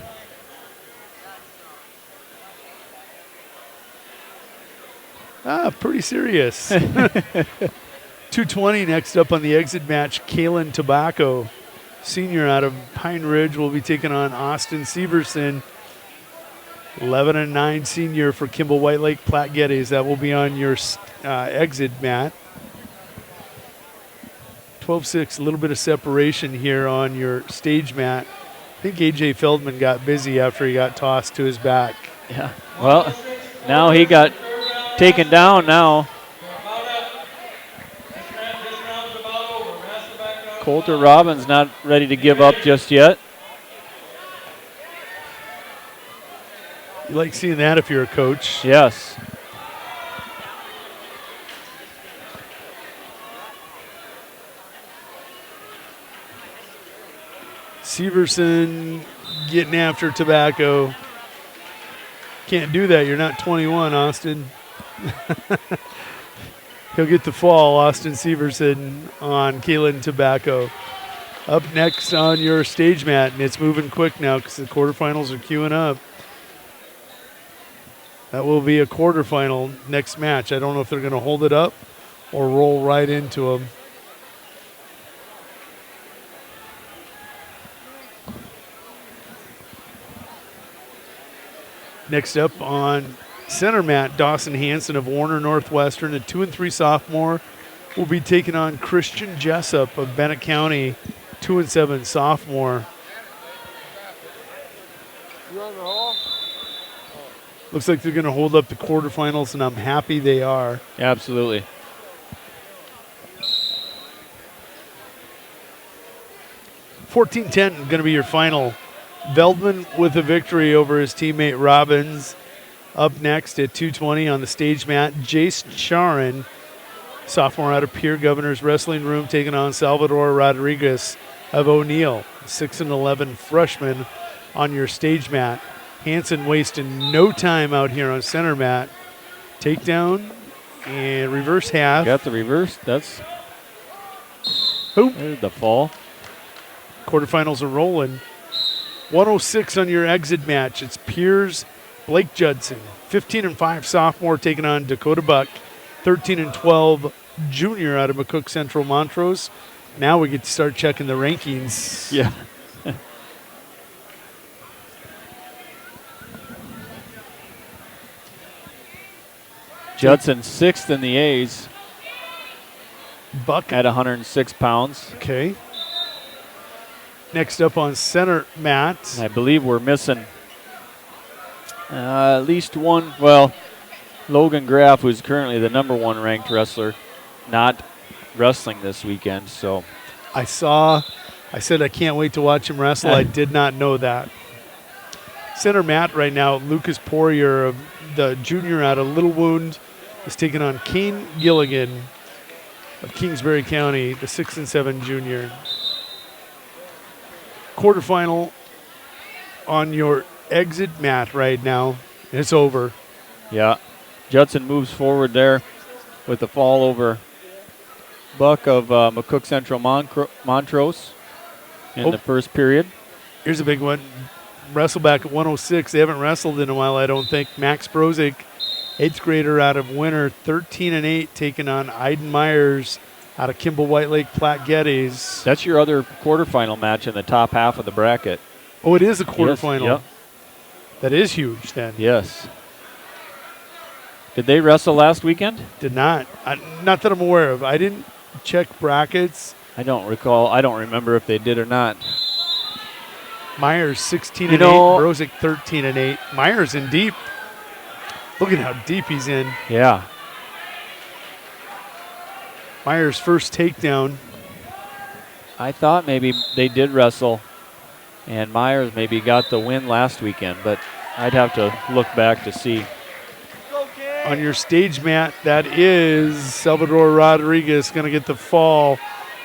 Pretty serious. 220 next up on the exit match. Kalen Tobacco, senior out of Pine Ridge, will be taking on Austin Severson. 11-9 senior for Kimball White Lake Platte Geddes. That will be on your exit mat. 12-6, a little bit of separation here on your stage mat. I think A.J. Feldman got busy after he got tossed to his back. Yeah. Well, now he got taken down now. Coulter Robbins not ready to give up just yet. You like seeing that if you're a coach. Yes. Severson getting after Tobacco. Can't do that. You're not 21, Austin. He'll get the fall, Austin Severson on Kalen Tobacco. Up next on your stage mat, and it's moving quick now because the quarterfinals are queuing up. That will be a quarterfinal next match. I don't know if they're going to hold it up or roll right into them. Next up on center mat, Dawson Hanson of Warner Northwestern, a 2-3 sophomore, will be taking on Christian Jessup of Bennett County. 2-7 sophomore. Looks like they're going to hold up the quarterfinals, and I'm happy they are. Absolutely. $14-10 going to be your final. Veldman with a victory over his teammate Robbins. Up next at 2:20 on the stage mat, Jace Charin, sophomore out of Pierre Governor's Wrestling Room, taking on Salvador Rodriguez of O'Neill, 6'11" freshman on your stage mat. Hansen wasting no time out here on center mat. Takedown and reverse half. Got the reverse. That's there's the fall. Quarterfinals are rolling. 106 on your exit match. It's Piers Blake Judson, 15-5 sophomore, taking on Dakota Buck, 13-12 junior out of McCook Central Montrose. Now we get to start checking the rankings. Yeah. Judson sixth in the A's. Buck at 106 pounds. Okay. Next up on center mat. I believe we're missing at least one. Well, Logan Graff, who's currently the #1 ranked wrestler, not wrestling this weekend. So I said I can't wait to watch him wrestle. I did not know that. Center mat right now, Lucas Poirier, the junior out of Little Wound, is taking on Kane Gilligan of Kingsbury County, the 6'7" junior. Quarterfinal on your exit mat right now. It's over. Yeah. Judson moves forward there with the fall over Buck of McCook Central Montrose in the first period. Here's a big one. Wrestle back at 106. They haven't wrestled in a while, I don't think. Max Brozik, 8th grader out of Winter, 13-8, taking on Iden Myers out of Kimball White Lake Platte Geddes. That's your other quarterfinal match in the top half of the bracket. Oh, it is a quarterfinal. Yes, yep. That is huge then. Yes. Did they wrestle last weekend? Did not. Not that I'm aware of. I didn't check brackets. I don't recall. I don't remember if they did or not. Myers 16-8, Brozik 13-8. Myers in deep. Look at how deep he's in. Yeah. Myers' first takedown. I thought maybe they did wrestle and Myers maybe got the win last weekend, but I'd have to look back to see. On your stage mat, that is Salvador Rodriguez going to get the fall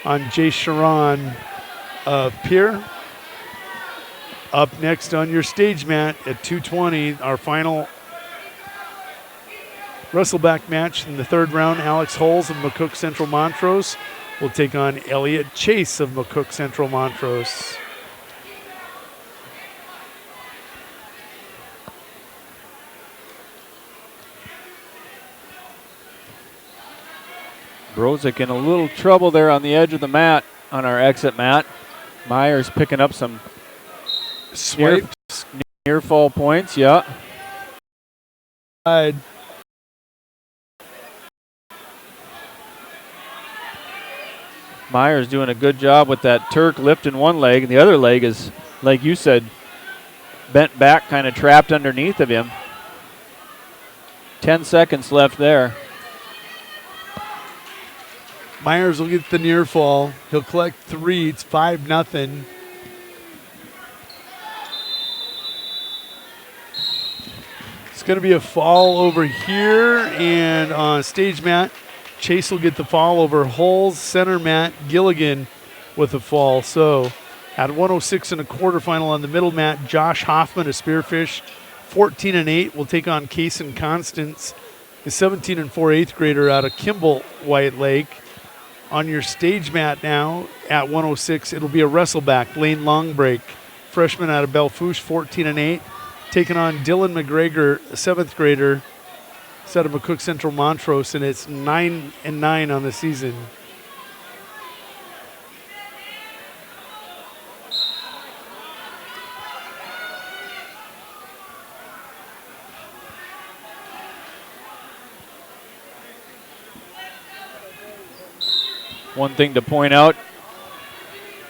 on Jay Sharon of Pierre. Up next on your stage mat at 2:20, our final wrestleback match in the third round. Alex Holes of McCook Central Montrose will take on Elliot Chase of McCook Central Montrose. Brozik in a little trouble there on the edge of the mat on our exit mat. Myers picking up some near fall points, yeah. Myers doing a good job with that Turk lifting one leg, and the other leg is, like you said, bent back, kind of trapped underneath of him. 10 seconds left there. Myers will get the near fall. He'll collect 3. It's 5-0. It's going to be a fall over here, and on stage mat, Chase will get the fall over Holes. Center mat, Gilligan with a fall. So at 106 in a quarterfinal on the middle mat, Josh Hoffman of Spearfish, 14-8, will take on Kaysen Constance, the 17-4 8th grader out of Kimball White Lake. On your stage mat now at 106, it'll be a wrestleback, Lane Longbreak, freshman out of Belfouche, 14-8, taking on Dylan McGregor, a 7th grader, out of McCook Central Montrose, and it's 9-9 on the season. One thing to point out,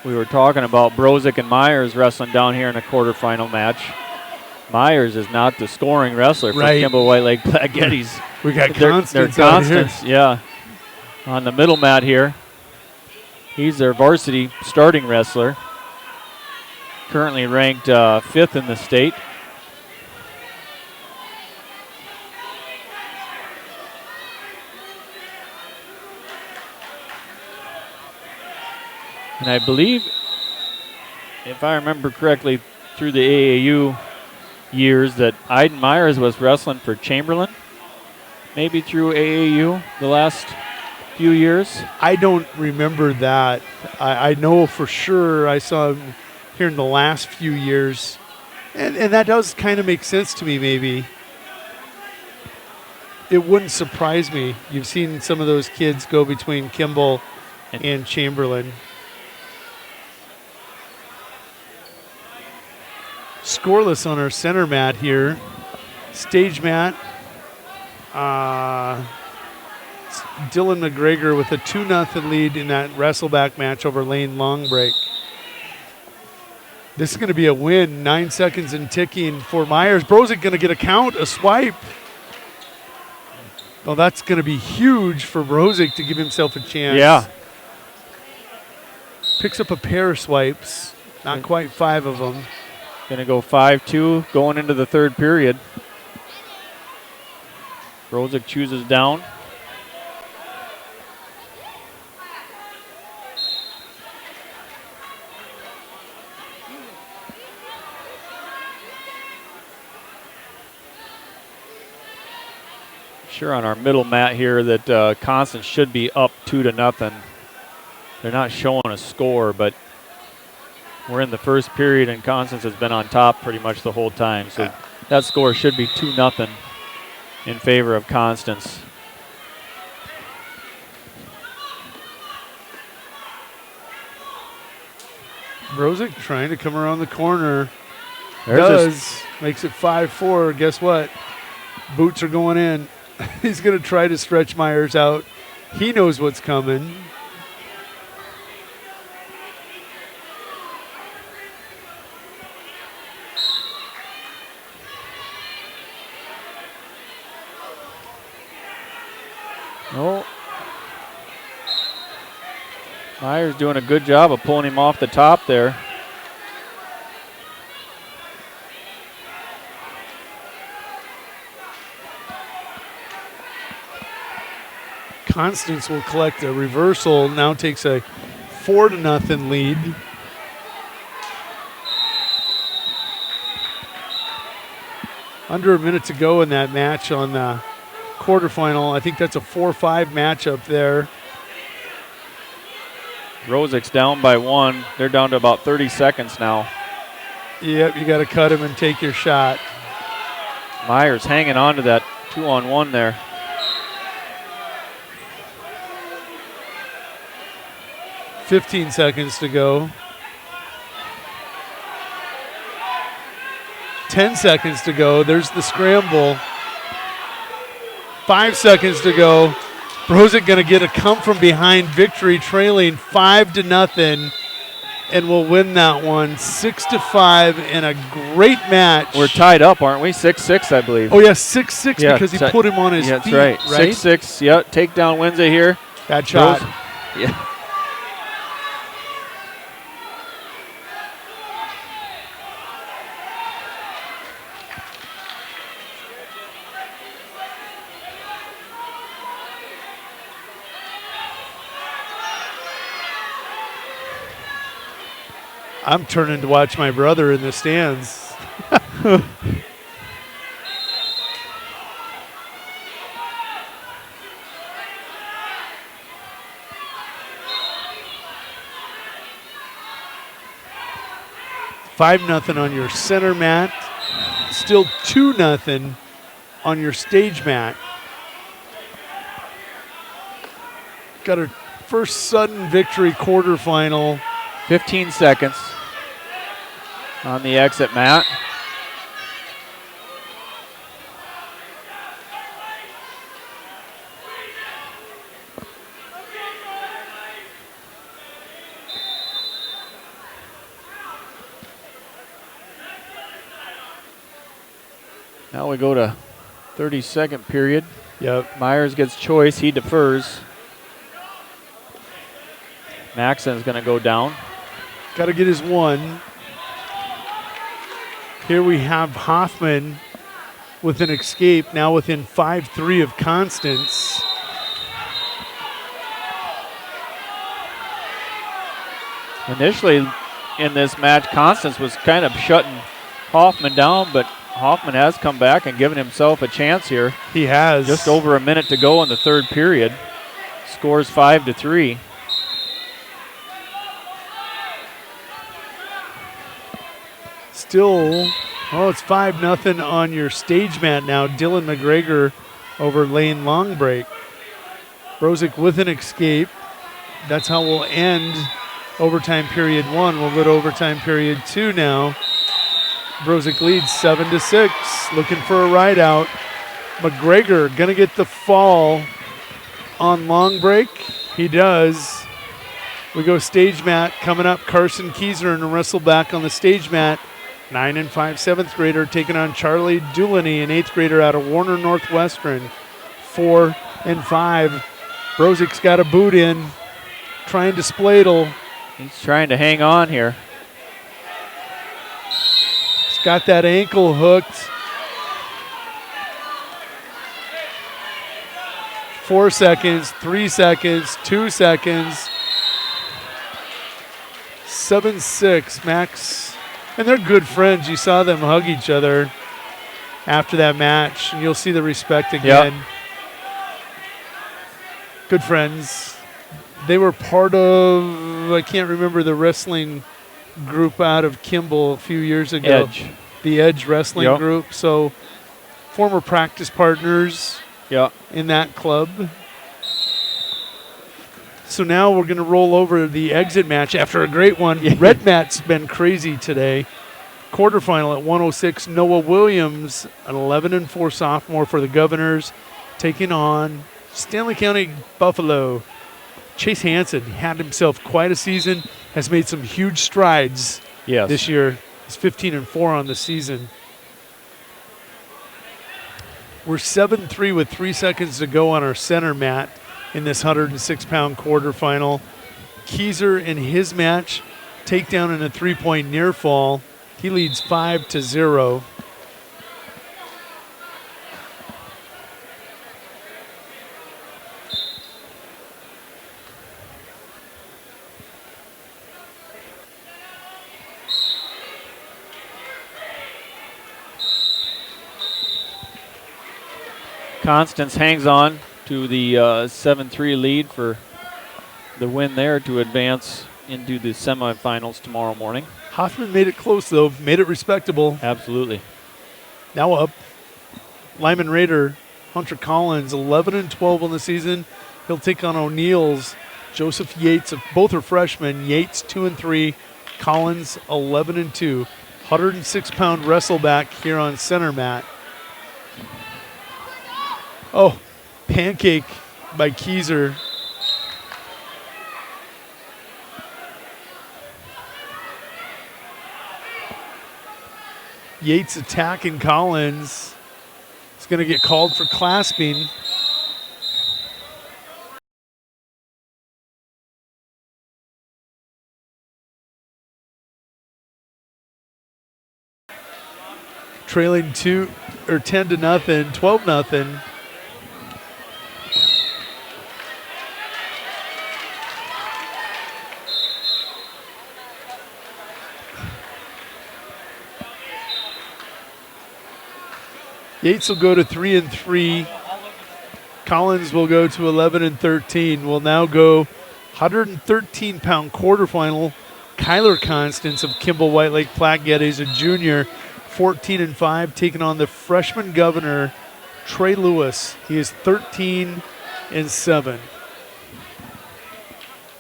we were talking about Brozick and Myers wrestling down here in a quarterfinal match. Myers is not the scoring wrestler for Kimball White Lake Black Geddes. We got They're Constance out here. Constance, yeah. On the middle mat here. He's their varsity starting wrestler. Currently ranked 5th in the state. And I believe, if I remember correctly, through the AAU years that Iden Myers was wrestling for Chamberlain, maybe through AAU the last few years. I don't remember that. I know for sure I saw him here in the last few years. And that does kind of make sense to me, maybe. It wouldn't surprise me. You've seen some of those kids go between Kimball and Chamberlain. Scoreless on our center mat here. Stage mat. Dylan McGregor with a 2-0 lead in that wrestleback match over Lane Longbreak. This is going to be a win. 9 seconds and ticking for Myers. Brozick going to get a count, a swipe. Oh, that's going to be huge for Brozick to give himself a chance. Yeah. Picks up a pair of swipes. Not quite 5 of them. Going to go 5-2 going into the third period. Brozick chooses down. Sure, on our middle mat here that Constance should be up 2-0. They're not showing a score, but we're in the first period and Constance has been on top pretty much the whole time. So that score should be 2-0 in favor of Constance. Brozick trying to come around the corner. There's Makes it 5-4. Guess what? Boots are going in. He's going to try to stretch Myers out. He knows what's coming. Oh. Myers doing a good job of pulling him off the top there. Constance will collect a reversal. Now takes a 4-0 lead. Under a minute to go in that match on the quarterfinal. I think that's a 4-5 matchup there. Brozick's down by 1. They're down to about 30 seconds now. Yep, you got to cut him and take your shot. Myers hanging on to that 2-on-1 there. $15 seconds to go. 10 seconds to go. There's the scramble. 5 seconds to go. Brozick going to get a come from behind victory, trailing 5-0, and will win that one 6-5 in a great match. We're tied up, aren't we? 6-6, I believe. Oh, yeah, 6-6 because he put him on his feet. That's right. 6-6. Yep. Takedown wins it here. Bad shot. Yeah. I'm turning to watch my brother in the stands. $5-0 on your center mat. Still 2-0 on your stage mat. Got our first sudden victory quarterfinal. 15 seconds on the exit mat. Now we go to 32nd period. Yep. Myers gets choice. He defers. Maxon's going to go down. Got to get his one. Here we have Hoffman with an escape, now within 5-3 of Constance. Initially in this match, Constance was kind of shutting Hoffman down, but Hoffman has come back and given himself a chance here. He has. Just over a minute to go in the third period. Scores 5-3. Still, it's 5-0 on your stage mat now. Dylan McGregor over Lane Longbreak. Brozick with an escape. That's how we'll end overtime period 1. We'll go to overtime period 2 now. Brozick leads 7-6. Looking for a ride out. McGregor gonna get the fall on Longbreak. He does. We go stage mat coming up. Carson Kieser and a wrestle back on the stage mat. 9 and 5 7th grader taking on Charlie Doolany, an 8th grader out of Warner Northwestern. 4 and 5. Brozick's got a boot in, trying to spladle. He's trying to hang on here. He's got that ankle hooked. 4 seconds, 3 seconds, 2 seconds. 7-6, Max. And they're good friends. You saw them hug each other after that match, and you'll see the respect again. Yep. Good friends. They were part of, I can't remember the wrestling group out of Kimball a few years ago. Edge. The Edge wrestling Yep. group. So former practice partners in that club. So now we're going to roll over the exit match after a great one. Red mat's been crazy today. Quarterfinal at 106, Noah Williams, an 11-4 sophomore for the Governors, taking on Stanley County Buffalo. Chase Hansen had himself quite a season, has made some huge strides this year. He's 15-4 on the season. We're 7-3 with 3 seconds to go on our center mat in this 106-pound quarterfinal. Kieser in his match, takedown in a 3-point near fall. He leads 5-0. Constance hangs on to the 7-3 lead for the win there to advance into the semifinals tomorrow morning. Hoffman made it close, though. Made it respectable. Absolutely. Now up, Lyman Raider, Hunter Collins, 11-12 on the season. He'll take on O'Neill's Joseph Yates. Both are freshmen. Yates 2-3, Collins 11-2. 106-pound wrestleback here on center mat. Oh, pancake by Kieser. Yates attacking Collins. He's going to get called for clasping. Trailing 10-0, 12-0. Yates will go to 3-3. Collins will go to 11-13. We'll now go 113-pound quarterfinal. Kyler Constance of Kimball White Lake Platte Geddes, a junior, 14-5, taking on the freshman governor, Trey Lewis. He is 13-7.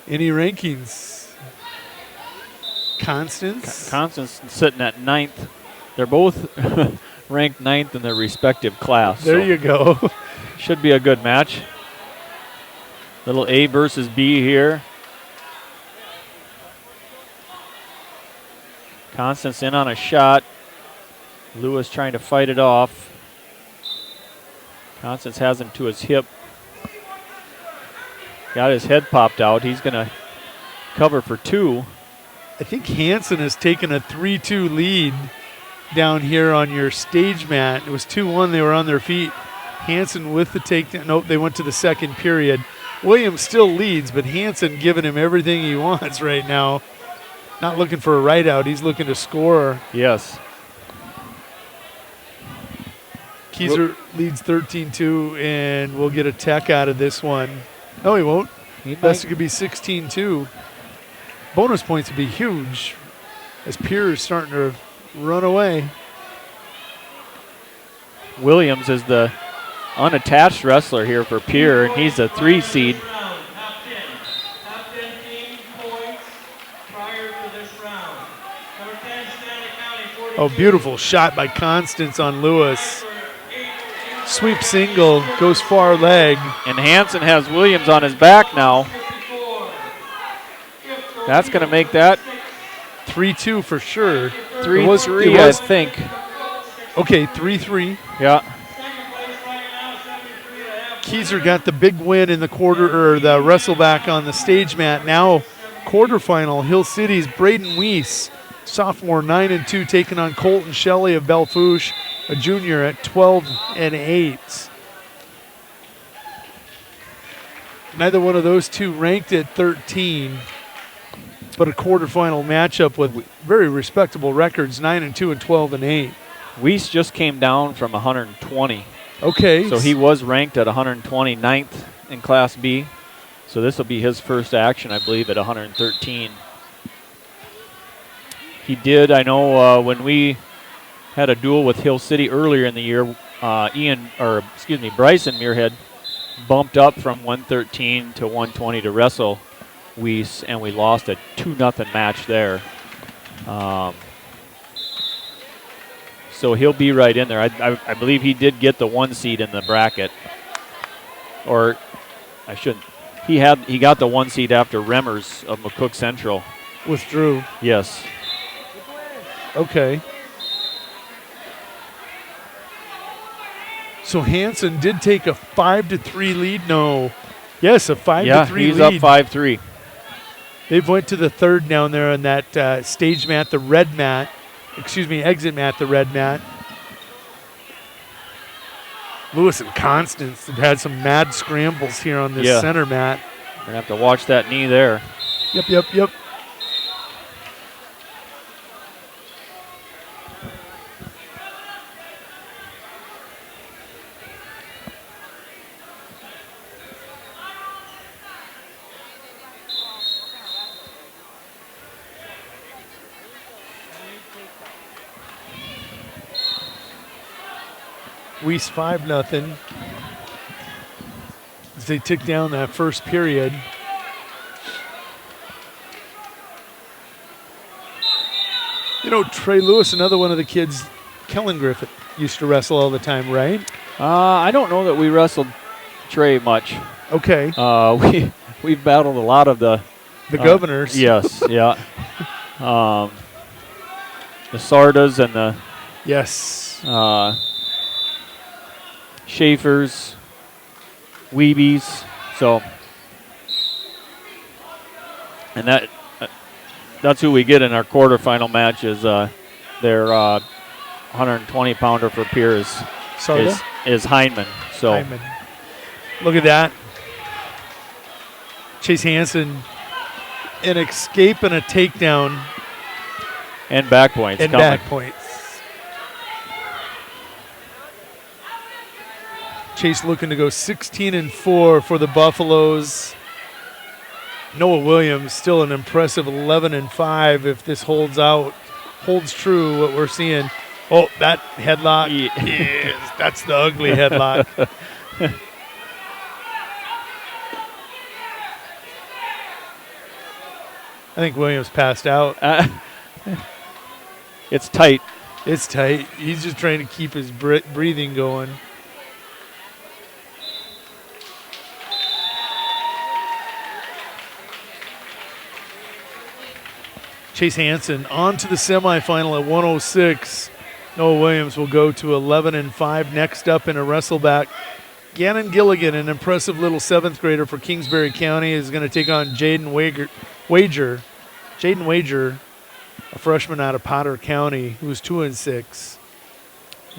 Any rankings? Constance? Constance sitting at 9th. They're both ranked 9th in their respective class. There you go. Should be a good match. Little A versus B here. Constance in on a shot. Lewis trying to fight it off. Constance has him to his hip. Got his head popped out. He's going to cover for 2. I think Hansen has taken a 3-2 lead down here on your stage mat. It was 2-1. They were on their feet. Hansen with the takedown. Nope, they went to the second period. Williams still leads, but Hansen giving him everything he wants right now. Not looking for a right out. He's looking to score. Yes. Kieser leads 13-2, and we'll get a tech out of this one. No, he won't. Best it could be 16-2. Bonus points would be huge as Pierre is starting to run away. Williams is the unattached wrestler here for Pierre, and he's a 3 seed. Oh, beautiful shot by Constance on Lewis. Sweep single, goes far leg. And Hansen has Williams on his back now. That's going to make that 3-2 for sure. 3-3, I think. Okay, 3-3. Yeah. Kieser got the big win in the quarter, or the wrestleback on the stage mat. Now, quarterfinal, Hill City's Braden Weiss, sophomore, 9-2, taking on Colton Shelley of Belfouche, a junior at 12-8. Neither one of those two ranked at 13, but a quarterfinal matchup with very respectable records, 9-2 and 12-8. Weiss just came down from 120. Okay. So he was ranked at 129th in Class B. So this will be his first action, I believe, at 113. He did, I know, when we had a duel with Hill City earlier in the year, Bryson Muirhead bumped up from 113 to 120 to wrestle Weiss, and we lost a 2-0 match there. So he'll be right in there. I believe he did get the 1 seed in the bracket. Or I shouldn't. He got the 1 seed after Remmers of McCook Central withdrew. Yes. Okay. So Hansen did take a 5-3 lead. No. Yes, a 5-3 lead. Yeah, he's up 5-3. They've went to the third down there on that stage mat, the red mat. Exit mat, the red mat. Lewis and Constance have had some mad scrambles here on this center mat. We're going to have to watch that knee there. Yep. Weiss 5-0 as they took down that first period. You know, Trey Lewis, another one of the kids, Kellen Griffith, used to wrestle all the time, right? I don't know that we wrestled Trey much. Okay. We've battled a lot of the governors. Yes, yeah. The Sardas and the Schaefers, Weebies, so, and that's who we get in our quarterfinal match is their 120-pounder for Pierre is Heineman. So Heineman. Look at that. Chase Hansen, an escape and a takedown. And back points. Chase looking to go 16-4 for the Buffaloes. Noah Williams still an impressive 11-5 if this holds true what we're seeing. Oh, that headlock. Yes, that's the ugly headlock. I think Williams passed out. It's tight. It's tight. He's just trying to keep his breathing going. Chase Hansen on to the semifinal at 106. Noah Williams will go to 11-5. Next up in a wrestleback, Gannon Gilligan, an impressive little 7th grader for Kingsbury County, is going to take on Jaden Wager. Jaden Wager, a freshman out of Potter County, who's 2-6.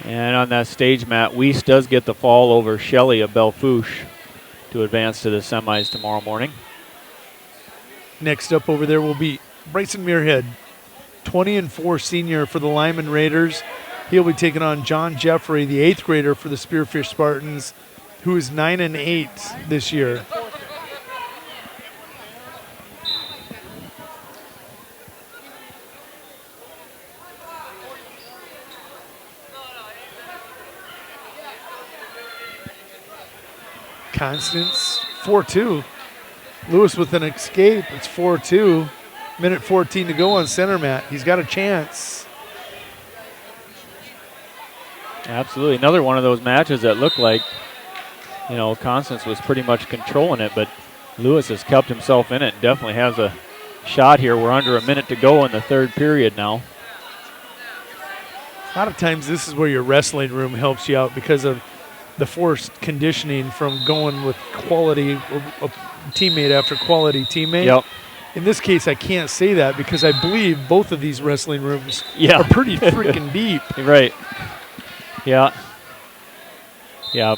And on that stage mat, Weiss does get the fall over Shelley of Belfouche to advance to the semis tomorrow morning. Next up over there will be Bryson Muirhead, 20-4 senior for the Lyman Raiders. He'll be taking on John Jeffrey, the 8th grader for the Spearfish Spartans, who is 9-8 this year. Constance, 4-2. Lewis with an escape. It's 4-2. Minute 14 to go on center mat. He's got a chance. Absolutely. Another one of those matches that looked like, you know, Constance was pretty much controlling it, but Lewis has kept himself in it and definitely has a shot here. We're under a minute to go in the 3rd period now. A lot of times this is where your wrestling room helps you out because of the forced conditioning from going with quality, a teammate after quality teammate. Yep. In this case, I can't say that because I believe both of these wrestling rooms are pretty freaking deep. Right. Yeah. Yeah,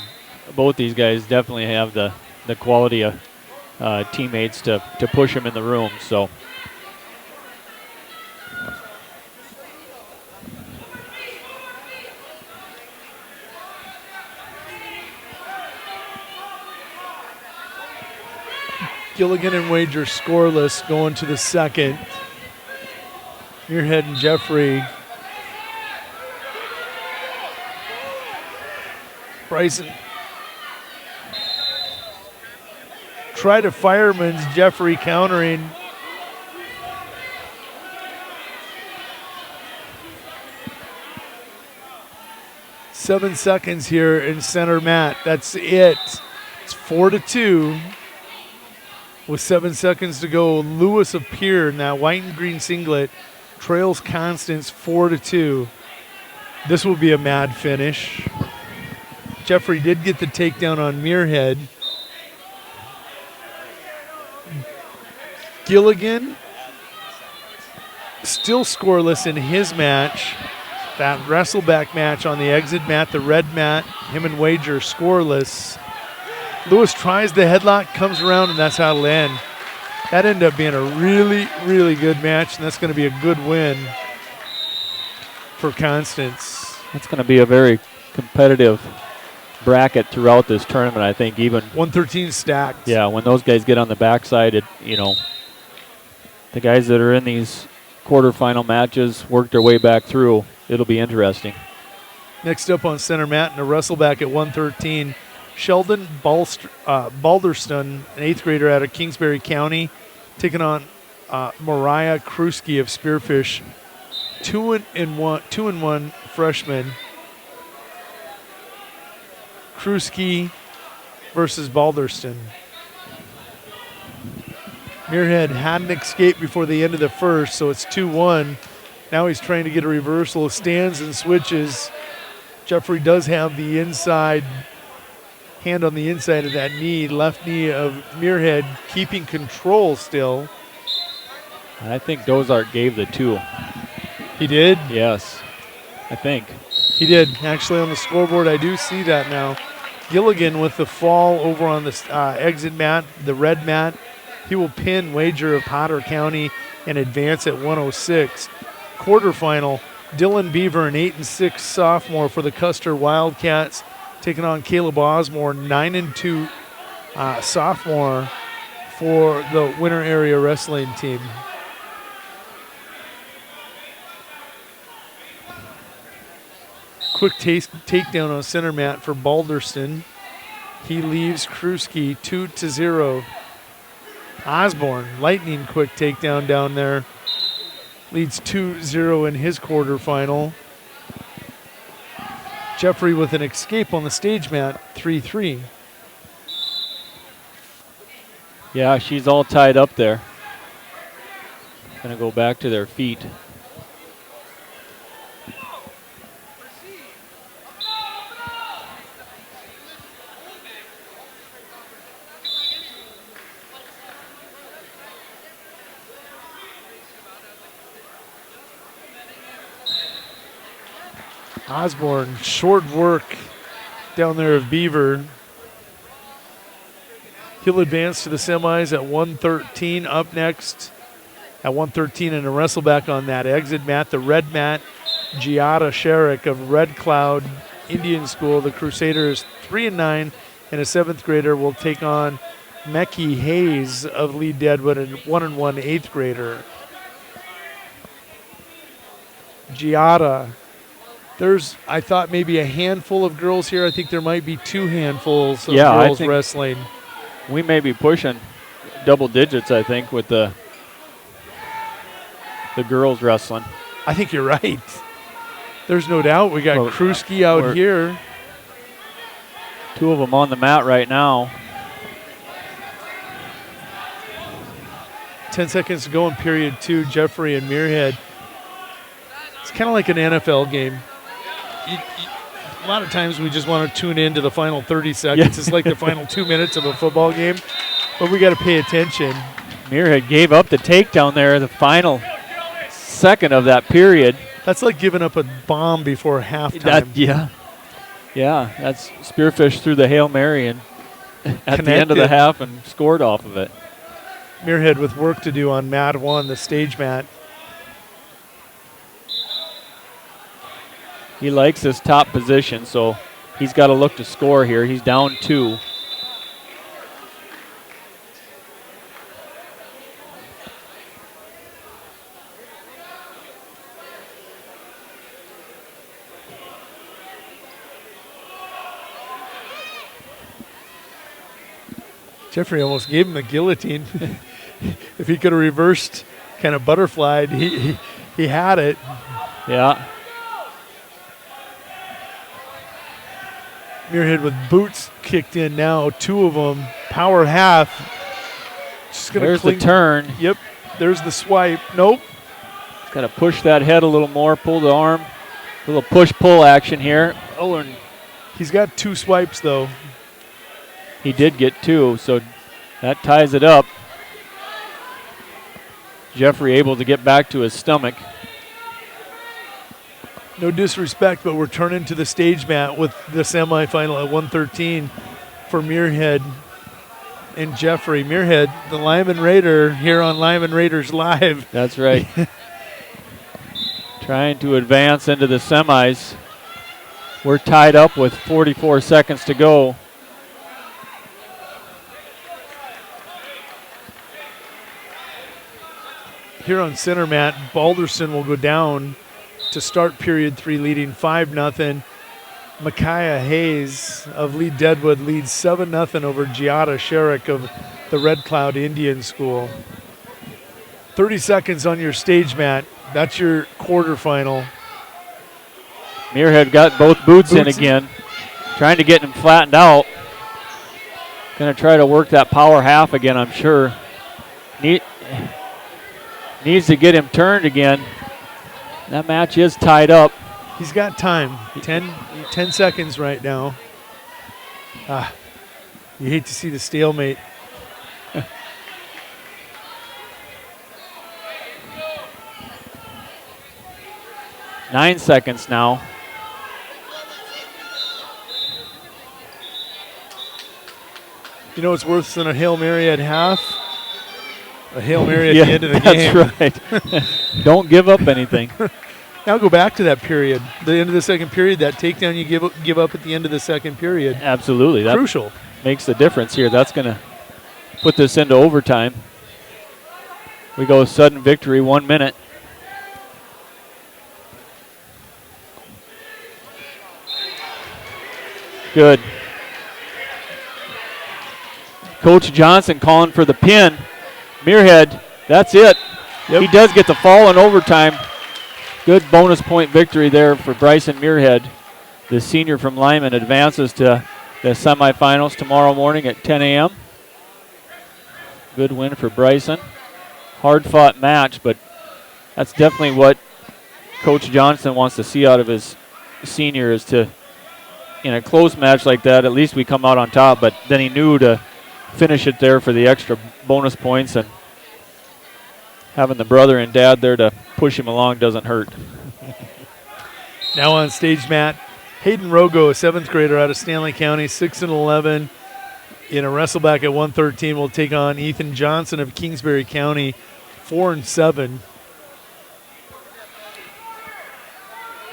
both these guys definitely have the quality of teammates to push them in the room, so. Gilligan and Wager scoreless going to the 2nd. Muirhead and Jeffrey. Bryson. Try to fireman's Jeffrey countering. Seven seconds here in center mat. That's it. It's 4-2. With 7 seconds to go, Lewis of Pier in that white and green singlet trails Constance 4-2. This will be a mad finish. Jeffrey did get the takedown on Muirhead. Gilligan still scoreless in his match. That wrestleback match on the exit mat, the red mat, him and Wager scoreless. Lewis tries the headlock, comes around, and that's how it'll end. That ended up being a really, really good match, and that's going to be a good win for Constance. That's going to be a very competitive bracket throughout this tournament, I think. Even 113 stacked. Yeah, when those guys get on the backside, the guys that are in these quarterfinal matches work their way back through. It'll be interesting. Next up on center mat in a wrestleback at 113, Sheldon Balderston, an 8th grader out of Kingsbury County, taking on Mariah Kruski of Spearfish, 2-1 freshman. Kruski versus Balderston. Muirhead had an escape before the end of the first, so it's 2-1. Now he's trying to get a reversal, stands and switches. Jeffrey does have the inside hand on the inside of that knee, left knee of Muirhead, keeping control still. I think Dozart gave the 2. He did? Yes, I think. He did. Actually, on the scoreboard, I do see that now. Gilligan with the fall over on the exit mat, the red mat. He will pin Wager of Potter County and advance at 106. Quarterfinal, Dylan Beaver, an 8-6 sophomore for the Custer Wildcats, taking on Caleb Osmore, 9-2 sophomore for the Winter Area Wrestling team. Quick takedown on center mat for Balderston. He leaves Kruski 2-0. Osborne, lightning quick takedown down there. Leads 2-0 in his quarterfinal. Jeffrey with an escape on the stage mat, 3-3. Yeah, she's all tied up there. Gonna go back to their feet. Osborne, short work down there of Beaver. He'll advance to the semis at 113. Up next at 113 and a wrestle back on that exit mat, the red mat, Giada Sherrick of Red Cloud Indian School. The Crusaders 3-9 and a 7th grader will take on Mekhi Hayes of Lee Deadwood, a 1-1 8th grader. Giada. There's, I thought, maybe a handful of girls here. I think there might be 2 handfuls of girls wrestling. We may be pushing double digits, I think, with the girls wrestling. I think you're right. There's no doubt. We got Kruski out here. 2 of them on the mat right now. 10 seconds to go in period 2. Jeffrey and Muirhead. It's kind of like an NFL game. A lot of times we just want to tune in to the final 30 seconds. Yeah. It's like the final 2 minutes of a football game, but we got to pay attention. Muirhead gave up the takedown there, the final second of that period. That's like giving up a bomb before halftime. Yeah, that's Spearfish threw the Hail Mary and at the end of the half and scored off of it. Muirhead with work to do on mat 1, the stage mat. He likes his top position, so he's got to look to score here. He's down 2. Jeffrey almost gave him the guillotine. If he could have reversed, kind of butterflied, he had it. Yeah. Muirhead with boots kicked in now, 2 of them. Power half. Just gonna There's the turn. Yep. There's the swipe. Nope. Got to push that head a little more, pull the arm. A little push-pull action here. Oh, and he's got 2 swipes, though. He did get 2, so that ties it up. Jeffrey able to get back to his stomach. No disrespect, but we're turning to the stage mat with the semifinal at 113 for Muirhead and Jeffrey. Muirhead, the Lyman Raider, here on Lyman Raiders Live. That's right. Trying to advance into the semis. We're tied up with 44 seconds to go. Here on center mat, Balderson will go down to start period 3, leading 5-0. Micaiah Hayes of Lee Deadwood leads 7-0 over Giada Sherrick of the Red Cloud Indian School. 30 seconds on your stage mat. That's your quarterfinal. Muirhead got both boots in again, trying to get him flattened out. Going to try to work that power half again, I'm sure. Needs to get him turned again. That match is tied up. He's got time. 10 seconds right now. You hate to see the stalemate. Nine seconds now. You know what's worse than a Hail Mary at half? A Hail Mary at the end of the game. That's right. Don't give up anything. Now go back to that period. The end of the second period, that takedown you give up at the end of the second period. Absolutely. That crucial. Makes the difference here. That's going to put this into overtime. We go sudden victory, 1 minute. Good. Coach Johnson calling for the pin. Muirhead, that's it. Yep. He does get the fall in overtime. Good bonus point victory there for Bryson Muirhead. The senior from Lyman advances to the semifinals tomorrow morning at 10 a.m. Good win for Bryson. Hard-fought match, but that's definitely what Coach Johnson wants to see out of his senior, is to, in a close match like that, at least we come out on top, but then he knew to finish it there for the extra bonus points, and having the brother and dad there to push him along doesn't hurt. Now on stage, Matt, Hayden Rogo, a 7th grader out of Stanley County, 6-11. In a wrestleback at 113, will take on Ethan Johnson of Kingsbury County, 4-7.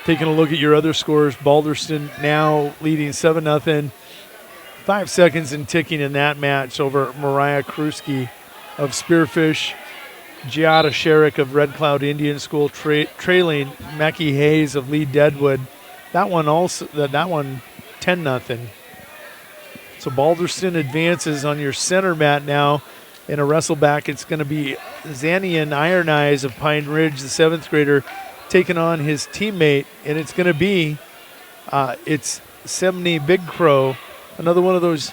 Taking a look at your other scores, Balderston now leading 7-0. 5 seconds and ticking in that match over Mariah Kruski of Spearfish. Giada Sherrick of Red Cloud Indian School trailing Mackie Hayes of Lee Deadwood. That one 10-0. So Balderston advances on your center mat now. In a wrestleback, it's going to be Zanian Iron Eyes of Pine Ridge, the 7th grader, taking on his teammate, and it's going to be it's Semney Big Crow, another one of those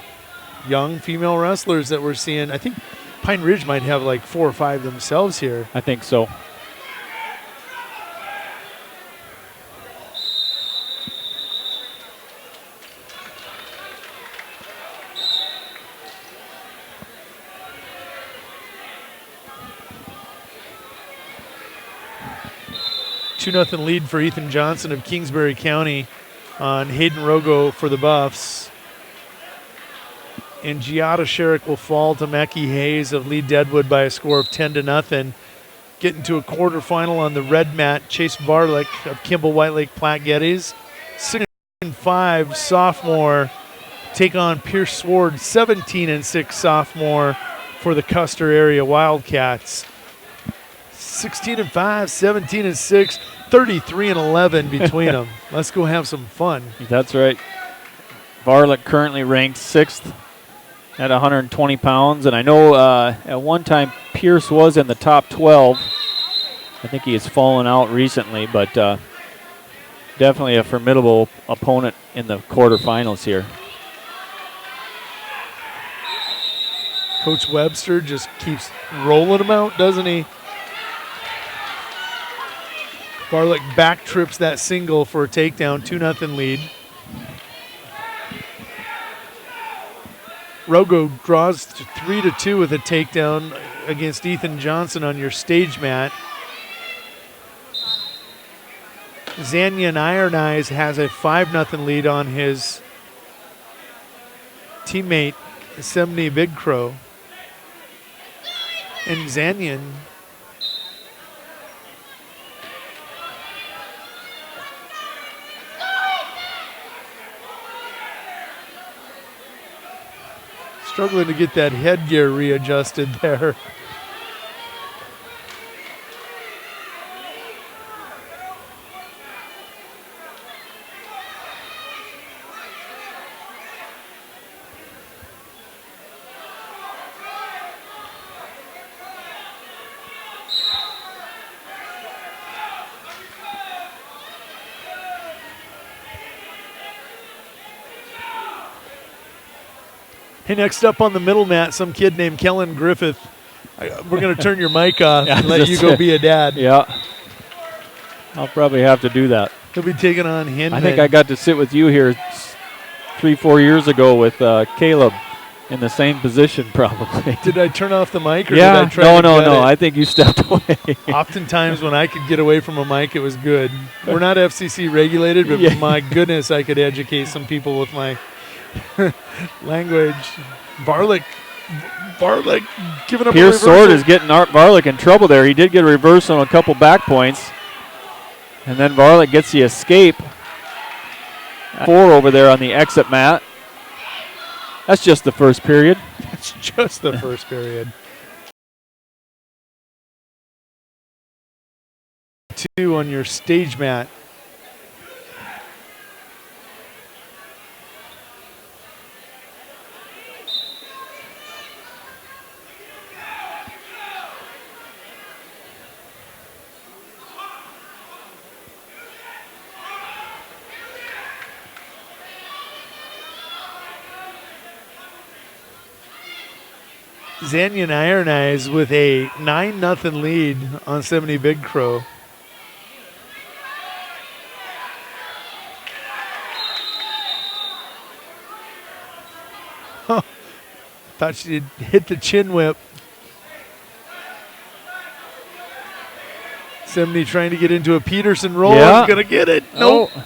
young female wrestlers that we're seeing. I think Pine Ridge might have like 4 or 5 themselves here. I think so. Two 2-0 lead for Ethan Johnson of Kingsbury County on Hayden Rogo for the Buffs. And Giada Sherrick will fall to Mackie Hayes of Lee Deadwood by a score of 10-0. Getting to a quarterfinal on the red mat, Chase Varlick of Kimball White Lake Platte Geddes. 6-5 sophomore take on Pierce Sword, 17-6 sophomore for the Custer area Wildcats. 16-5, 17-6, 33-11 between them. Let's go have some fun. That's right. Varlick currently ranked 6th at 120 pounds, and I know at one time Pierce was in the top 12. I think he has fallen out recently, but definitely a formidable opponent in the quarterfinals here. Coach Webster just keeps rolling them out, doesn't he? Varlick back trips that single for a takedown, 2-0 lead. Rogo draws to 3-2 with a takedown against Ethan Johnson on your stage mat. Zanyan Iron Eyes has a 5-0 lead on his teammate, Semney Big Crow. And Zanyan struggling to get that headgear readjusted there. Hey, next up on the middle mat, some kid named Kellen Griffith. We're going to turn your mic off and let you go be a dad. Yeah. I'll probably have to do that. He'll be taking on Hinman. I think I got to sit with you here 3-4 years ago with Caleb in the same position probably. Did I turn off the mic? Or yeah, did I try no. I think you stepped away. Oftentimes when I could get away from a mic, it was good. We're not FCC regulated, but my goodness, I could educate some people with my language. Varlick giving up Pierce Sword is getting Art Varlick in trouble there. He did get a reversal on a couple back points. And then Varlick gets the escape. 4 over there on the exit mat. That's just the first period. That's just the first period. 2 on your stage mat. Zanyan Iron Eyes with a 9-0 lead on 70 Big Crow. Huh. Thought she'd hit the chin whip. Semney trying to get into a Peterson roll. Yeah. He's going to get it. Nope. Oh.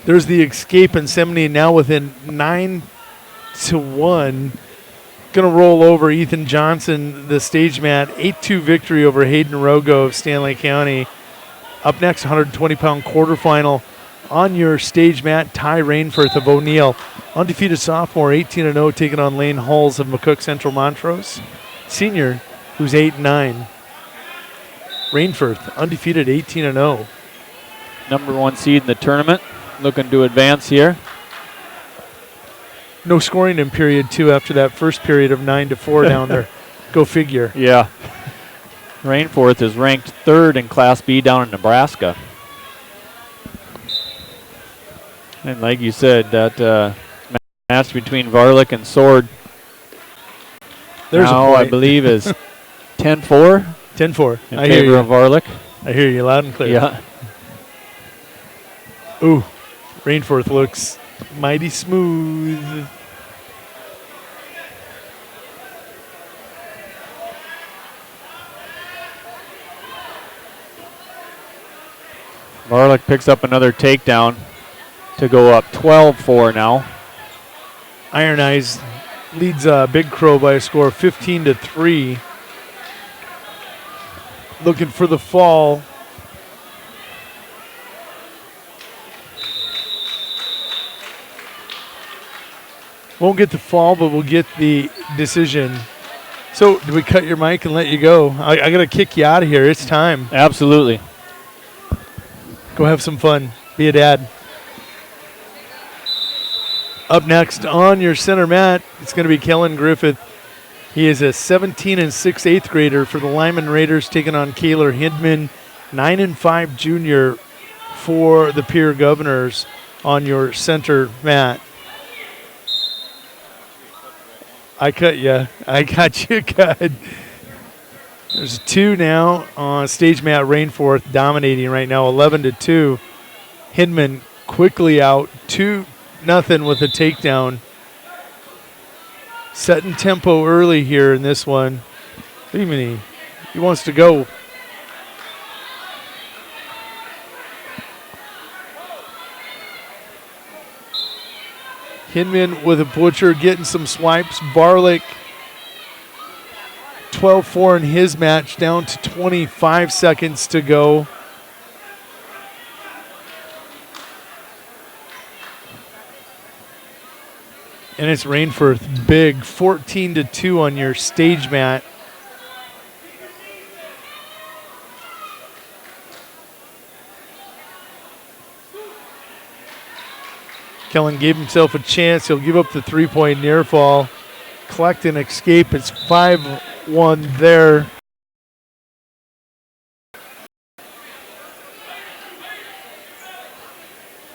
There's the escape, and Semney now within 9-1. Going to roll over Ethan Johnson, the stage mat. 8-2 victory over Hayden Rogo of Stanley County. Up next, 120-pound quarterfinal on your stage mat. Ty Rainforth of O'Neill. Undefeated sophomore, 18-0, taking on Lane Halls of McCook Central Montrose. Senior, who's 8-9. Rainforth, undefeated, 18-0. Number 1 seed in the tournament. Looking to advance here. No scoring in period 2 after that first period of 9-4 down there. Go figure. Yeah. Rainforth is ranked 3rd in Class B down in Nebraska. And like you said, that match between Varlick and Sword There's now, a I believe, is 10-4. 10-4. In I hear favor you. of Varlick. I hear you loud and clear. Yeah. Ooh, Rainforth looks mighty smooth. Varlick picks up another takedown to go up 12-4 now. Iron Eyes leads Big Crow by a score of 15-3. Looking for the fall. Won't get the fall, but we'll get the decision. So, do we cut your mic and let you go? I got to kick you out of here. It's time. Absolutely. Go have some fun. Be a dad. Up next on your center mat, it's going to be Kellen Griffith. He is a 17-6 8th grader for the Lyman Raiders, taking on Kaylor Hindman, 9-5 junior for the Peer Governors on your center mat. I cut you. I got you good. There's a 2 now on stage mat. Rainforth dominating right now, 11-2. Hindman quickly out, 2-0 with a takedown. Setting tempo early here in this one. What do you mean he wants to go? Hindman with a butcher, getting some swipes. Varlick 12-4 in his match, down to 25 seconds to go. And it's Rainforth big, 14-2 on your stage mat. Kellen gave himself a chance. He'll give up the 3-point near fall. Collect and escape. It's 5-1 there.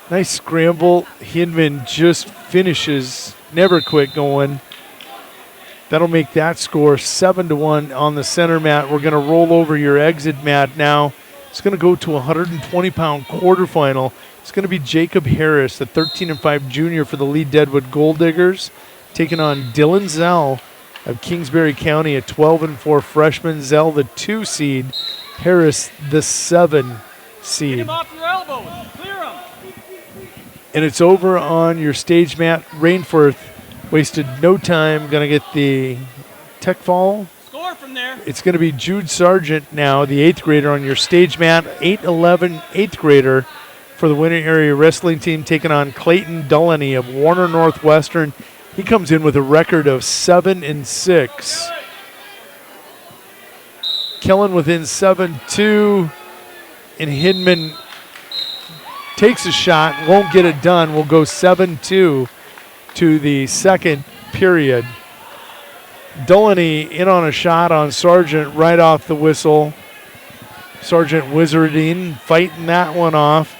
Nice scramble. Hindman just finishes. Never quit going. That'll make that score 7-1 on the center mat. We're going to roll over your exit mat now. It's going to go to a 120-pound quarterfinal. It's going to be Jacob Harris, the 13-5 junior for the Lee Deadwood Gold Diggers, taking on Dylan Zell of Kingsbury County, a 12-4 freshman. Zell, the 2 seed. Harris, the 7 seed. Get him off your elbows. Clear him. And it's over on your stage mat. Rainforth wasted no time. Going to get the tech fall. Score from there. It's going to be Jude Sargent now, the 8th grader on your stage mat. 8'11", 8th grader for the Winter Area Wrestling Team, taking on Clayton Dullany of Warner Northwestern. He comes in with a record of 7-6. Kellen within 7-2, and Hindman takes a shot, won't get it done. We'll go 7-2 to the second period. Delaney in on a shot on Sargent right off the whistle. Sargent wizarding, fighting that one off.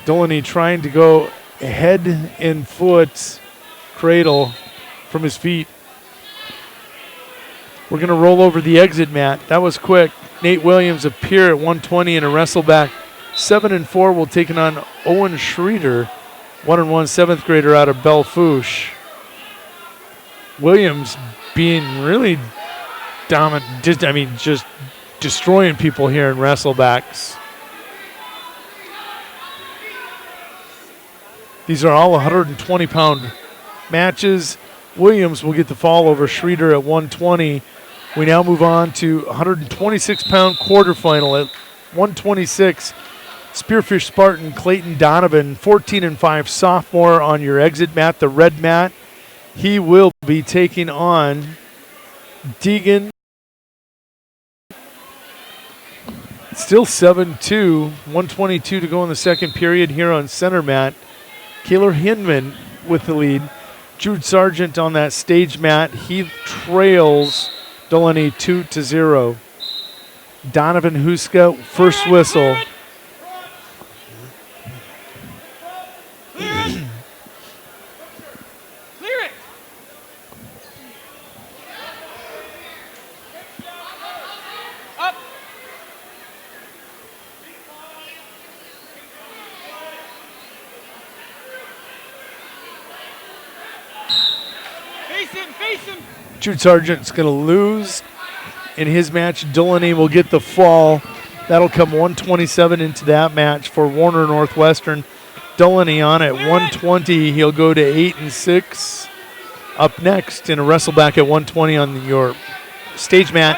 Delaney trying to go head and foot cradle from his feet. We're going to roll over the exit mat. That was quick. Nate Williams of Pierre at 120 in a wrestle back. 7-4 will take it on Owen Schroeder, 1-1 seventh grader out of Belle-Fourche. Williams being really dominant, just destroying people here in wrestlebacks. These are all 120-pound matches. Williams will get the fall over Schroeder at 120. We now move on to 126-pound quarterfinal at 126. Spearfish Spartan Clayton Donovan, 14-5 sophomore on your exit mat, the red mat. He will be taking on Deegan. Still 7-2, 122 to go in the second period here on center mat. Kaylor Hinman with the lead. Jude Sargent on that stage mat. He trails Delaney 2-0. Donovan Huska, first whistle. Jude Sargent's going to lose in his match. Delaney will get the fall. That'll come 127 into that match for Warner Northwestern. Delaney on at 120. He'll go to 8-6. Up next in a wrestle back at 120 on your stage mat,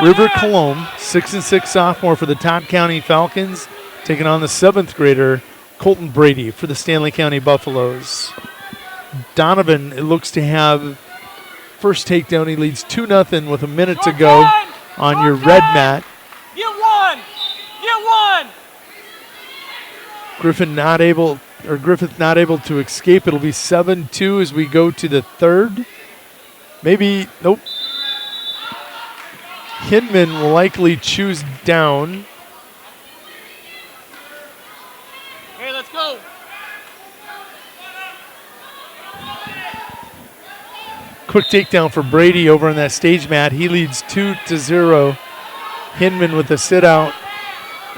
River Colomb, 6-6 sophomore for the Todd County Falcons, taking on the seventh grader Colton Brady for the Stanley County Buffaloes. Donovan, it looks to have first takedown. He leads 2-0 with a minute to go on your red mat. Get one! Get one! Griffith not able to escape. It'll be 7-2 as we go to the third. Maybe, nope. Hinman will likely choose down. Hey, let's go. Quick takedown for Brady over on that stage mat. He leads 2-0. Hinman with a sit out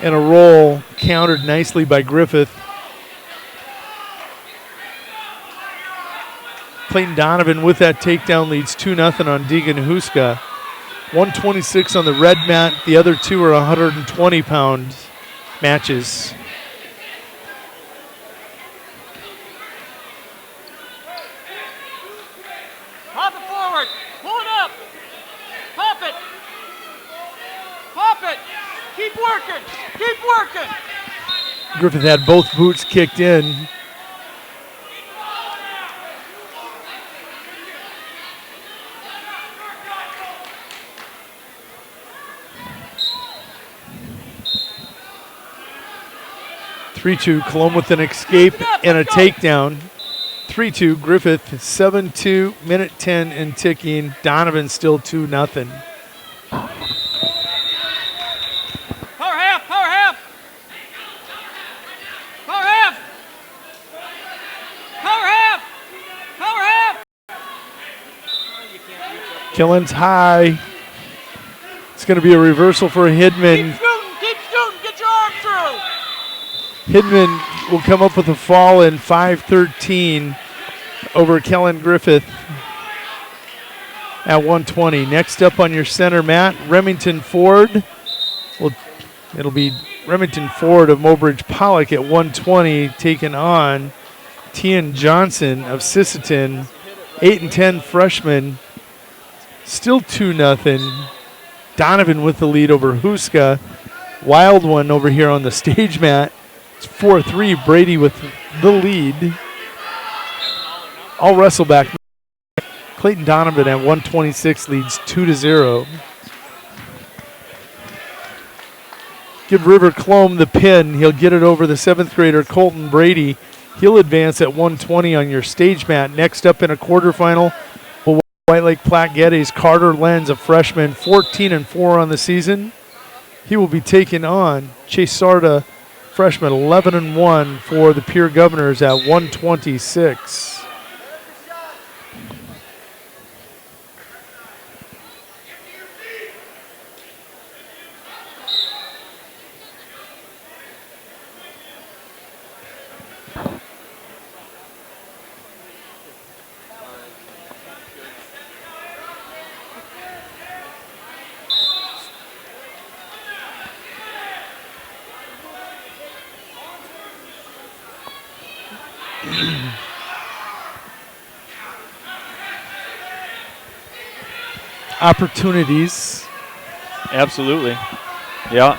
and a roll, countered nicely by Griffith. Clayton Donovan with that takedown leads 2-0 on Deegan Huska. 126 on the red mat. The other two are 120-pound matches. Pop it forward. Pull it up. Pop it. Pop it. Keep working. Keep working. Griffith had both boots kicked in. (3-2) Cologne with an escape and a takedown. 3-2 Griffith, 7-2, minute 10 and ticking. Donovan still 2-0. Power half, power half. Power half. Power half. Power half. Killen's high. It's going to be a reversal for Hidman. Keep scooting, get your arm through. Hidman will come up with a fall in 5-13 over Kellen Griffith at 120. Next up on your center mat, Remington Ford. It'll be Remington Ford of Mobridge Pollock at 120, taking on Tian Johnson of Sisseton, 8-10 freshman, still 2-0. Donovan with the lead over Huska. Wild one over here on the stage mat. It's 4-3, Brady with the lead. I'll wrestle back. Clayton Donovan at 126 leads 2-0. give River Clome the pin. He'll get it over the 7th grader Colton Brady. He'll advance at 120 on your stage mat. Next up in a quarterfinal, White Lake Platte Geddes, Carter Lenz, a freshman, 14-4 on the season. He will be taking on Chase Sarda, freshman, 11-1 for the Pure Governors at 126. Opportunities. Absolutely. Yeah.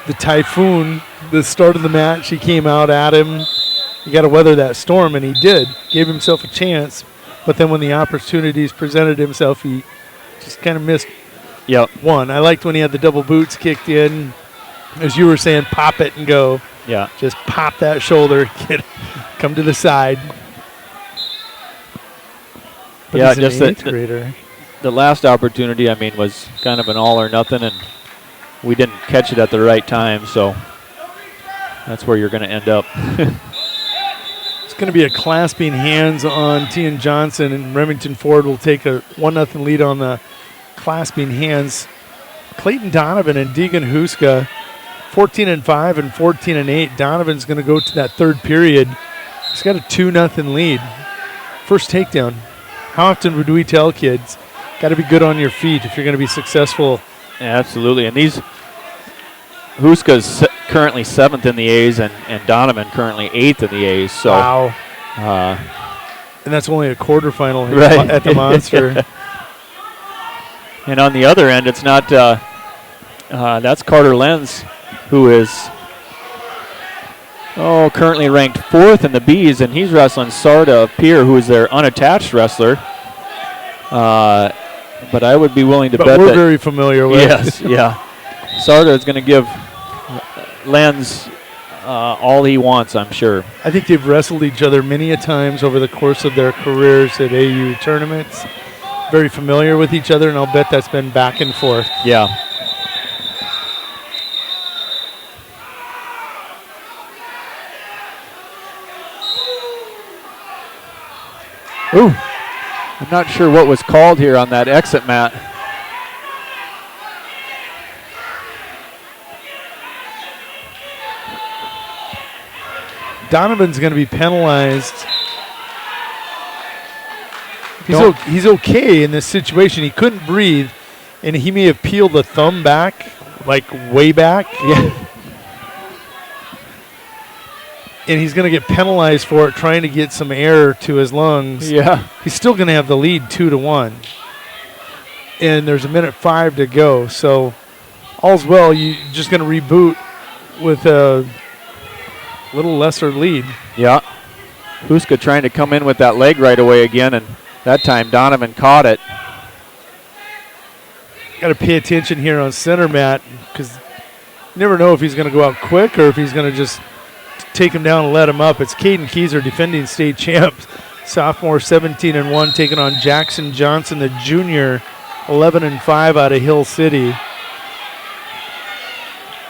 The Typhoon, the start of the match, he came out at him. You got to weather that storm, and he did. Gave himself a chance, but then when the opportunities presented himself, he just kind of missed one. I liked when he had the double boots kicked in. As you were saying, pop it and go. Yeah. Just pop that shoulder, come to the side. But yeah, just the last opportunity, I mean, was kind of an all or nothing, and we didn't catch it at the right time, so that's where you're going to end up. It's going to be a clasping hands on Tian Johnson, and Remington Ford will take a 1-0 lead on the clasping hands. Clayton Donovan and Deegan Huska, 14-5 and 14-8. Donovan's going to go to that third period. He's got a 2-0 lead. First takedown. How often would we tell kids, got to be good on your feet if you're going to be successful? Yeah, absolutely. And Huska's currently 7th in the A's, and Donovan currently 8th in the A's. So, wow. And that's only a quarterfinal right. at the Monster. And on the other end, it's not, that's Carter Lenz, who is currently ranked 4th in the B's, and he's wrestling Sarda Pier, who is their unattached wrestler. But I would be willing to bet we're that very familiar with. Yes, yeah. Sarda is going to give Lenz all he wants, I'm sure. I think they've wrestled each other many a times over the course of their careers at AU tournaments. Very familiar with each other, and I'll bet that's been back and forth. Yeah. Ooh. I'm not sure what was called here on that exit mat. Donovan's going to be penalized. He's okay in this situation. He couldn't breathe, and he may have peeled the thumb back, like way back. Yeah. And he's going to get penalized for it, trying to get some air to his lungs. Yeah. He's still going to have the lead 2-1. And there's 1:05 to go. So all's well. You're just going to reboot with a little lesser lead. Yeah. Huska trying to come in with that leg right away again, and that time Donovan caught it. Got to pay attention here on center mat, because you never know if he's going to go out quick or if he's going to just take him down and let him up. It's Caden Keyser, defending state champs, sophomore, 17-1, taking on Jackson Johnson, the junior, 11-5 out of Hill City.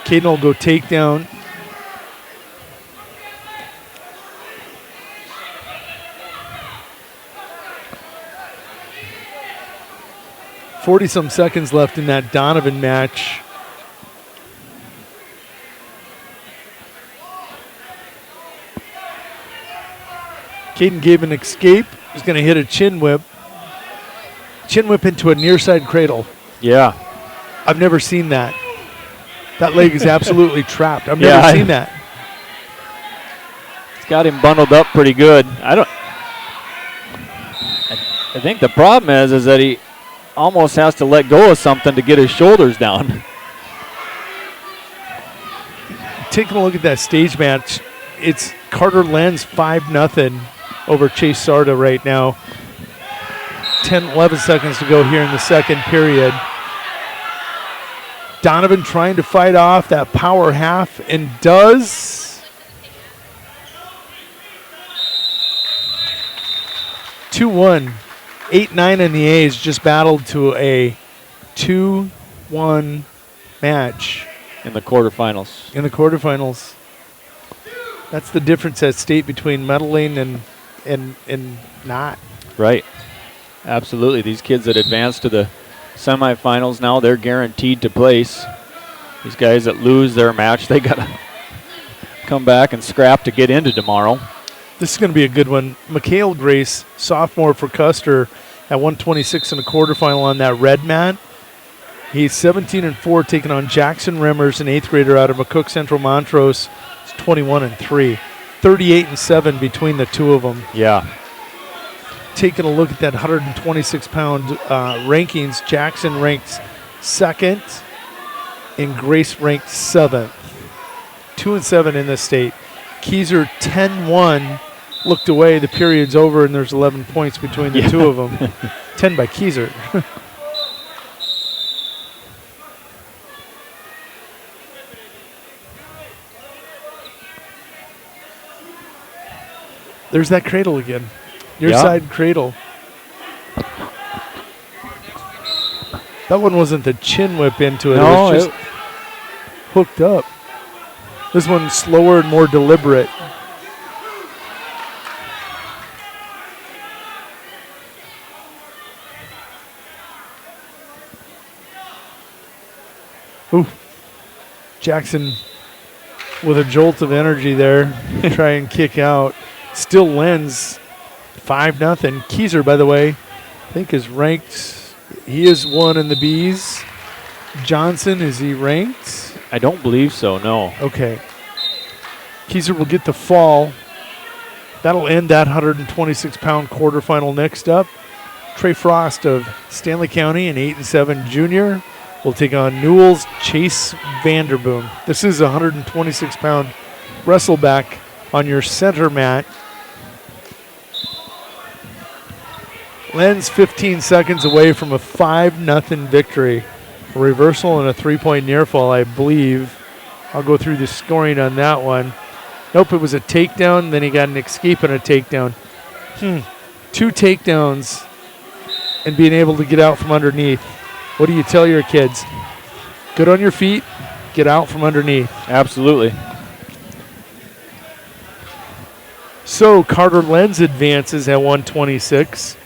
Caden will go takedown. Some seconds left in that Donovan match. Caden gave an escape. He's going to hit a chin whip. Chin whip into a near side cradle. Yeah. I've never seen that. That leg is absolutely trapped. I've never seen that. It's got him bundled up pretty good. I think the problem is that he almost has to let go of something to get his shoulders down. Taking a look at that stage match, it's Carter Lenz 5-0 over Chase Sarda right now. 11 seconds to go here in the second period. Donovan trying to fight off that power half and does. 2-1. 8-9 in the A's just battled to a 2-1 match. In the quarterfinals. In the quarterfinals. That's the difference at state between medaling and not. Right. Absolutely. These kids that advance to the semifinals now, they're guaranteed to place. These guys that lose their match, they got to come back and scrap to get into tomorrow. This is going to be a good one. Mikhail Grace, sophomore for Custer, at 126 in the quarterfinal on that red mat. He's 17-4, taking on Jackson Remmers, an 8th grader out of McCook Central Montrose. It's 21-3. 38-7 between the two of them. Yeah. Taking a look at that 126-pound rankings, Jackson ranked 2nd and Grace ranked 7th. 2-7 in this state. Keyser 10-1, looked away, the period's over, and there's 11 points between the two of them. 10 by Keyser. There's that cradle again. Your side cradle. That one wasn't the chin whip into it. No, it was just hooked up. This one's slower and more deliberate. Ooh. Jackson with a jolt of energy there. Try and kick out. Still Lenz 5-0. Keyser, by the way, I think is ranked. He is 1 in the Bs. Johnson, is he ranked? I don't believe so, no. Okay. Keyser will get the fall. That'll end that 126-pound quarterfinal. Next up, Trey Frost of Stanley County, an 8-7 junior, will take on Newell's Chase Vanderboom. This is a 126-pound wrestleback on your center mat. Lenz 15 seconds away from a 5-0 victory. A reversal and a 3-point near fall, I believe. I'll go through the scoring on that one. Nope, it was a takedown, then he got an escape and a takedown. 2 takedowns and being able to get out from underneath. What do you tell your kids? Good on your feet, get out from underneath. Absolutely. So Carter Lenz advances at 126.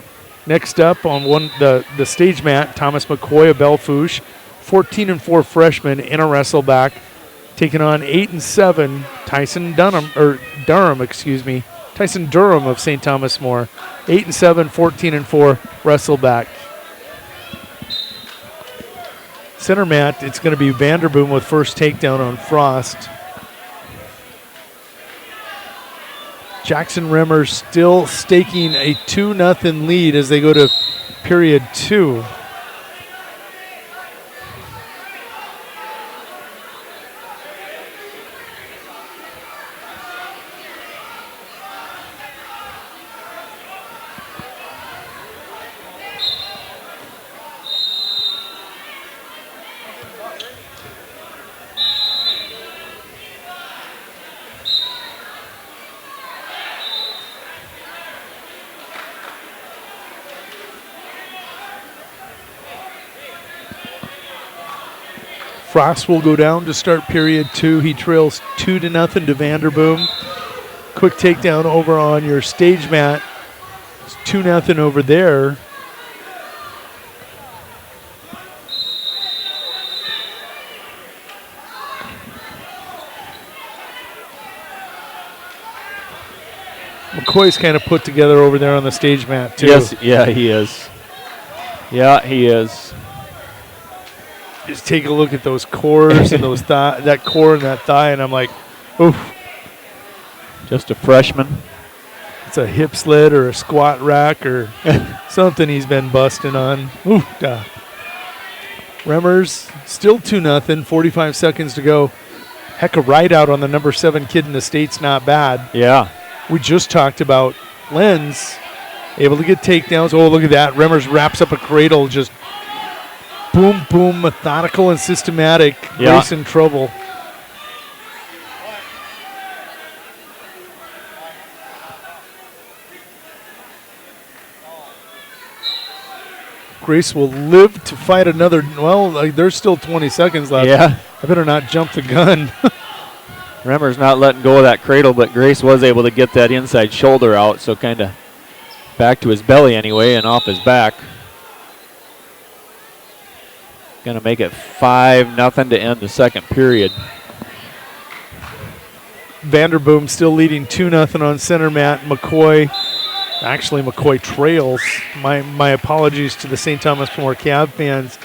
Next up on the stage mat, Thomas McCoy of Belfouche, 14-4 freshman in a wrestleback, taking on 8-7 Tyson Durham of St. Thomas More. 8-7, 14-4 wrestleback. Center mat, it's going to be Vanderboom with first takedown on Frost. Jackson Remmers still staking a 2-0 lead as they go to period 2. Frost will go down to start period 2. He trails 2-0 to Vanderboom. Quick takedown over on your stage mat. It's 2-0 over there. McCoy's kind of put together over there on the stage mat too. Yes, yeah, he is. Yeah, he is. Just take a look at those cores and those that core and that thigh, and I'm like, oof. Just a freshman. It's a hip sled or a squat rack or something he's been busting on. Ooh, duh. Remmers still 2-0, 45 seconds to go. Heck, a ride out on the number 7 kid in the state's not bad. Yeah. We just talked about Lenz able to get takedowns. Oh, look at that. Remmers wraps up a cradle, just boom, boom, methodical and systematic. Yeah. Grace in trouble. Grace will live to fight another. Well, there's still 20 seconds left. Yeah. I better not jump the gun. Remmer's not letting go of that cradle, but Grace was able to get that inside shoulder out, so kind of back to his belly anyway and off his back. Going to make it 5-0 to end the second period. Vanderboom still leading 2-0 on center mat. McCoy trails. My apologies to the St. Thomas More Cav fans.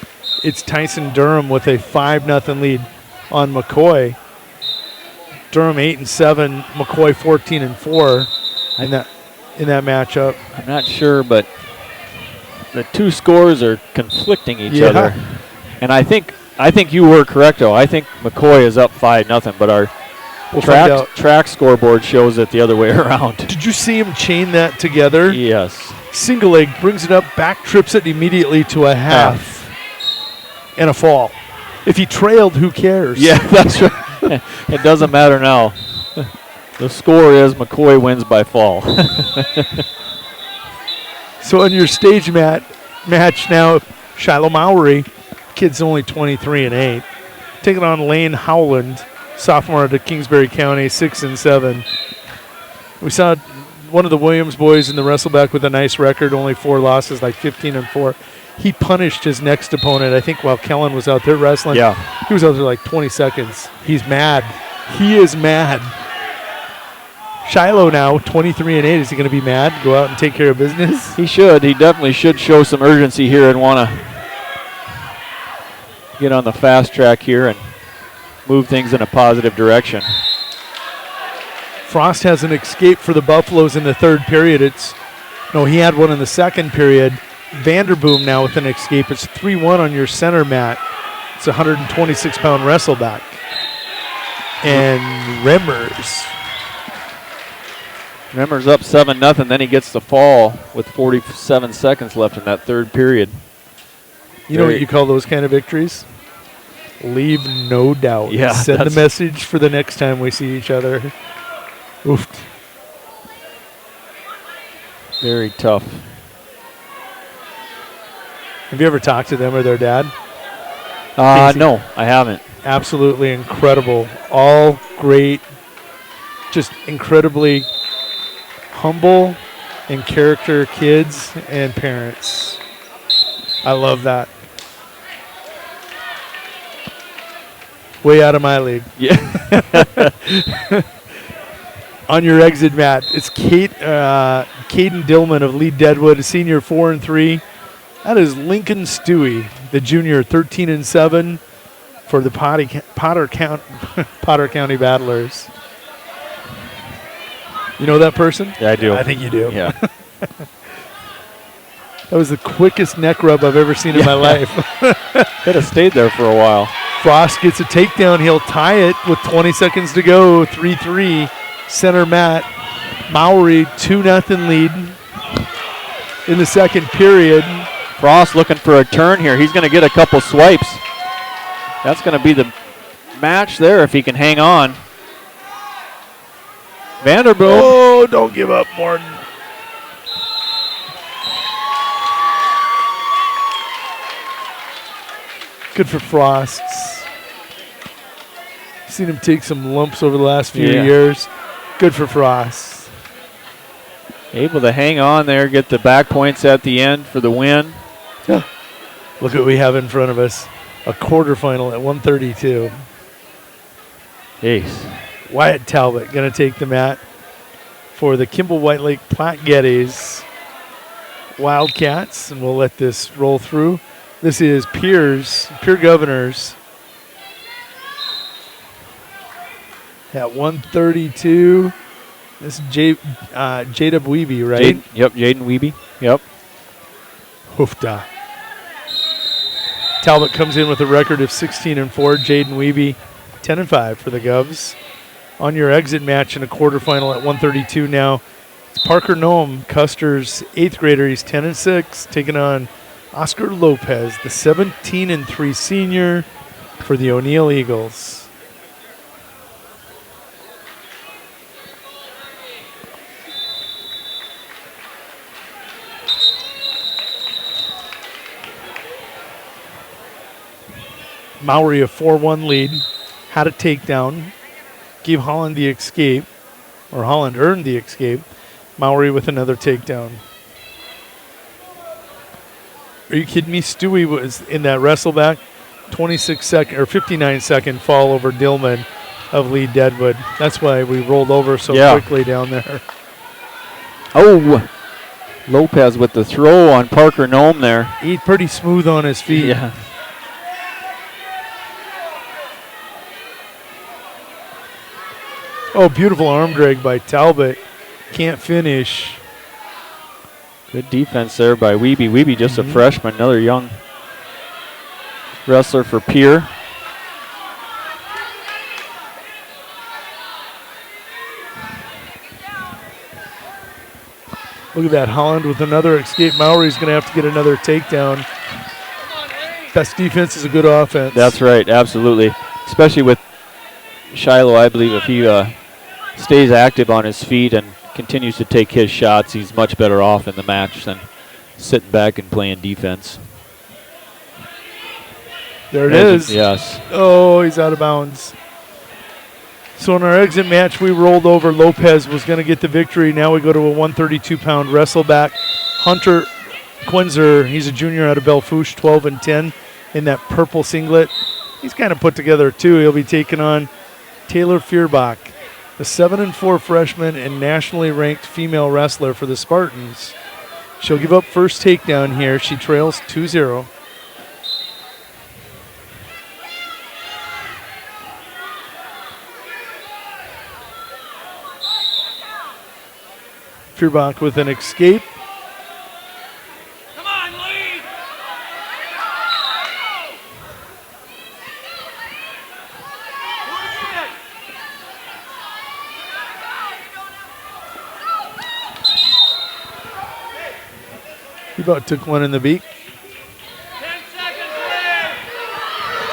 It's Tyson Durham with a 5-0 lead on McCoy. Durham 8-7, McCoy 14-4 in that matchup. I'm not sure, but the two scores are conflicting each other. And I think you were correct, though. I think McCoy is up 5-0, but our track scoreboard shows it the other way around. Did you see him chain that together? Yes. Single leg, brings it up, back trips it immediately to a half and a fall. If he trailed, who cares? Yeah, that's right. It doesn't matter now. The score is McCoy wins by fall. So on your stage match now, Shiloh Mowry, kid's only 23-8, taking on Lane Howland, sophomore out of Kingsbury County, 6-7. We saw one of the Williams boys in the wrestleback with a nice record, only 4 losses, like 15-4. He punished his next opponent, I think, while Kellen was out there wrestling. Yeah. He was out there like 20 seconds. He's mad. He is mad. Shiloh now, 23-8. Is he going to be mad? Go out and take care of business? He should. He definitely should show some urgency here and want to get on the fast track here and move things in a positive direction. Frost has an escape for the Buffaloes in the third period. He had one in the second period. Vanderboom now with an escape. It's 3-1 on your center mat. It's a 126-pound wrestleback. And Remmers up 7-0. Then he gets the fall with 47 seconds left in that third period. You know what you call those kind of victories? Leave no doubt. Yeah, Send the message for the next time we see each other. Oof. Very tough. Have you ever talked to them or their dad? No, I haven't. Absolutely incredible. All great, just incredibly humble and character kids and parents. I love that. Way out of my league. Yeah. On your exit mat, it's Caden Dillman of Lee Deadwood, a senior 4-3. That is Lincoln Stewie, the junior, 13-7 for the Potter County Battlers. You know that person? Yeah, I do. I think you do. Yeah. That was the quickest neck rub I've ever seen in my life. Could have stayed there for a while. Frost gets a takedown. He'll tie it with 20 seconds to go. 3-3, center mat. Mowry, 2-0 lead in the second period. Frost looking for a turn here. He's going to get a couple swipes. That's going to be the match there if he can hang on. Vanderboom. Oh, don't give up, Morton. Good for Frost. Seen him take some lumps over the last few years. Good for Frost. Able to hang on there, get the back points at the end for the win. Look what we have in front of us. A quarterfinal at 132. Ace. Wyatt Talbot going to take the mat for the Kimball White Lake Platte Geddes Wildcats, and we'll let this roll through. This is Peer Governors at 132. This is Jada Weeby, right? Jaden Weeby. Yep. Hoofda. Talbot comes in with a record of 16-4. Jaden Weeby, 10-5 for the Govs. On your exit match in a quarterfinal at 132 now, it's Parker Noem, Custer's 8th grader. He's 10-6, taking on Oscar Lopez, the 17-3 senior for the O'Neill Eagles. Mowry a 4-1 lead, had a takedown, gave Holland the escape, or Holland earned the escape. Mowry with another takedown. Are you kidding me? Stewie was in that wrestle back, 26-second or 59-second fall over Dillman of Lee Deadwood. That's why we rolled over so quickly down there. Oh, Lopez with the throw on Parker Nome there. He's pretty smooth on his feet. Yeah. Oh, beautiful arm drag by Talbot. Can't finish. Good defense there by Wiebe. Wiebe just a freshman, another young wrestler for Pierre. Look at that, Holland with another escape. Mowry's going to have to get another takedown. Best defense is a good offense. That's right, absolutely. Especially with Shiloh, I believe if he stays active on his feet and continues to take his shots, he's much better off in the match than sitting back and playing defense. There it is. Yes. Oh, he's out of bounds. So in our exit match, we rolled over. Lopez was going to get the victory. Now we go to a 132-pound wrestleback. Hunter Quinzer, he's a junior out of Belfouche, 12-10 in that purple singlet. He's kind of put together too. He'll be taking on Taylor Feuerbach, the 7-4 freshman and nationally ranked female wrestler for the Spartans. She'll give up first takedown here. She trails 2-0. Feuerbach with an escape. Come on, Lee! He about took one in the beak.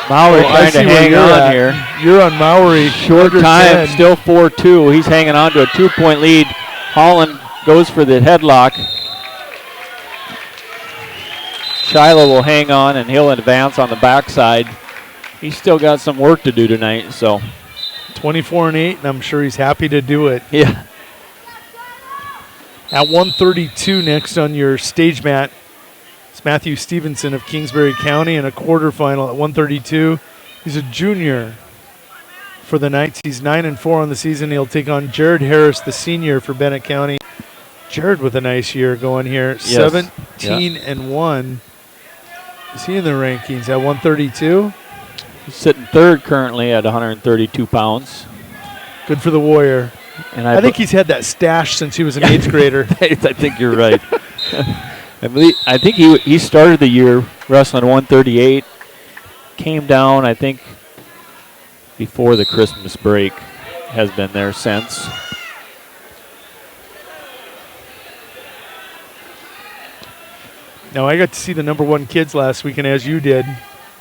Mowry trying to hang on here. You're on Mowry. Short time, still 4-2. He's hanging on to a 2-point lead. Holland goes for the headlock. Shiloh will hang on and he'll advance on the backside. He's still got some work to do tonight, so. 24-8, and I'm sure he's happy to do it. Yeah. At 132 next on your stage mat, it's Matthew Stevenson of Kingsbury County in a quarterfinal at 132. He's a junior for the Knights. He's 9-4 on the season. He'll take on Jared Harris, the senior for Bennett County. Jared with a nice year going here, 17-1. Is he in the rankings at 132? He's sitting third currently at 132 pounds. Good for the Warrior. And I think he's had that stash since he was an 8th grader. I think you're right. I think he started the year wrestling 138, came down, I think, before the Christmas break, has been there since. Now, I got to see the #1 kids last weekend, as you did,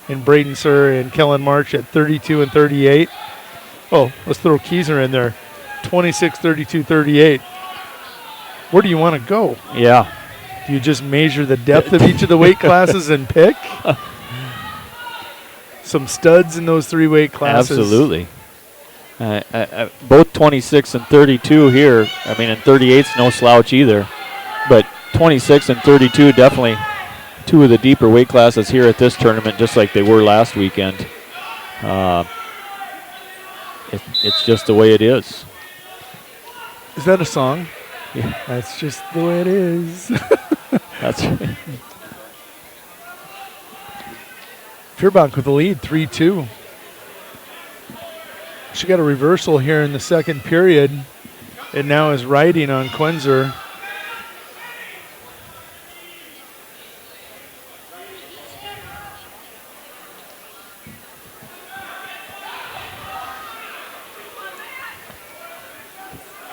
in Braden Sir and Kellen March at 32 and 38. Oh, let's throw Keyser in there. 26, 32, 38. Where do you want to go? Yeah. Do you just measure the depth of each of the weight classes and pick? Some studs in those 3 weight classes. Absolutely. Both 26 and 32 here. I mean, and 38's no slouch either. But 26 and 32 definitely 2 of the deeper weight classes here at this tournament, just like they were last weekend. It's just the way it is. Is that a song? Yeah. That's just the way it is. That's right. Feuerbach with the lead, 3-2. She got a reversal here in the second period. It now is riding on Quenzer.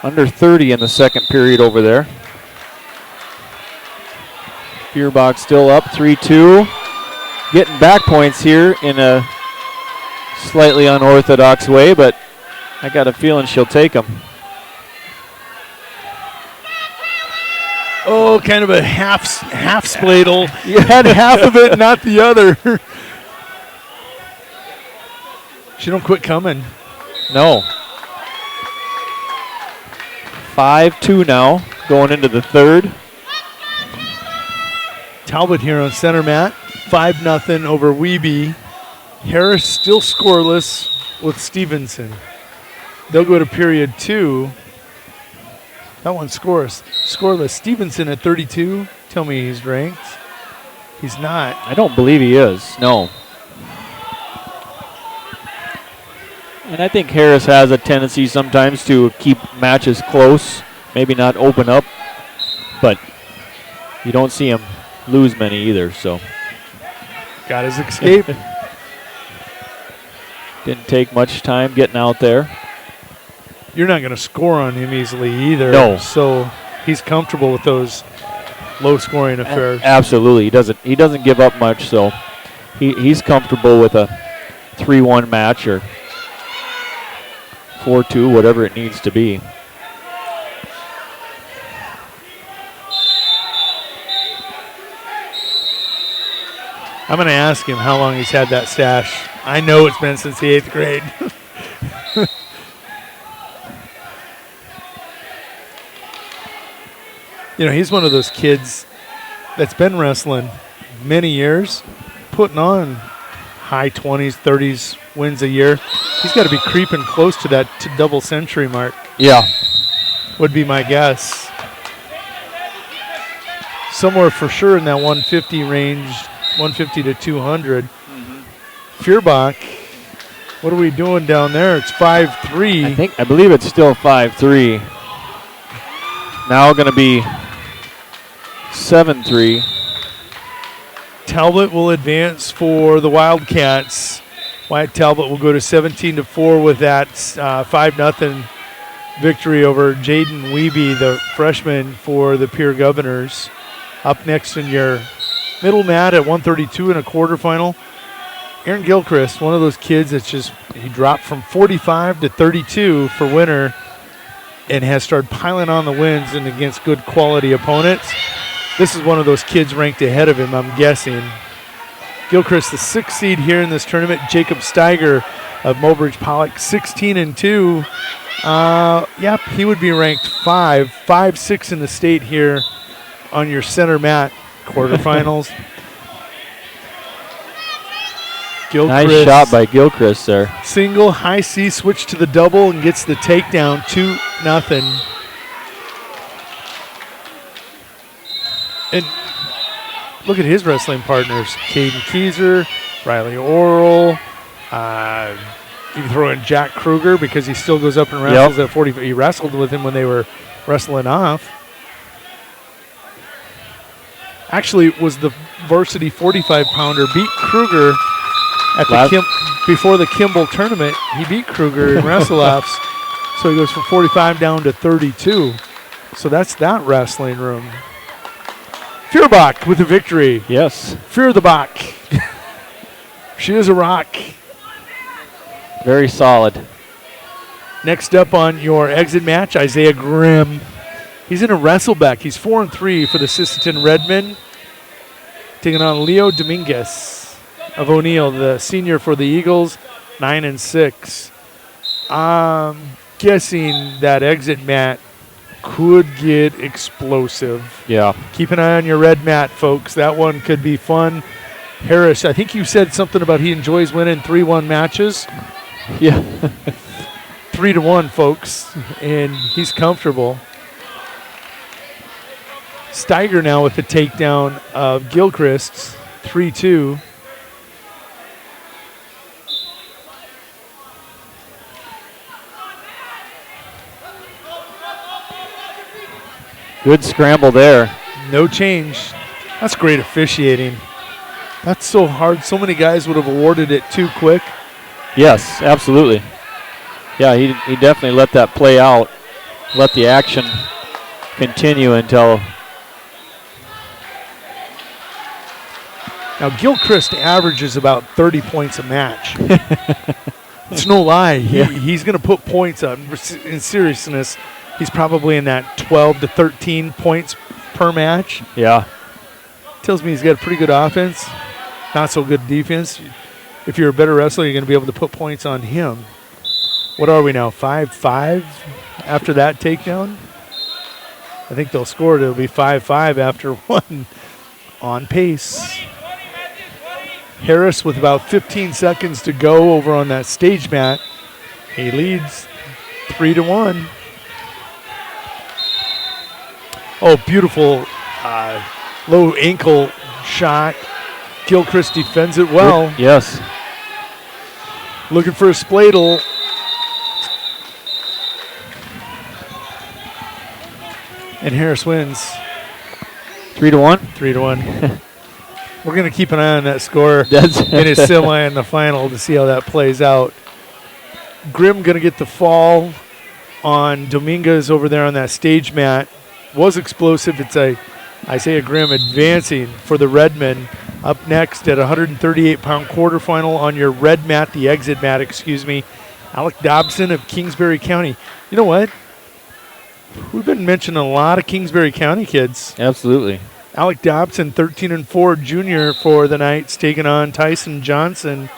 Under 30 in the second period over there. Feuerbach still up 3-2. Getting back points here in a slightly unorthodox way, but I got a feeling she'll take them. Oh, kind of a half spladle. You had half of it, not the other. She don't quit coming. No. 5-2 now, going into the third. Talbot here on center mat, 5-0 over Wiebe. Harris still scoreless with Stevenson. They'll go to period 2. That one scoreless. Stevenson at 32. Tell me he's ranked. He's not. I don't believe he is, no. And I think Harris has a tendency sometimes to keep matches close, maybe not open up, but you don't see him lose many either, so. Got his escape. Didn't take much time getting out there. You're not going to score on him easily either. No. So he's comfortable with those low-scoring affairs. Absolutely. He doesn't give up much, so he's comfortable with a 3-1 match or 4-2, whatever it needs to be. I'm going to ask him how long he's had that stash. I know it's been since the 8th grade. You know, he's one of those kids that's been wrestling many years, putting on high 20s, 30s wins a year. He's got to be creeping close to that double century mark. Yeah. Would be my guess. Somewhere for sure in that 150 range, 150 to 200. Feuerbach, what are we doing down there? It's 5-3. I believe it's still 5-3. Now going to be 7-3. Talbot will advance for the Wildcats. Wyatt Talbot will go to 17-4 with that 5-0 victory over Jaden Wiebe, the freshman for the Pierre Governors. Up next in your middle mat at 132 in a quarterfinal, Aaron Gilchrist, one of those kids that's he dropped from 45 to 32 for winter and has started piling on the wins and against good quality opponents. This is one of those kids ranked ahead of him, I'm guessing. Gilchrist, the 6th seed here in this tournament. Jacob Steiger of Mobridge Pollock, 16-2. Yep, he would be ranked 5-6 in the state here on your center mat quarterfinals. Gilchrist, nice shot by Gilchrist there. Single, high C, switch to the double and gets the takedown, 2-0. And look at his wrestling partners. Caden Keyser, Riley Orrell. You can throw in Jack Kruger because he still goes up and wrestles at 40. He wrestled with him when they were wrestling off. Actually, was the varsity 45-pounder. Beat Kruger at the before the Kimball tournament. He beat Kruger in wrestle-offs. So he goes from 45 down to 32. So that's that wrestling room. Feuerbach with the victory. Yes. Feuerbach. She is a rock. Very solid. Next up on your exit match, Isaiah Grimm. He's in a wrestleback. He's 4-3 for the Sisseton Redmen. Taking on Leo Dominguez of O'Neill, the senior for the Eagles, 9-6. I'm guessing that exit mat could get explosive. Yeah. Keep an eye on your red mat, folks. That one could be fun. Harris, I think you said something about he enjoys winning 3-1 matches. Yeah. 3-1, folks, and he's comfortable. Steiger now with the takedown of Gilchrist, 3-2. Good scramble there. No change. That's great officiating. That's so hard. So many guys would have awarded it too quick. Yes, absolutely. Yeah, he definitely let that play out, let the action continue until Now, Gilchrist averages about 30 points a match. It's no lie. He's going to put points up. In seriousness, he's probably in that 12 to 13 points per match. Yeah. Tells me he's got a pretty good offense, not so good defense. If you're a better wrestler, you're going to be able to put points on him. What are we now, 5-5 after that takedown? I think they'll score it. It'll be 5-5 after one. On pace. Harris with about 15 seconds to go over on that stage mat. He leads 3-1. Oh, beautiful low ankle shot. Gilchrist defends it well. Yes. Looking for a spladle. And Harris wins. 3-1? 3-1. We're going to keep an eye on that score in his semi in the final to see how that plays out. Grimm going to get the fall on Dominguez over there on that stage mat. Was explosive. It's Isaiah Grimm advancing for the Redmen. Up next at 138-pound quarterfinal on your red mat, the exit mat, Alec Dobson of Kingsbury County. You know what? We've been mentioning a lot of Kingsbury County kids. Absolutely. Alec Dobson, 13-4 junior for the Knights, taking on Tyson Johnson,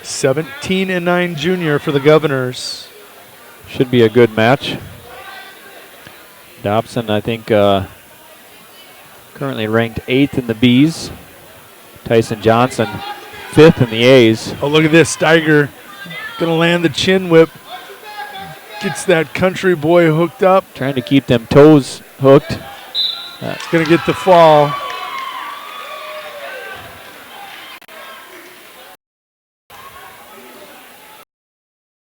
17-9 junior for the Governors. Should be a good match. Dobson, I think, currently ranked 8th in the Bs. Tyson Johnson, 5th in the A's. Oh, look at this. Steiger going to land the chin whip. Gets that country boy hooked up. Trying to keep them toes hooked. Going to get the fall.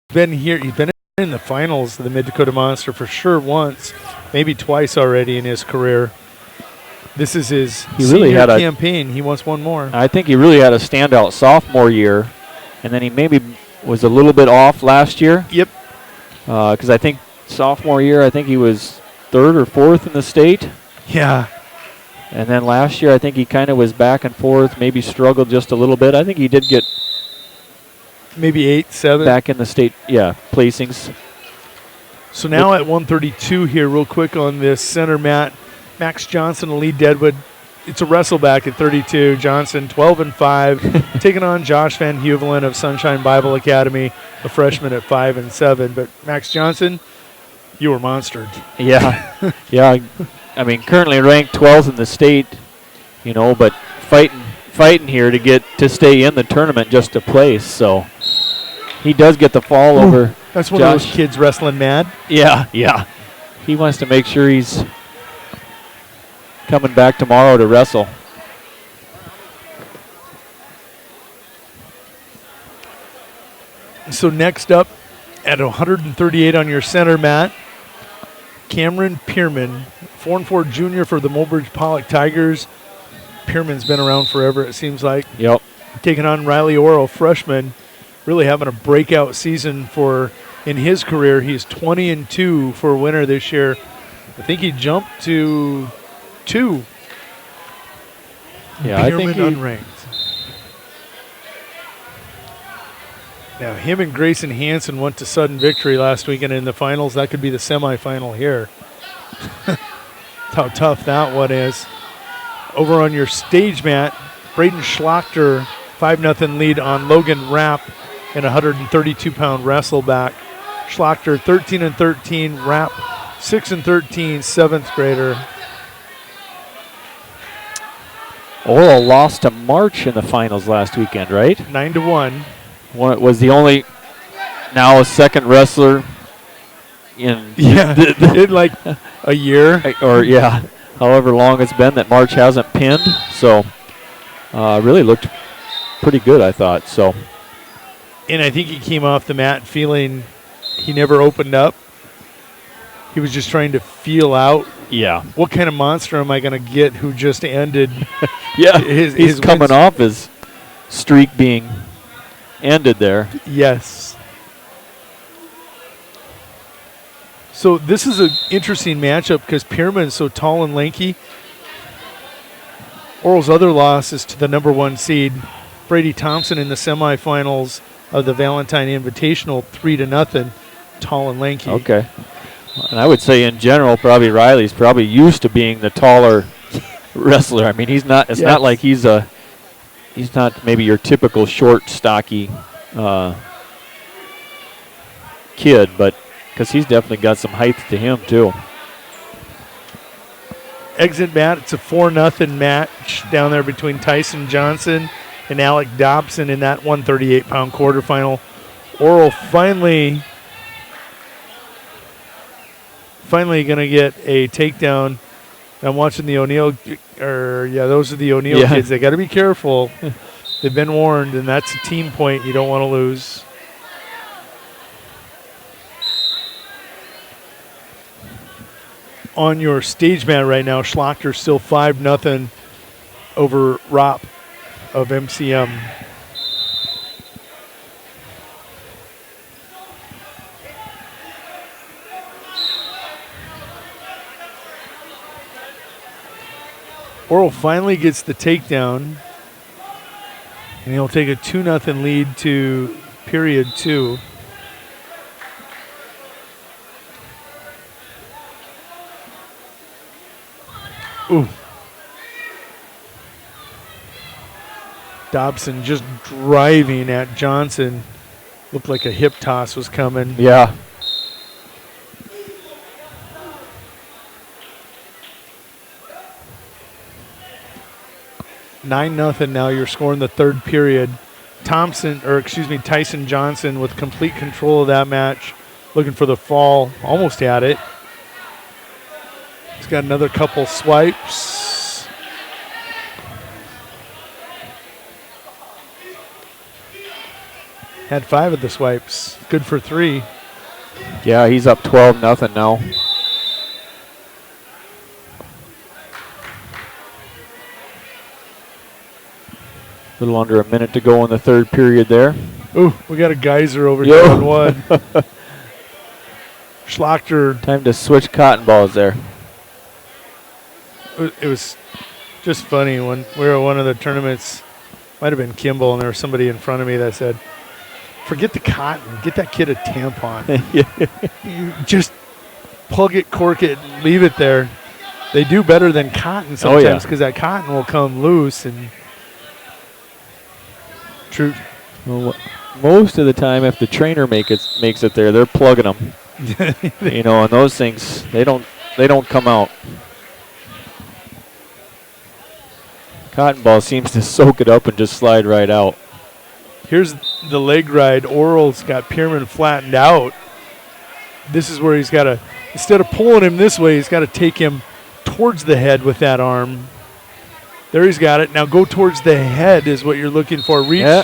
He's been in the finals of the Mid-Dakota Monster for sure once, maybe twice already in his career. This is his senior campaign. He wants one more. I think he really had a standout sophomore year, and then he maybe was a little bit off last year. Yep. Because I think sophomore year, I think he was 3rd or 4th in the state. Yeah. And then last year, I think he kind of was back and forth, maybe struggled just a little bit. I think he did get maybe 8, 7. Back in the state, placings. So now at 132 here, real quick on this center mat, Max Johnson and Lee Deadwood. It's a wrestle back at 32. Johnson, 12-5, taking on Josh Van Huvelen of Sunshine Bible Academy, a freshman at 5-7. But Max Johnson, you were monstered. Yeah, yeah. I mean, currently ranked 12th in the state, but fighting here to stay in the tournament just to place. So he does get the fall over. That's one of those kids wrestling mad. Yeah, yeah. He wants to make sure he's coming back tomorrow to wrestle. So next up at 138 on your center mat, Cameron Pierman, 4-4 junior for the Mulbridge Pollock Tigers. Pierman's been around forever, it seems like. Yep. Taking on Riley Oro, freshman, really having a breakout season in his career. He's 20-2 for a winner this year. I think he jumped to 2. Yeah, I think unranked. Now, him and Grayson Hansen went to sudden victory last weekend in the finals. That could be the semifinal here. How tough that one is. Over on your stage mat, Braden Schlachter, 5-0 lead on Logan Rapp in a 132-pound wrestleback. Schlachter, 13-13, Rapp, 6-13, 7th grader. Oral lost to March in the finals last weekend, right? 9-1. Was the only now a second wrestler in in like a year or however long it's been that March hasn't pinned. So really looked pretty good, I thought. So, and I think he came off the mat feeling he never opened up. He was just trying to feel out. Yeah. What kind of monster am I going to get who just ended? He's coming off his streak being ended there. Yes. So this is an interesting matchup because Pierman's so tall and lanky. Oral's other loss is to the number 1 seed, Brady Thompson, in the semifinals of the Valentine Invitational, 3-0, tall and lanky. Okay. And I would say in general, probably Riley's probably used to being the taller wrestler. I mean, he's not. It's not like he's not maybe your typical short, stocky kid, but because he's definitely got some height to him too. Exit mat, it's a 4-0 match down there between Tyson Johnson and Alec Dobson in that 138-pound quarterfinal. Oral finally going to get a takedown. I'm watching the O'Neill, those are the O'Neill kids. They got to be careful. They've been warned, and that's a team point you don't want to lose. On your stage mat right now, Schlachter still 5-0 over Ropp of MCM. Oral finally gets the takedown, and he'll take a 2-0 lead to period 2. Ooh. Dobson just driving at Johnson. Looked like a hip toss was coming. Yeah. $9-0 now. You're scoring the third period. Tyson Johnson with complete control of that match. Looking for the fall. Almost had it. He's got another couple swipes. Had 5 of the swipes. Good for 3. Yeah, he's up 12-0 now. A little under a minute to go in the third period there. Ooh, we got a geyser over here on 1. Schlachter. Time to switch cotton balls there. It was just funny when we were at one of the tournaments, might have been Kimball, and there was somebody in front of me that said, forget the cotton, get that kid a tampon. You just plug it, cork it, and leave it there. They do better than cotton sometimes because that cotton will come loose. And true. Well, most of the time, if the trainer makes it there, they're plugging them. And those things, they don't come out. Cotton ball seems to soak it up and just slide right out. Here's the leg ride. Oral's got Pierman flattened out. This is where he's got to, instead of pulling him this way, he's got to take him towards the head with that arm. There he's got it. Now go towards the head is what you're looking for. Reach. Yeah.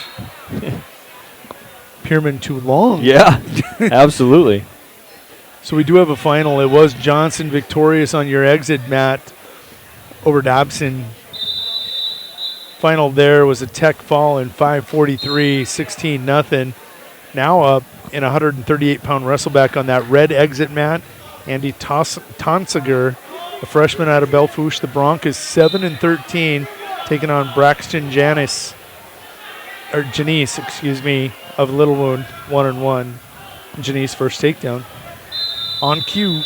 Pierman too long. Yeah, absolutely. So we do have a final. It was Johnson victorious on your exit mat over Dobson. Final there was a tech fall in 5:43, 16-0. Now up in 138-pound wrestleback on that red exit mat, Andy Tonsiger, a freshman out of Belfouche. The Broncos 7-13, taking on Braxton Janice of Little Wound, 1-1. Janice first takedown. On cue.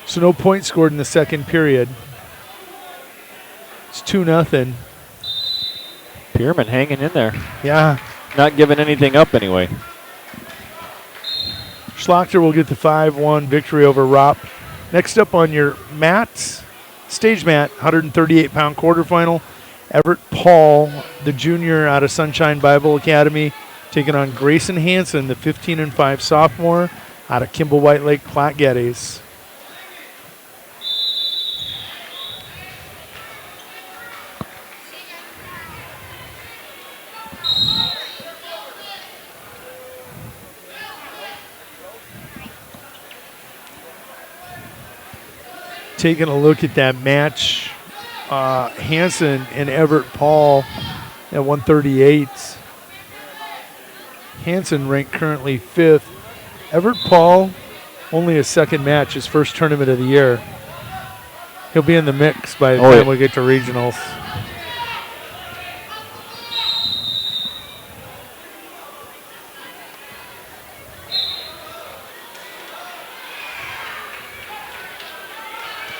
So no points scored in the second period. It's 2-0. Pierman hanging in there. Yeah. Not giving anything up anyway. Schlachter will get the 5-1 victory over Ropp. Next up on your mat, stage mat, 138-pound quarterfinal. Everett Paul, the junior out of Sunshine Bible Academy, taking on Grayson Hansen, the 15-5 sophomore out of Kimball White Lake Platte Geddes. Taking a look at that match, Hansen and Everett Paul at 138. Hansen ranked currently 5th. Everett Paul, only his second match, his first tournament of the year. He'll be in the mix by the time we get to regionals.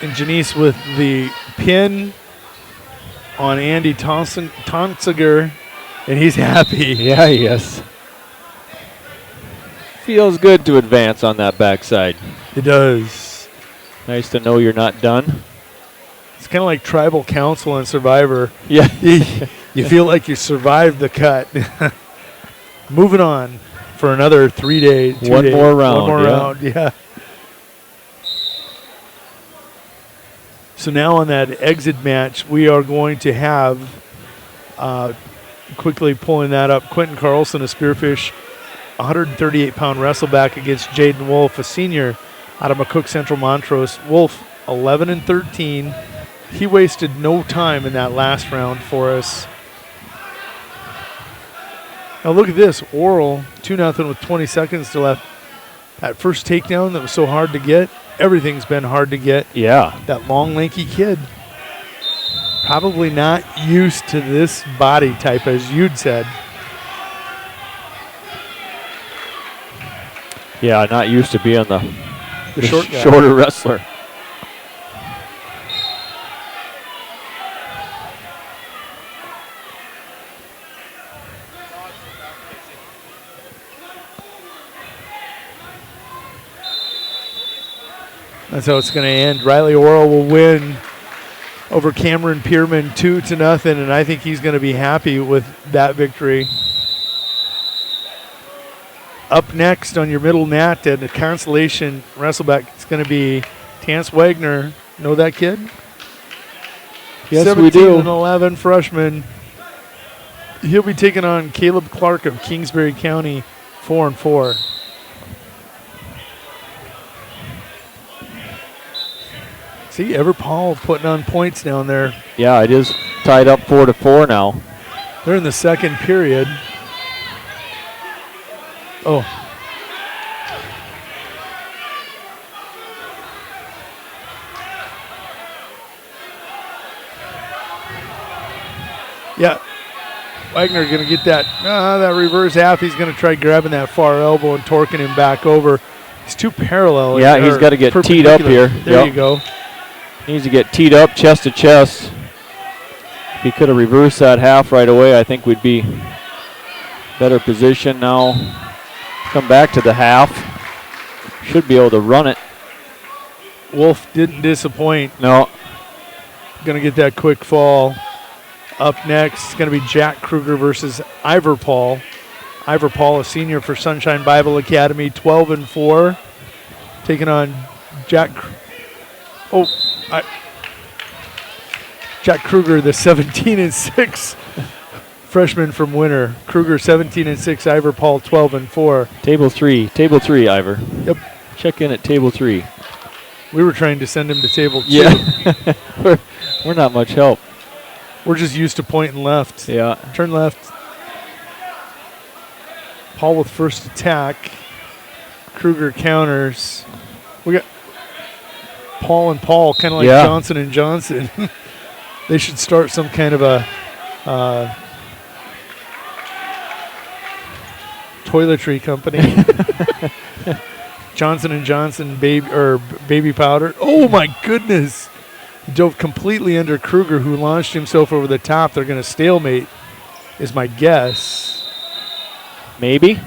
And Janice with the pin on Andy Tonsiger, and he's happy. Yeah, he is. Feels good to advance on that backside. It does. Nice to know you're not done. It's kind of like tribal council and Survivor. Yeah. You feel like you survived the cut. Moving on for another 3 days. One more round. One more round, yeah. So now on that exit match, we are going to have, quickly pulling that up, Quentin Carlson, a Spearfish, 138-pound wrestleback against Jaden Wolf, a senior out of McCook Central Montrose. Wolf, 11-13. He wasted no time in that last round for us. Now look at this, Oral, 2-0 with 20 seconds to left. That first takedown that was so hard to get, everything's been hard to get. Yeah. That long, lanky kid. Probably not used to this body type, as you'd said. Yeah, not used to being the shorter wrestler. That's how it's going to end. Riley Oral will win over Cameron Pierman 2-0, and I think he's going to be happy with that victory. Up next on your middle mat and the consolation wrestleback, it's going to be Tance Wagner. Know that kid? Yes, we do. 17-11 freshman. He'll be taking on Caleb Clark of Kingsbury County, 4-4. See, Paul putting on points down there. Yeah, it is tied up 4-4 now. They're in the second period. Oh. Yeah. Wagner going to get that reverse half. He's going to try grabbing that far elbow and torquing him back over. He's too parallel. Yeah, he's got to get teed up here. There you go. Needs to get teed up chest to chest. If he could have reversed that half right away, I think we'd be better position now. Come back to the half. Should be able to run it. Wolf didn't disappoint. No. Going to get that quick fall. Up next, it's going to be Jack Kruger versus Ivor Paul. Ivor Paul, a senior for Sunshine Bible Academy, 12-4. Taking on Jack Kruger, the 17-6 freshman from Winter. Kruger 17-6, Ivor Paul 12-4. Table three, Ivor. Yep. Check in at table 3. We were trying to send him to table 2. Yeah. we're not much help. We're just used to pointing left. Yeah. Turn left. Paul with first attack. Kruger counters. We got Paul and Paul, kind of like Johnson and Johnson. They should start some kind of a toiletry company. Johnson and Johnson baby powder. Oh my goodness! He dove completely under Kruger, who launched himself over the top. They're going to stalemate, is my guess. Maybe.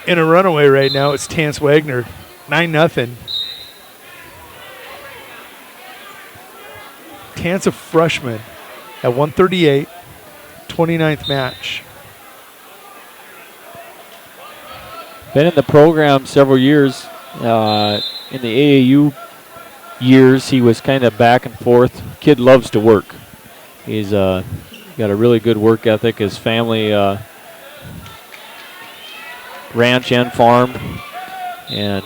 In a runaway right now, it's Tance Wagner, 9-0. Tance, a freshman, at 138, 29th match. Been in the program several years. In the AAU years, he was kind of back and forth. Kid loves to work. He's got a really good work ethic. His family ranch and farm, and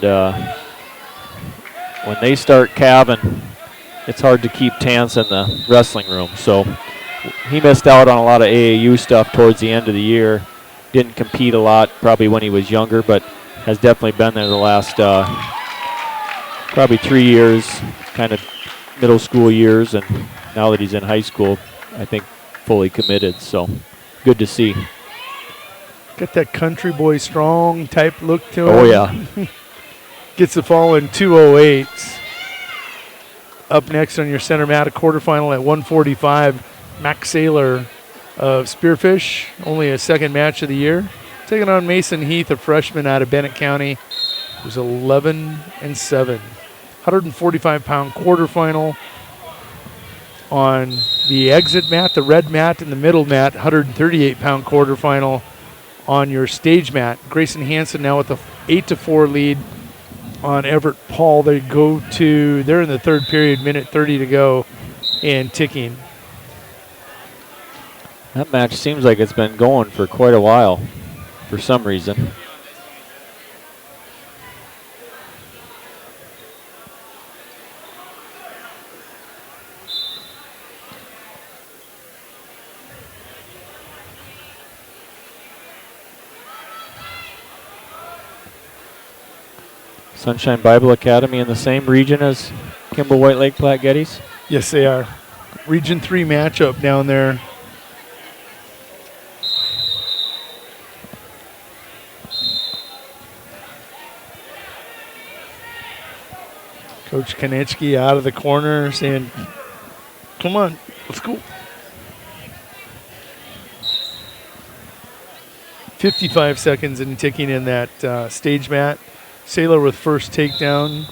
when they start calving, it's hard to keep Tance in the wrestling room. So he missed out on a lot of AAU stuff towards the end of the year. Didn't compete a lot probably when he was younger, but has definitely been there the last probably 3 years, kind of middle school years, and now that he's in high school, I think fully committed. So good to see. Got that country boy strong type look to him. Oh, yeah. Gets the fall in 2:08. Up next on your center mat, a quarterfinal at 145. Max Saylor of Spearfish, only a second match of the year, taking on Mason Heath, a freshman out of Bennett County, who's 11-7. 145-pound quarterfinal on the exit mat, the red mat, and the middle mat. 138-pound quarterfinal on your stage mat. Grayson Hansen now with a 8-4 lead on Everett Paul. They're in the third period, minute 30 to go, and ticking. That match seems like it's been going for quite a while for some reason. Sunshine Bible Academy in the same region as Kimball White Lake Platte Geddes? Yes, they are. Region 3 matchup down there. Coach Konechki out of the corner saying, come on, let's go. 55 seconds and ticking in that stage mat. Saylor with first takedown.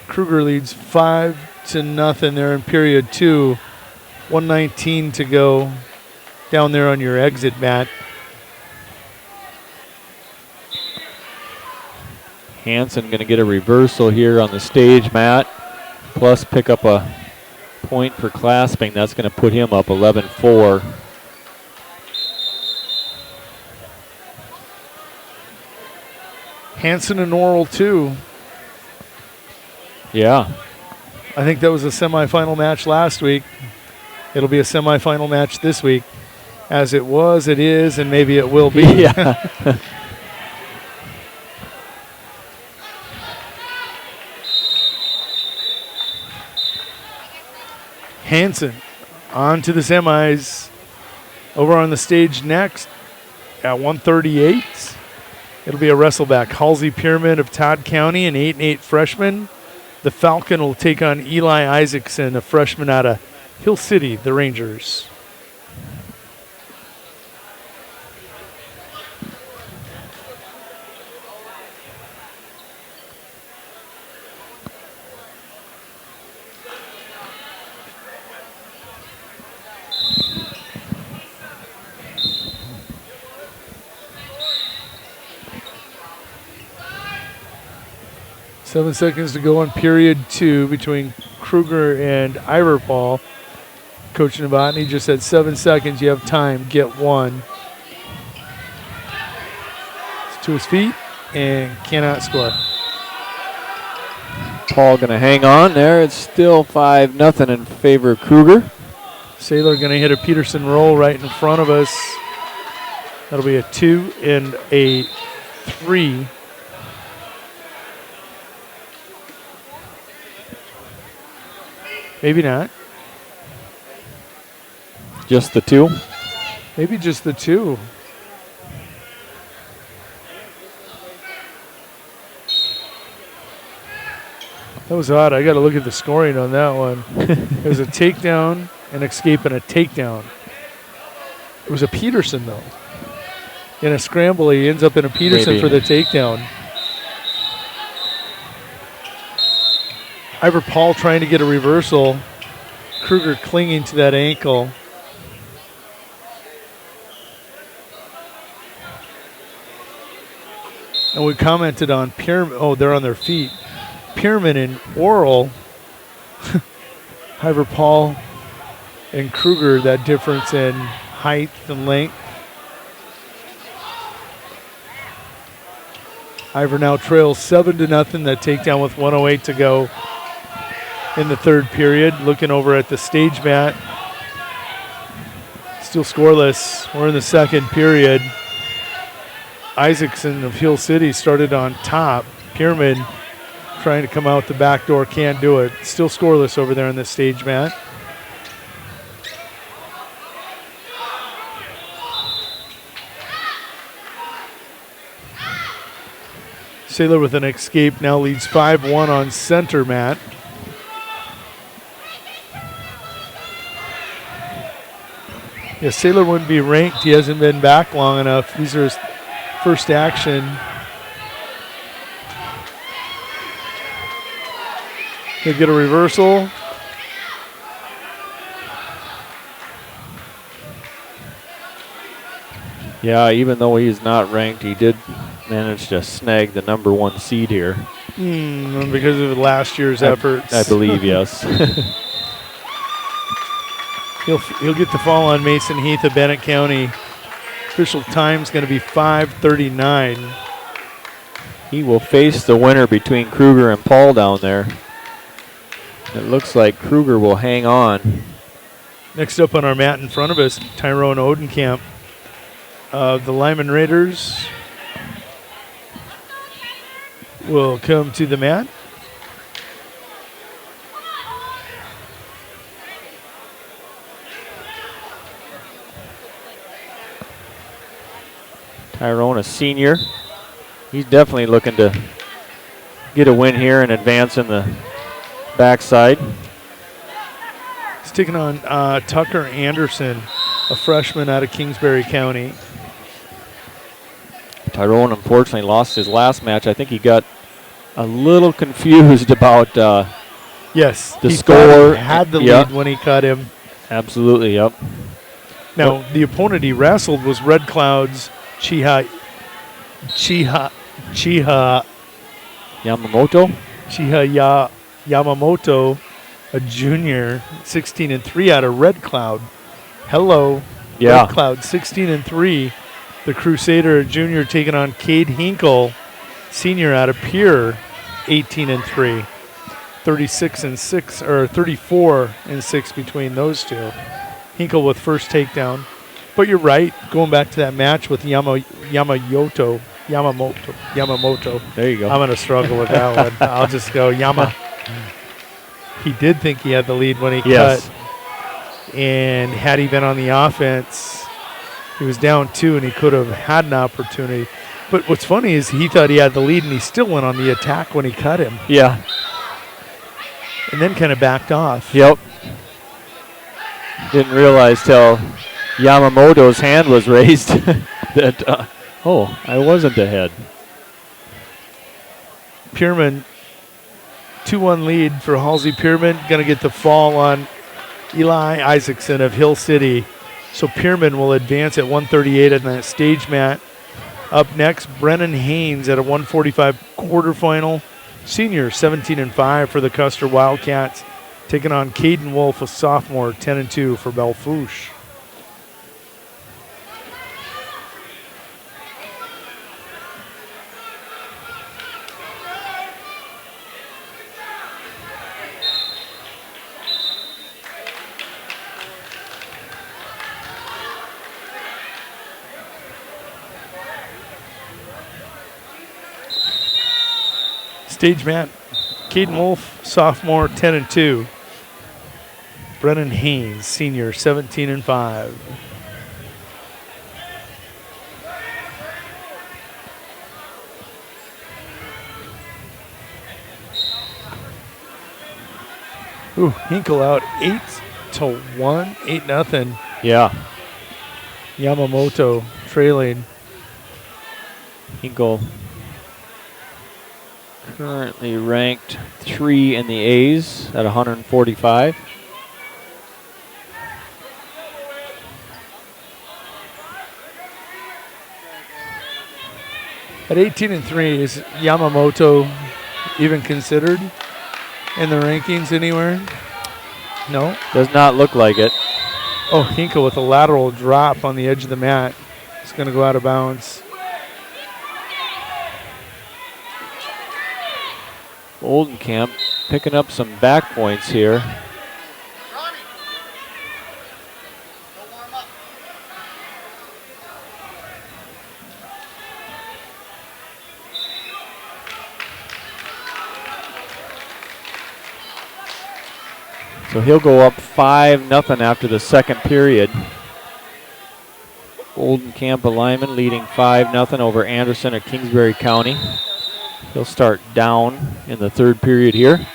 Kruger leads 5-0 there in period 2. 1:19 to go down there on your exit mat. Hansen going to get a reversal here on the stage mat, plus pick up a point for clasping. That's going to put him up 11-4. Hansen and Oral too. Yeah. I think that was a semifinal match last week. It'll be a semifinal match this week. As it was, it is, and maybe it will be. Yeah. Hansen on to the semis. Over on the stage next at 138. It'll be a wrestleback. Halsey Pierman of Todd County, an 8-8 freshman. The Falcon will take on Eli Isaacson, a freshman out of Hill City, the Rangers. Seven seconds to go in period 2 between Kruger and Iverpaul. Coach Novotny just said 7 seconds. You have time. Get one. It's to his feet and cannot score. Paul going to hang on there. It's still 5-0 in favor of Kruger. Saylor going to hit a Peterson roll right in front of us. That'll be a 2 and a 3. Maybe not. Just the 2? Maybe just the 2. That was odd. I got to look at the scoring on that one. It was a takedown, an escape, and a takedown. It was a Peterson, though. In a scramble, he ends up in a Peterson for the takedown. Iverpaul trying to get a reversal. Kruger clinging to that ankle. And we commented on Pyramid. Oh, they're on their feet. Pyramid and Oral. Iverpaul and Kruger, that difference in height and length. Ivor now trails 7-0. That takedown with 1:08 to go in the third period. Looking over at the stage mat. Still scoreless. We're in the second period. Isaacson of Hill City started on top. Pyramid trying to come out the back door, can't do it. Still scoreless over there on the stage mat. Sailor with an escape now leads 5-1 on center mat. Yeah, Sailor wouldn't be ranked. He hasn't been back long enough. These are his first action. They get a reversal. Yeah, even though he's not ranked, he did manage to snag the number 1 seed here. Because of last year's efforts. I believe, yes. He'll get the fall on Mason Heath of Bennett County. Official time's going to be 5:39. He will face the winner between Kruger and Paul down there. It looks like Kruger will hang on. Next up on our mat in front of us, Tyrone Odenkamp of the Lyman Raiders will come to the mat. Tyrone, a senior. He's definitely looking to get a win here and advance in the backside. He's taking on Tucker Anderson, a freshman out of Kingsbury County. Tyrone unfortunately lost his last match. I think he got a little confused about the score. He had the lead when he cut him. Absolutely, yep. Now, the opponent he wrestled was Red Cloud's Chiha Yamamoto? Chiha Yamamoto, a junior, 16-3 out of Red Cloud. Hello, yeah. Red Cloud, 16-3. The Crusader, a junior, taking on Cade Hinkle, senior out of Pierre, 18-3. 36-6 or 34-6 between those two. Hinkle with first takedown. But you're right, going back to that match with Yamamoto. There you go. I'm going to struggle with that one. I'll just go Yama. He did think he had the lead when he cut. And had he been on the offense, he was down 2 and he could have had an opportunity. But what's funny is he thought he had the lead and he still went on the attack when he cut him. Yeah. And then kind of backed off. Yep. Didn't realize till Yamamoto's hand was raised that, I wasn't ahead. Pierman, 2-1 lead for Halsey Pierman. Going to get the fall on Eli Isaacson of Hill City. So Pierman will advance at 138 on that stage mat. Up next, Brennan Haynes at a 145 quarterfinal. Senior, 17-5 for the Custer Wildcats. Taking on Caden Wolf, a sophomore, 10-2 for Belfouche. Stage mat, Caden Wolf, sophomore, 10-2. Brennan Haynes, senior, 17-5. Ooh, Hinkle out 8-1, 8-0. Yeah. Yamamoto trailing. Hinkle currently ranked 3 in the A's at 145. At 18-3, is Yamamoto even considered in the rankings anywhere? No? Does not look like it. Oh, Hinkle with a lateral drop on the edge of the mat. It's going to go out of bounds. Oldenkamp picking up some back points here. So he'll go up 5-0 after the second period. Oldenkamp, a lineman, leading 5-0 over Anderson at Kingsbury County. He'll start down in the third period here.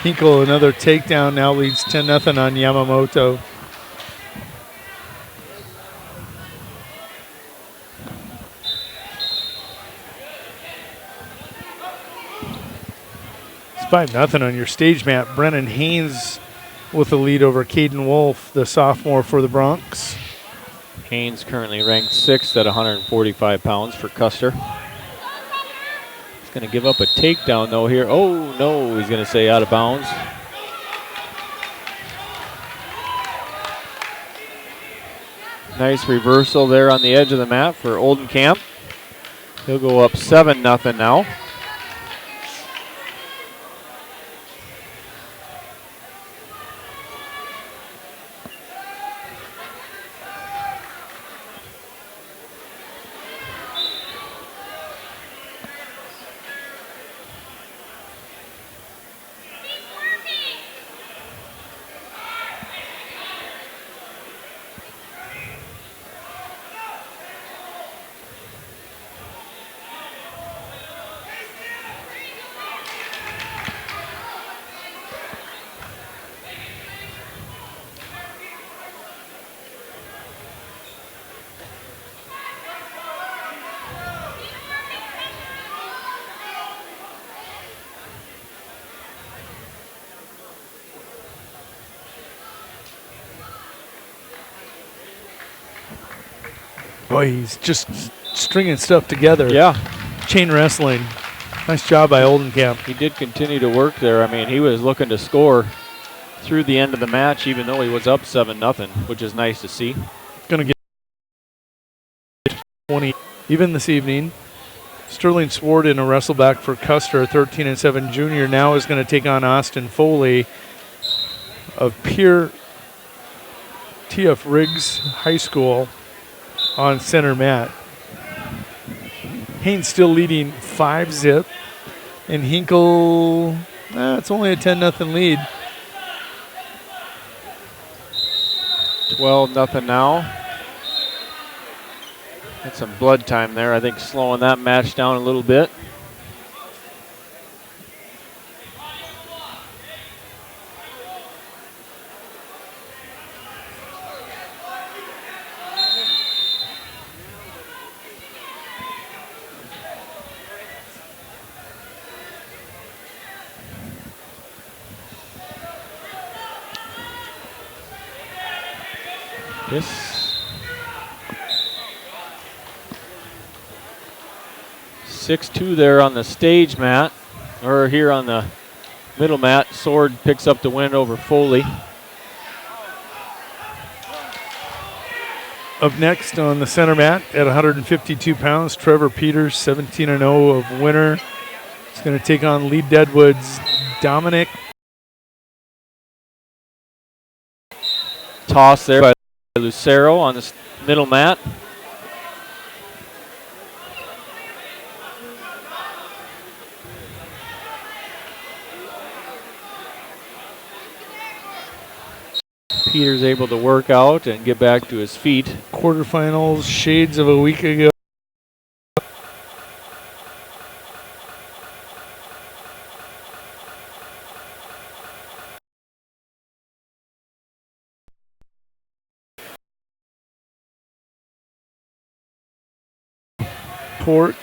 Hinkle, another takedown, now leads 10-0 on Yamamoto. It's 5-0 on your stage mat. Brennan Haynes with the lead over Caden Wolf, the sophomore for the Bronx. Haynes currently ranked 6th at 145 pounds for Custer. He's going to give up a takedown though here. Oh no, he's going to say out of bounds. Nice reversal there on the edge of the mat for Oldenkamp. He'll go up 7-0 now. Boy, he's just stringing stuff together. Yeah. Chain wrestling. Nice job by Oldenkamp. He did continue to work there. I mean, he was looking to score through the end of the match, even though he was up 7-0, which is nice to see. Going to get 20 even this evening. Sterling Swart in a wrestle back for Custer, 13-7 junior, now is going to take on Austin Foley of Pierre T.F. Riggs High School on center mat. Haynes still leading 5-0, and Hinkle, it's only a 10-0 lead. 12-0 now. Had some blood time there, I think, slowing that match down a little bit. Yes. 6-2 there on the stage mat, or here on the middle mat. Sword picks up the win over Foley. Up next on the center mat at 152 pounds, Trevor Peters, 17-0 of winner. He's going to take on Lee Deadwood's Dominic. Toss there by Lucero on the middle mat. Peters able to work out and get back to his feet. Quarterfinals, shades of a week ago. Pork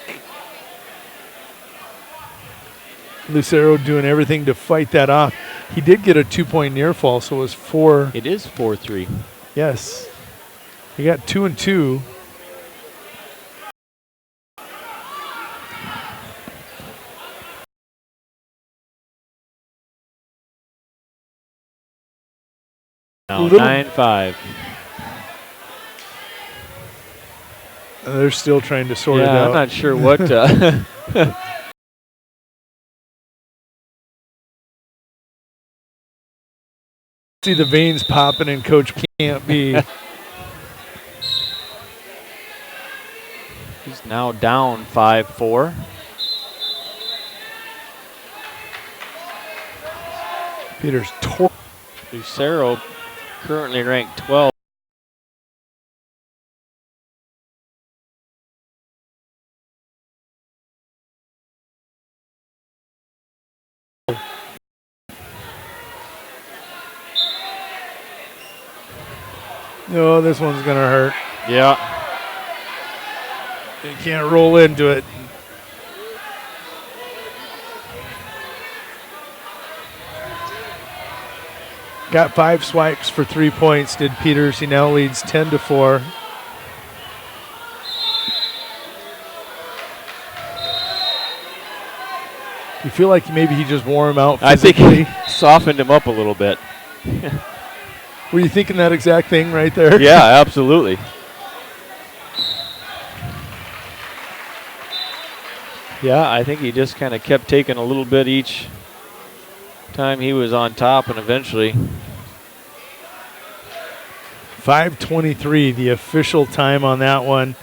Lucero doing everything to fight that off. He did get a 2-point near fall, so it was 4. It is 4-3. Yes. He got 2 and 2. Now 9-5. They're still trying to sort it out. I'm not sure what. See the veins popping, and Coach can't be. He's now down 5-4. Peters Lucero currently ranked 12. No, this one's going to hurt. Yeah. You can't roll into it. Got 5 swipes for 3 points, did Peters. He now leads 10-4. You feel like maybe he just wore him out physically? I think he softened him up a little bit. Were you thinking that exact thing right there? Yeah, absolutely. Yeah, I think he just kind of kept taking a little bit each time he was on top, and eventually 5:23, the official time on that one.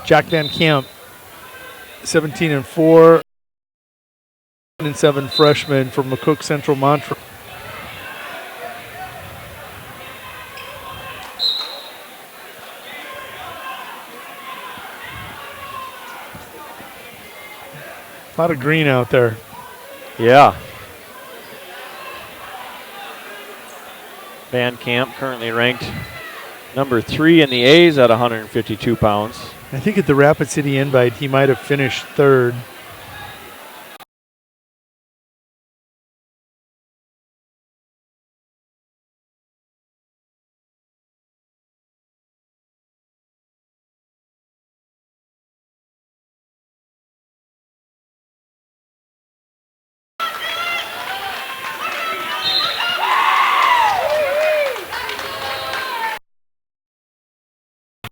Jack Van Camp, 17-4, 7 freshman from McCook Central Montreal. A lot of green out there. Yeah. Van Camp currently ranked number 3 in the A's at 152 pounds. I think at the Rapid City Invite, he might have finished 3rd.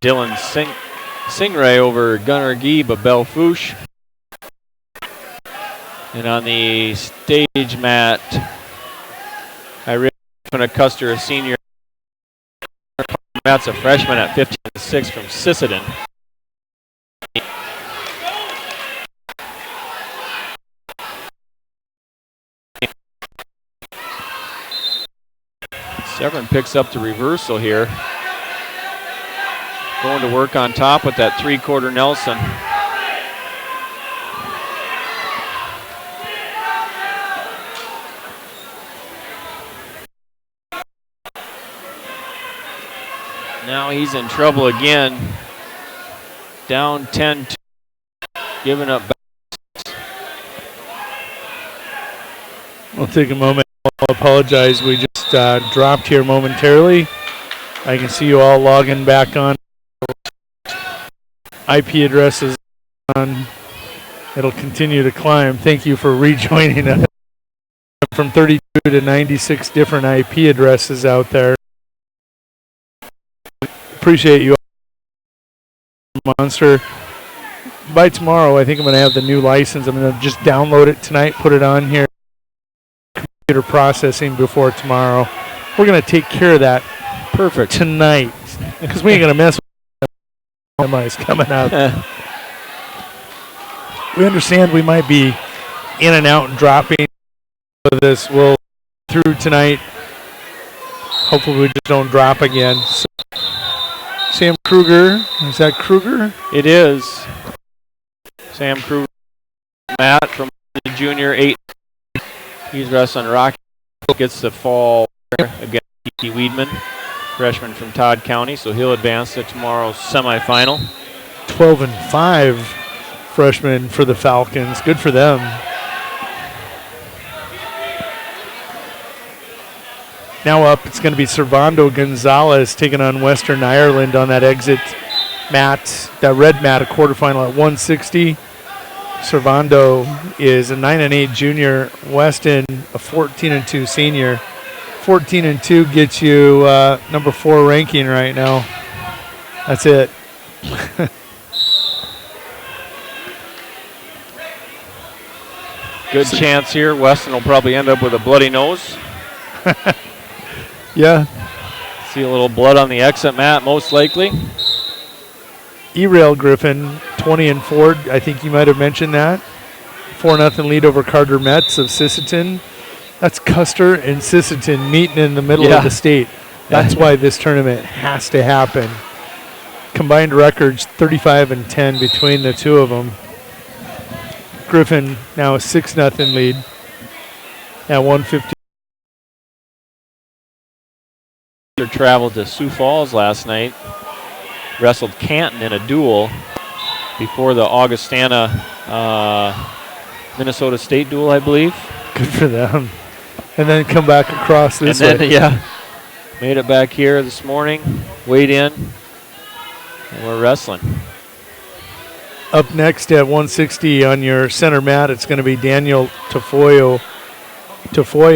Dylan Singray over Gunnar Gieb of Belfouche. And on the stage mat, Irina Custer, a senior. Matt's a freshman at 15-6 from Sisseton. Severn picks up the reversal here. Going to work on top with that 3/4 Nelson. Now he's in trouble again. Down 10-2, giving up. I'll take a moment. I'll apologize. We just dropped here momentarily. I can see you all logging back on. IP addresses on. It'll continue to climb. Thank you for rejoining us. From 32 to 96 different IP addresses out there. Appreciate you, Monster. By tomorrow, I think I'm going to have the new license. I'm going to just download it tonight, put it on here. Computer processing before tomorrow. We're going to take care of that perfect tonight because we ain't going to mess with semis coming up. We understand we might be in and out and dropping with this. We'll through tonight. Hopefully we just don't drop again. So, Sam Kruger, is that Kruger? It is. Sam Kruger, Matt from the junior 8. He's wrestling Rocky. Gets the fall against P.T. Weedman, freshman from Todd County, so he'll advance to tomorrow's semifinal. 12-5 freshman for the Falcons. Good for them. Now up, it's going to be Servando Gonzalez taking on Western Ireland on that exit mat, that red mat, a quarterfinal at 160. Servando is a 9-8 junior. Weston, a 14-2 senior. 14-2 gets you number 4 ranking right now. That's it. Good chance here. Weston will probably end up with a bloody nose. Yeah. See a little blood on the exit mat, most likely. E-Rail Griffin, 20-4. I think you might have mentioned that. 4-0 lead over Carter Metz of Sisseton. That's Custer and Sisseton meeting in the middle of the state. That's why this tournament has to happen. Combined records 35-10 between the two of them. Griffin now a 6-0 lead at 150. Traveled to Sioux Falls last night. Wrestled Canton in a duel before the Augustana Minnesota State duel, I believe. Good for them. And then come back across this way. Yeah, made it back here this morning, weighed in, and we're wrestling. Up next at 160 on your center mat, it's going to be Daniel Tafoya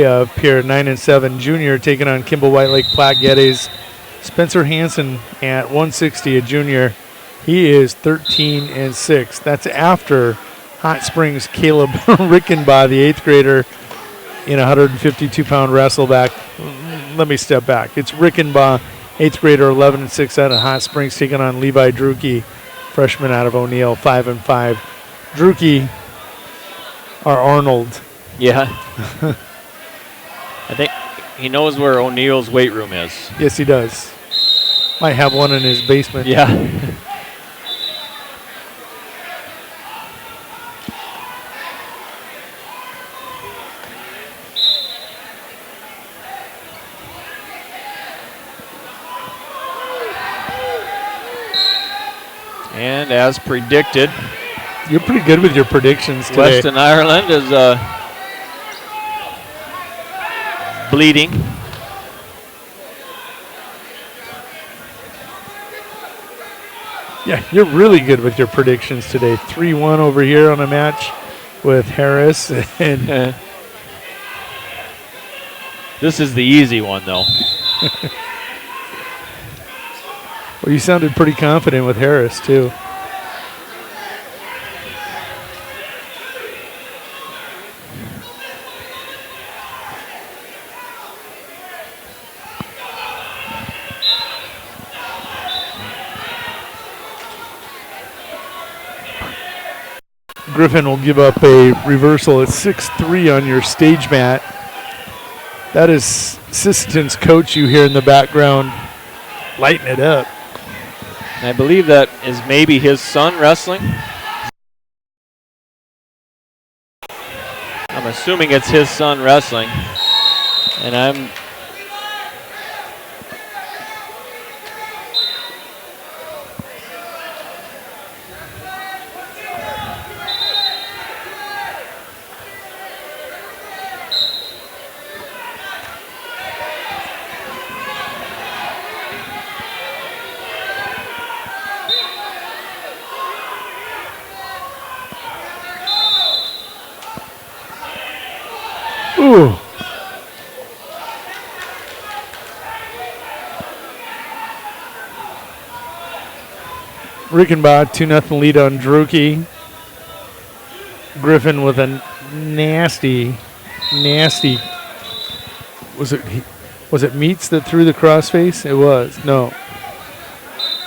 up here, 9-7 junior, taking on Kimball White Lake Platte Geddes. Spencer Hansen at 160, a junior. He is 13-6. That's after Hot Springs Caleb Rickenbaugh, the 8th grader, in a 152-pound wrestleback. Let me step back. It's Rickenbaugh, 8th grader, 11-6 out of Hot Springs, taking on Levi Drucke, freshman out of O'Neill, 5-5. Drucke, or Arnold. Yeah. I think he knows where O'Neill's weight room is. Yes, he does. Might have one in his basement. Yeah. And as predicted, you're pretty good with your predictions today. Western Ireland is bleeding. Yeah, you're really good with your predictions today. 3-1 over here on a match with Harris. And this is the easy one, though. Well, you sounded pretty confident with Harris, too. Griffin will give up a reversal at 6-3 on your stage mat. That is Sisseton's coach you hear in the background lighting it up. I believe that is maybe his son wrestling. I'm assuming it's his son wrestling. And I'm Ooh. Rickenbaugh, 2-0 lead on Drucke. Griffin with a nasty. Was it Meats that threw the crossface? It was. No.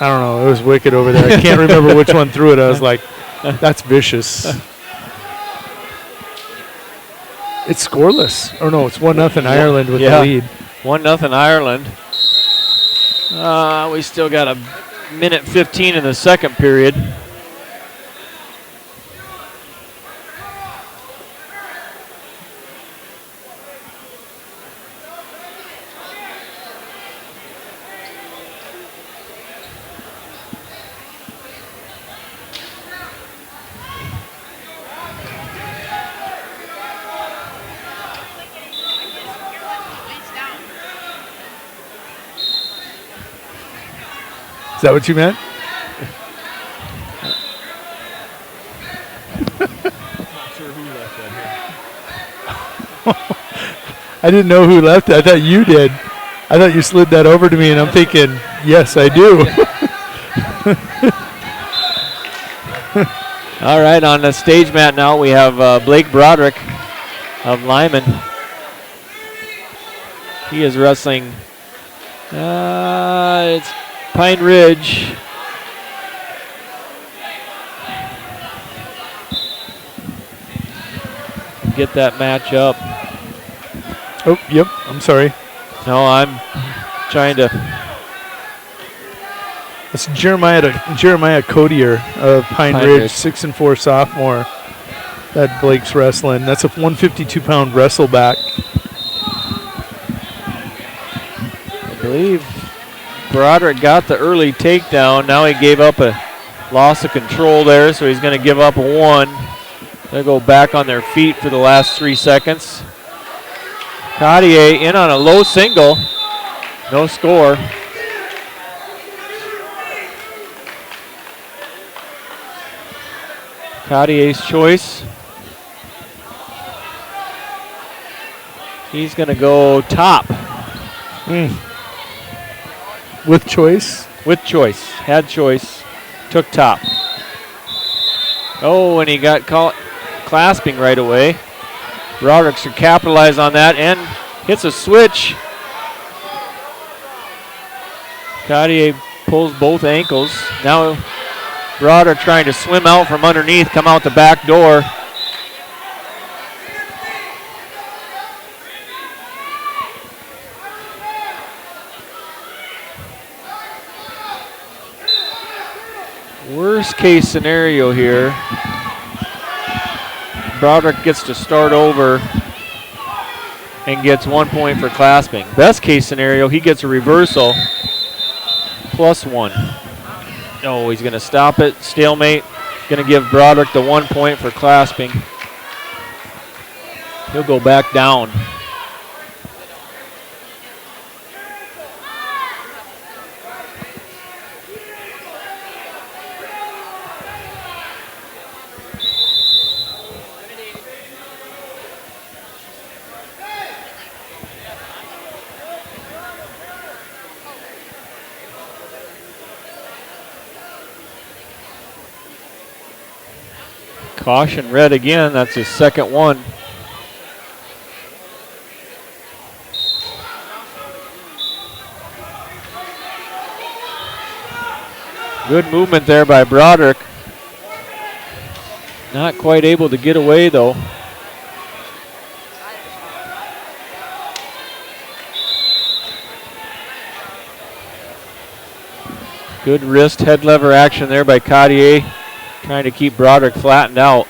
I don't know. It was wicked over there. I can't remember which one threw it. I was like, that's vicious. It's scoreless. Or no, it's 1-0 Ireland with the lead. 1-0 Ireland. We still got a minute 15 in the second period. Is that what you meant? Not sure who left that here. I didn't know who left it. I thought you did. I thought you slid that over to me, and I'm thinking, yes, I do. All right, on the stage mat now we have Blake Broderick of Lyman. He is wrestling. It's Pine Ridge. Get that match up. Oh, yep. I'm sorry. No, I'm trying to. It's Jeremiah Codier of Pine Ridge, 6'4" sophomore. That Blake's wrestling. That's a 152-pound wrestleback. I believe Broderick got the early takedown. Now he gave up a loss of control there, so he's going to give up a 1. They'll go back on their feet for the last 3 seconds. Codier in on a low single. No score. Codier's choice. He's going to go top. With choice? With choice. Had choice. Took top. Oh, and he got caught clasping right away. Broderick should capitalize on that and hits a switch. Codier pulls both ankles. Now Broderick trying to swim out from underneath, come out the back door. Worst case scenario here, Broderick gets to start over and gets 1 point for clasping. Best case scenario, he gets a reversal, +1. No, he's going to stop it, stalemate. Going to give Broderick the 1 point for clasping. He'll go back down. Caution red again. That's his second one. Good movement there by Broderick. Not quite able to get away though. Good wrist head lever action there by Codier. Trying to keep Broderick flattened out.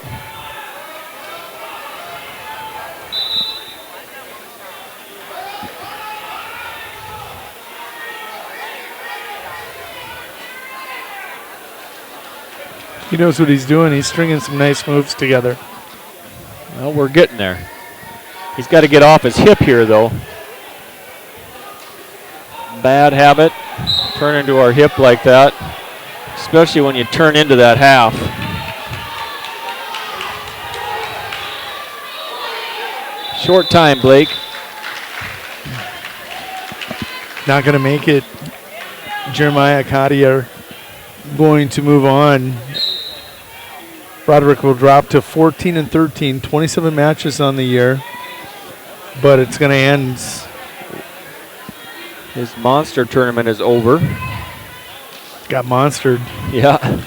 He knows what he's doing. He's stringing some nice moves together. Well, we're getting there. He's got to get off his hip here, though. Bad habit, turn into our hip like that, especially when you turn into that half. Short time, Blake. Not going to make it. Jeremiah Codier going to move on. Broderick will drop to 14-13, 27 matches on the year, but it's going to end. His monster tournament is over. Got monstered. Yeah.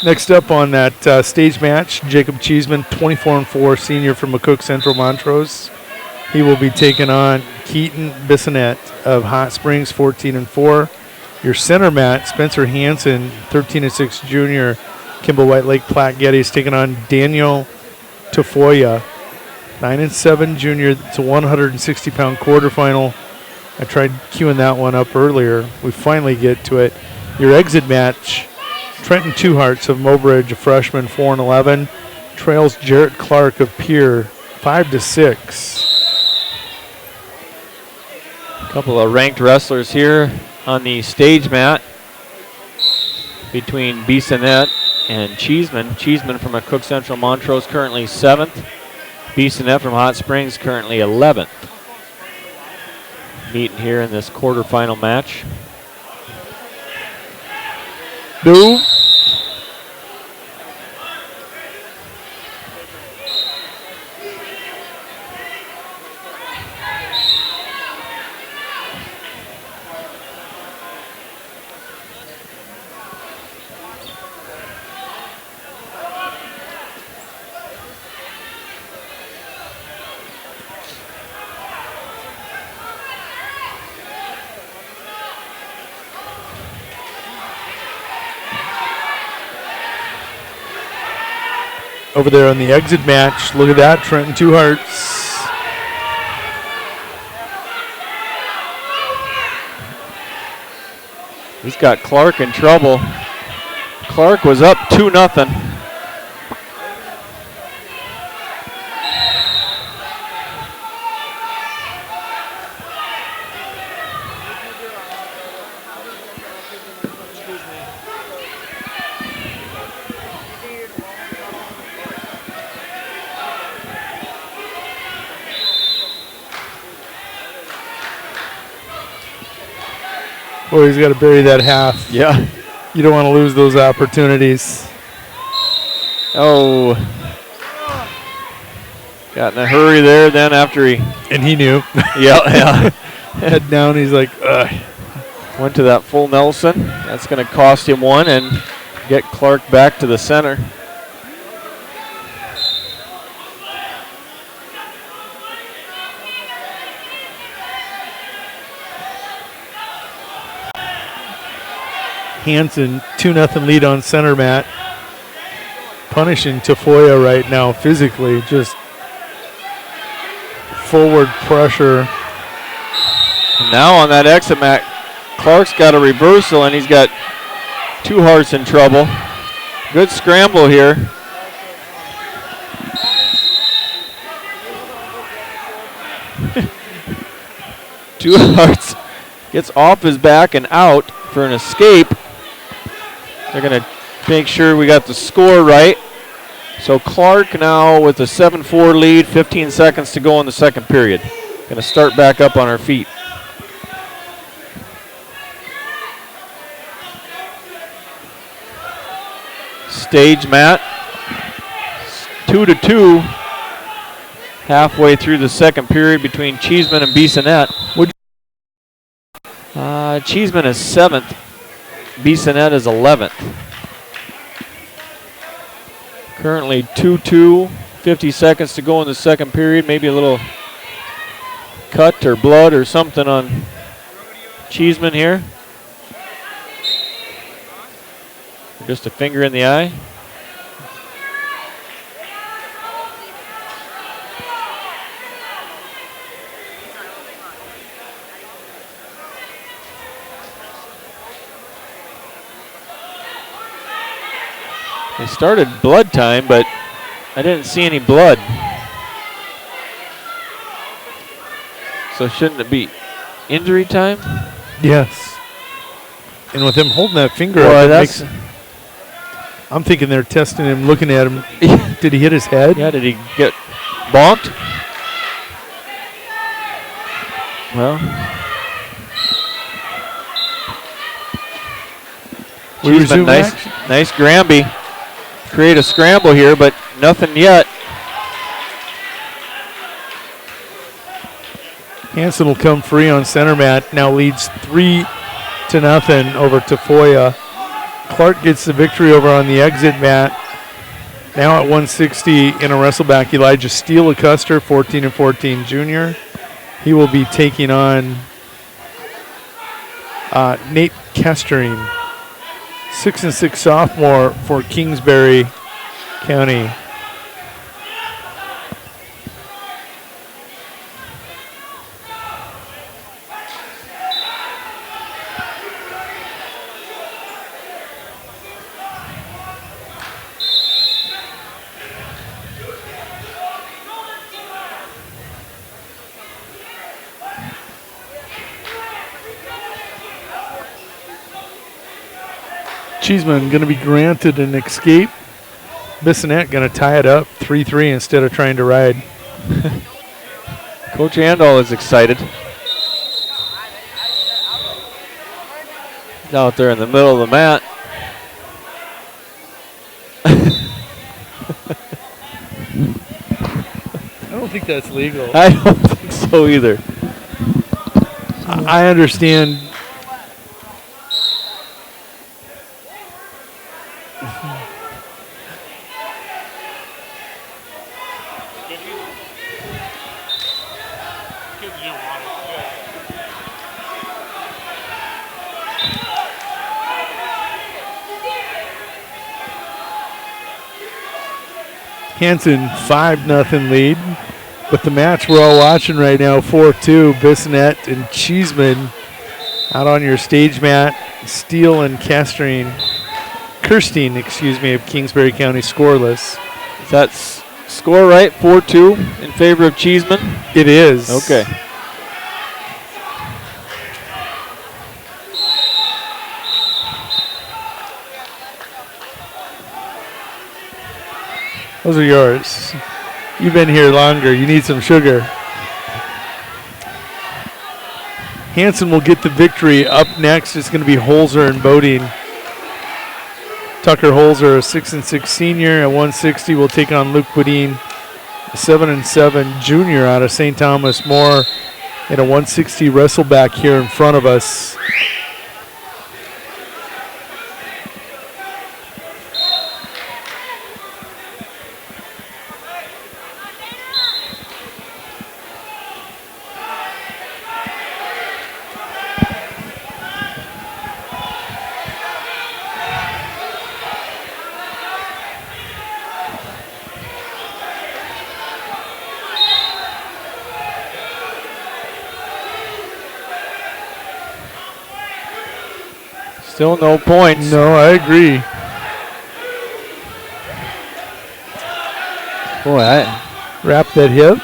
Next up on that stage match, Jacob Cheeseman, 24-4, senior from McCook Central Montrose. He will be taking on Keaton Bissonette of Hot Springs, 14-4. Your center mat, Spencer Hansen, 13-6 junior, Kimball White Lake Platte Getty, is taking on Daniel Tafoya, 9-7 junior. It's a 160-pound quarterfinal. I tried queuing that one up earlier. We finally get to it. Your exit match, Trenton Two Hearts of Mobridge, a freshman, 4-11, trails Jarrett Clark of Pierre, 5-6. A couple of ranked wrestlers here. on the stage mat between Bissonnette and Cheeseman. Cheeseman from a Cook Central Montrose currently 7th. Bissonnette from Hot Springs currently 11th. Meeting here in this quarterfinal match. No. Over there on the exit match, look at that, Trenton Two Hearts. He's got Clark in trouble. Clark was up 2-0. Boy, he's got to bury that half. Yeah. You don't want to lose those opportunities. Oh. Got in a hurry there then after he. And he knew. Yeah. Head down, he's like, ugh. Went to that full Nelson. That's going to cost him one and get Clark back to the center. Hansen, 2-0 lead on center mat. Punishing Tafoya right now physically, just forward pressure. And now on that exit mat, Clark's got a reversal and he's got Two Hearts in trouble. Good scramble here. Two Hearts gets off his back and out for an escape. They're going to make sure we got the score right. So Clark now with a 7-4 lead, 15 seconds to go in the second period. Going to start back up on our feet. Stage mat, 2-2. Halfway through the second period between Cheeseman and Bissonnette. Cheeseman is 7th. Bissonnette is 11th. Currently 2-2, 50 seconds to go in the second period. Maybe a little cut or blood or something on Cheeseman here. Just a finger in the eye. They started blood time, but I didn't see any blood. So shouldn't it be injury time? Yes. And with him holding that finger Boy, up, I'm thinking they're testing him, looking at him. Did he hit his head? Yeah, did he get bonked? Well, Cheeseman, nice Granby. Create a scramble here, but nothing yet. Hansen will come free on center mat. Now leads 3-0 over Tafoya. Clark gets the victory over on the exit mat. Now at 160 in a wrestleback, Elijah Steele-Custer, 14-14 junior. He will be taking on Nate Kestering, 6-6 sophomore for Kingsbury County. Cheeseman going to be granted an escape. Bissonette going to tie it up 3-3 instead of trying to ride. Coach Andal is excited. He's out there in the middle of the mat. I don't think that's legal. I don't think so either. I understand. Hanson 5-0 lead. But the match we're all watching right now, 4-2, Bissonette and Cheeseman out on your stage mat. Steele and Kirstein, of Kingsbury County scoreless. Is that score right? 4-2 in favor of Cheeseman? It is. Okay. Those are yours. You've been here longer. You need some sugar. Hanson will get the victory. Up next is going to be Holzer and Bodine. Tucker Holzer, a 6'6" senior at 160, will take on Luke Bodine, a 7'7" junior out of St. Thomas More, in a 160 wrestle back here in front of us. Still no points. No, I agree. Boy, I wrap that hip.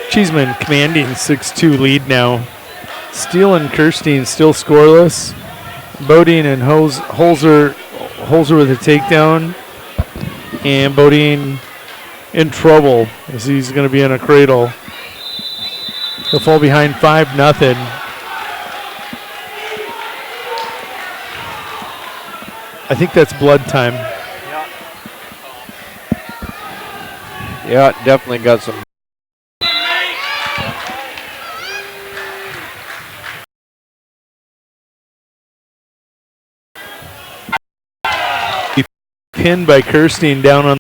Cheeseman commanding 6-2 lead now. Steele and Kirstein still scoreless. Bodine and Holzer with a takedown. And Bodine in trouble as he's going to be in a cradle. He'll fall behind 5-0. I think that's blood time. Yeah, definitely got some. Pinned by Kirstein down on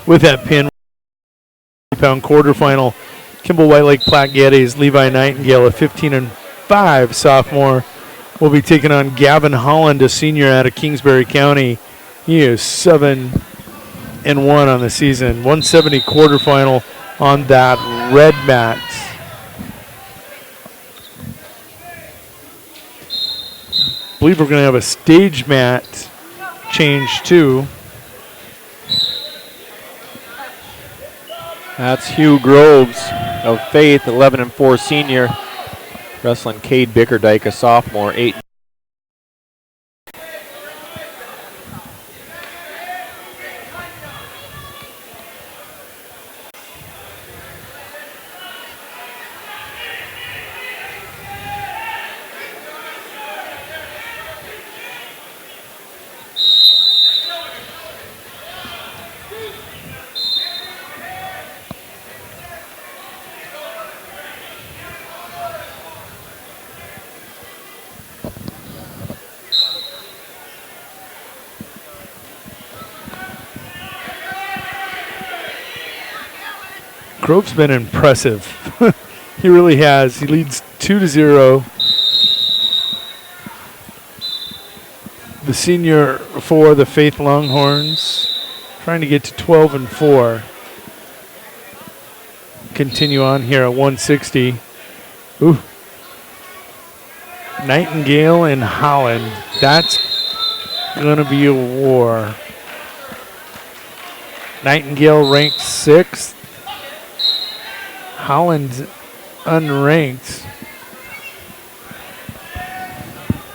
with that pin. Pound quarterfinal. Kimball White Lake Platte Geddes, Levi Nightingale, a 15-5 sophomore, will be taking on Gavin Holland, a senior out of Kingsbury County. He is 7-1 on the season. 170 quarterfinal on that red mat. I believe we're going to have a stage mat change too. That's Hugh Groves of Faith, 11-4 senior, wrestling Cade Bickerdike, a sophomore, 8. Grove's been impressive. He really has. He leads 2-0. The senior for the Faith Longhorns trying to get to 12-4. Continue on here at 160. Ooh. Nightingale and Holland. That's going to be a war. Nightingale ranked 6th. Holland unranked.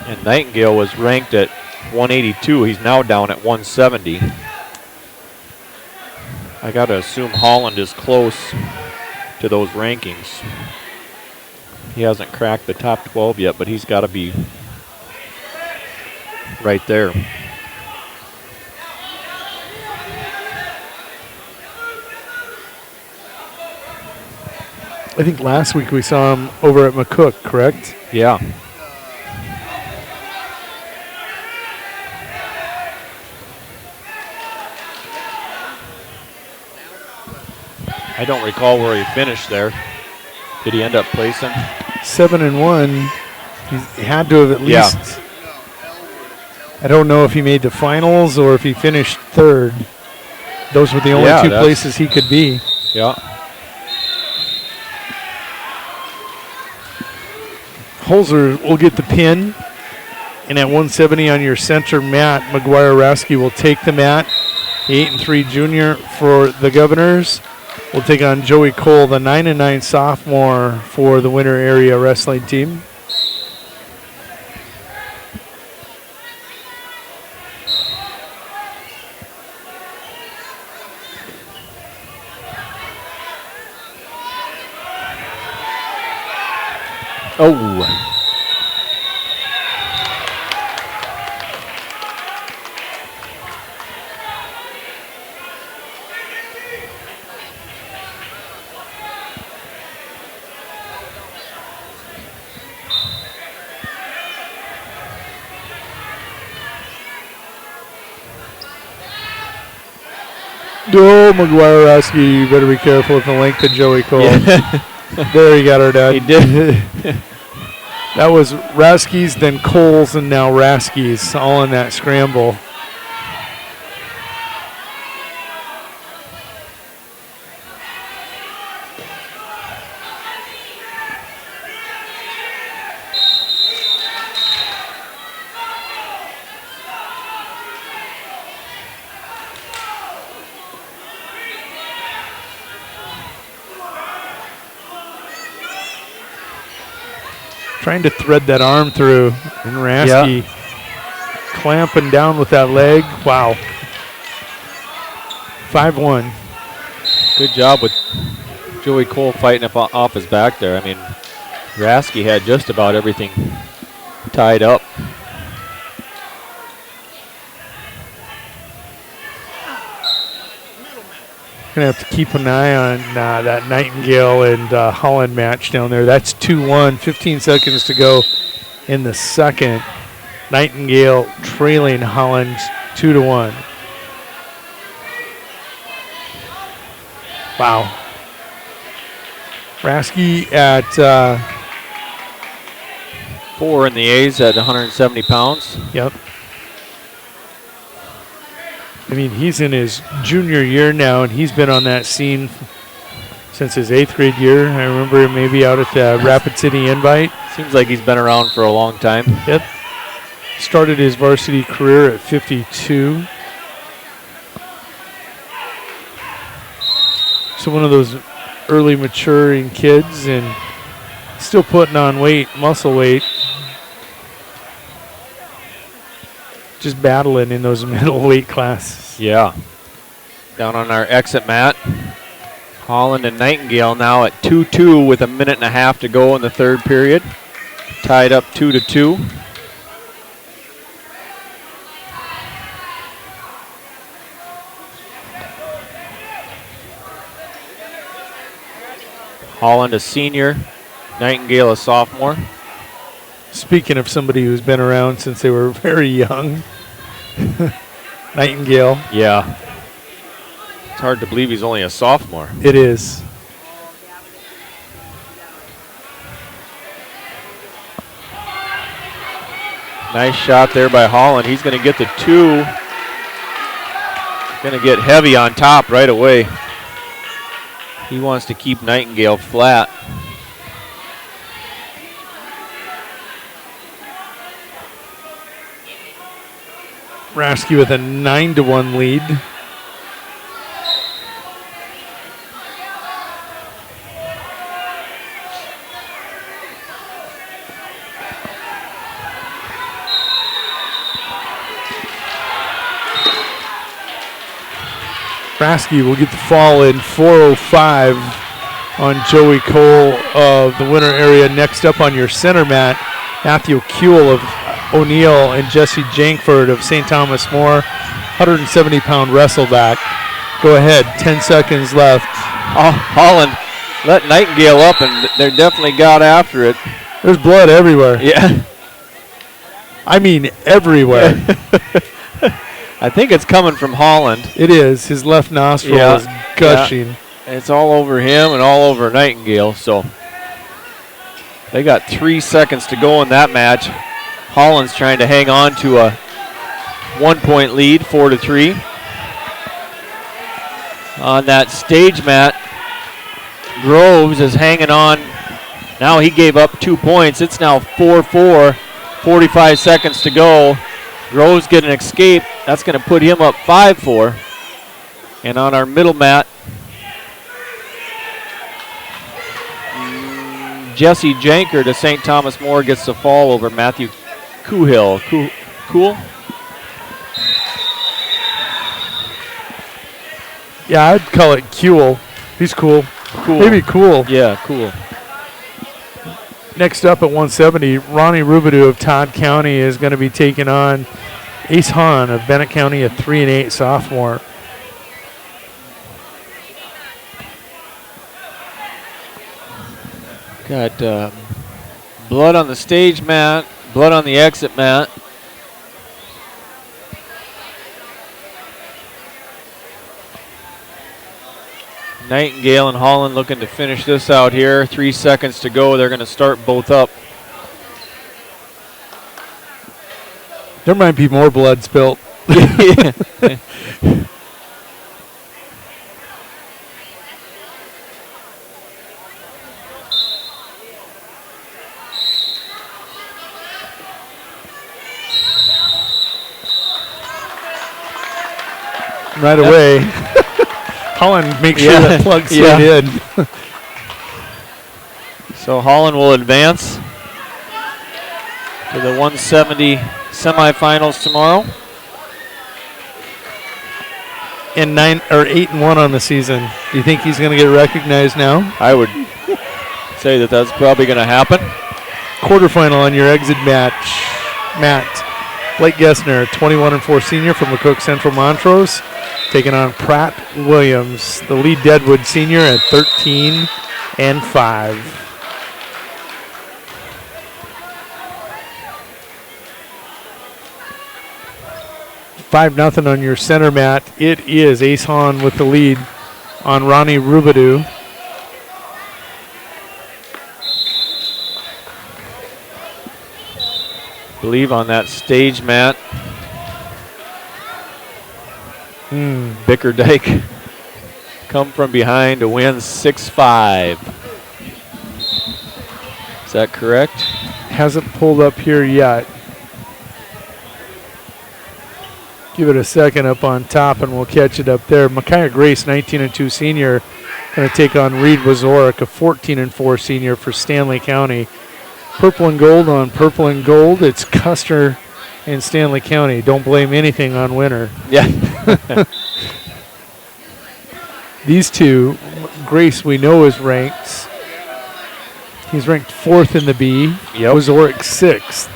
And Nightingale was ranked at 182. He's now down at 170. I got to assume Holland is close to those rankings. He hasn't cracked the top 12 yet, but he's got to be right there. I think last week we saw him over at McCook, correct? Yeah. I don't recall where he finished there. Did he end up placing? 7-1. He had to have at least. Yeah. I don't know if he made the finals or if he finished 3rd. Those were the only two places he could be. Yeah. Holzer will get the pin. And at 170 on your center mat, McGuire Rasky will take the mat. The 8-3 junior for the Governors will take on Joey Cole, the 9-9 sophomore for the Winter Area Wrestling Team. Oh. Oh, McGuire Rasky, you better be careful with the length of Joey Cole. Yeah. There he got her done. He did. That was Rasky's, then Cole's, and now Rasky's, all in that scramble. Trying to thread that arm through, and Rasky clamping down with that leg. Wow. 5-1. Good job with Joey Cole fighting up off his back there. I mean, Rasky had just about everything tied up. Gonna have to keep an eye on that Nightingale and Holland match down there. That's 2-1, 15 seconds to go in the second. Nightingale trailing Holland 2-1. Wow. Rasky at 4 in the A's at 170 pounds. Yep. I mean, he's in his junior year now, and he's been on that scene since his 8th grade year. I remember him maybe out at the Rapid City Invite. Seems like he's been around for a long time. Yep. Started his varsity career at 52. So one of those early maturing kids and still putting on weight, muscle weight. Just battling in those middleweight classes. Yeah. Down on our exit mat, Holland and Nightingale now at 2-2 with a minute and a half to go in the third period. Tied up 2-2. Holland a senior, Nightingale a sophomore. Speaking of somebody who's been around since they were very young, Nightingale. Yeah. It's hard to believe he's only a sophomore. It is. Nice shot there by Holland. He's going to get the 2. Going to get heavy on top right away. He wants to keep Nightingale flat. Rasky with a 9-1 lead. Krasky will get the fall in 4:05 on Joey Cole of the winter area. Next up on your center mat, Matthew Kuehl of O'Neill and Jesse Jankford of St. Thomas More, 170-pound wrestleback. Go ahead, 10 seconds left. Holland let Nightingale up, and they definitely got after it. There's blood everywhere. Yeah. I mean everywhere. I think it's coming from Holland. It is. His left nostril is gushing. Yeah. It's all over him and all over Nightingale. So they got 3 seconds to go in that match. Holland's trying to hang on to a 1-point lead, 4-3. On that stage mat, Groves is hanging on. Now he gave up 2 points. It's now 4-4, 45 seconds to go. Groves get an escape. That's going to put him up 5-4. And on our middle mat, Jesse Janker to St. Thomas More gets the fall over Matthew Kuehl. Cool? Yeah, I'd call it Kuehl. He's cool. Maybe cool. Yeah, cool. Next up at 170, Ronnie Rubidoux of Todd County is going to be taking on Ace Hahn of Bennett County, a 3-8 sophomore. Got blood on the stage mat, blood on the exit mat. Nightingale and Holland looking to finish this out here. 3 seconds to go. They're going to start both up. There might be more blood spilt. Right away. Holland makes sure that plug slid in. So Holland will advance to the 170 semifinals tomorrow. And 8-1 on the season. Do you think he's going to get recognized now? I would say that that's probably going to happen. Quarterfinal on your exit match. Matt Blake Gessner, 21-4 senior from McCook Central Montrose, taking on Pratt Williams, the lead Deadwood senior at 13-5. 5-0 on your center mat. It is Ace Hahn with the lead on Ronnie Rubidoux. Believe on that stage mat. Bickerdike come from behind to win 6-5. Is that correct? Hasn't pulled up here yet. Give it a second up on top and we'll catch it up there. Micaiah Grace, 19-2 senior, going to take on Reed Wazorek, a 14-4 senior for Stanley County. Purple and gold on purple and gold. It's Custer and Stanley County. Don't blame anything on winter. Yeah. These two, Grace we know is ranked. He's ranked 4th in the B. Yep. Wazorek 6th.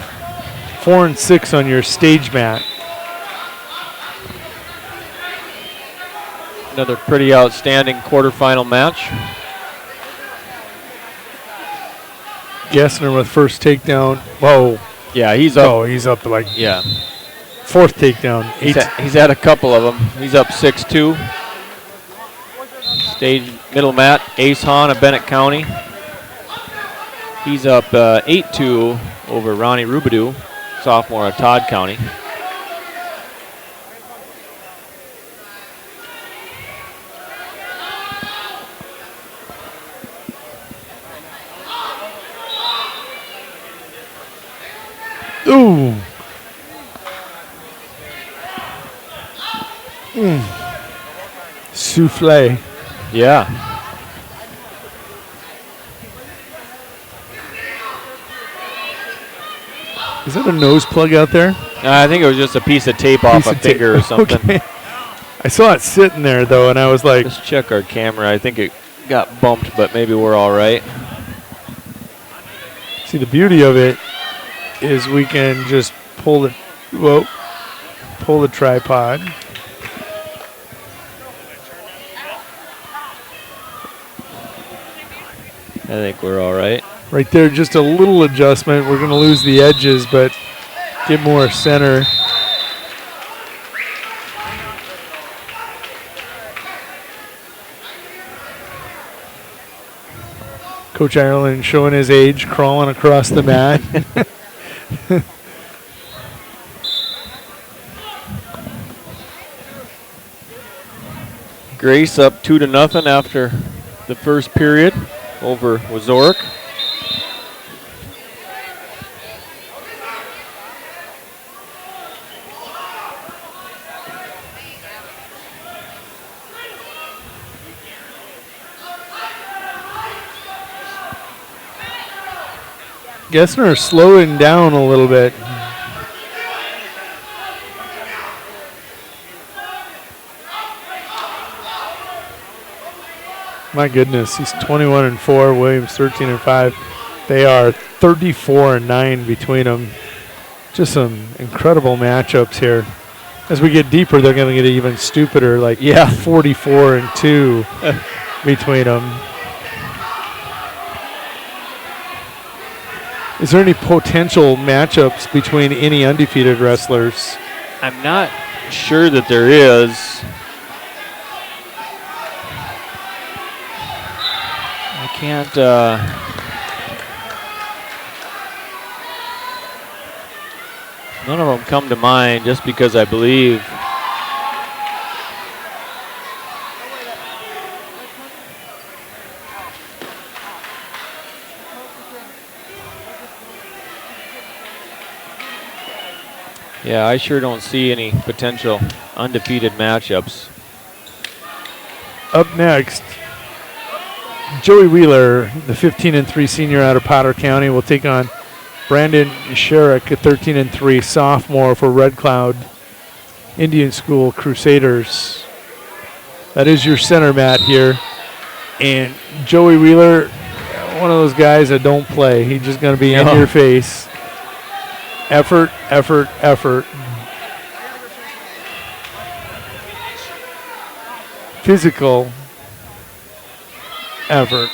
4 and 6 on your stage mat. Another pretty outstanding quarterfinal match. Gessner with first takedown. Whoa. Yeah, he's up. Oh, he's up like 4th takedown. He's had a couple of them. He's up 6-2. Stage middle mat, Ace Hahn of Bennett County. He's up 8-2 over Ronnie Rubidoux, sophomore of Todd County. Ooh. Souffle. Yeah. Is that a nose plug out there? I think it was just a piece of tape off a finger or something. Okay. I saw it sitting there, though, and I was like... Let's check our camera. I think it got bumped, but maybe we're all right. See, the beauty of it is we can just pull the tripod. I think we're all right. Right there, just a little adjustment. We're going to lose the edges, but get more center. Coach Ireland showing his age, crawling across the mat. Grace up 2-0 after the first period over Wazorek. Gessner slowing down a little bit. My goodness, he's 21-4. Williams 13-5. They are 34-9 between them. Just some incredible matchups here. As we get deeper, they're going to get even stupider. Like 44-2 between them. Is there any potential matchups between any undefeated wrestlers? I'm not sure that there is. I can't. None of them come to mind just because I believe. Yeah, I sure don't see any potential undefeated matchups. Up next, Joey Wheeler, the 15-3 senior out of Potter County, will take on Brandon Sherrick, a 13-3 sophomore for Red Cloud Indian School Crusaders. That is your center mat here. And Joey Wheeler, one of those guys that don't play. He's just going to be in your face. Effort, effort, effort. Physical effort.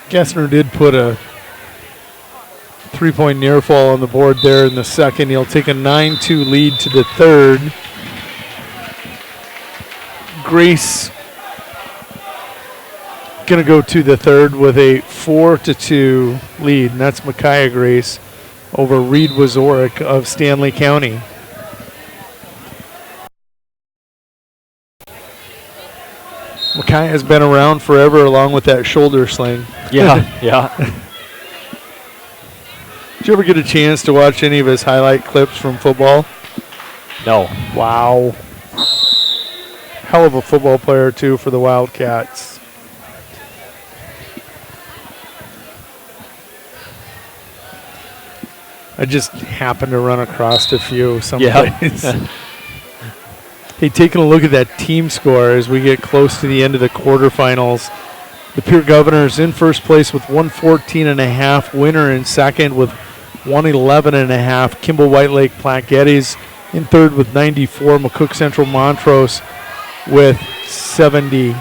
Gessner did put a 3-point near fall on the board there in the second. He'll take a 9-2 lead to the third. Grace going to go to the third with a 4-2 lead, and that's Micaiah Grace over Reed Wazorek of Stanley County. Micaiah has been around forever along with that shoulder sling. Yeah, yeah. Did you ever get a chance to watch any of his highlight clips from football? No. Wow. Hell of a football player, too, for the Wildcats. I just happened to run across a few someplace. Yeah. Hey, taking a look at that team score as we get close to the end of the quarterfinals. The Pure Governors in first place with 114.5. Winner in second with 111.5. Kimball White Lake Platte Geddes in third with 94. McCook Central Montrose with 78.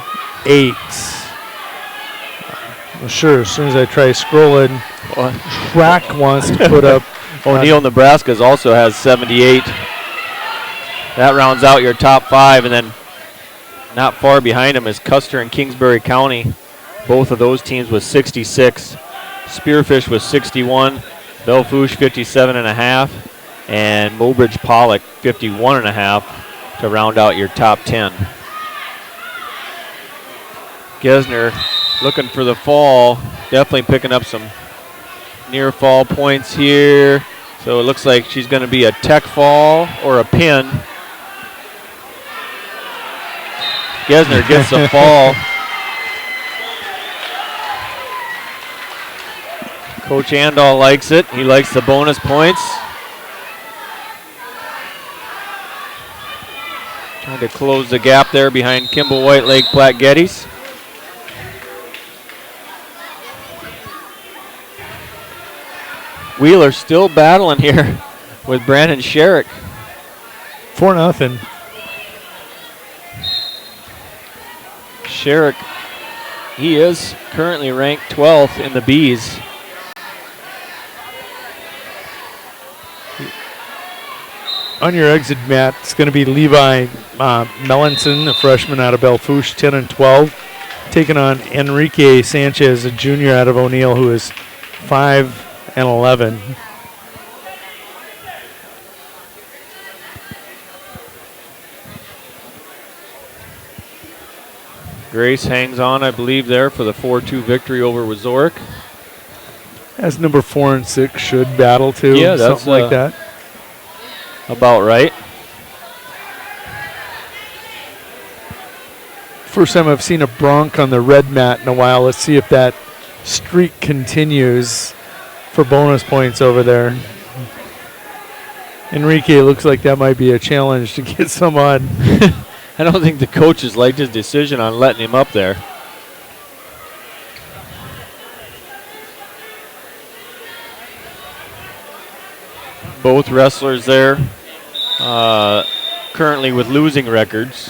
Well, sure, as soon as I try scrolling, Track wants to put up. O'Neill, Nebraska also has 78. That rounds out your top five, and then not far behind them is Custer and Kingsbury County. Both of those teams with 66. Spearfish with 61. Belfouche 57.5. And Mobridge Pollock 51.5 to round out your top 10. Gesner looking for the fall. Definitely picking up some near fall points here. So it looks like she's going to be a tech fall or a pin. Gesner gets the fall. Coach Andall likes it. He likes the bonus points. Trying to close the gap there behind Kimball White Lake Platte Geddes. Wheeler still battling here with Brandon Sherrick. 4-0. Sherrick, he is currently ranked 12th in the Bs. On your exit, Matt, it's going to be Levi Melanson, a freshman out of Belfouche, 10 and 12, taking on Enrique Sanchez, a junior out of O'Neill, who is 5 and 11. Grace hangs on, I believe, there for the 4-2 victory over Wazorek. As number 4 and 6 should battle too. Yeah, that's something like that. About right. First time I've seen a bronc on the red mat in a while. Let's see if that streak continues for bonus points over there. Enrique, looks like that might be a challenge to get some on. I don't think the coaches liked his decision on letting him up there. Both wrestlers there currently with losing records.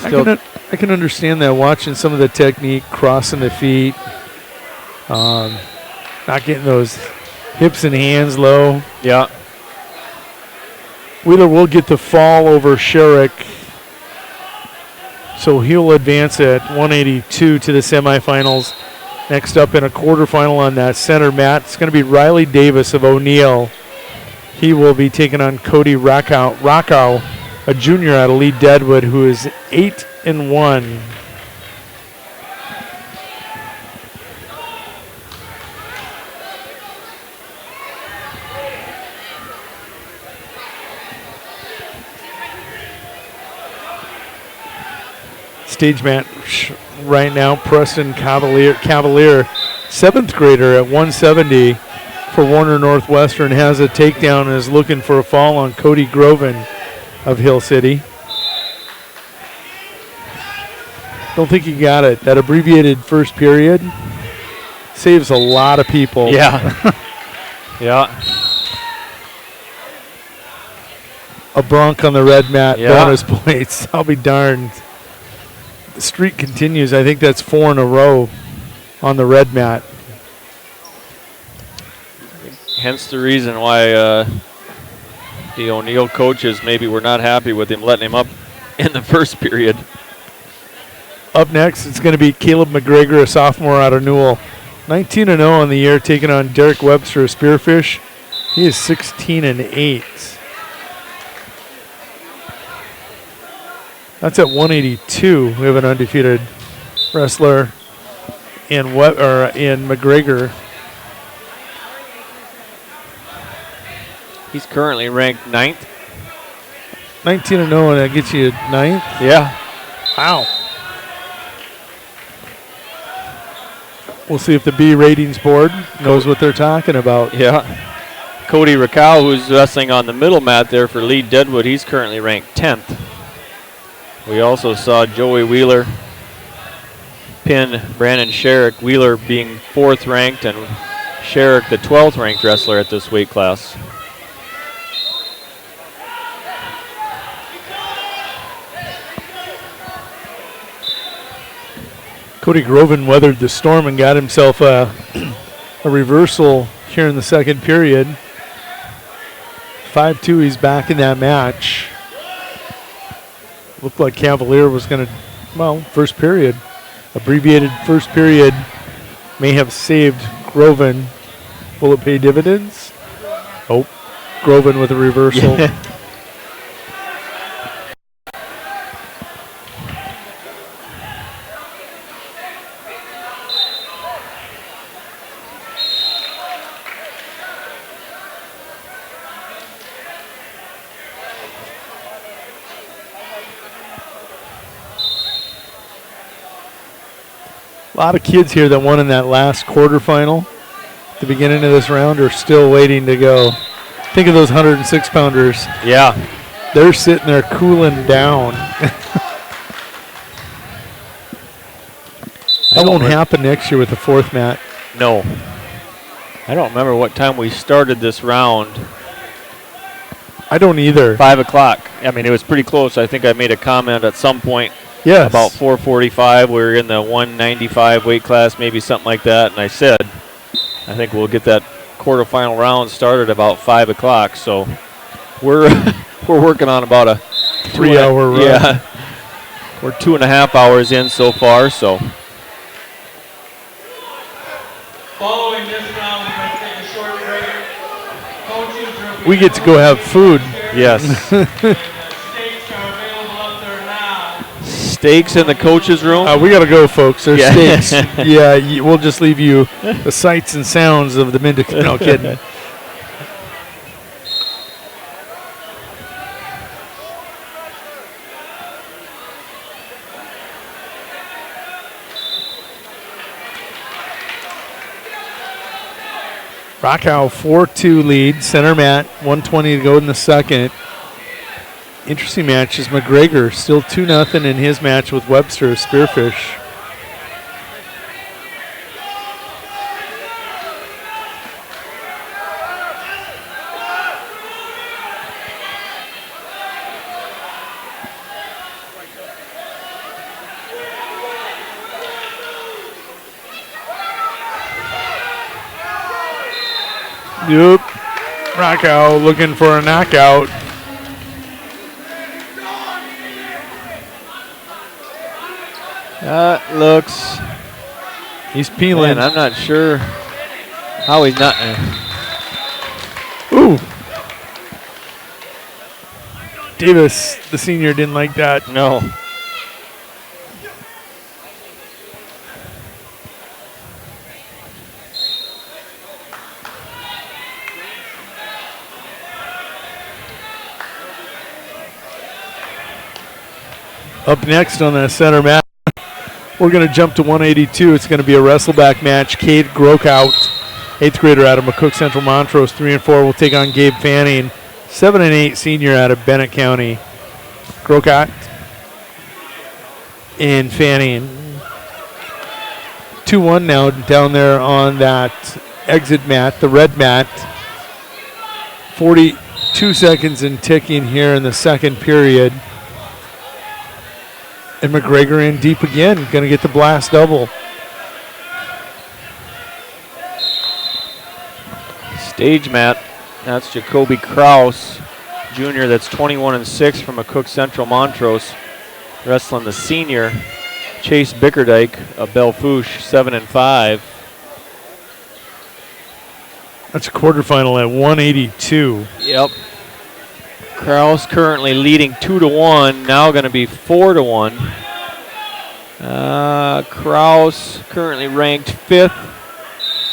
I can understand that, watching some of the technique, crossing the feet, not getting those hips and hands low. Yeah. Wheeler will get the fall over Sherrick, so he'll advance at 182 to the semifinals. Next up in a quarterfinal on that center mat, it's going to be Riley Davis of O'Neill. He will be taking on Cody Rockow, a junior out of Lee Deadwood, who is 8 and 1. Stage match right now, Preston Cavalier, 7th grader at 170 for Warner Northwestern, has a takedown and is looking for a fall on Cody Groven of Hill City. Don't think he got it. That abbreviated first period saves a lot of people. Yeah. Yeah. A bronc on the red mat, Yeah. bonus points. I'll be darned. The streak continues. I think that's 4 in a row on the red mat. Hence the reason why the O'Neill coaches maybe were not happy with him letting him up in the first period. Up next, it's going to be Caleb McGregor, a sophomore out of Newell. 19 and 0 on the year, taking on Derek Webster of Spearfish. He is 16 and 8. That's at 182. We have an undefeated wrestler in McGregor. He's currently ranked 9th. 19 and 0, and that gets you 9th? Yeah. Wow. We'll see if the B ratings board knows what they're talking about. Yeah. Cody Rakow, who's wrestling on the middle mat there for Lee Deadwood, he's currently ranked 10th. We also saw Joey Wheeler pin Brandon Sherrick, Wheeler being 4th ranked and Sherrick the 12th ranked wrestler at this weight class. Cody Groven weathered the storm and got himself a reversal here in the second period. 5-2, he's back in that match. Looked like Cavalier was going to, first period. Abbreviated first period may have saved Groven. Will it pay dividends? Oh, Groven with a reversal. Yeah. lot of kids here that won in that last quarterfinal at the beginning of this round are still waiting to go. Think of those 106-pounders. Yeah. They're sitting there cooling down. That won't happen next year with the fourth mat. No. I don't remember what time we started this round. I don't either. 5 o'clock. I mean, it was pretty close. I think I made a comment at some point. Yes. About 4:45. We were in the 195 weight class, maybe something like that. And I said, I think we'll get that quarterfinal round started about 5 o'clock. So we're we're working on about a 3-hour run. Yeah. We're 2.5 hours in so far. So. Following this round, we're going to take a short break. Coaches will be We get to go have food. Yes. steaks are available up there now. Steaks in the coach's room? We got to go, folks. There's Yeah. steaks. Yeah, we'll just leave you the sights and sounds of the Mid-Dakota. No kidding. Rockow 4-2 lead, center mat, 1:20 to go in the second. Interesting match is McGregor still 2-0 in his match with Webster Spearfish. Yep. Rockow looking for a knockout. Looks. He's peeling. Man, I'm not sure how he's not. Ooh. Davis, the senior, didn't like that. No. Up next on the center mat, we're going to jump to 182. It's going to be a wrestleback match. Cade Grokout, 8th grader out of McCook Central Montrose, 3 and 4, will take on Gabe Fanning, 7 and 8 senior out of Bennett County. Grokout and Fanning. 2-1 now down there on that exit mat, the red mat. 42 seconds and ticking here in the second period. And McGregor in deep again, going to get the blast double. Stage mat, that's Jacoby Kraus, junior, that's 21 and 6 from McCook Central Montrose. Wrestling the senior, Chase Bickerdike of Bellefouche, 7 and 5. That's a quarterfinal at 182. Yep. Kraus currently leading 2-1, now going to be 4-1. Kraus currently ranked 5th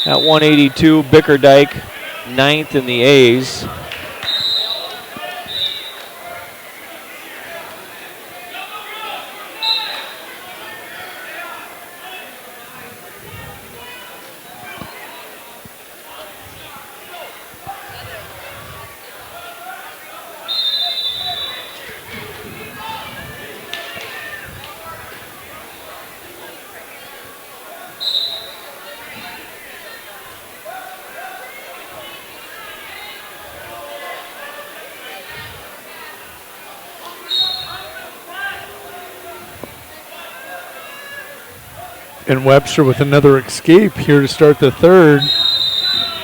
at 182. Bickerdike 9th in the A's. And Webster with another escape here to start the third.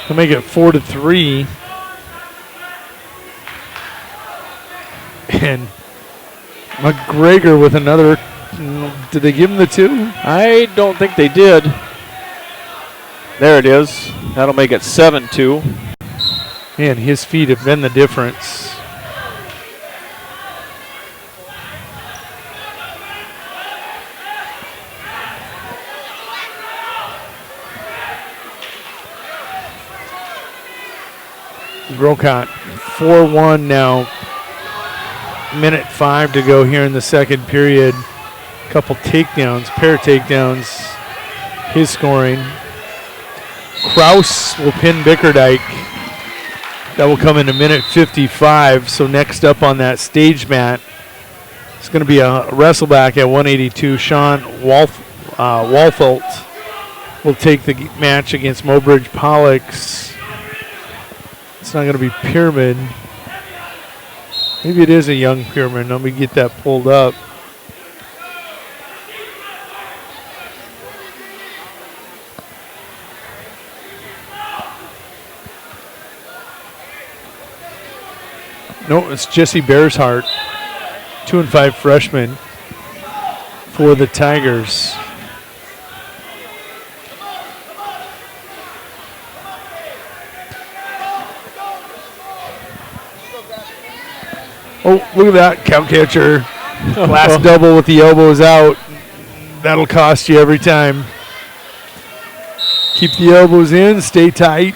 He'll make it 4-3. And McGregor with another. Did they give him the 2? I don't think they did. There it is. That'll make it 7-2. Man, his feet have been the difference. Grocott 4-1 now. Minute 5 to go here in the second period. Couple takedowns, pair of takedowns his scoring. Kraus will pin Bickerdike. That will come in a minute 55. So next up on that stage mat, it's going to be a wrestleback at 182. Sean Walfelt will take the match against Mobridge Pollux. It's not going to be Pyramid. Maybe it is a young Pyramid. Let me get that pulled up. No, it's Jesse Bearsheart, 2-5 freshman for the Tigers. Oh, look at that, cow catcher. Last double with the elbows out. That'll cost you every time. Keep the elbows in, stay tight.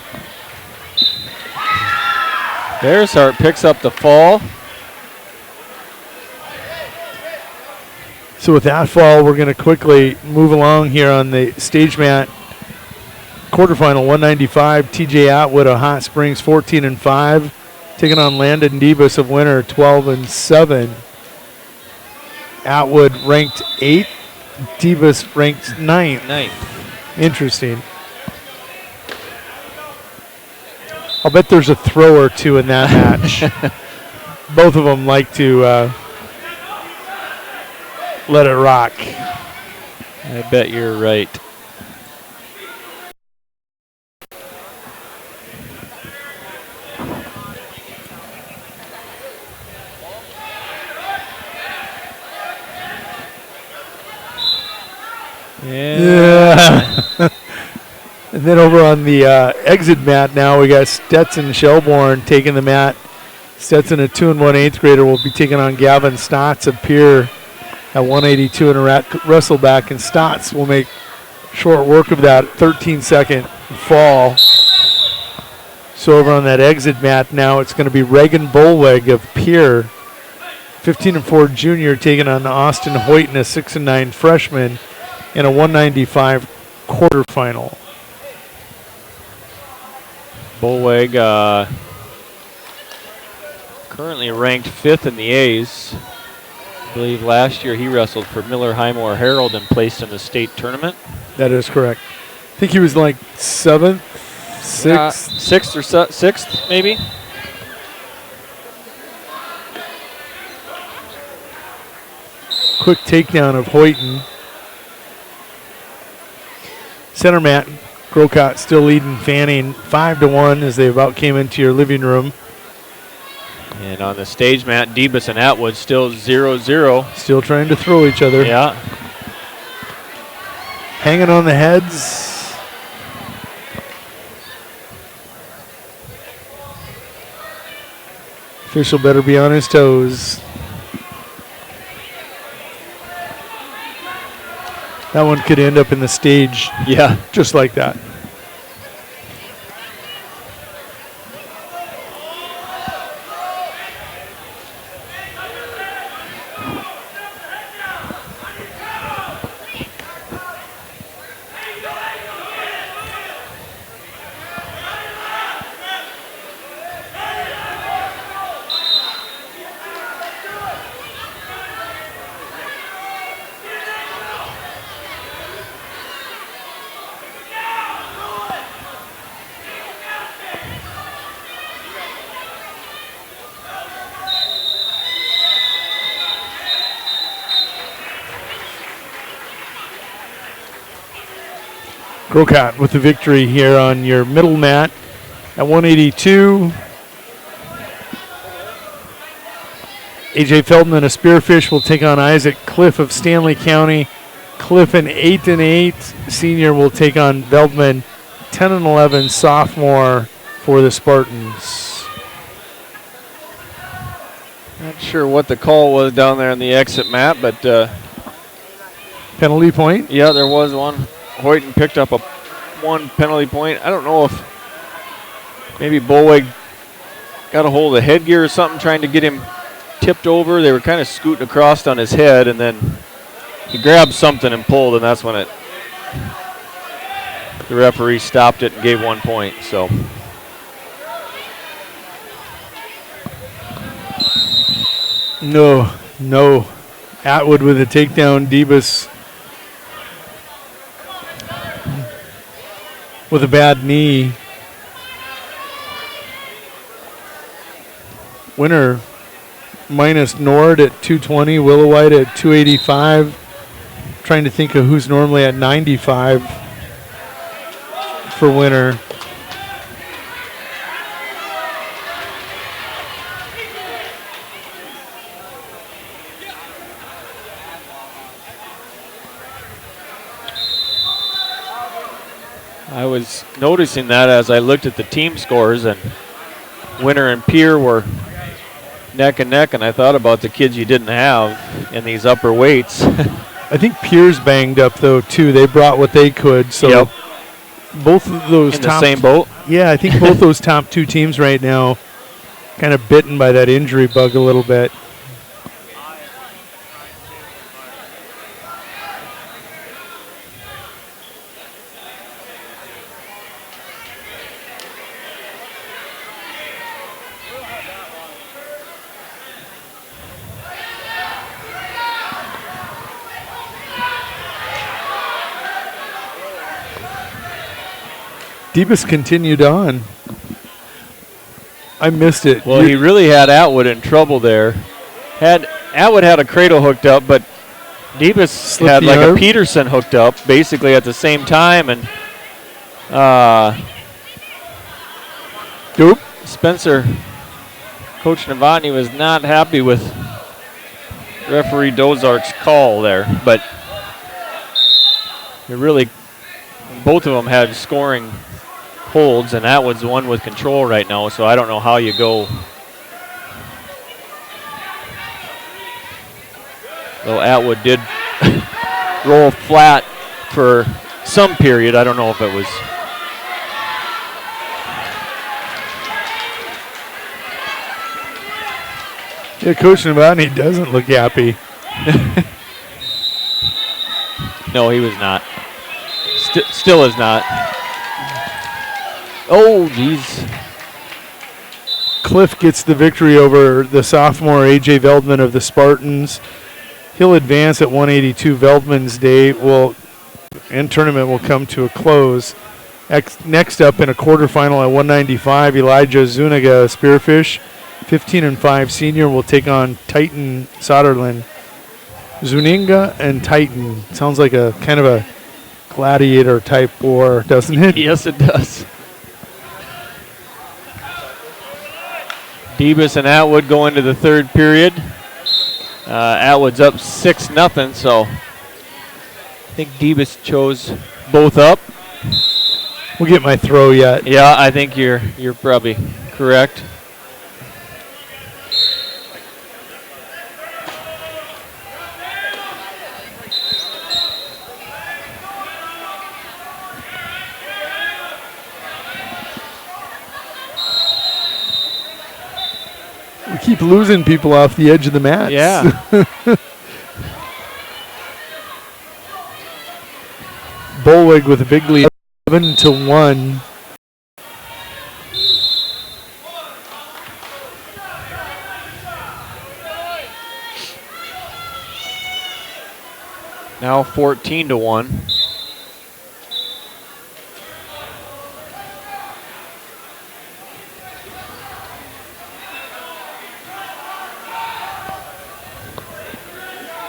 Bearsheart picks up the fall. So with that fall, we're going to quickly move along here on the stage mat. Quarterfinal 195, TJ Atwood of Hot Springs 14-5, taking on Landon Debus of Winter 12-7. Atwood ranked 8th, Debus ranked 9th. Interesting. I'll bet there's a throw or two in that match. Both of them like to let it rock. I bet you're right. Yeah. And then over on the exit mat now, we got Stetson Shelbourne taking the mat. Stetson, a 2-1 8th grader, will be taking on Gavin Stotts of Pier at 182 in a wrestleback, and Stotts will make short work of that 13-second fall. So over on that exit mat now, it's going to be Reagan Bolweg of Pier, 15-4 junior, taking on Austin Hoyton, a 6-9 freshman, in a 195 quarterfinal. Bolweg currently ranked 5th in the A's. I believe last year he wrestled for Miller Highmore Herald and placed in the state tournament. That is correct. I think he was like 7th, 6th. 6th or 6th, maybe. Quick takedown of Hoyton. Center mat, Grocott still leading Fanning 5-1 as they about came into your living room. And on the stage mat, Debus and Atwood still 0-0. Still trying to throw each other. Yeah. Hanging on the heads. Official better be on his toes. That one could end up in the stage. Yeah. Just like that. Grocott with the victory here on your middle mat at 182. AJ Feldman of Spearfish will take on Isaac Cliff of Stanley County. Cliff, an 8-8 senior, will take on Veldman, 10-11 sophomore for the Spartans. Not sure what the call was down there on the exit mat, but penalty point? Yeah, there was one. Hoyton picked up one penalty point. I don't know if maybe Bolweg got a hold of the headgear or something, trying to get him tipped over. They were kind of scooting across on his head, and then he grabbed something and pulled, and that's when it the referee stopped it and gave 1 point. So No. Atwood with a takedown. Debus with a bad knee. Winner minus Nord at 220, Willowite at 285. Trying to think of who's normally at 95 for winner. I was noticing that as I looked at the team scores, and Winter and Pierre were neck and neck, and I thought about the kids you didn't have in these upper weights. I think Pierre's banged up though too. They brought what they could, so both of those in the same boat. Yeah, I think both those top two teams right now kind of bitten by that injury bug a little bit. Debus continued on. I missed it. Well, he really had Atwood in trouble there. Atwood had a cradle hooked up, but Debus had like a Peterson hooked up basically at the same time, and Spencer, Coach Novotny was not happy with referee Dozark's call there, but it really, both of them had scoring holds, and Atwood's the one with control right now, so I don't know how you go. Well, Atwood did roll flat for some period. I don't know if it was. Yeah, Coach Novotny doesn't look happy. No, he was not. Still is not. Oh, geez. Cliff gets the victory over the sophomore A.J. Veldman of the Spartans. He'll advance at 182. Veldman's day and tournament will come to a close. Next up in a quarterfinal at 195, Elijah Zuniga, Spearfish, 15-5 senior, will take on Titan Soderlin. Zuniga and Titan sounds like a kind of a gladiator type war, doesn't it? Yes, it does. Debus and Atwood go into the third period. Atwood's up 6-0, so I think Debus chose both up. We'll get my throw yet. Yeah, I think you're probably correct. We keep losing people off the edge of the mat. Yeah. Bolwig with a big lead, 7-1. Now 14-1.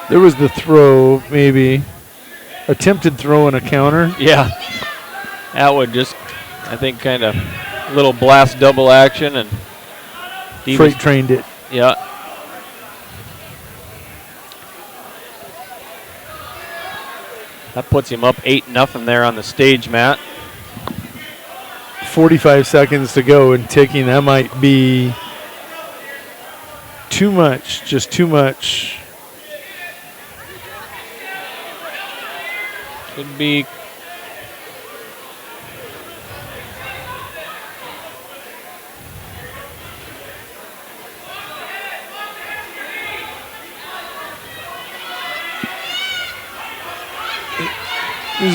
There was the throw, maybe. Attempted throw and a counter. Yeah. Atwood just, I think, kind of little blast double action, and Freight trained it. Yeah. That puts him up 8-0 there on the stage, Matt. 45 seconds to go and ticking. That might be too much, just too much. Could be.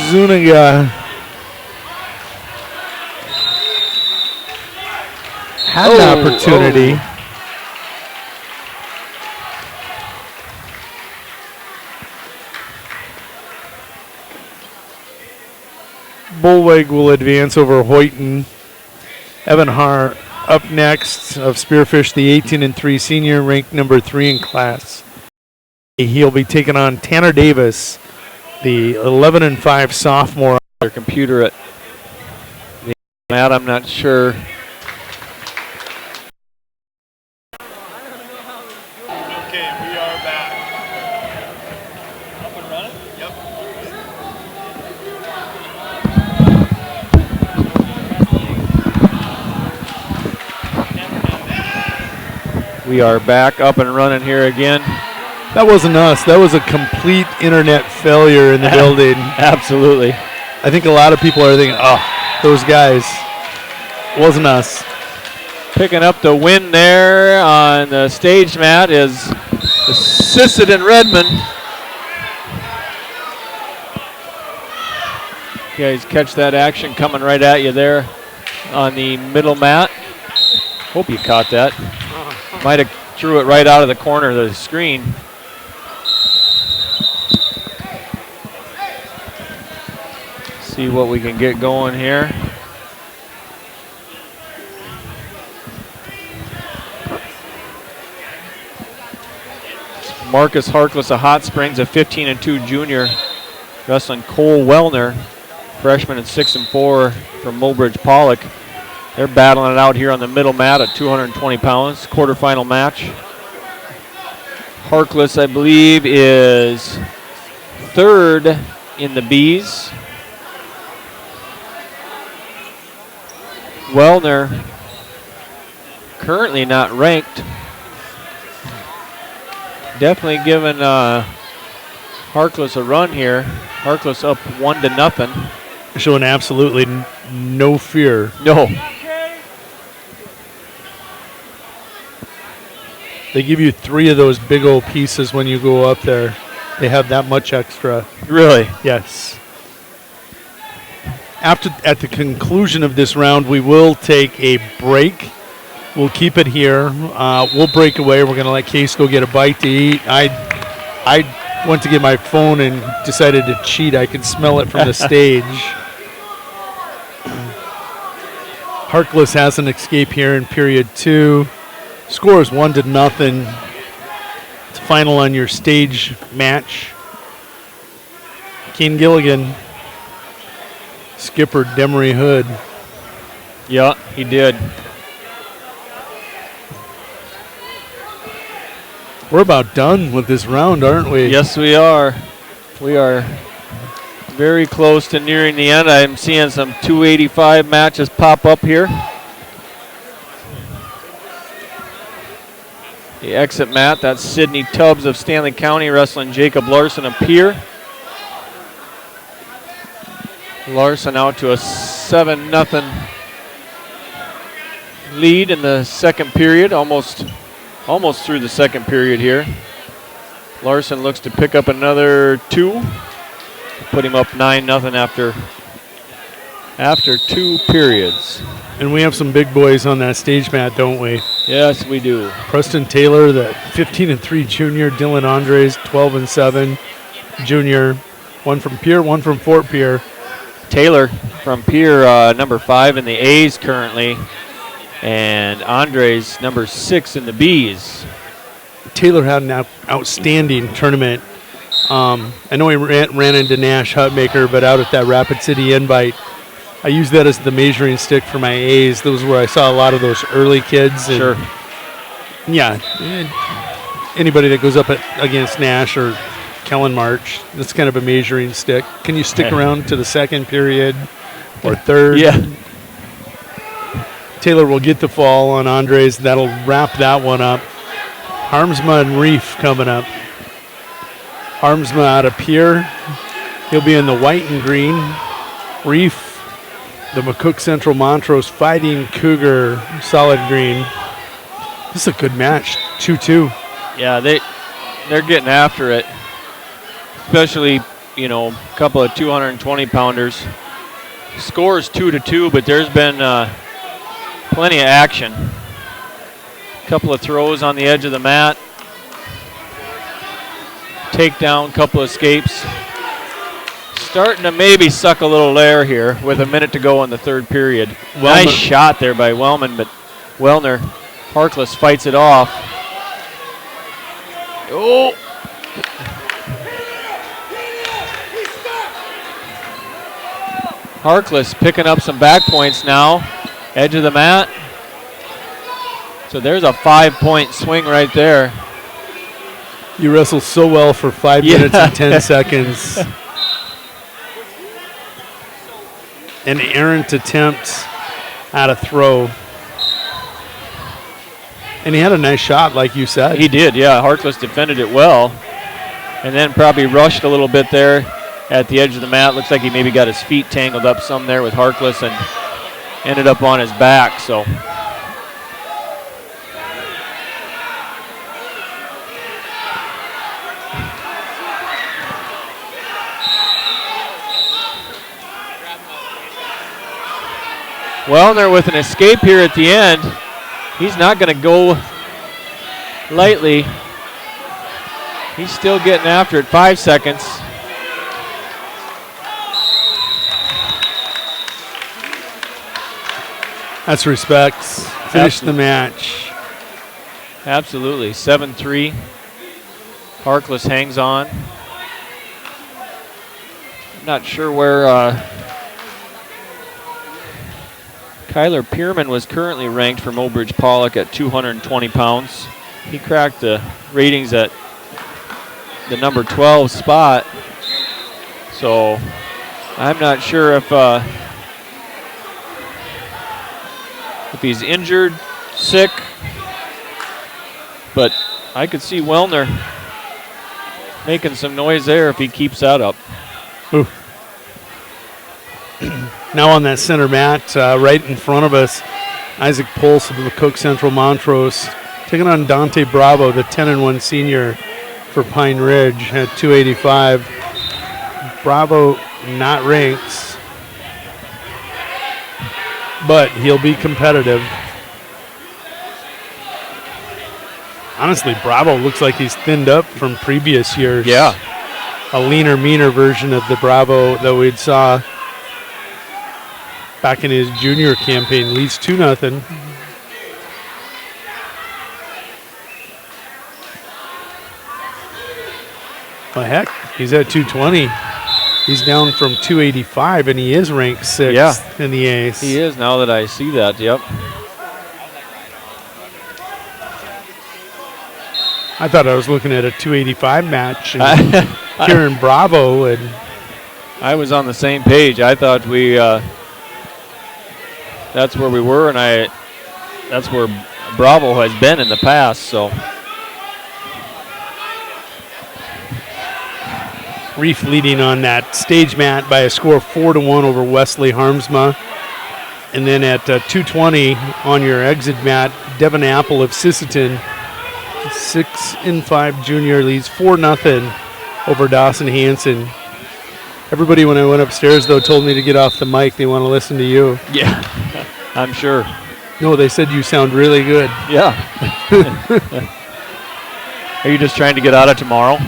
Zuniga had an opportunity. Bullweg will advance over Hoyton. Evan Hart up next of Spearfish, the 18-3 senior, ranked number 3 in class. He'll be taking on Tanner Davis, the 11-5 sophomore. Their computer at the mat, I'm not sure. Okay, we are back. Up and running? Yep. We are back up and running here again. That wasn't us. That was a complete internet failure in the building. Absolutely. I think a lot of people are thinking, oh, those guys. Wasn't us. Picking up the win there on the stage mat is the Sisseton Redmond. You guys catch that action coming right at you there on the middle mat. Hope you caught that. Might have threw it right out of the corner of the screen. See what we can get going here. Marcus Harkless of Hot Springs, a 15-2 junior, wrestling Cole Wellner, freshman at 6-4 from Mulbridge Pollock. They're battling it out here on the middle mat at 220 pounds, quarterfinal match. Harkless, I believe, is third in the Bs. Wellner currently not ranked. Definitely giving Harkless a run here. Harkless up 1-0. Showing absolutely no fear. No. They give you 3 of those big old pieces when you go up there. They have that much extra. Really? Yes. At the conclusion of this round, we will take a break. We'll keep it here. We'll break away. We're going to let Case go get a bite to eat. I went to get my phone and decided to cheat. I could smell it from the stage. Harkless has an escape here in period 2. Score is 1-0. It's final on your stage match. Kane Gilligan, skipper Demery Hood. Yeah, he did. We're about done with this round, aren't we? Yes, we are. We are very close to nearing the end. I'm seeing some 285 matches pop up here. The exit mat, that's Sidney Tubbs of Stanley County wrestling Jacob Larson of Pier. Larson out to a 7-0 lead in the second period, almost through the second period here. Larson looks to pick up another 2. Put him up 9-0 after 2 periods. And we have some big boys on that stage mat, don't we? Yes, we do. Preston Taylor, the 15-3 junior. Dylan Andres, 12-7 junior. One from Pier, one from Fort Pier. Taylor from Pier, number 5 in the A's currently. And Andres, number 6 in the B's. Taylor had an outstanding tournament. I know he ran into Nash Hutmaker, but out at that Rapid City Invite, I used that as the measuring stick for my A's. Those where I saw a lot of those early kids. And sure. Yeah. Anybody that goes up against Nash or Kellen March, that's kind of a measuring stick. Can you stick around to the second period or third? Yeah. Taylor will get the fall on Andres. That'll wrap that one up. Harmsma and Reef coming up. Harmsma out of Pier. He'll be in the white and green. Reef, the McCook Central Montrose Fighting Cougar, solid green. This is a good match, 2-2. Yeah, they're getting after it. Especially, a couple of 220-pounders. Score is 2-2, but there's been plenty of action. Couple of throws on the edge of the mat. Takedown, couple escapes. Starting to maybe suck a little air here with a minute to go in the third period. Nice shot there by Wellman, but Wellner, Harkless fights it off. Oh! Harkless picking up some back points now. Edge of the mat. So there's a 5-point swing right there. You wrestled so well for 5 minutes and 10 seconds. An errant attempt at a throw. And he had a nice shot, like you said. He did, yeah. Harkless defended it well. And then probably rushed a little bit there at the edge of the mat. Looks like he maybe got his feet tangled up some there with Harkless and ended up on his back. So Wellner with an escape here at the end. He's not going to go lightly. He's still getting after it. 5 seconds. That's respect. Finish the match. Absolutely. 7-3. Harkless hangs on. Not sure where Kyler Pierman was currently ranked from Mobridge Pollock at 220 pounds. He cracked the ratings at the number 12 spot. So I'm not sure if he's injured, sick, but I could see Wellner making some noise there if he keeps that up. Ooh. Now on that center mat, right in front of us, Isaac Pulse of McCook Central Montrose taking on Dante Bravo, the 10-1 senior for Pine Ridge at 285. Bravo not ranked, but he'll be competitive. Honestly, Bravo looks like he's thinned up from previous years. Yeah. A leaner, meaner version of the Bravo that we'd saw back in his junior campaign. Leads 2-0. Well, heck, he's at 220. He's down from 285, and he is ranked 6th in the Ace. He is, now that I see that, yep. I thought I was looking at a 285 match, and Kieran Bravo. And I was on the same page. I thought that's where we were, and that's where Bravo has been in the past, so. Reef leading on that stage mat by a score of 4-1 over Wesley Harmsma. And then at 220 on your exit mat, Devon Apple of Sisseton, 6-5 junior, leads 4-0 over Dawson Hanson. Everybody, when I went upstairs, though, told me to get off the mic. They want to listen to you. Yeah, I'm sure. No, they said you sound really good. Yeah. Are you just trying to get out of tomorrow?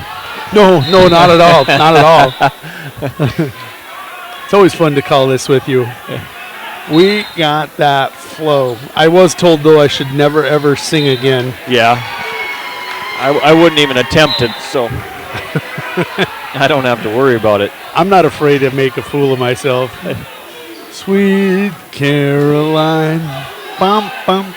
No, not at all. Not at all. It's always fun to call this with you. We got that flow. I was told, though, I should never, ever sing again. Yeah. I wouldn't even attempt it, so I don't have to worry about it. I'm not afraid to make a fool of myself. Sweet Caroline. Bum, bum.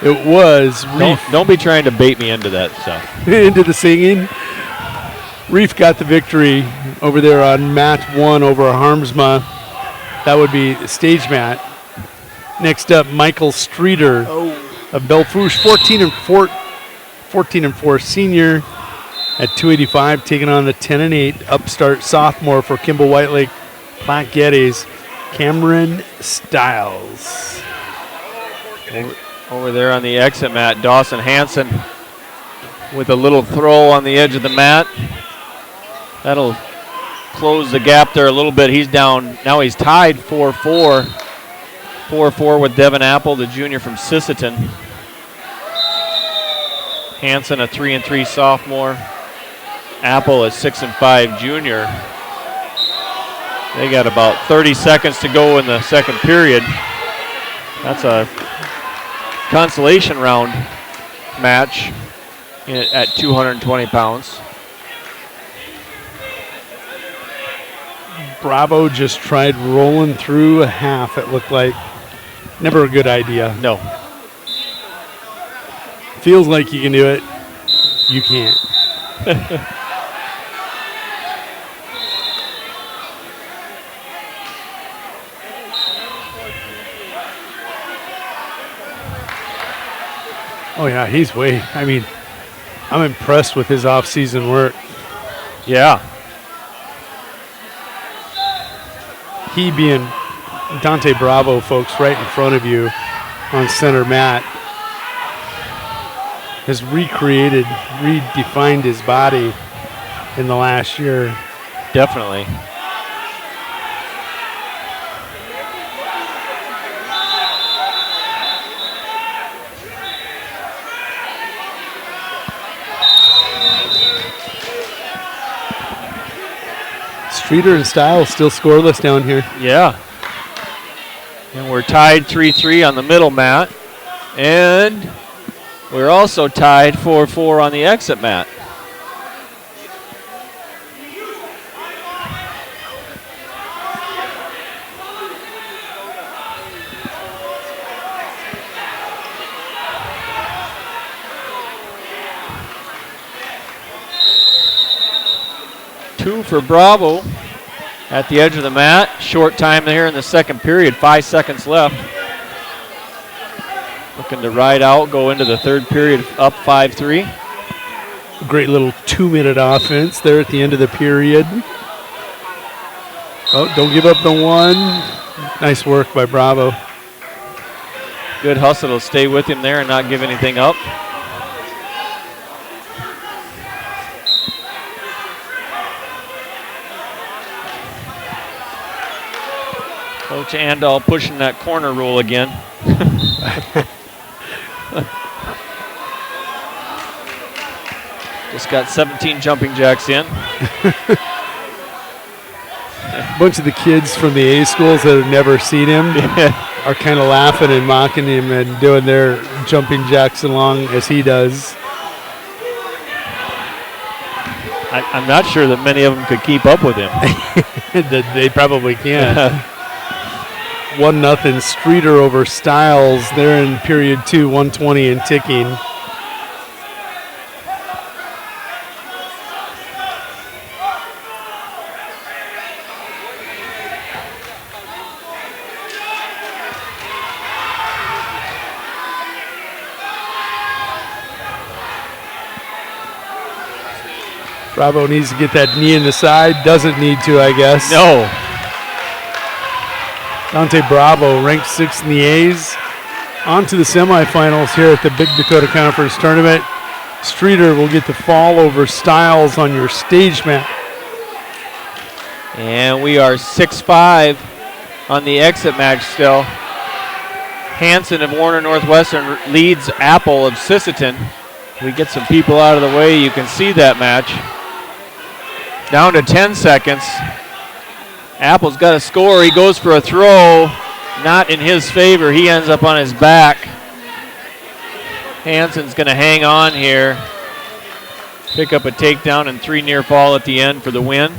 It was Reef. Don't be trying to bait me into that stuff. Into the singing. Reef got the victory over there on mat 1 over Harmsma. That would be the stage mat. Next up, Michael Streeter of Belfouche, 14-4 senior at 285, taking on the 10-8 upstart sophomore for Kimball Whitelake Platte Geddes, Cameron Stiles. Over there on the exit mat, Dawson Hanson with a little throw on the edge of the mat. That'll close the gap there a little bit. He's down. Now he's tied 4-4 4-4 with Devin Apple, the junior from Sisseton. Hanson, a 3-3 sophomore. Apple, a 6-5 junior. They got about 30 seconds to go in the second period. That's a consolation round match at 220 pounds. Bravo just tried rolling through a half, it looked like. Never a good idea. No. Feels like you can do it. You can't. Oh, yeah, he's I'm impressed with his off-season work. Yeah. He being Dante Bravo, folks, right in front of you on center mat, has redefined his body in the last year. Definitely. Streeter and Stiles still scoreless down here. Yeah. And we're tied 3-3 on the middle mat. And we're also tied 4-4 on the exit mat. Two for Bravo at the edge of the mat. Short time there in the second period, 5 seconds left. Looking to ride out, go into the third period up 5-3. Great little 2-minute offense there at the end of the period. Oh, don't give up the one. Nice work by Bravo. Good hustle to stay with him there and not give anything up. Coach Andal pushing that corner rule again. Just got 17 jumping jacks in. A bunch of the kids from the A schools that have never seen him are kind of laughing and mocking him and doing their jumping jacks along as he does. I'm not sure that many of them could keep up with him. They probably can't. 1-0 Streeter over Stiles. They're in period 2, 120 and ticking. Bravo needs to get that knee in the side. Doesn't need to, I guess. No. Dante Bravo, ranked 6th in the A's. On to the semifinals here at the Big Dakota Conference Tournament. Streeter will get the fall over Stiles on your stage mat. And we are 6-5 on the exit match still. Hanson of Warner Northwestern leads Apple of Sisseton. We get some people out of the way. You can see that match. Down to 10 seconds. Apple's got a score. He goes for a throw. Not in his favor. He ends up on his back. Hanson's going to hang on here. Pick up a takedown and 3 near fall at the end for the win.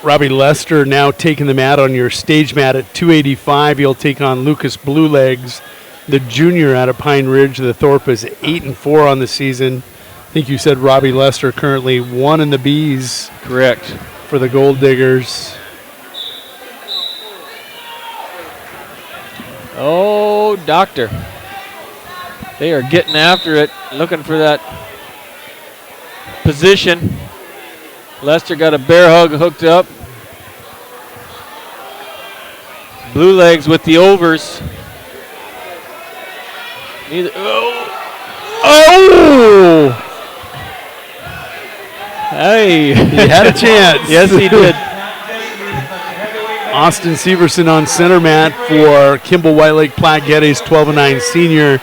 Robbie Lester now taking the mat on your stage mat at 285. He'll take on Lucas Bluelegs, the junior out of Pine Ridge. The Thorpe is 8-4 on the season. I think you said Robbie Lester currently 1 in the B's. Correct. For the Gold Diggers. Oh, Doctor. They are getting after it, looking for that position. Lester got a bear hug hooked up. Bluelegs with the overs. Oh! Hey. He had a chance. Yes, he did. Austin Severson on center mat for Kimball White Lake Platte Geddes, 12-9 senior,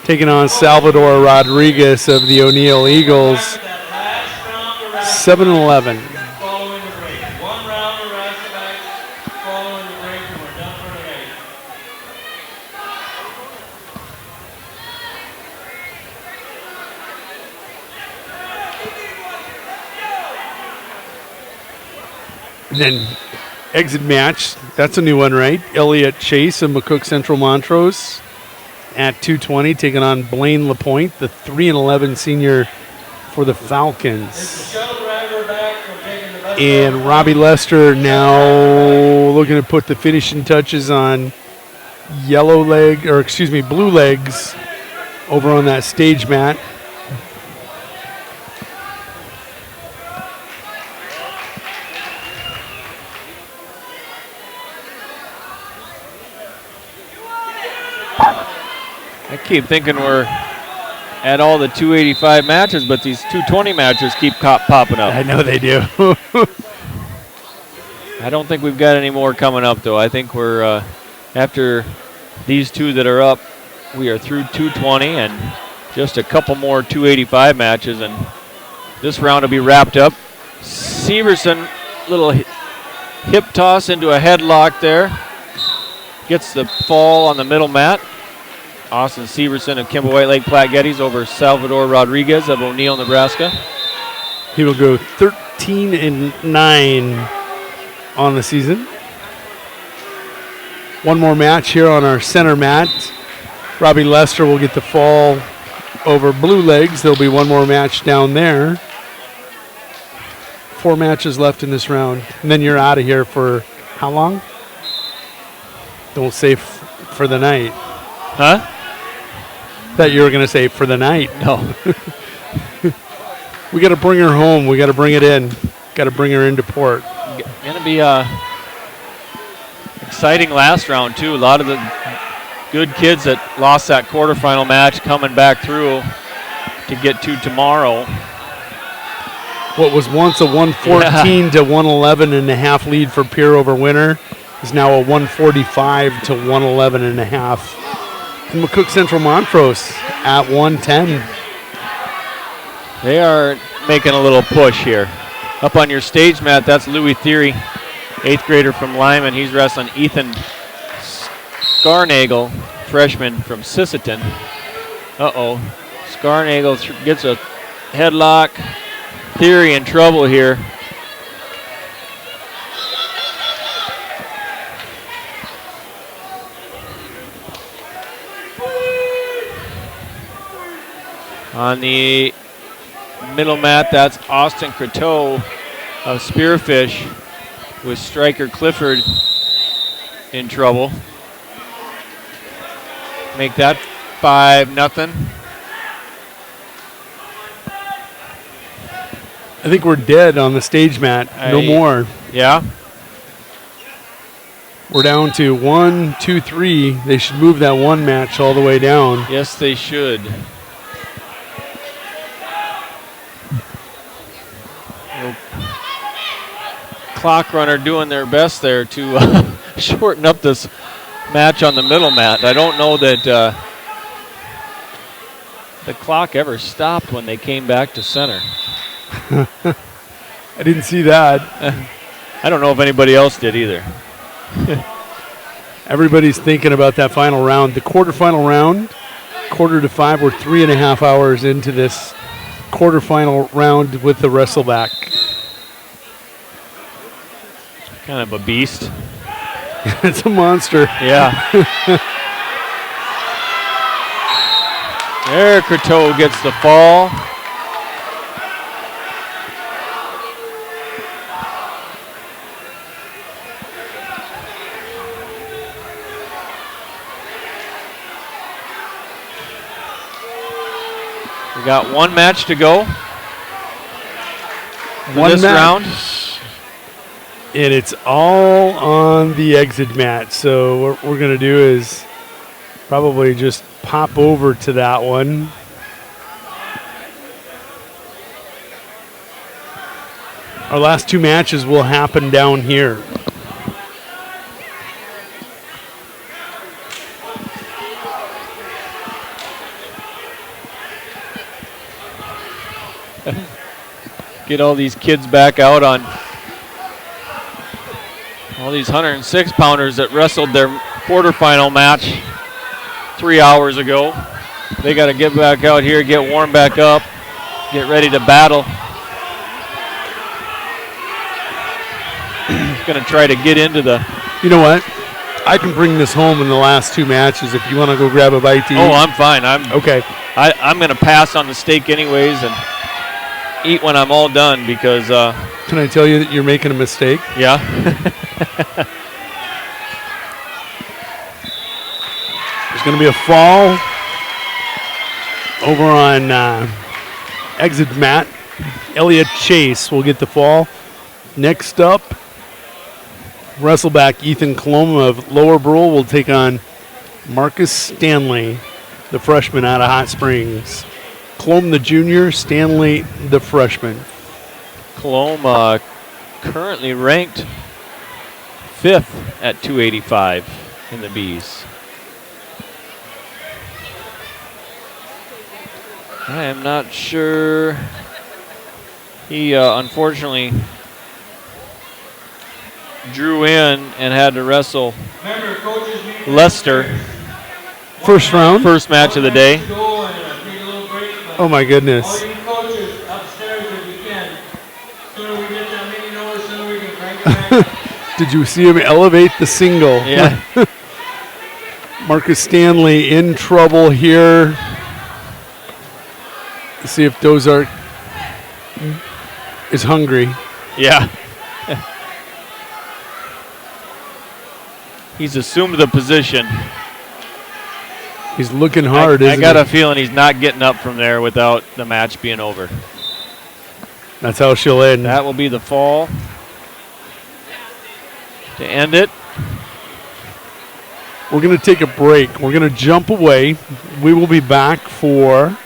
taking on Salvador Rodriguez of the O'Neill Eagles, 7-11. Following the break. 1 round of rest back following the break, and we're done for tonight. And then exit match, that's a new one, right? Elliott Chase of McCook Central Montrose at 2:20, taking on Blaine LaPointe, the 3-11 senior for the Falcons. And Robbie Lester now looking to put the finishing touches on blue legs over on that stage mat. I keep thinking we're at all the 285 matches, but these 220 matches keep popping up. I know they do. I don't think we've got any more coming up, though. I think we're, after these two that are up, we are through 220 and just a couple more 285 matches, and this round will be wrapped up. Severson, little hip toss into a headlock there. Gets the fall on the middle mat. Austin Severson of Kimball White Lake Platte Geddes over Salvador Rodriguez of O'Neill, Nebraska. He will go 13-9 on the season. One more match here on our center mat. Robbie Lester will get the fall over blue legs. There'll be one more match down there. 4 matches left in this round. And then you're out of here for how long? Don't say for the night. Huh? Thought you were going to say for the night. No. We got to bring her home. We got to bring it in. Got to bring her into port. Going to be a exciting last round, too. A lot of the good kids that lost that quarterfinal match coming back through to get to tomorrow. What was once a 114 to 111 and a half lead for Pierre over Winter is now a 145 to 111 and a half. And McCook Central Montrose at 110. They are making a little push here. Up on your stage mat, that's Louis Theory, 8th grader from Lyman. He's wrestling Ethan Scarnagel, freshman from Sisseton. Uh-oh. Scarnagel gets a headlock. Theory in trouble here. On the middle mat, that's Austin Croteau of Spearfish with striker Clifford in trouble. Make that 5-0. I think we're dead on the stage mat. No more. Yeah. We're down to 1, 2, 3. They should move that one match all the way down. Yes, they should. Clock runner doing their best there to shorten up this match on the middle mat. I don't know that the clock ever stopped when they came back to center. I didn't see that. I don't know if anybody else did either. Everybody's thinking about that final round. The quarterfinal round, 4:45. We're 3.5 hours into this quarterfinal round with the wrestleback. Kind of a beast. It's a monster. Yeah. There, Croteau gets the fall. We got one match to go. One this match. round. And it's all on the exit mat. So what we're going to do is probably just pop over to that one. Our last 2 matches will happen down here. Get all these kids back out on all these 106-pounders that wrestled their quarterfinal match 3 hours ago. They got to get back out here, get warmed back up, get ready to battle. Going to try to get into the... You know what? I can bring this home in the last 2 matches if you want to go grab a bite to eat. Oh, I'm fine. Okay. I'm going to pass on the steak anyways and eat when I'm all done because... Can I tell you that you're making a mistake? Yeah. There's going to be a fall over on exit mat. Elliot Chase will get the fall. Next up, wrestleback Ethan Coloma of Lower Brule will take on Marcus Stanley, the freshman out of Hot Springs. Coloma the junior, Stanley the freshman. Coloma currently ranked 5th at 285 in the Bs. I am not sure. He unfortunately drew in and had to wrestle Lester. First round? First match of the day. Oh my goodness. Did you see him elevate the single? Yeah. Marcus Stanley in trouble here. Let's see if Dozark is hungry. Yeah. He's assumed the position. He's looking hard, I got a feeling he's not getting up from there without the match being over. That's how she'll end. That will be the fall to end it. We're going to take a break. We're going to jump away. We will be back for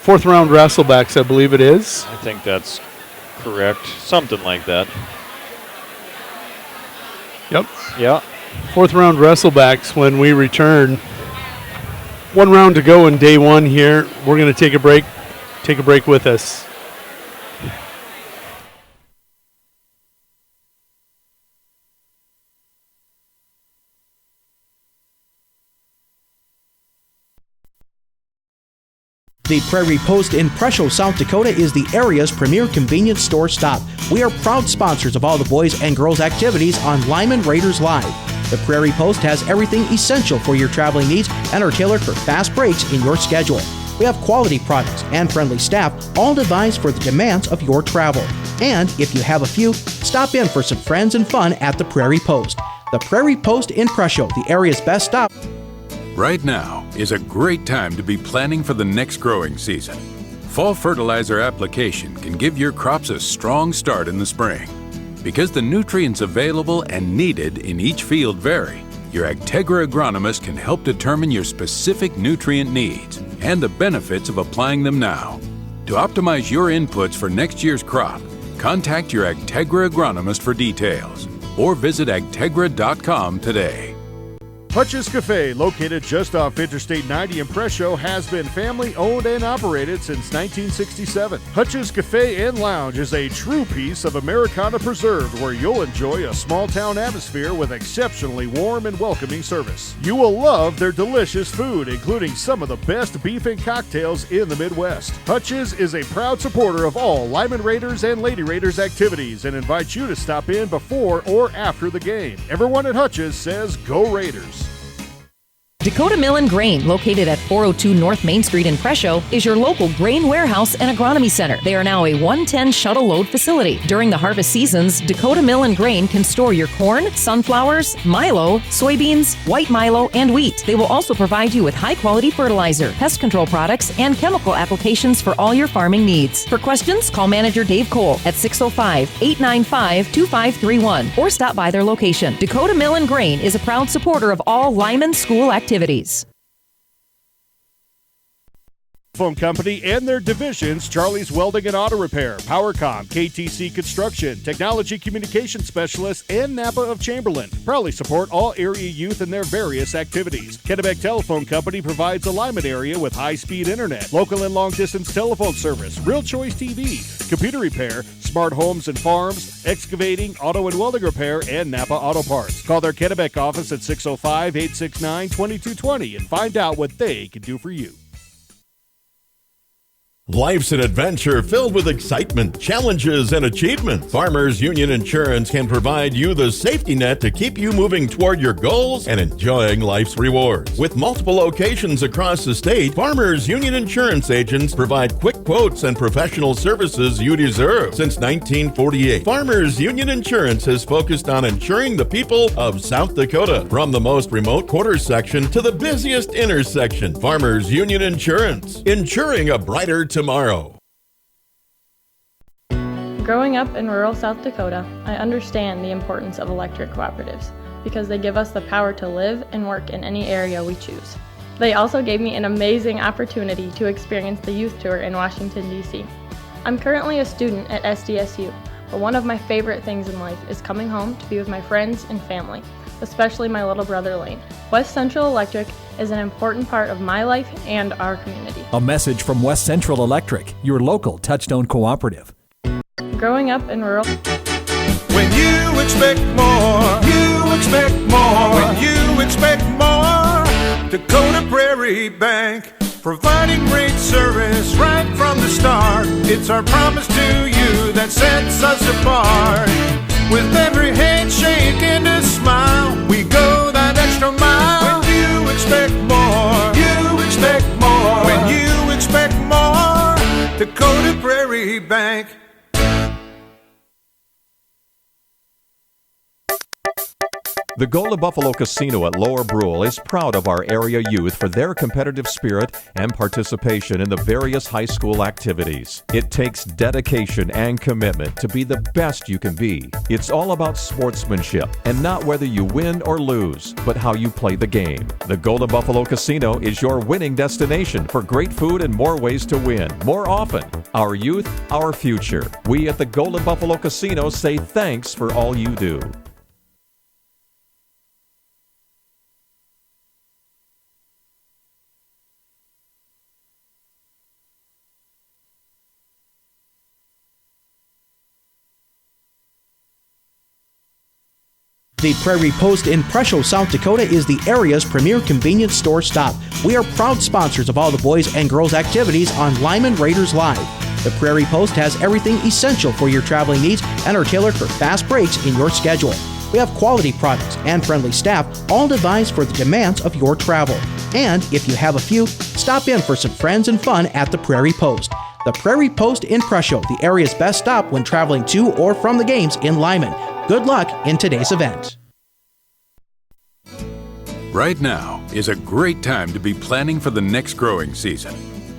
4th round wrestlebacks, I believe it is. I think that's correct. Something like that. Yep. Yeah. 4th round wrestlebacks when we return. 1 round to go in day 1 here. We're going to take a break. Take a break with us. The Prairie Post in Presho, South Dakota is the area's premier convenience store stop. We are proud sponsors of all the boys and girls activities on Lyman Raiders Live. The Prairie Post has everything essential for your traveling needs and are tailored for fast breaks in your schedule. We have quality products and friendly staff, all devised for the demands of your travel. And if you have a few, stop in for some friends and fun at the Prairie Post. The Prairie Post in Presho, the area's best stop. Right now is a great time to be planning for the next growing season. Fall fertilizer application can give your crops a strong start in the spring. Because the nutrients available and needed in each field vary, your Agtegra agronomist can help determine your specific nutrient needs and the benefits of applying them now. To optimize your inputs for next year's crop, contact your Agtegra agronomist for details or visit agtegra.com today. Hutch's Cafe, located just off Interstate 90 in Presho, has been family owned and operated since 1967. Hutch's Cafe and Lounge is a true piece of Americana preserved where you'll enjoy a small town atmosphere with exceptionally warm and welcoming service. You will love their delicious food, including some of the best beef and cocktails in the Midwest. Hutch's is a proud supporter of all Lyman Raiders and Lady Raiders activities and invites you to stop in before or after the game. Everyone at Hutch's says go Raiders. Dakota Grain, located at 402 North Main Street in Presho, is your local grain warehouse and agronomy center. They are now a 110 shuttle load facility. During the harvest seasons, Dakota Grain can store your corn, sunflowers, milo, soybeans, white milo, and wheat. They will also provide you with high-quality fertilizer, pest control products, and chemical applications for all your farming needs. For questions, call manager Dave Cole at 605-895-2531 or stop by their location. Dakota Grain is a proud supporter of all Lyman school activities. Phone Company and their divisions, Charlie's Welding and Auto Repair, PowerCom, KTC Construction, Technology Communication Specialists, and Napa of Chamberlain. Proudly support all area youth in their various activities. Kennebec Telephone Company provides a Lyman area with high-speed internet, local and long-distance telephone service, Real Choice TV, computer repair, smart homes and farms, excavating, auto and welding repair, and Napa Auto Parts. Call their Kennebec office at 605-869-2220 and find out what they can do for you. Life's an adventure filled with excitement, challenges, and achievement. Farmers Union Insurance can provide you the safety net to keep you moving toward your goals and enjoying life's rewards. With multiple locations across the state, Farmers Union Insurance agents provide quick quotes and professional services you deserve. Since 1948, Farmers Union Insurance has focused on insuring the people of South Dakota. From the most remote quarter section to the busiest intersection, Farmers Union Insurance, insuring a brighter tomorrow. Growing up in rural South Dakota, I understand the importance of electric cooperatives because they give us the power to live and work in any area we choose. They also gave me an amazing opportunity to experience the youth tour in Washington, D.C. I'm currently a student at SDSU, but one of my favorite things in life is coming home to be with my friends and family, especially my little brother Lane. West Central Electric is an important part of my life and our community. A message from West Central Electric, your local Touchstone cooperative. Growing up in rural... When you expect more, you expect more. When you expect more, Dakota Prairie Bank, providing great service right from the start. It's our promise to you that sets us apart. With every handshake and a smile, we go that extra mile. When you expect more, you expect more. When you expect more, Dakota Prairie Bank. The Golden Buffalo Casino at Lower Brule is proud of our area youth for their competitive spirit and participation in the various high school activities. It takes dedication and commitment to be the best you can be. It's all about sportsmanship and not whether you win or lose, but how you play the game. The Golden Buffalo Casino is your winning destination for great food and more ways to win, more often. Our youth, our future. We at the Golden Buffalo Casino say thanks for all you do. The Prairie Post in Presho, South Dakota is the area's premier convenience store stop. We are proud sponsors of all the boys and girls activities on Lyman Raiders Live. The Prairie Post has everything essential for your traveling needs and are tailored for fast breaks in your schedule. We have quality products and friendly staff, all devised for the demands of your travel. And if you have a few, stop in for some friends and fun at the Prairie Post. The Prairie Post in Presho, the area's best stop when traveling to or from the games in Lyman. Good luck in today's event. Right now is a great time to be planning for the next growing season.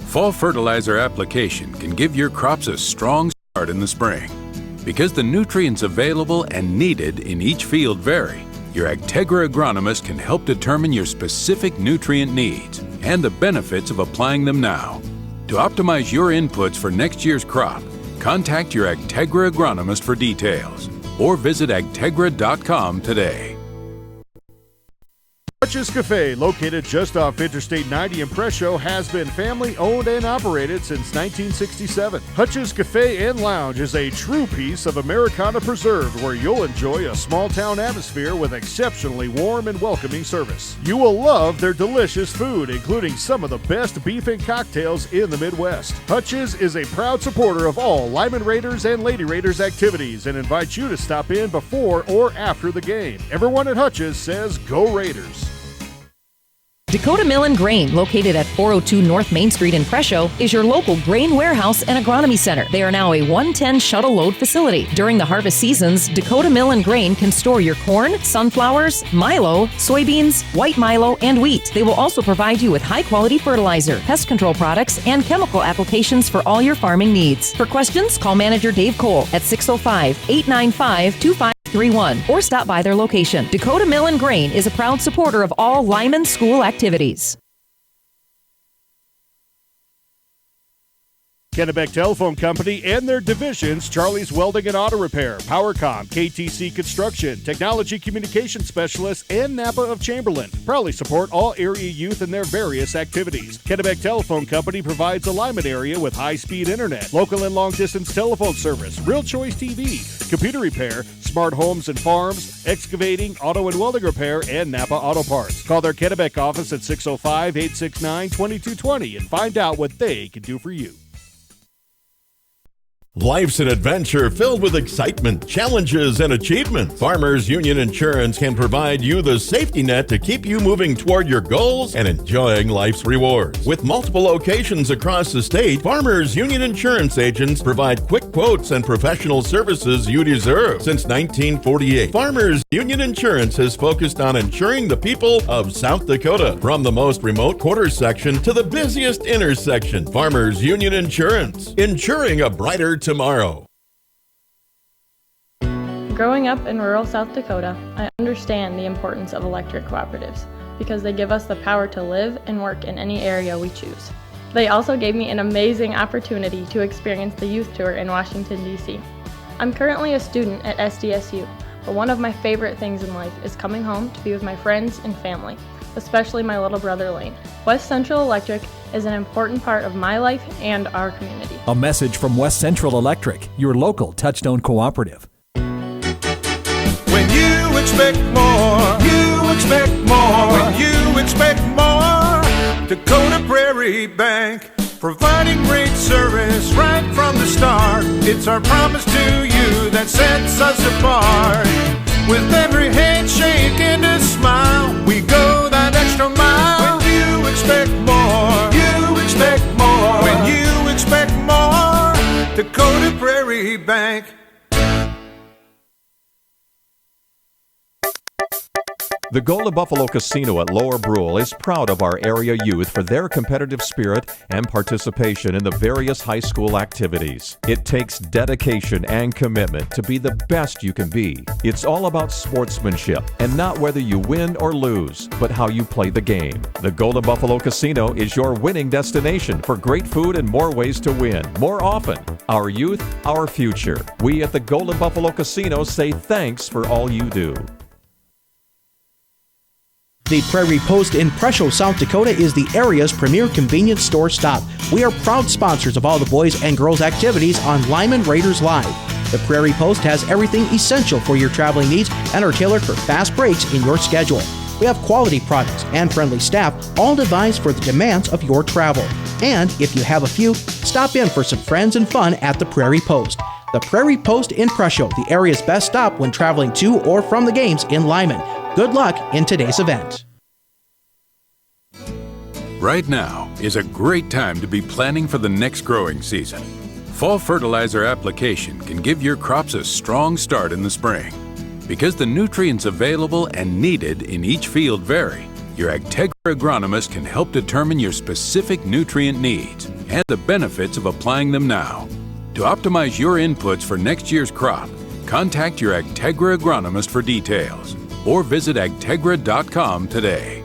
Fall fertilizer application can give your crops a strong start in the spring. Because the nutrients available and needed in each field vary, your Agtegra agronomist can help determine your specific nutrient needs and the benefits of applying them now. To optimize your inputs for next year's crop, contact your Agtegra agronomist for details or visit agtegra.com today. Hutch's Cafe, located just off Interstate 90 in Presho, has been family-owned and operated since 1967. Hutch's Cafe and Lounge is a true piece of Americana preserved where you'll enjoy a small-town atmosphere with exceptionally warm and welcoming service. You will love their delicious food, including some of the best beef and cocktails in the Midwest. Hutch's is a proud supporter of all Lyman Raiders and Lady Raiders activities and invites you to stop in before or after the game. Everyone at Hutch's says, "Go Raiders." Dakota Mill and Grain, located at 402 North Main Street in Presho, is your local grain warehouse and agronomy center. They are now a 110 shuttle load facility. During the harvest seasons, Dakota Mill and Grain can store your corn, sunflowers, milo, soybeans, white milo, and wheat. They will also provide you with high-quality fertilizer, pest control products, and chemical applications for all your farming needs. For questions, call manager Dave Cole at 605-895-2531 or stop by their location. Dakota Mill and Grain is a proud supporter of all Lyman school activities. Kennebec Telephone Company and their divisions, Charlie's Welding and Auto Repair, PowerCom, KTC Construction, Technology Communication Specialists, and Napa of Chamberlain proudly support all area youth in their various activities. Kennebec Telephone Company provides a Lyman area with high-speed internet, local and long-distance telephone service, Real Choice TV, computer repair, smart homes and farms, excavating, auto and welding repair, and Napa Auto Parts. Call their Kennebec office at 605-869-2220 and find out what they can do for you. Life's an adventure filled with excitement, challenges, and achievement. Farmers Union Insurance can provide you the safety net to keep you moving toward your goals and enjoying life's rewards. With multiple locations across the state, Farmers Union Insurance agents provide quick quotes and professional services you deserve. Since 1948, Farmers Union Insurance has focused on insuring the people of South Dakota. From the most remote quarter section to the busiest intersection, Farmers Union Insurance, insuring a brighter tomorrow. Growing up in rural South Dakota, I understand the importance of electric cooperatives because they give us the power to live and work in any area we choose. They also gave me an amazing opportunity to experience the youth tour in Washington, D.C. I'm currently a student at SDSU, but one of my favorite things in life is coming home to be with my friends and family, especially my little brother Lane. West Central Electric is an important part of my life and our community. A message from West Central Electric, your local Touchstone cooperative. When you expect more, you expect more. When you expect more, Dakota Prairie Bank, providing great service right from the start. It's our promise to you that sets us apart. With every handshake and a smile, we go that extra mile. When you expect more, you expect more. When you expect more, Dakota Prairie Bank. The Golden Buffalo Casino at Lower Brule is proud of our area youth for their competitive spirit and participation in the various high school activities. It takes dedication and commitment to be the best you can be. It's all about sportsmanship and not whether you win or lose, but how you play the game. The Golden Buffalo Casino is your winning destination for great food and more ways to win, more often. Our youth, our future. We at the Golden Buffalo Casino say thanks for all you do. The Prairie Post in Presho, South Dakota is the area's premier convenience store stop. We are proud sponsors of all the boys and girls activities on Lyman Raiders Live. The Prairie Post has everything essential for your traveling needs and are tailored for fast breaks in your schedule. We have quality products and friendly staff, all devised for the demands of your travel. And if you have a few, stop in for some friends and fun at the Prairie Post. The Prairie Post in Presho, the area's best stop when traveling to or from the games in Lyman. Good luck in today's event. Right now is a great time to be planning for the next growing season. Fall fertilizer application can give your crops a strong start in the spring. Because the nutrients available and needed in each field vary, your Agtegra agronomist can help determine your specific nutrient needs and the benefits of applying them now. To optimize your inputs for next year's crop, contact your Agtegra agronomist for details or visit agtegra.com today.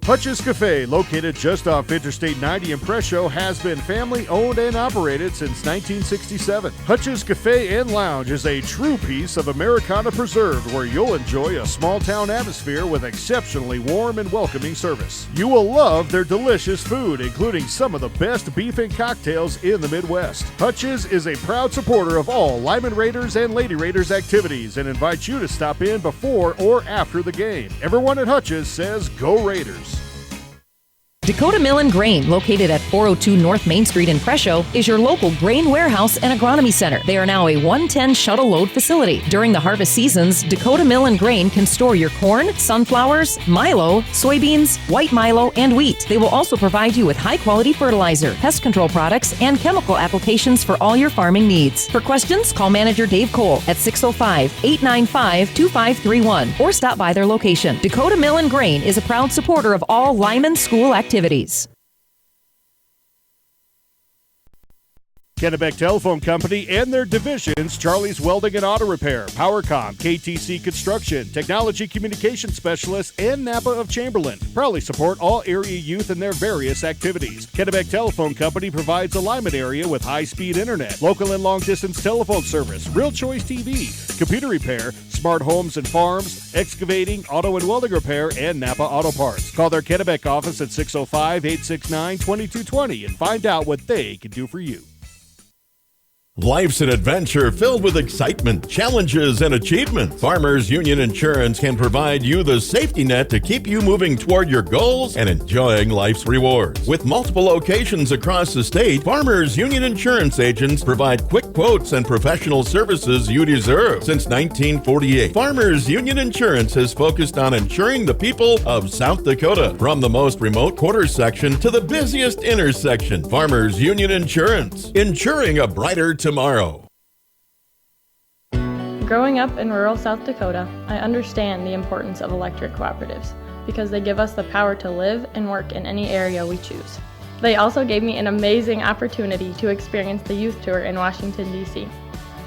Hutch's Cafe, located just off Interstate 90 in Presho, has been family-owned and operated since 1967. Hutch's Cafe and Lounge is a true piece of Americana preserved where you'll enjoy a small-town atmosphere with exceptionally warm and welcoming service. You will love their delicious food, including some of the best beef and cocktails in the Midwest. Hutch's is a proud supporter of all Lyman Raiders and Lady Raiders activities and invites you to stop in before or after the game. Everyone at Hutch's says, "Go Raiders." Dakota Grain, located at 402 North Main Street in Presho, is your local grain warehouse and agronomy center. They are now a 110 shuttle load facility. During the harvest seasons, Dakota Grain can store your corn, sunflowers, milo, soybeans, white milo, and wheat. They will also provide you with high-quality fertilizer, pest control products, and chemical applications for all your farming needs. For questions, call manager Dave Cole at 605-895-2531 or stop by their location. Dakota Grain is a proud supporter of all Lyman school activities. Kennebec Telephone Company and their divisions, Charlie's Welding and Auto Repair, PowerCom, KTC Construction, Technology Communication Specialists, and Napa of Chamberlain proudly support all area youth in their various activities. Kennebec Telephone Company provides the Lyman area with high-speed internet, local and long-distance telephone service, Real Choice TV, computer repair, smart homes and farms, excavating, auto and welding repair, and Napa Auto Parts. Call their Kennebec office at 605-869-2220 and find out what they can do for you. Life's an adventure filled with excitement, challenges, and achievement. Farmers Union Insurance can provide you the safety net to keep you moving toward your goals and enjoying life's rewards. With multiple locations across the state, Farmers Union Insurance agents provide quick quotes and professional services you deserve. Since 1948, Farmers Union Insurance has focused on insuring the people of South Dakota. From the most remote quarter section to the busiest intersection, Farmers Union Insurance, insuring a brighter tomorrow. Growing up in rural South Dakota, I understand the importance of electric cooperatives because they give us the power to live and work in any area we choose. They also gave me an amazing opportunity to experience the youth tour in Washington, D.C.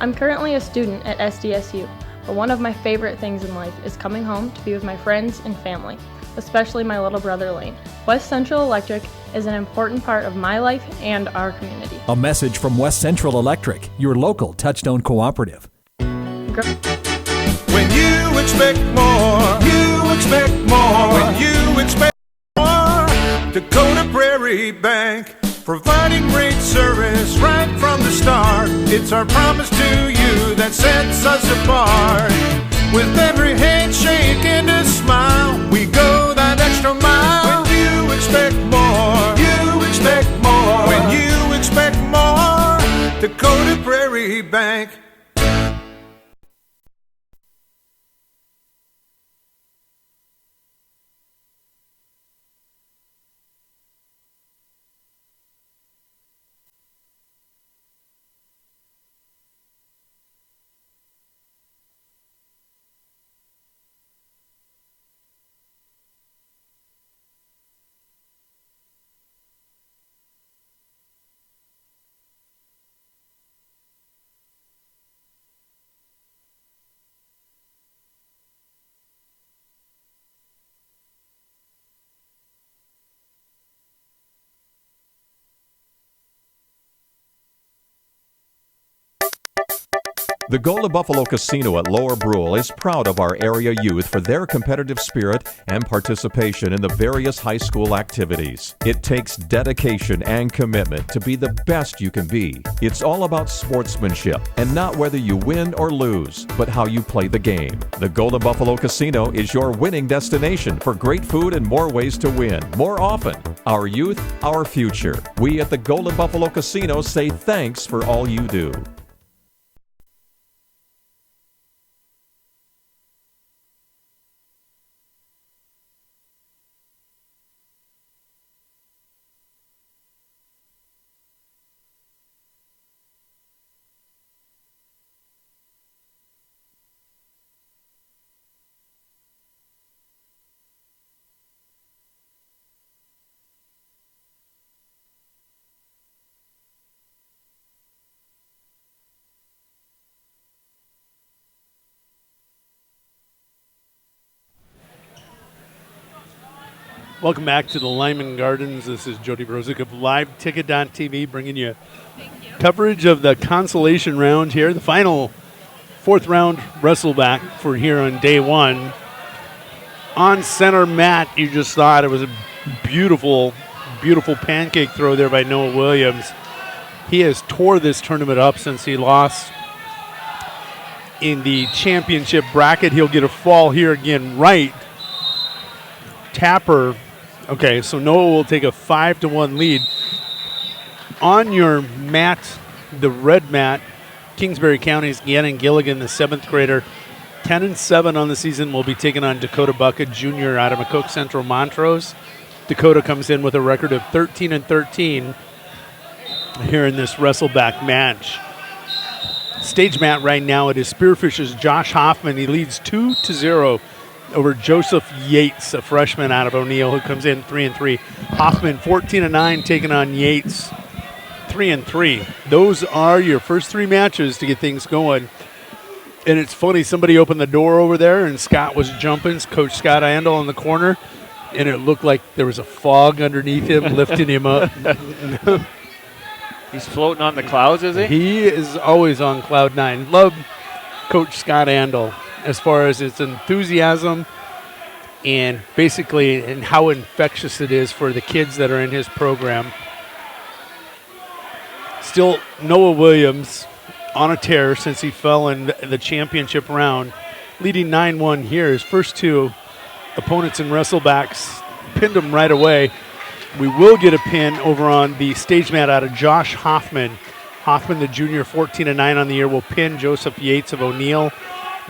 I'm currently a student at SDSU, but one of my favorite things in life is coming home to be with my friends and family, especially my little brother Lane. West Central Electric is an important part of my life and our community. A message from West Central Electric, your local touchstone cooperative. When you expect more, you expect more. When you expect more, Dakota Prairie Bank, providing great service right from the start. It's our promise to you that sets us apart. With every handshake and a smile, we go that extra mile. When you expect more, you expect more. When you expect more, Dakota Prairie Bank. The Golden Buffalo Casino at Lower Brule is proud of our area youth for their competitive spirit and participation in the various high school activities. It takes dedication and commitment to be the best you can be. It's all about sportsmanship and not whether you win or lose, but how you play the game. The Golden Buffalo Casino is your winning destination for great food and more ways to win, more often. Our youth, our future. We at the Golden Buffalo Casino say thanks for all you do. Welcome back to the Lyman Gardens. This is Jody Brozick of LiveTicket.tv bringing you coverage of the consolation round here, the final fourth round wrestleback for here on day one. On center mat, you just thought it was a beautiful, beautiful pancake throw there by Noah Williams. He has tore this tournament up since he lost in the championship bracket. He'll get a fall here again, right. Tapper. Okay, so Noah will take a 5-1 lead. On your mat, the red mat, Kingsbury County's Gannon Gilligan, the 7th grader, 10-7 on the season, will be taking on Dakota Bucket Jr. out of McCook Central Montrose. Dakota comes in with a record of 13-13 here in this wrestleback match. Stage mat right now, it is Spearfish's Josh Hoffman. He leads 2-0 over Joseph Yates, a freshman out of O'Neill, who comes in 3-3. Hoffman 14-9 taking on Yates. 3-3. Those are your first 3 matches to get things going. And it's funny, somebody opened the door over there, and Scott was jumping, Coach Scott Andel in the corner, and it looked like there was a fog underneath him, lifting him up. He's floating on the clouds, is he? He is always on cloud 9. Love Coach Scott Andel as far as his enthusiasm and basically and how infectious it is for the kids that are in his program. Still, Noah Williams on a tear since he fell in the championship round, leading 9-1 here. His first 2 opponents and wrestlebacks pinned him right away. We will get a pin over on the stage mat out of Josh Hoffman. Hoffman, the junior, 14-9 on the year, will pin Joseph Yates of O'Neill.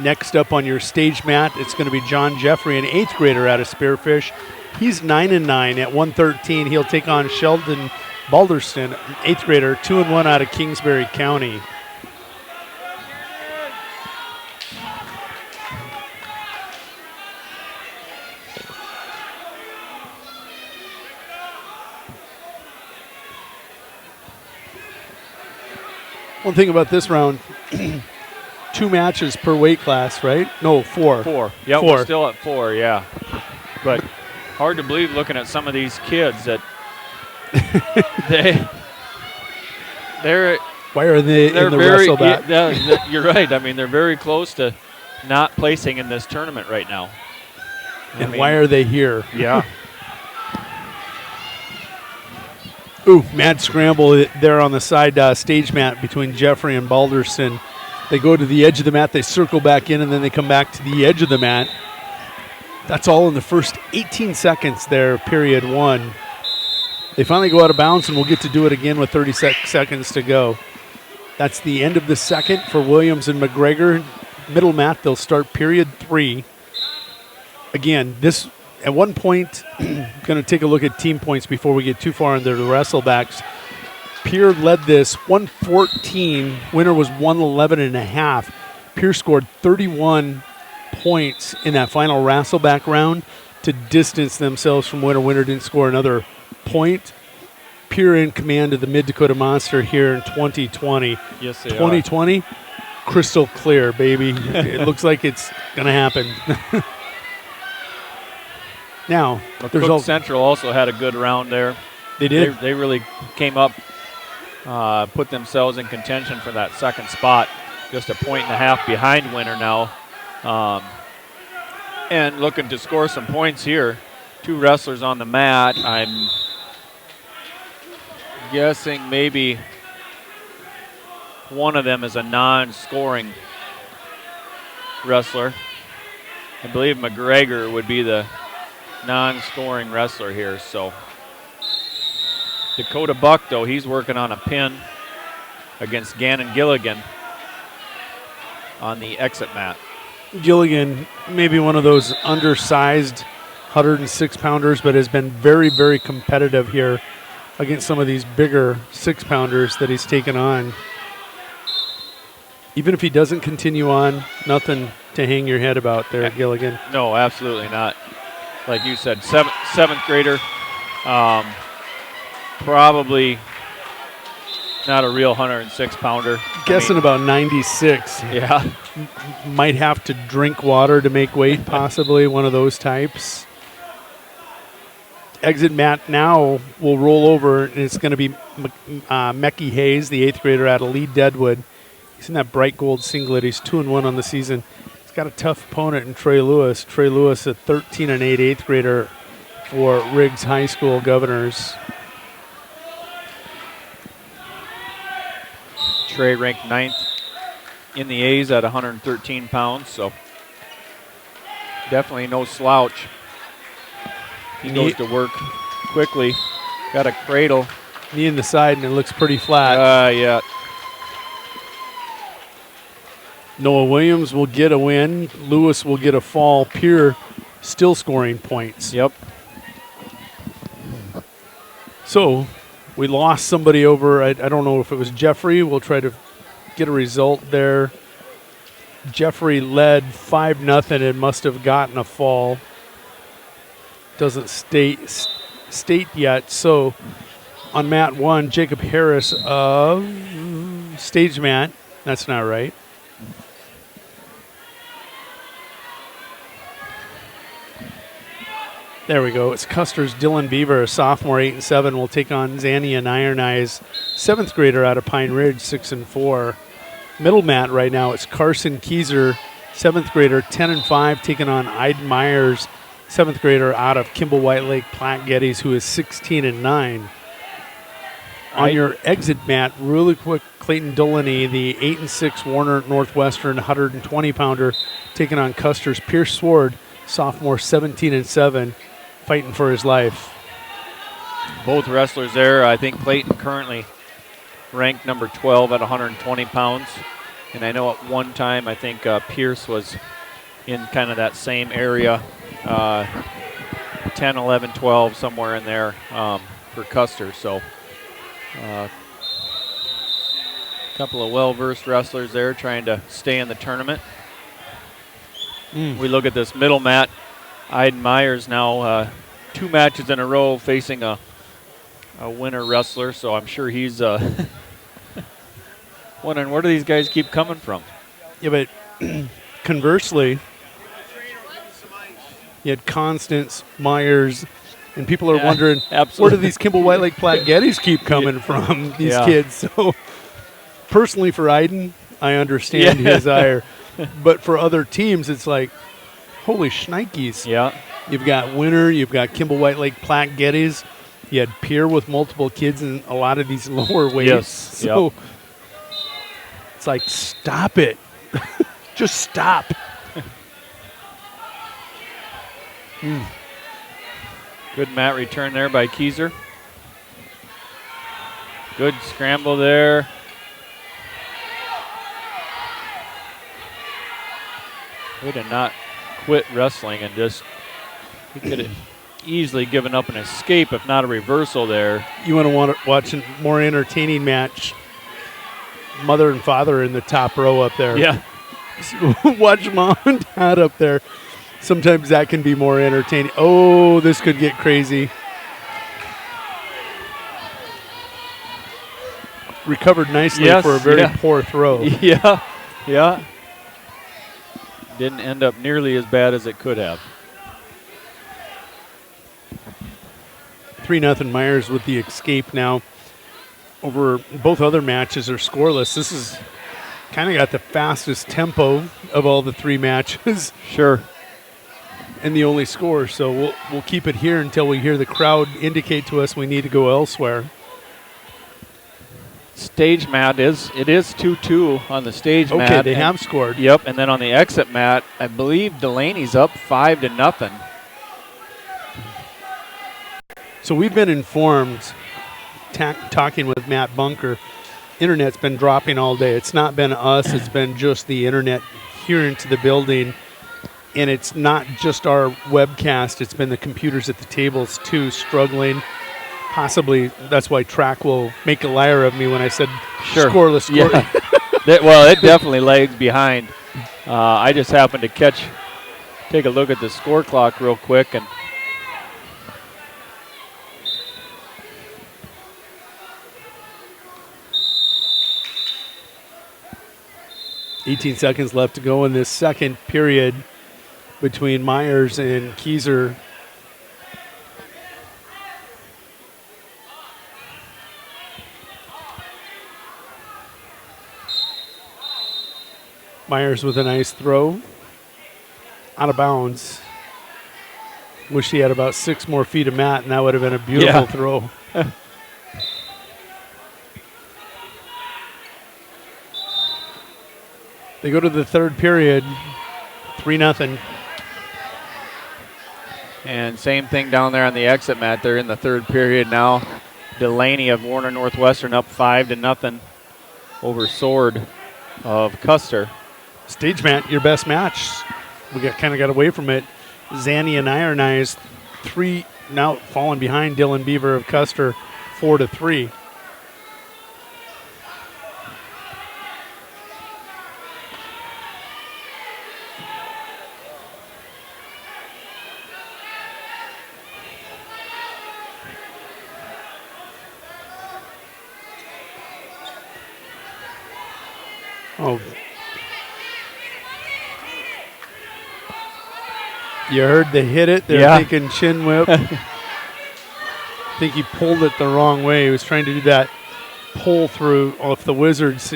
Next up on your stage mat, it's going to be John Jeffrey, an 8th grader out of Spearfish. He's 9-9 at 113. He'll take on Sheldon Balderston, 8th grader, 2-1 out of Kingsbury County. One thing about this round, 2 matches per weight class, right? No, 4. 4. Yeah, 4. We're still at 4, yeah. But hard to believe looking at some of these kids that they're why are they in the wrestle back? You're right. I mean, they're very close to not placing in this tournament right now. And why are they here? Yeah. Ooh, mad scramble there on the side stage mat between Jeffrey and Balderston. They go to the edge of the mat, they circle back in, and then they come back to the edge of the mat. That's all in the first 18 seconds there, period 1. They finally go out of bounds, and we'll get to do it again with 30 seconds to go. That's the end of the second for Williams and McGregor. Middle mat, they'll start period 3. Again, this at one point, going to take a look at team points before we get too far into the wrestlebacks. Pierre led this 114. Winner was 111.5. Pierre scored 31 points in that final wrestleback round to distance themselves from winner. Winner didn't score another point. Pierre in command of the Mid-Dakota Monster here in 2020. Yes, they 2020, crystal clear, baby. It looks like it's going to happen. Now, there's Cook Central also had a good round there. They did. They really came up, put themselves in contention for that second spot. Just a 1.5 behind winner now. And looking to score some points here. 2 wrestlers on the mat. I'm guessing maybe one of them is a non-scoring wrestler. I believe McGregor would be the non-scoring wrestler here. So Dakota Buck, though, he's working on a pin against Gannon Gilligan on the exit mat. Gilligan, maybe one of those undersized 106-pounders, but has been very, very competitive here against some of these bigger 6-pounders that he's taken on. Even if he doesn't continue on, nothing to hang your head about there, Gilligan. No, absolutely not. Like you said, seventh grader, probably not a real 106-pounder. Guessing about 96. Yeah. Might have to drink water to make weight, possibly, one of those types. Exit mat now will roll over, and it's going to be Mecky Hayes, the 8th grader out of Lee Deadwood. He's in that bright gold singlet. He's 2-1 on the season. He's got a tough opponent in Trey Lewis. Trey Lewis, a 13-8 8th grader for Riggs High School Governors. Trey ranked 9th in the A's at 113 pounds, so definitely no slouch. He goes to work quickly. Got a cradle. Knee in the side, and it looks pretty flat. Yeah. Noah Williams will get a win. Lewis will get a fall. Pierre still scoring points. Yep. So we lost somebody over. I don't know if it was Jeffrey. We'll try to get a result there. Jeffrey led 5-0 and must have gotten a fall. Doesn't state yet. So On mat 1, Jacob Harris of Stage Mat. That's not right. There we go. It's Custer's Dylan Beaver, a sophomore, 8-7, will take on Zania Ironeyes, 7th grader out of Pine Ridge, 6-4. Middle mat right now, it's Carson Keyser, 7th grader, 10-5, taking on Iden Myers, 7th grader out of Kimball White Lake Platte Geddes, who is 16-9. On your exit mat, really quick, Clayton Delaney, the 8-6 Warner Northwestern 120-pounder, taking on Custer's Pierce Sword, sophomore, 17-7, fighting for his life. Both wrestlers there. I think Clayton currently ranked number 12 at 120 pounds. And I know at one time I think Pierce was in kind of that same area, 10, 11, 12, somewhere in there for Custer. So a couple of well-versed wrestlers there trying to stay in the tournament. We look at this middle mat. Iden Myers now 2 matches in a row facing a winner wrestler, so I'm sure he's wondering where do these guys keep coming from. Yeah, but conversely, you had Constance, Myers, and people are wondering where do these Kimball White Lake Platte Geddes keep coming from, these kids. So personally for Iden, I understand his ire. But for other teams, it's like, holy shnikes. Yeah. You've got Winter, you've got Kimball White Lake Platte Geddes. You had Pierre with multiple kids in a lot of these lower weights. Yes. So it's like, stop it. Just stop. Good mat return there by Keyser. Good scramble there. Way to not quit wrestling and just, he could have easily given up an escape, if not a reversal there. You want to watch a more entertaining match. Mother and father in the top row up there. Yeah. Watch mom and dad up there. Sometimes that can be more entertaining. Oh, this could get crazy. Recovered nicely for a very poor throw. Yeah, yeah. Didn't end up nearly as bad as it could have. 3-0 Myers with the escape now. Over both other matches are scoreless. This is kind of got the fastest tempo of all the 3 matches. Sure. And the only score, so we'll keep it here until we hear the crowd indicate to us we need to go elsewhere. Stage mat it is 2-2 on the stage mat. Okay, they have scored. Yep, and then on the exit mat, I believe Delaney's up 5-0. So we've been informed, talking with Matt Bunker, internet's been dropping all day. It's not been us, it's been just the internet here into the building. And it's not just our webcast, it's been the computers at the tables too, struggling. Possibly that's why track will make a liar of me when I said scoreless. Yeah. Well, it definitely lags behind. I just happened to take a look at the score clock real quick, and $18 seconds left to go in this second period between Myers and Keyser. Myers with a nice throw. Out of bounds. Wish he had about 6 more feet of mat, and that would have been a beautiful throw. They go to the third period, 3-0. And same thing down there on the exit mat. They're in the third period now. Delaney of Warner Northwestern up 5-0 over Sword of Custer. Stage mat, your best match. We kind of got away from it. Zanny and Ironized 3, now falling behind Dylan Beaver of Custer 4-3. Oh. You heard they hit it. They're thinking chin whip. I think he pulled it the wrong way. He was trying to do that pull through off the Wizards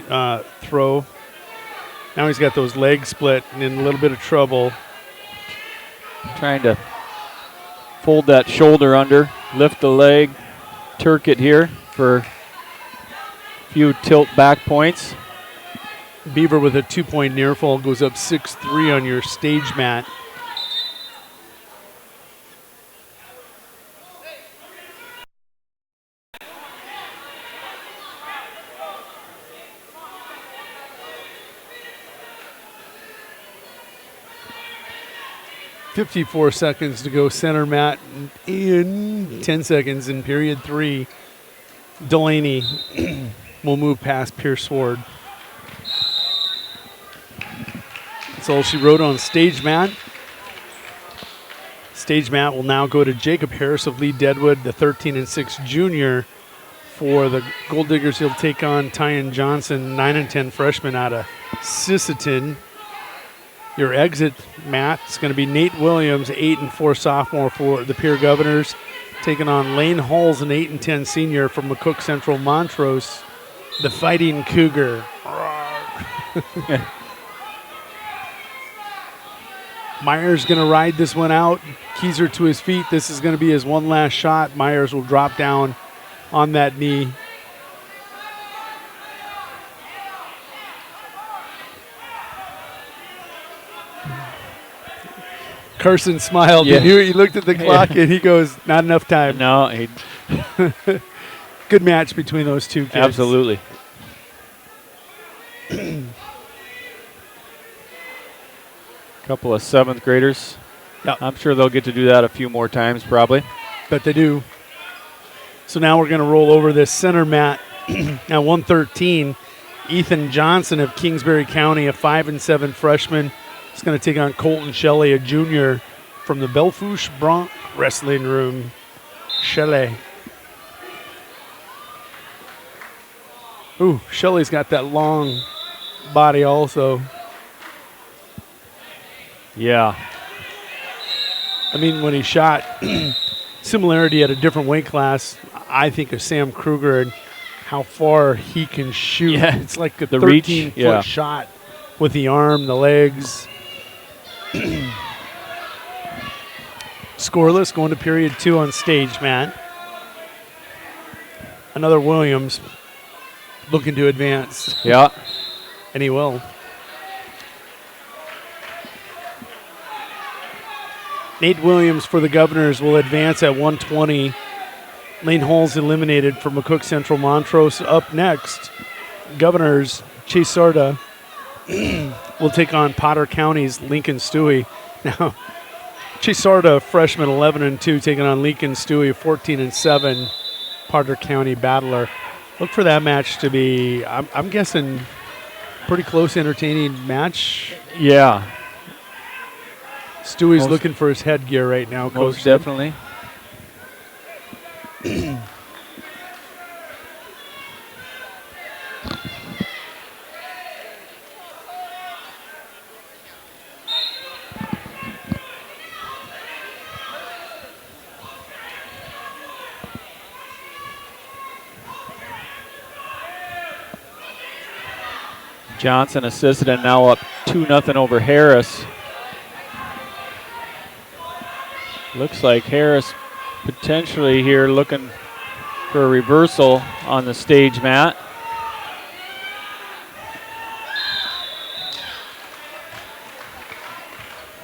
throw. Now he's got those legs split and in a little bit of trouble. Trying to fold that shoulder under, lift the leg, Turk it here for a few tilt back points. Beaver with a 2-point near fall goes up 6-3 on your stage mat. .54 seconds to go center mat in 10 seconds in period 3. Delaney will move past Pierce Ward. That's all she wrote on stage mat. Stage mat will now go to Jacob Harris of Lee Deadwood, the 13-6 junior. For the Gold Diggers, he'll take on Tyan Johnson, 9-10 freshman out of Sisseton. Your exit mat is going to be Nate Williams, 8-4 sophomore for the Pierre Governors, taking on Lane Halls, an 8-10 senior from McCook Central Montrose, the Fighting Cougar. Myers going to ride this one out. Keyser to his feet. This is going to be his one last shot. Myers will drop down on that knee. Carson smiled. Yeah. He looked at the clock and he goes, not enough time. No. Good match between those two kids. Absolutely. Couple of 7th graders. Yep. I'm sure they'll get to do that a few more times probably. Bet they do. So now we're going to roll over this center mat at 113. Ethan Johnson of Kingsbury County, a 5-7 freshman. He's going to take on Colton Shelley, a junior from the Belfouche Bronc Wrestling Room. Shelley. Ooh, Shelley's got that long body also. Yeah. I mean, when he shot, similarity at a different weight class, I think of Sam Kruger and how far he can shoot. Yeah. It's like a The reach, 13-foot shot with the arm, the legs. Scoreless going to period 2 on stage, Matt. Another Williams looking to advance. Yeah. And he will. Nate Williams for the Governors will advance at 120. Lane Hall's eliminated for McCook Central Montrose. Up next, Governors Chase Sarda will take on Potter County's Lincoln Stewie. Now, Chase Sarda, freshman, 11-2, taking on Lincoln Stewie, 14-7, Potter County battler. Look for that match to be, I'm guessing, pretty close, entertaining match. Yeah. Stewie's looking for his headgear right now, Coach. Most definitely. Johnson assisted and now up 2-0 over Harris. Looks like Harris potentially here looking for a reversal on the stage mat.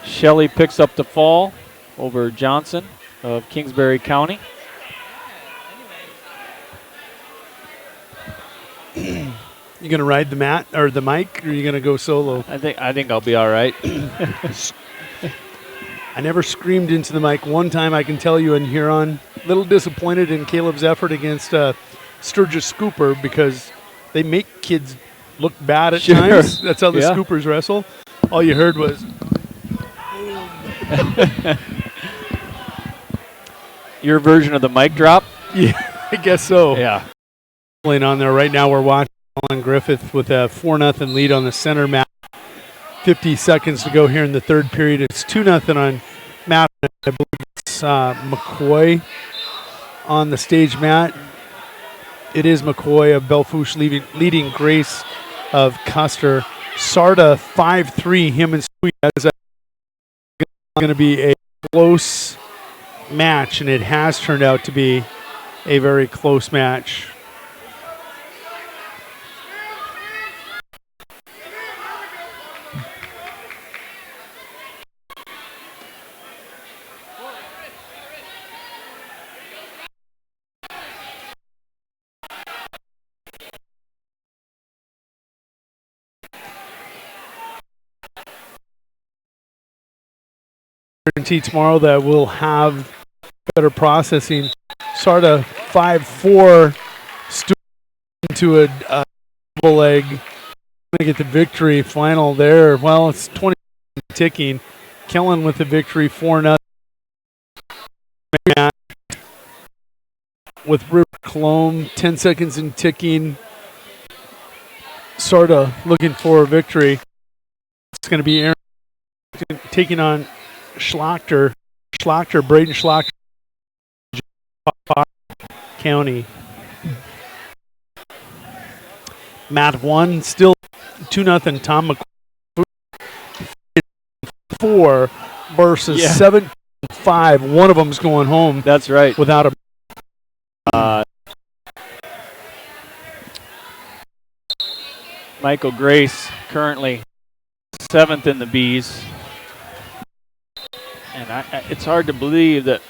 Shelley picks up the fall over Johnson of Kingsbury County. You gonna ride the mat or the mic, or are you gonna go solo? I think I'll be all right. I never screamed into the mic one time, I can tell you, in Huron. Little disappointed in Caleb's effort against Sturgis Scooper because they make kids look bad at times. That's how the Scoopers wrestle. All you heard was Your version of the mic drop? Yeah, I guess so. Yeah. Playing on there right now, we're watching Alan Griffith with a 4-0 lead on the center mat. 50 seconds to go here in the third period. It's 2-0 on mat. I believe it's McCoy on the stage mat. It is McCoy of Belfouche leading Grace of Custer. Sarda 5-3, him and Sweet. That is going to be a close match, and it has turned out to be a very close match. Guarantee tomorrow that we'll have better processing. Sarda 5-4 into a double leg. Going to get the victory final there. Well, it's 20 ticking. Kellen with the victory 4-0. With River Cologne, 10 seconds in ticking. Sarda looking for a victory. It's going to be Aaron taking on Schlachter, Braden Schlachter, County. Mat 1, still 2-0. Tom McCoy 4 versus 7-5. One of them's going home. That's right. Without a. Michael Grace currently 7th in the Bs. And it's hard to believe that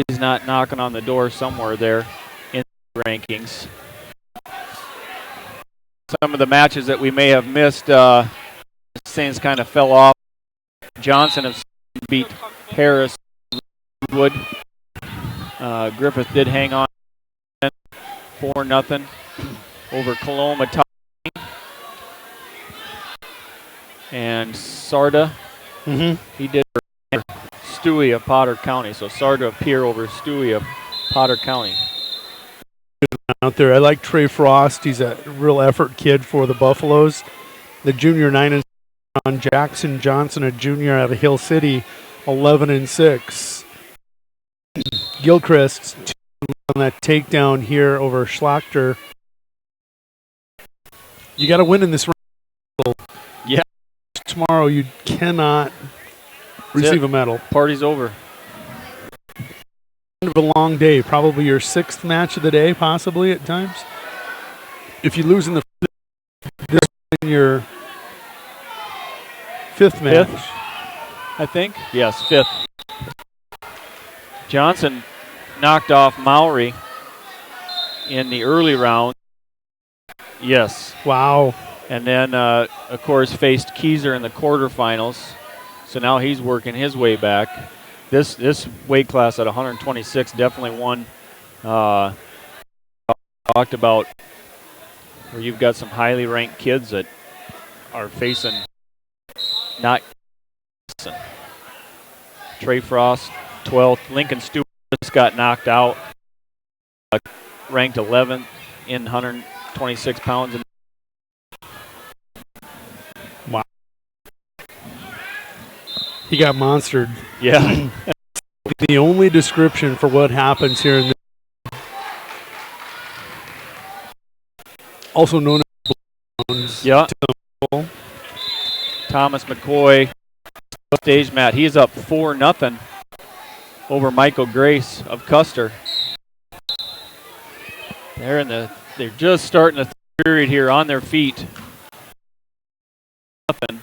he's not knocking on the door somewhere there in the rankings. Some of the matches that we may have missed, things kind of fell off. Johnson has beat Harris Wood. Griffith did hang on 4-0 over Coloma. And Sarda, he did Stewie of Potter County. So Sarda of Pierre over Stewie of Potter County. Out there, I like Trey Frost. He's a real effort kid for the Buffaloes. The junior 9-6 on Jackson Johnson, a junior out of Hill City, 11-6. Gilchrist on that takedown here over Schlachter. You got to win in this round. Yeah. Tomorrow you cannot receive a medal. Party's over. End of a long day. Probably your 6th match of the day, possibly at times. If you lose in the this is your 5th match. 5th, I think. Yes, 5th. Johnson knocked off Maury in the early round. Yes. Wow. And then, of course, faced Keyser in the quarterfinals. So now he's working his way back. This weight class at 126 definitely one. Talked about where you've got some highly ranked kids that are facing not. Trey Frost, 12th. Lincoln Stewart just got knocked out. Ranked 11th in 126 pounds. Wow. He got monstered. Yeah. The only description for what happens here in the also known as Thomas McCoy, stage mat. He's up 4-0 over Michael Grace of Custer. They're just starting the third period here on their feet. Nothing.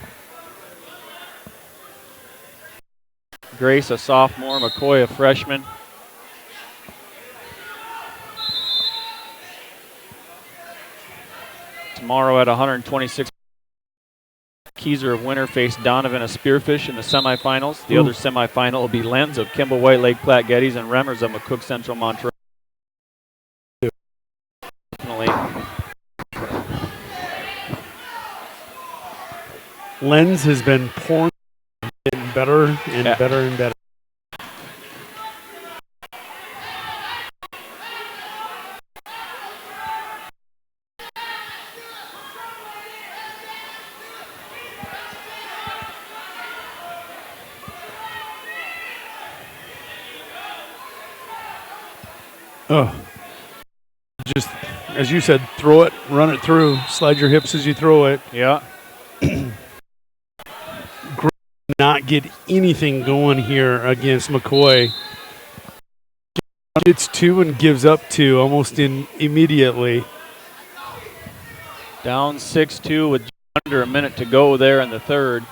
Grace, a sophomore. McCoy, a freshman. Tomorrow at 126, Keyser of Winter face Donovan of Spearfish in the semifinals. The other semifinal will be Lenz of Kimball White Lake Platte Geddes and Remmers of McCook Central Montrose. Definitely. Lenz has been pouring getting better and better and better. Oh. Just, as you said, throw it, run it through, slide your hips as you throw it. Yeah. Not get anything going here against McCoy. Gets 2 and gives up 2 almost immediately. Down 6-2 with under a minute to go there in the third.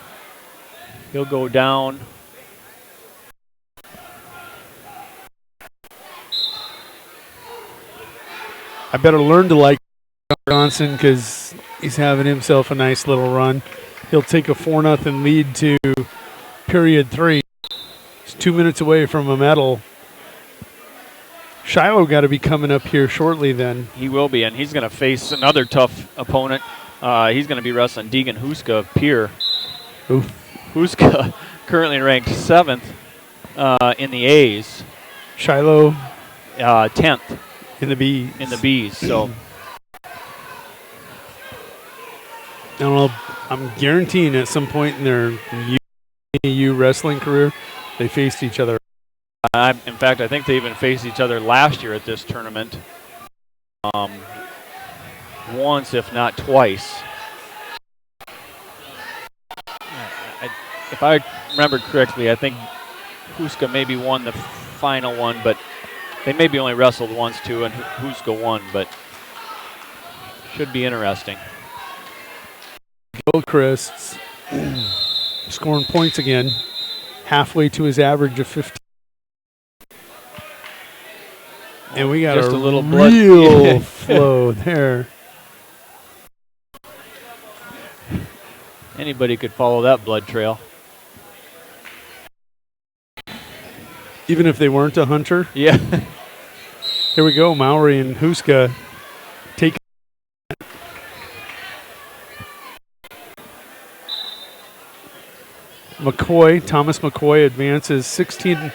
He'll go down. I better learn to like Johnson because he's having himself a nice little run. He'll take a 4-0 lead to period 3. He's 2 minutes away from a medal. Shiloh got to be coming up here shortly then. He will be, and he's going to face another tough opponent. He's going to be wrestling Deegan Huska of Pierre. Oof. Huska currently ranked 7th in the A's. Shiloh 10th. In the B's. In the B's, so. I don't know, I'm guaranteeing at some point in their U wrestling career, they faced each other. In fact, I think they even faced each other last year at this tournament. Once, if not twice. If I remember correctly, I think Huska maybe won the final one, but they maybe only wrestled once too, and Huska won, but should be interesting. Gilchrist scoring points again, halfway to his average of 15. And we got just a little blood real flow there. Anybody could follow that blood trail. Even if they weren't a hunter? Yeah. Here we go, Mowry and Huska take. Thomas McCoy advances 6-2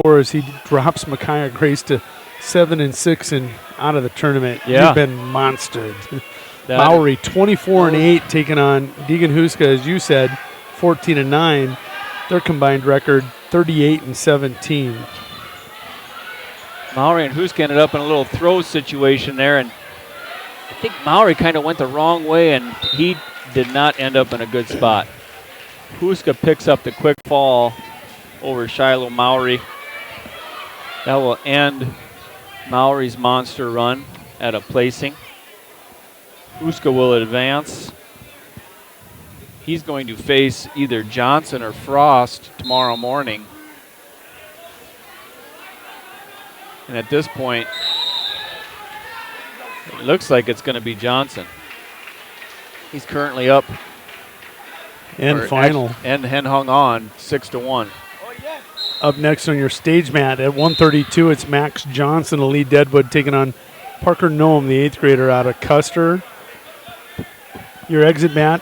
as he drops Micaiah Grace to 7-6 and out of the tournament. Yeah. You've been monstered. Mowry 24-8 taking on Deegan Huska, as you said, 14-9. Their combined record 38-17. Mowry and Huska ended up in a little throw situation there, and I think Mowry kind of went the wrong way, and he did not end up in a good spot. Huska picks up the quick fall over Shiloh Mowry. That will end Mowry's monster run at a placing. Huska will advance. He's going to face either Johnson or Frost tomorrow morning. And at this point, it looks like it's going to be Johnson. He's currently up. And final. And hung on 6-1. Up next on your stage mat at 132, it's Max Johnson of Lee Deadwood taking on Parker Noam, the 8th grader out of Custer. Your exit mat,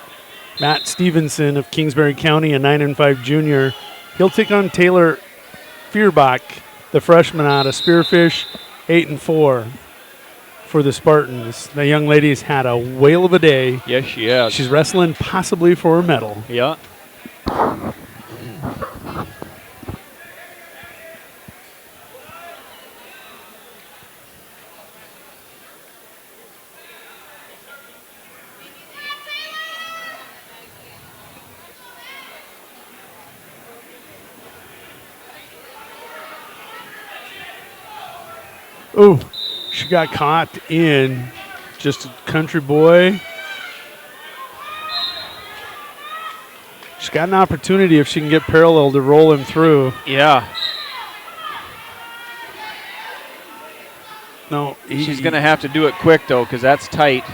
Matt Stevenson of Kingsbury County, a 9-5 junior. He'll take on Taylor Feuerbach, the freshman out of Spearfish, 8-4 for the Spartans. The young lady's had a whale of a day. Yes, she has. She's wrestling possibly for a medal. Yeah. Oh, she got caught in just a country boy. She's got an opportunity if she can get parallel to roll him through. Yeah. No, she's going to have to do it quick, though, because that's tight.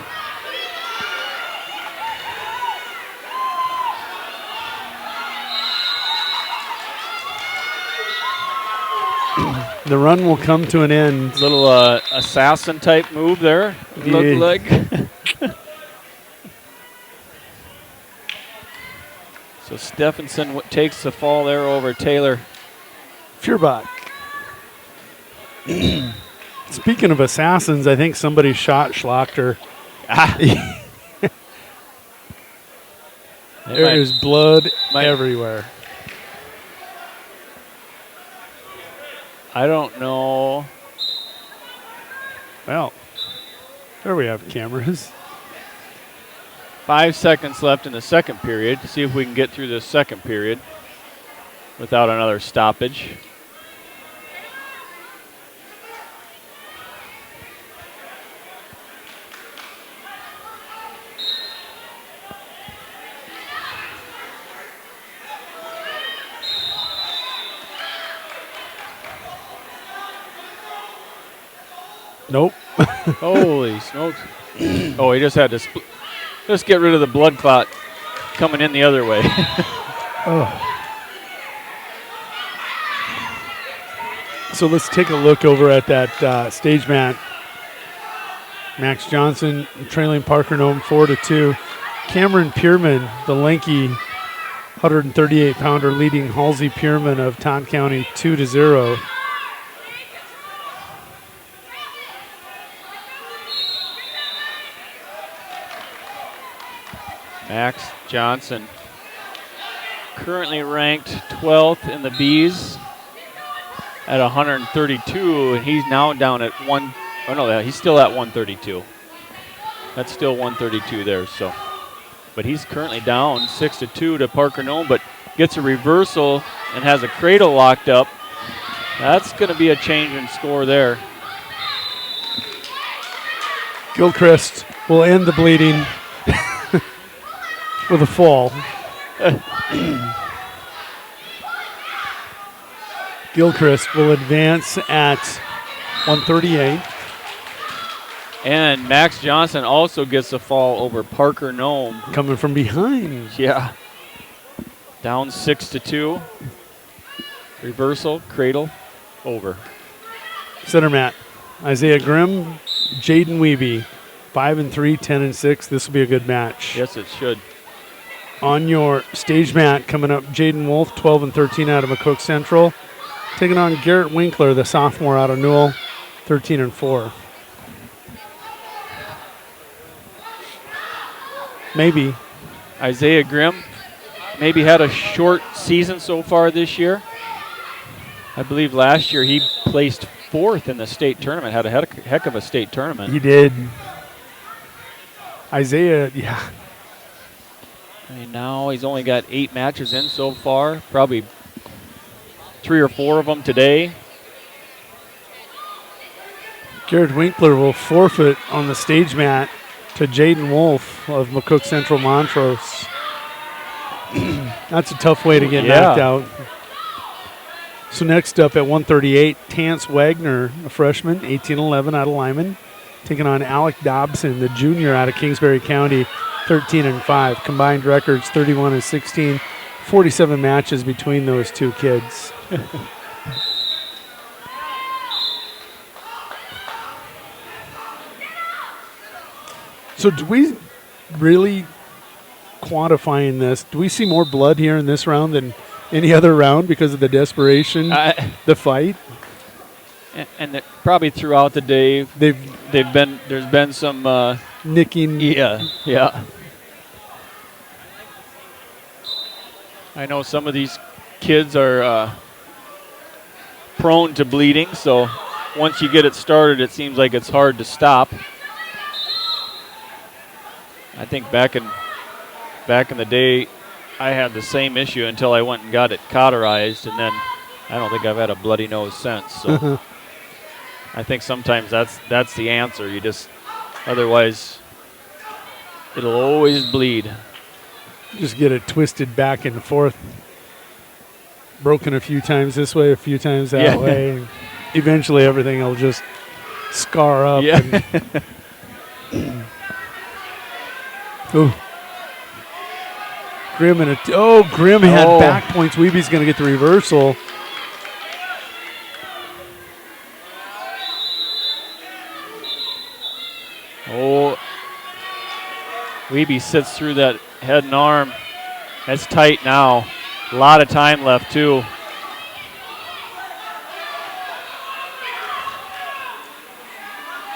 The run will come to an end. Little assassin type move there, looked like. So Stephenson takes the fall there over Taylor Feuerbach. Speaking of assassins, I think somebody shot Schlachter. There is blood everywhere. I don't know. Well, there we have cameras. 5 seconds left in the second period to see if we can get through this second period without another stoppage. Nope. Holy smokes. Oh, he just had to just get rid of the blood clot coming in the other way. Oh. So let's take a look over at that stage mat. Max Johnson trailing Parker Nome 4-2. Cameron Pierman, the lanky 138-pounder, leading Halsey Pierman of Todd County 2-0. Max Johnson currently ranked 12th in the Bs at 132, and he's now down at he's still at 132. That's still 132 there, so. But he's currently down 6-2 to Parker Nome, but gets a reversal and has a cradle locked up. That's going to be a change in score there. Gilchrist will end the bleeding with a fall. Gilchrist will advance at 138. And Max Johnson also gets a fall over Parker Nome. Coming from behind. Yeah. Down 6-2. Reversal, cradle, over. Center mat. Isaiah Grimm, Jaden Weeby. 5-3, 10-6. This will be a good match. Yes, it should. On your stage mat, coming up, Jaden Wolf, 12-13 out of McCook Central. Taking on Garrett Winkler, the sophomore out of Newell, 13-4. Maybe. Isaiah Grimm maybe had a short season so far this year. I believe last year he placed 4th in the state tournament, had a heck of a state tournament. He did. Isaiah, yeah. I mean, now he's only got 8 matches in so far, probably 3 or 4 of them today. Garrett Winkler will forfeit on the stage mat to Jaden Wolf of McCook Central Montrose. That's a tough way to get knocked out. So next up at 138, Tance Wagner, a freshman, 18-11 out of Lyman, taking on Alec Dobson, the junior out of Kingsbury County, 13-5. Combined records 31-16, 47 matches between those two kids. So do we really, quantifying this, do we see more blood here in this round than any other round because of the desperation, the fight? And probably throughout the day, there's been some nicking. Yeah. I know some of these kids are prone to bleeding, so once you get it started, it seems like it's hard to stop. I think back in the day, I had the same issue until I went and got it cauterized, and then I don't think I've had a bloody nose since. So I think sometimes that's the answer. You just, otherwise, it'll always bleed. Just get it twisted back and forth, broken a few times this way, a few times that way. And eventually, everything will just scar up. Yeah. Ooh. Grimm Grimm had back points. Weeby's going to get the reversal. Oh, Weeby sits through that head and arm. That's tight now. A lot of time left too.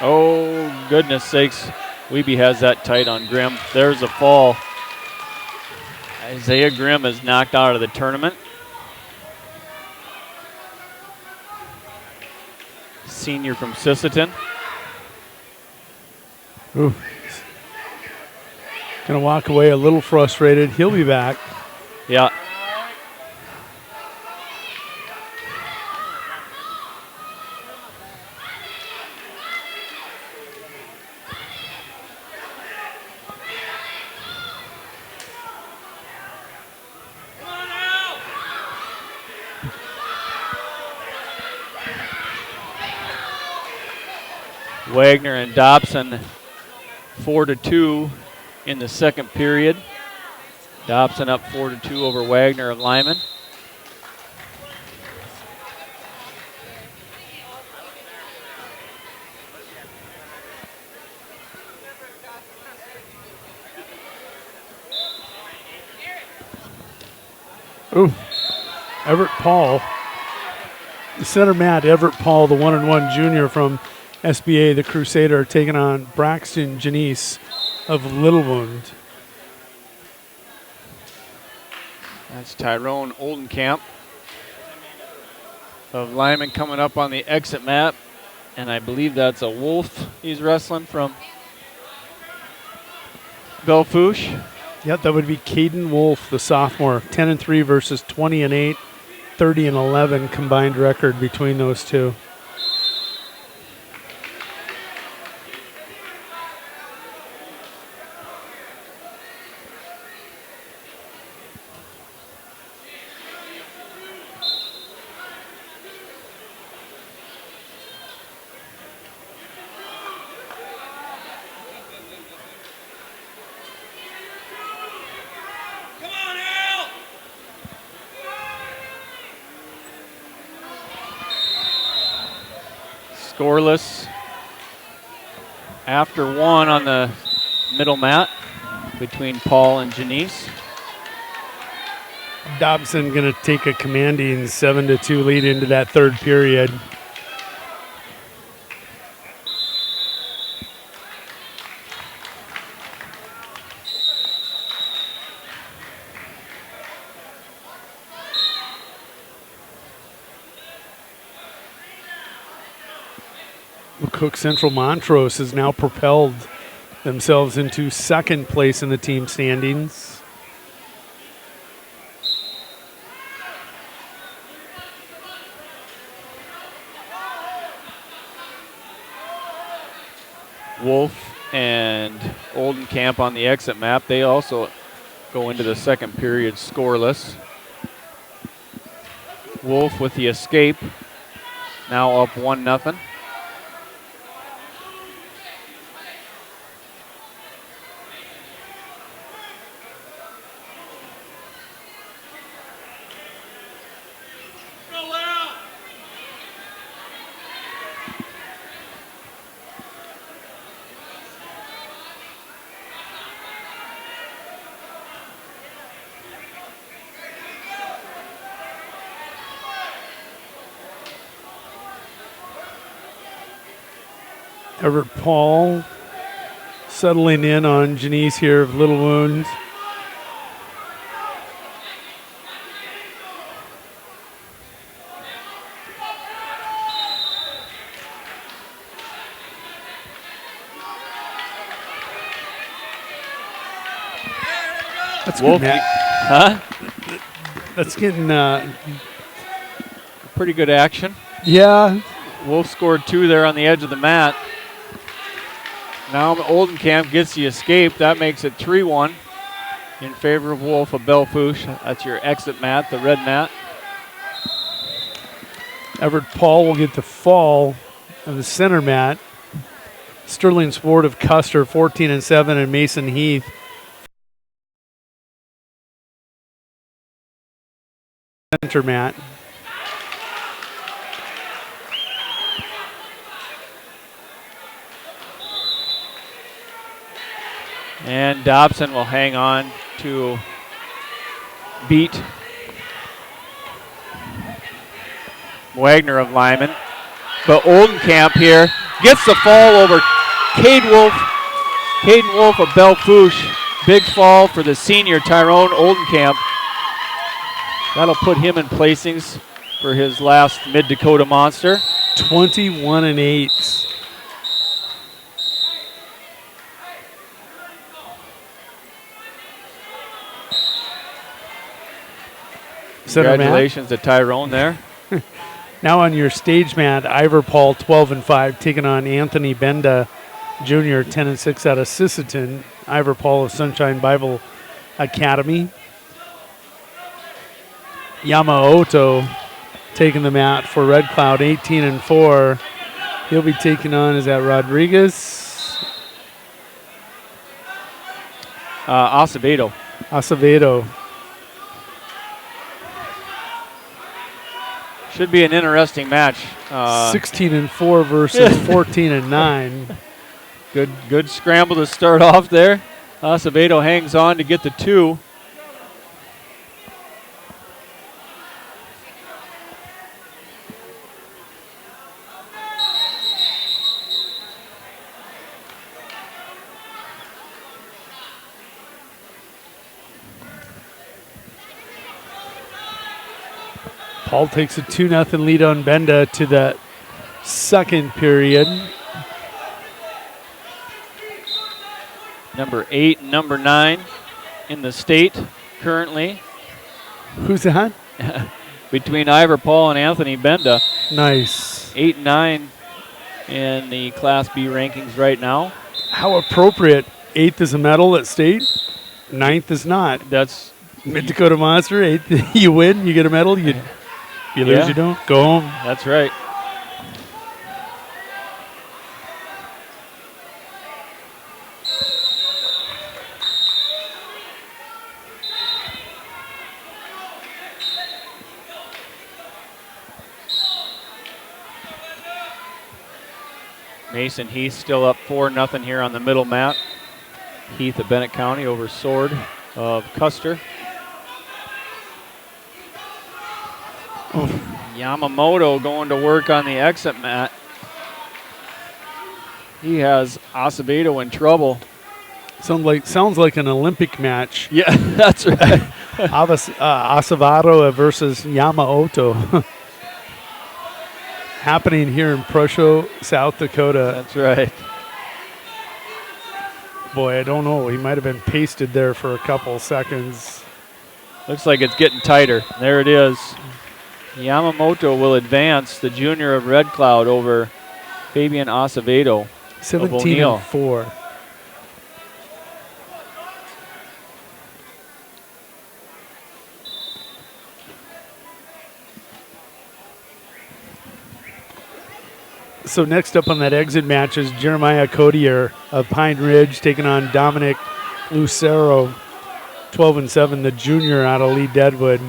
Oh, goodness sakes. Weeby has that tight on Grimm. There's a fall. Isaiah Grimm is knocked out of the tournament. senior from Sisseton. Ooh. Gonna walk away a little frustrated. He'll be back. Yeah. Wagner and Dobson 4-2 in the second period. Dobson up 4-2 over Wagner of Lyman. Ooh, Everett Paul. The center mat, Everett Paul, the 1-1 junior from SBA, the Crusader, taking on Braxton Janice of Littlewood. That's Tyrone Oldenkamp of Lyman coming up on the exit mat. And I believe that's a Wolf he's wrestling from Belfouche. Yep, that would be Caden Wolf, the sophomore. 10-3 versus 20-8, 30-11 combined record between those two. Scoreless after one on the middle mat between Paul and Janice. Dobson going to take a commanding 7-2 lead into that third period. Cook Central Montrose has now propelled themselves into second place in the team standings. Wolf and Oldenkamp on the exit map. They also go into the second period scoreless. Wolf with the escape, now up 1-0. Everett Paul settling in on Janice here of Little Wound. That's Wolf, good, huh? That's getting pretty good action. Yeah. Wolf scored 2 there on the edge of the mat. Now Oldenkamp gets the escape. That makes it 3-1 in favor of Wolf of Belfouche. That's your exit mat, the red mat. Everett Paul will get the fall of the center mat. Sterling Sword of Custer, 14-7, and Mason Heath, center mat. And Dobson will hang on to beat Wagner of Lyman. But Oldenkamp here gets the fall over Caden Wolf. Caden Wolf of Belfouche. Big fall for the senior Tyrone Oldenkamp. That'll put him in placings for his last Mid-Dakota Monster. 21-8. Congratulations to Tyrone there. Now on your stage mat, Ivor Paul 12-5 taking on Anthony Benda Jr. 10-6 out of Sisseton. Ivor Paul of Sunshine Bible Academy. Yamamoto taking the mat for Red Cloud 18-4. He'll be taking on, is that Rodriguez? Acevedo. Acevedo. Should be an interesting match. 16-4 versus 14-9. Good scramble to start off there. Acevedo hangs on to get the 2. Paul takes a 2-0 lead on Benda to the second period. Number 8 and number 9 in the state currently. Who's that? Between Ivor Paul and Anthony Benda. Nice. 8 and 9 in the Class B rankings right now. How appropriate. 8th is a medal at state. 9th is not. That's Mid-Dakota Monster. 8th, you win, you get a medal. You lose, you don't. Go home. That's right. Mason Heath still up 4-0 here on the middle mat. Heath of Bennett County over Sword of Custer. Yamamoto going to work on the exit mat. He has Acevedo in trouble. Sounds like an Olympic match. Yeah, that's right. Acevedo versus Yamamoto. Happening here in Presho, South Dakota. That's right. Boy, I don't know. He might have been pasted there for a couple seconds. Looks like it's getting tighter. There it is. Yamamoto will advance, the junior of Red Cloud, over Fabian Acevedo. 17-4. So next up on that exit match is Jeremiah Codier of Pine Ridge taking on Dominic Lucero, 12-7, the junior out of Lee Deadwood.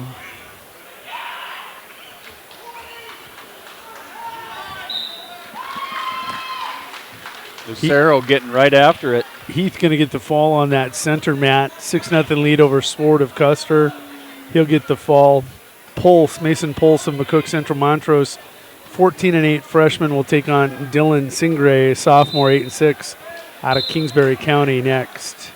Lucero getting right after it. Heath going to get the fall on that center mat. 6-0 lead over Sword of Custer. He'll get the fall. Mason Pulse of McCook Central Montrose, 14-8 freshman, will take on Dylan Singray, sophomore, 8-6, out of Kingsbury County next.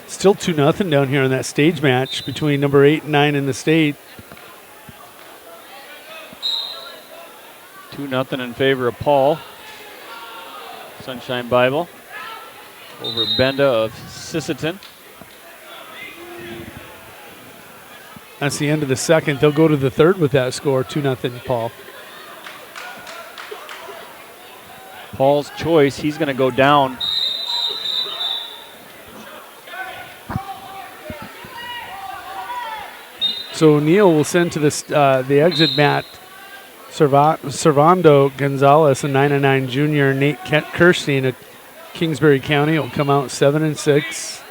Still 2-0 down here on that stage match between number 8 and 9 in the state. 2-0 in favor of Paul. Sunshine Bible over Benda of Sisseton. That's the end of the second. They'll go to the third with that score, 2-0 Paul. Paul's choice, he's going to go down. So O'Neill will send to the exit mat Servando Gonzalez, a 9-9 junior. Nate Kirstein of Kingsbury County will come out 7-6.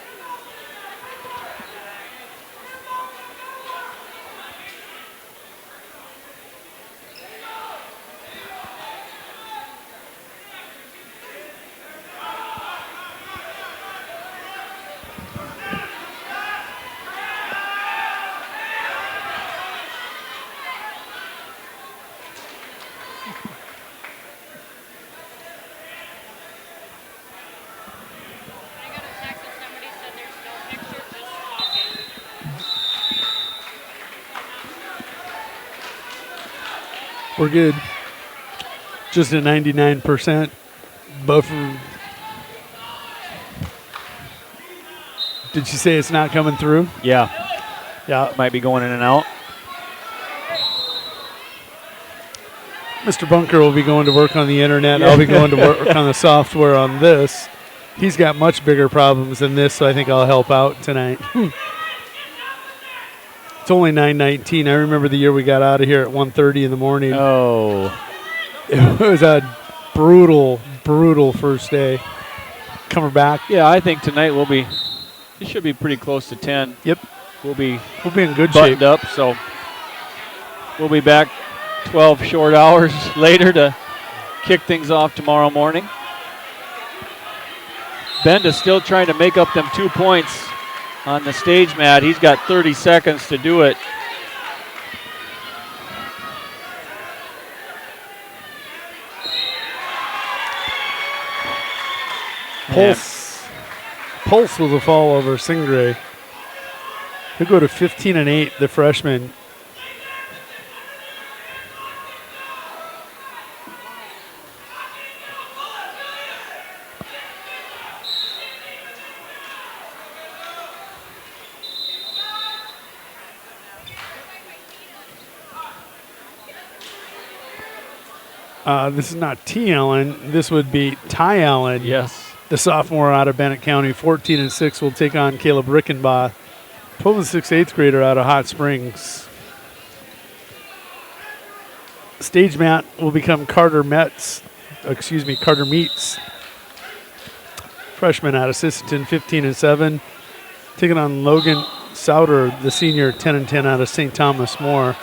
We're good. Just a 99% buffer. Did she say it's not coming through? Yeah. Yeah. Might be going in and out. Mr. Bunker will be going to work on the internet. I'll be going to work on the software on this. He's got much bigger problems than this, so I think I'll help out tonight. It's only 9:19. I remember the year we got out of here at 1:30 in the morning. Oh. It was a brutal, brutal first day. Coming back. Yeah, I think tonight it should be pretty close to 10. Yep. We'll be in good buttoned shape. up, so we'll be back 12 short hours later to kick things off tomorrow morning. Benda's still trying to make up them 2 points on the stage mat. He's got 30 seconds to do it. Pulse was a fall over Singray. He'll go to 15-8, the freshman. This is not T. Allen. This would be Ty Allen. Yes. The sophomore out of Bennett County, 14-6, will take on Caleb Rickenbaugh, 12-6 eighth grader out of Hot Springs. Stage mat will become Carter Meets, freshman out of Sisseton, 15-7, taking on Logan Souter, the senior, 10-10 out of St. Thomas More.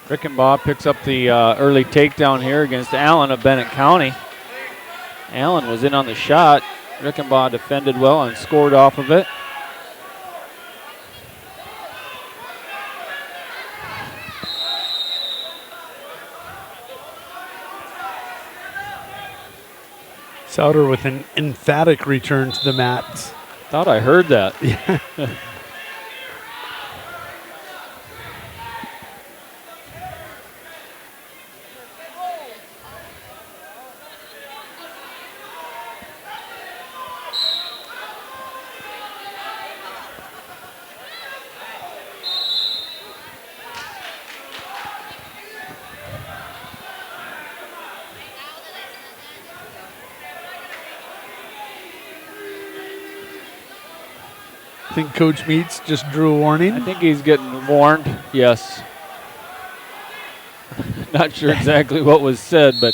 Rickenbaugh picks up the early takedown here against Allen of Bennett County. Allen was in on the shot. Rickenbaugh defended well and scored off of it. Souter with an emphatic return to the mat. Thought I heard that. Yeah. I think Coach Meets just drew a warning. I think he's getting warned, yes. Not sure exactly what was said, but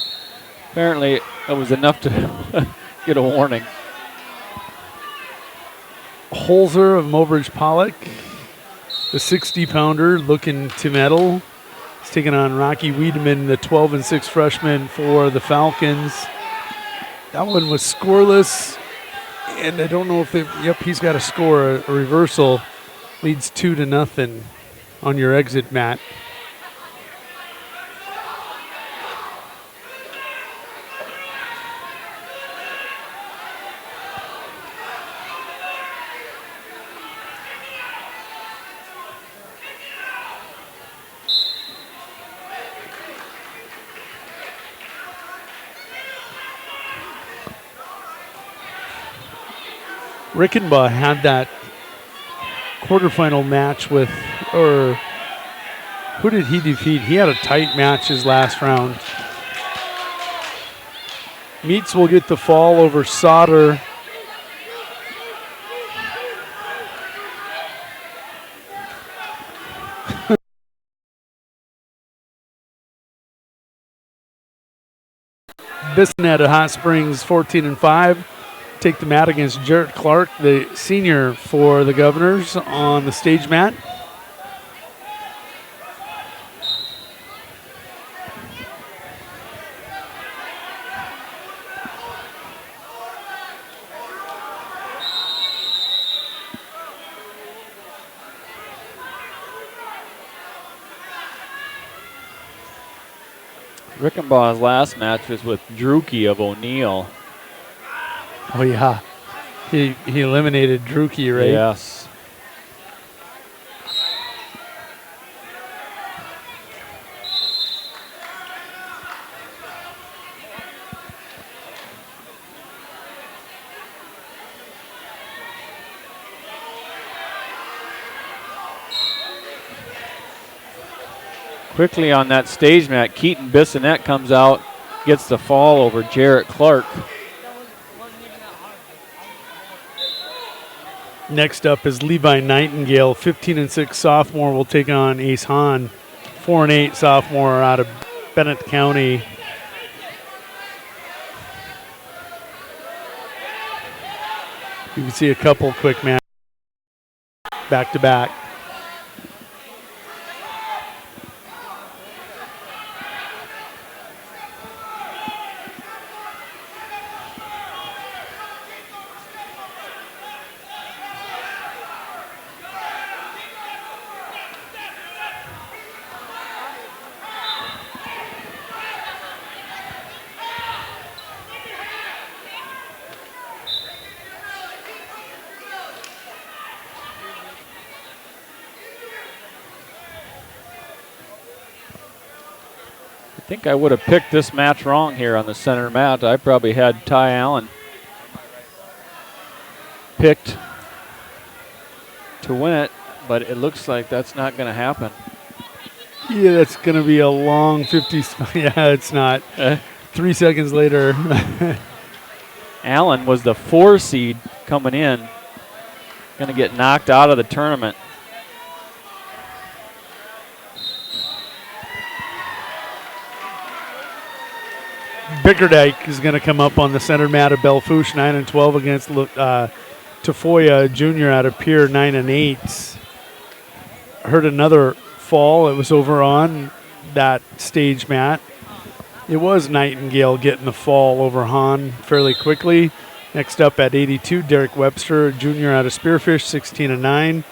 apparently it was enough to get a warning. Holzer of Mobridge Pollock, the 60-pounder looking to medal. He's taking on Rocky Wiedemann, the 12-6 freshman for the Falcons. That one was scoreless. And I don't know if he's got to score a reversal. Leads 2-0 on your exit mat. Rickenbaugh had that quarterfinal match with, or who did he defeat? He had a tight match his last round. Meets will get the fall over Sauter. Bissonette at Hot Springs, 14-5. Take the mat against Jarrett Clark, the senior for the Governors, on the stage mat. Rickenbaugh's last match was with Druki of O'Neill. Oh, yeah. He eliminated Druki, right? Yes. Quickly on that stage mat, Keaton Bissonette comes out, gets the fall over Jarrett Clark. Next up is Levi Nightingale, 15-6 sophomore, will take on Ace Hahn, 4-8 sophomore out of Bennett County. You can see a couple quick matches back to back. I think I would have picked this match wrong here on the center mat. I probably had Ty Allen picked to win it, but it looks like that's not going to happen. Yeah, that's going to be a long 50s. Yeah, it's not. 3 seconds later. Allen was the 4 seed coming in. Going to get knocked out of the tournament. Bickerdike is going to come up on the center mat of Belfouche, 9-12 against Tafoya Jr. out of Pier, 9-8. Heard another fall. It was over on that stage mat. It was Nightingale getting the fall over Hahn fairly quickly. Next up at 82, Derek Webster Jr. out of Spearfish, 16-9,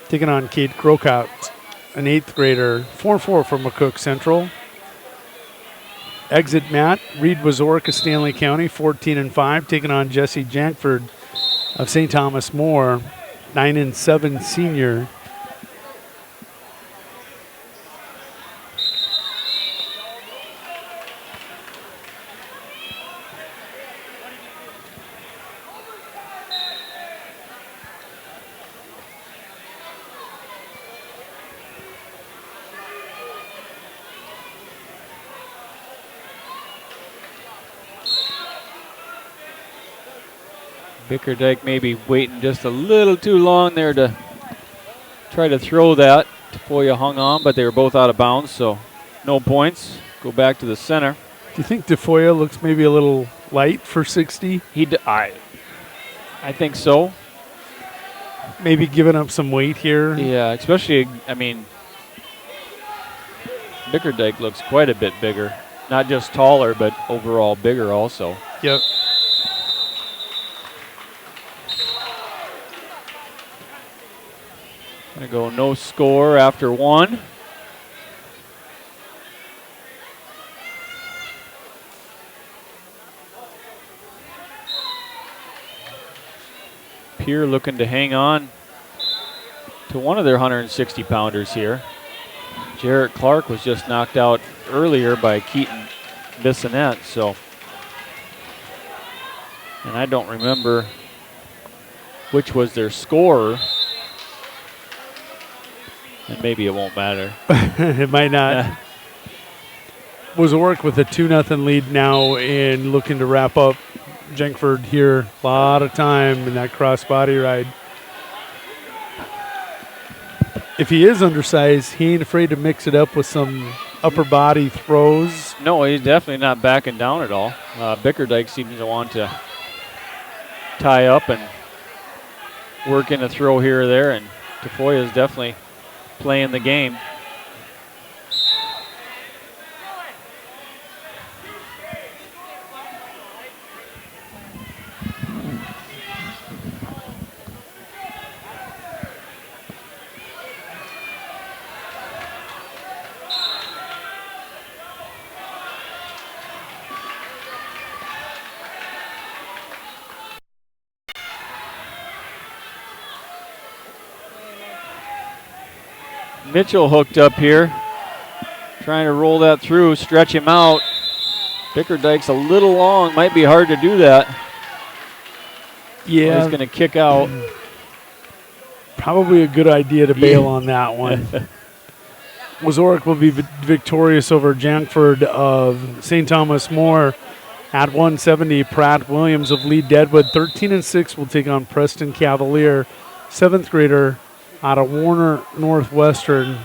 taking on Kate Crocott, an 8th grader, 4-4 from McCook Central. Exit mat, Reed Wazork of Stanley County, 14-5, taking on Jesse Jankford of St. Thomas More, 9-7 senior. Bickerdike maybe waiting just a little too long there to try to throw that. Tafoya hung on, but they were both out of bounds, so no points. Go back to the center. Do you think Tafoya looks maybe a little light for 60? I think so. Maybe giving up some weight here. Yeah, especially, I mean, Bickerdike looks quite a bit bigger. Not just taller, but overall bigger also. Yep. Gonna go no score after 1. Pier looking to hang on to one of their 160 pounders here. Jarrett Clark was just knocked out earlier by Keaton Bissonette, so. And I don't remember which was their scorer. And maybe it won't matter. It might not. Yeah. Wazork with a 2-0 lead now and looking to wrap up. Jankford here, a lot of time in that cross-body ride. If he is undersized, he ain't afraid to mix it up with some upper body throws. No, he's definitely not backing down at all. Bickerdike seems to want to tie up and work in a throw here or there, and Tafoya is definitely playing the game. Mitchell hooked up here. Trying to roll that through, stretch him out. Bickerdike's a little long. Might be hard to do that. Yeah. He's going to kick out. Probably a good idea to bail on that one. Ozorick will be victorious over Jankford of St. Thomas More at 170. Pratt Williams of Lee Deadwood, 13-6, will take on Preston Cavalier, 7th grader out of Warner Northwestern.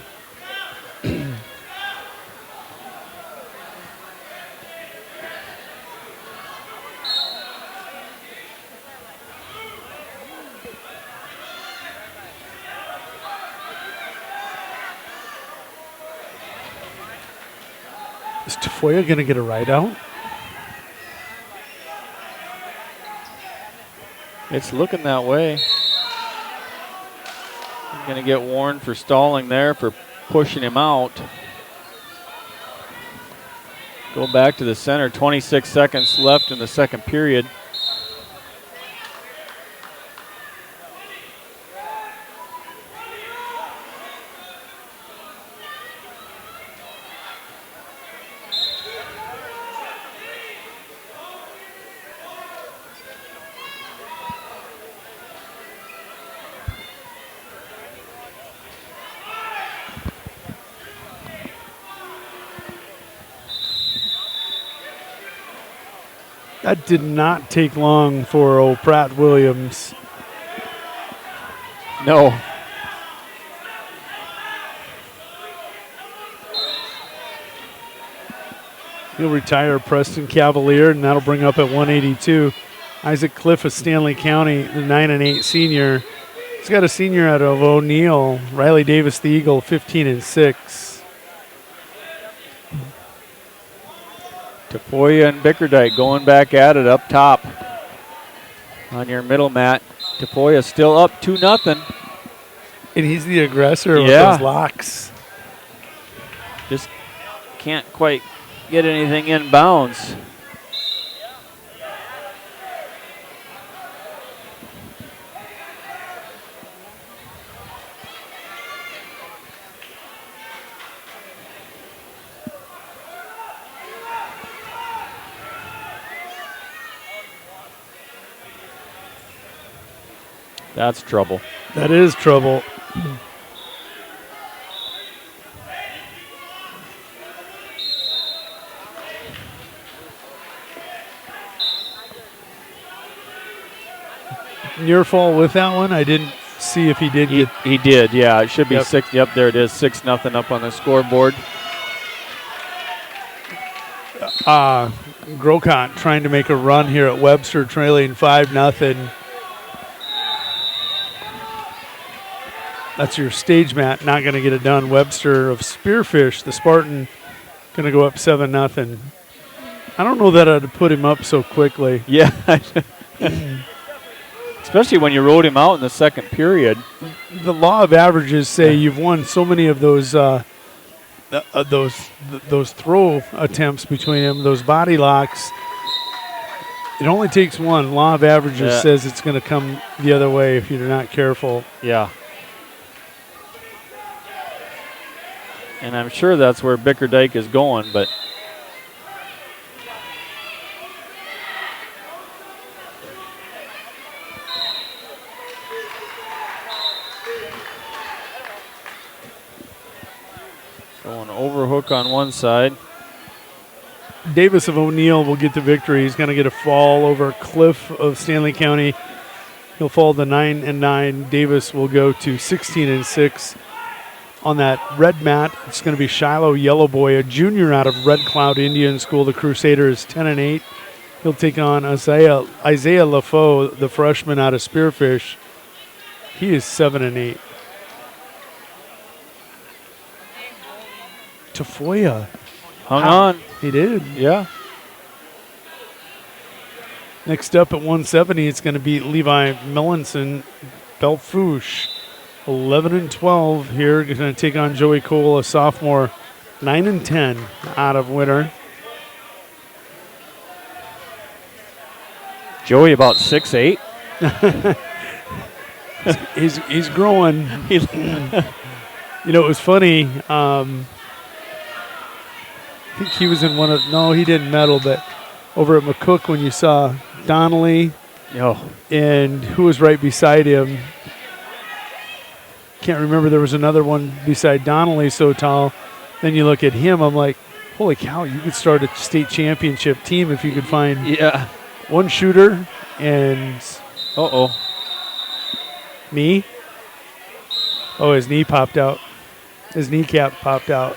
Is Tafoya going to get a ride out? It's looking that way. Going to get warned for stalling there, for pushing him out. Go back to the center. 26 seconds left in the second period. That did not take long for Pratt Williams. No. He'll retire Preston Cavalier, and that'll bring up at 182. Isaac Cliff of Stanley County, the 9-8 senior. He's got a senior out of O'Neill. Riley Davis, the Eagle, 15-6. Tafoya and Bickerdike going back at it up top on your middle mat. Tafoya still up 2-0. And he's the aggressor with those locks. Just can't quite get anything in bounds. That's trouble. That is trouble. Near fall with that one. I didn't see if he did. He did, yeah. It should be 6. Yep, there it is. 6-0 up on the scoreboard. Grocott trying to make a run here at Webster, trailing 5-0. That's your stage mat, not going to get it done. Webster of Spearfish, the Spartan, going to go up 7-0. I don't know that I'd put him up so quickly. Yeah. Especially when you rode him out in the second period. The law of averages say you've won so many of those throw attempts between them, those body locks. It only takes one. Law of averages says it's going to come the other way if you're not careful. Yeah. And I'm sure that's where Bickerdike is going, but going overhook on one side. Davis of O'Neill will get the victory. He's going to get a fall over Cliff of Stanley County. He'll fall to 9-9. Davis will go to 16-6. On that red mat, it's going to be Shiloh Yellowboy, a junior out of Red Cloud Indian School. The Crusaders 10-8. He'll take on Isaiah LaFoe, the freshman out of Spearfish. He is 7-8. Tafoya hung on. He did. Yeah. Next up at 170, it's going to be Levi Melanson, Belfouche. 11-12 here. Going to take on Joey Cole, a sophomore. 9-10 out of Winter. Joey about 6'8". He's growing. You know, it was funny. I think he was in no, he didn't medal, but over at McCook when you saw Donnelly and who was right beside him. Can't remember, there was another one beside Donnelly so tall. Then you look at him, I'm like, holy cow, you could start a state championship team if you could find one shooter and knee. Oh, his knee popped out. His kneecap popped out.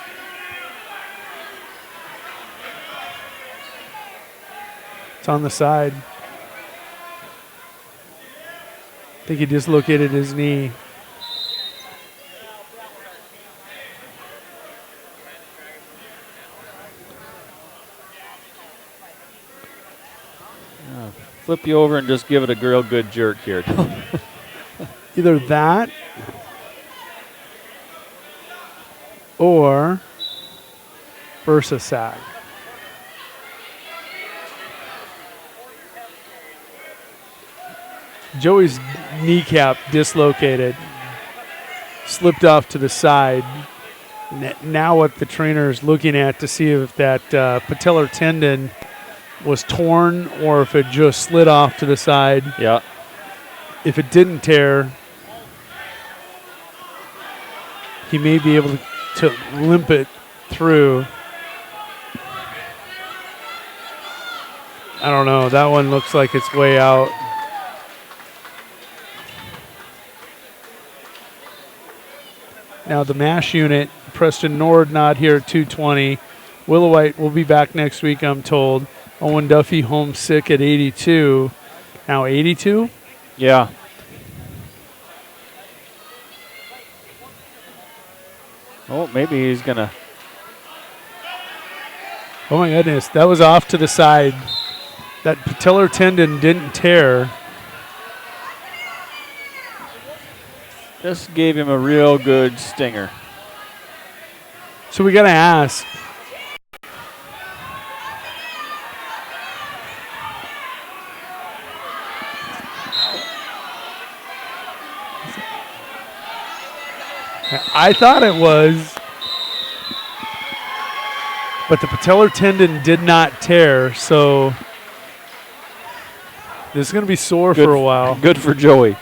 It's on the side. I think he dislocated his knee. Flip you over and just give it a real good jerk here. Either that or versa sag. Joey's kneecap dislocated, slipped off to the side. Now what the trainer is looking at to see if that patellar tendon was torn or if it just slid off to the side. Yeah. If it didn't tear, he may be able to limp it through. I don't know. That one looks like it's way out. Now the MASH unit, Preston Nord not here at 220. Willowite will be back next week, I'm told. Owen Duffy homesick at 82. Now 82? Yeah. Oh, maybe he's going to. Oh, my goodness. That was off to the side. That patellar tendon didn't tear. Just gave him a real good stinger. So we got to ask. I thought it was, but the patellar tendon did not tear, so this is going to be sore for a while. Good for Joey.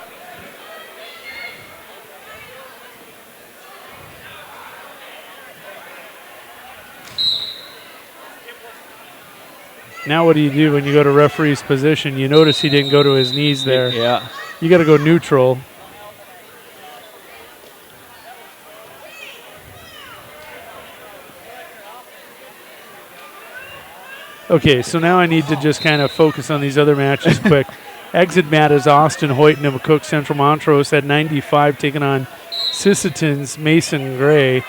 Now what do you do when you go to referee's position? You notice he didn't go to his knees there. Yeah. You got to go neutral. Okay, so now I need to just kind of focus on these other matches quick. Exit mat is Austin Hoyt and McCook Central Montrose at 95, taking on Sisseton's Mason Gray.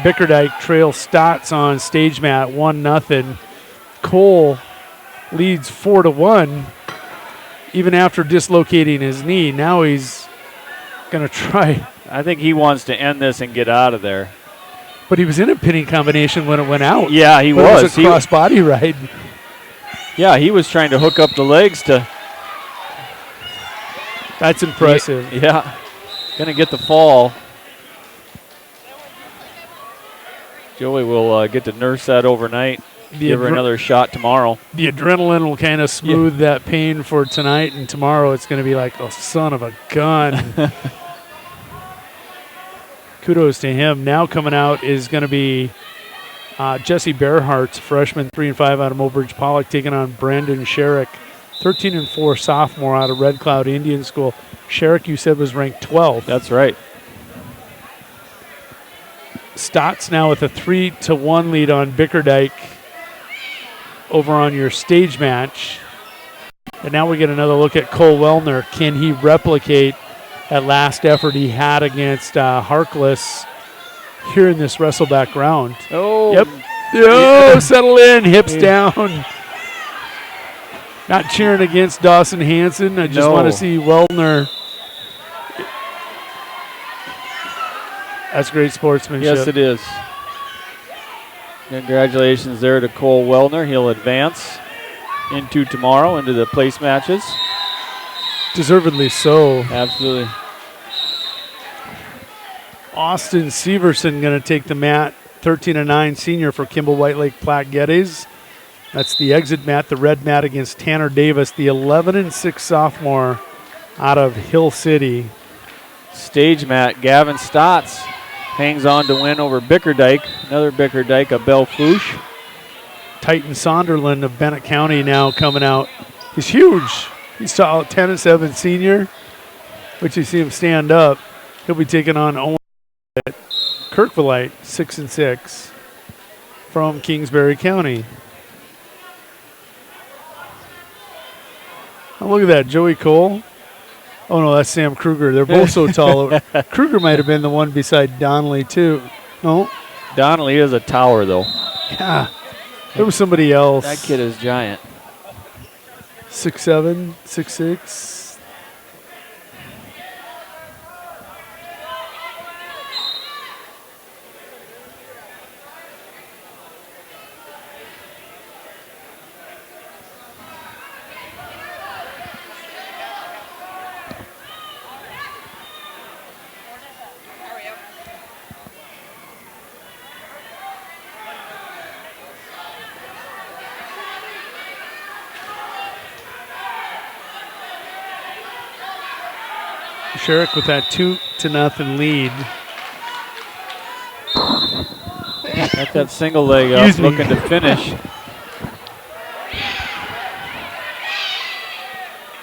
Bickerdike Trail Stotts on stage mat 1-0. Cole leads 4-1, even after dislocating his knee. Now he's going to try. I think he wants to end this and get out of there. But he was in a pinning combination when it went out. Yeah, he was. It was a cross-body ride. Yeah, he was trying to hook up the legs to. That's impressive. Yeah. Going to get the fall. Joey will get to nurse that overnight. Give her another shot tomorrow. The adrenaline will kind of smooth that pain for tonight, and tomorrow it's going to be like, oh, son of a gun. Kudos to him. Now coming out is going to be Jesse Bearhart's freshman 3-5 out of Mobridge Pollock, taking on Brandon Sherrick, 13-4 sophomore out of Red Cloud Indian School. Sherrick, you said, was ranked 12th. That's right. Stotts now with a 3-1 lead on Bickerdike over on your stage match. And now we get another look at Cole Wellner. Can he replicate that last effort he had against Harkless here in this wrestleback round? Oh. Yep. Oh, settle in. Hips down. Not cheering against Dawson Hanson. I just want to see Wellner. That's great sportsmanship. Yes, it is. Congratulations there to Cole Wellner. He'll advance into tomorrow, into the place matches. Deservedly so. Absolutely. Austin Severson going to take the mat. 13-9 senior for Kimball White Lake Platte Geddes. That's the exit mat, the red mat against Tanner Davis, the 11-6 sophomore out of Hill City. Stage mat, Gavin Stotts hangs on to win over Bickerdike. Another Bickerdike, a Belle Fouche. Titan Sonderland of Bennett County now coming out. He's huge. He's tall, 10-7 senior, but you see him stand up. He'll be taking on Owen Kirkvillite, 6-6 from Kingsbury County. Oh, look at that, Joey Cole. Oh no, that's Sam Kruger. They're both so tall. Kruger might have been the one beside Donnelly too. No? Donnelly is a tower though. Yeah. There was somebody else. That kid is giant. 6'7", 6'6". Sherrick with that 2-0 lead. Got that single leg up, looking to finish.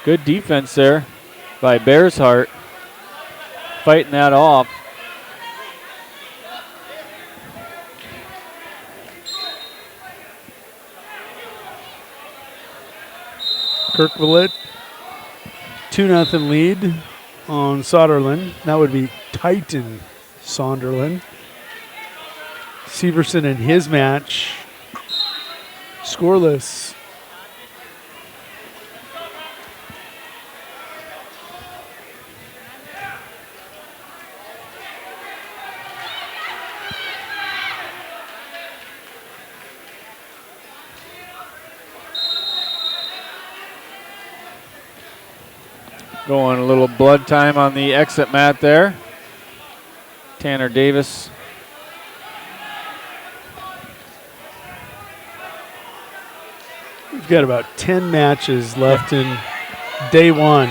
Good defense there by Bears Heart, fighting that off. Kirkvillite, 2-0 lead on Sonderland. That would be Titan Sonderland. Severson in his match, scoreless. Going a little blood time on the exit mat there. Tanner Davis. We've got about 10 matches left in day one.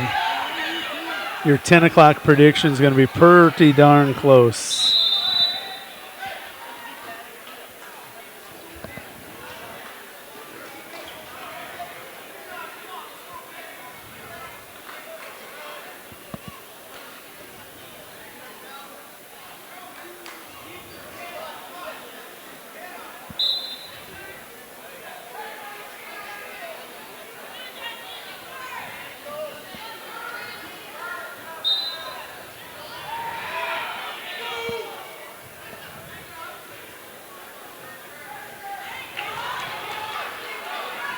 Your 10 o'clock prediction is going to be pretty darn close.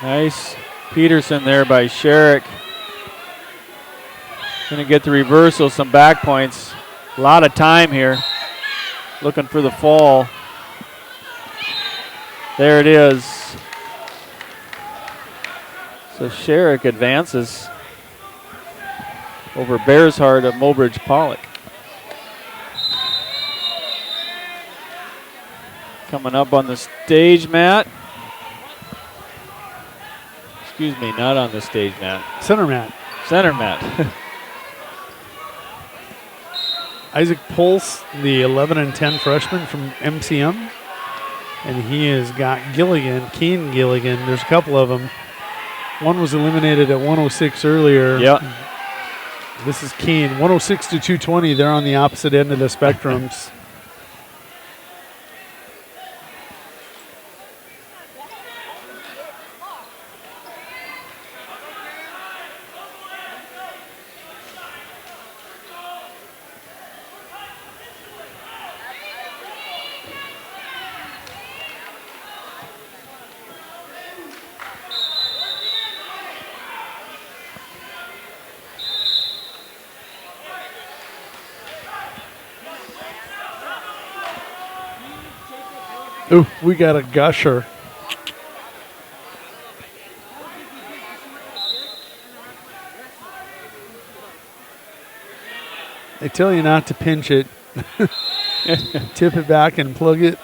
Nice Peterson there by Sherrick. Going to get the reversal, some back points. A lot of time here. Looking for the fall. There it is. So Sherrick advances over Bears Heart of Mobridge Pollock. Coming up on the stage mat. Excuse me, not on the stage mat. Center mat. Center mat. Isaac Pulse, the 11-10 freshman from MCM. And he has got Gilligan, Keen Gilligan. There's a couple of them. One was eliminated at 106 earlier. Yep. This is Keen. 106 to 220. They're on the opposite end of the spectrums. Ooh, we got a gusher. They tell you not to pinch it. tip it back and plug it.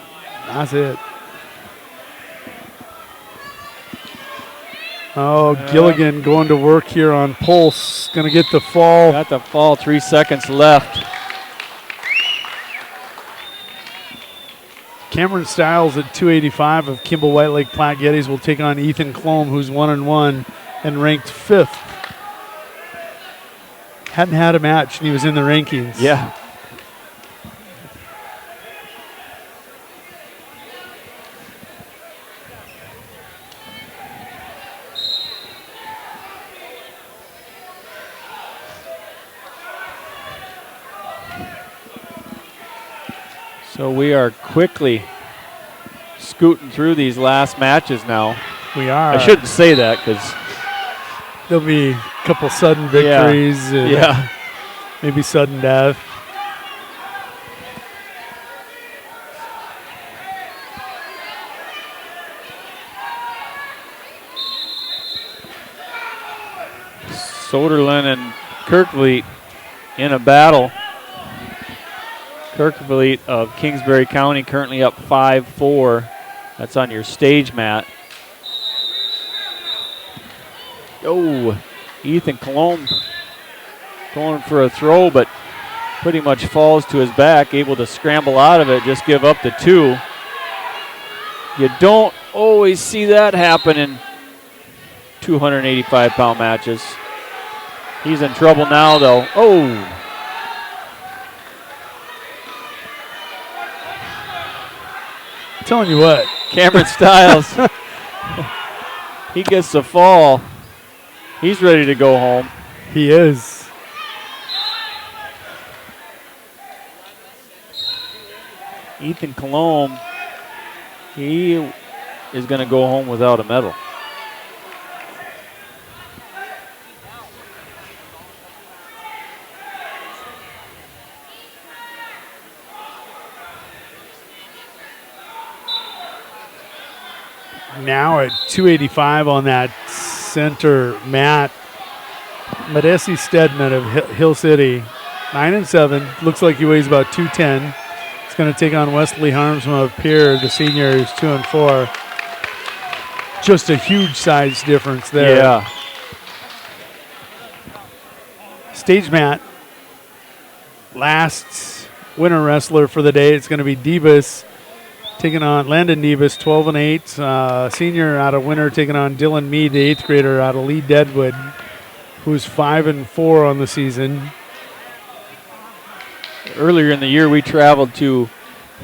That's it. Oh, Gilligan going to work here on Pulse. Going to get the fall. Got the fall, 3 seconds left. Cameron Stiles at 285 of Kimball White Lake Platte Geddes will take on Ethan Klom, who's 1-1 and ranked 5th. Hadn't had a match, and he was in the rankings. Yeah. So we are quickly scooting through these last matches now. We are. I shouldn't say that because there'll be a couple sudden victories. Yeah. Maybe sudden death. Soderlin and Kirkvliet in a battle. Kirkvliet of Kingsbury County currently up 5-4. That's on your stage mat. Oh, Ethan Colomb going for a throw, but pretty much falls to his back, able to scramble out of it, just give up the 2. You don't always see that happen in 285-pound matches. He's in trouble now, though. Oh. Telling you what. Cameron Stiles. He gets the fall. He's ready to go home. He is. Ethan Colomb, he is going to go home without a medal. Now at 285 on that center mat, Modesti Stedman of Hill City, 9-7. Looks like he weighs about 210. He's going to take on Wesley Harmsma of Pierre, the senior, who's 2-4. Just a huge size difference there. Yeah. Stage mat, last winner wrestler for the day. It's going to be Debus taking on Landon Debus, 12-8. Senior out of Winter taking on Dylan Mead, the 8th grader out of Lee Deadwood, who's 5-4 on the season. Earlier in the year, we traveled to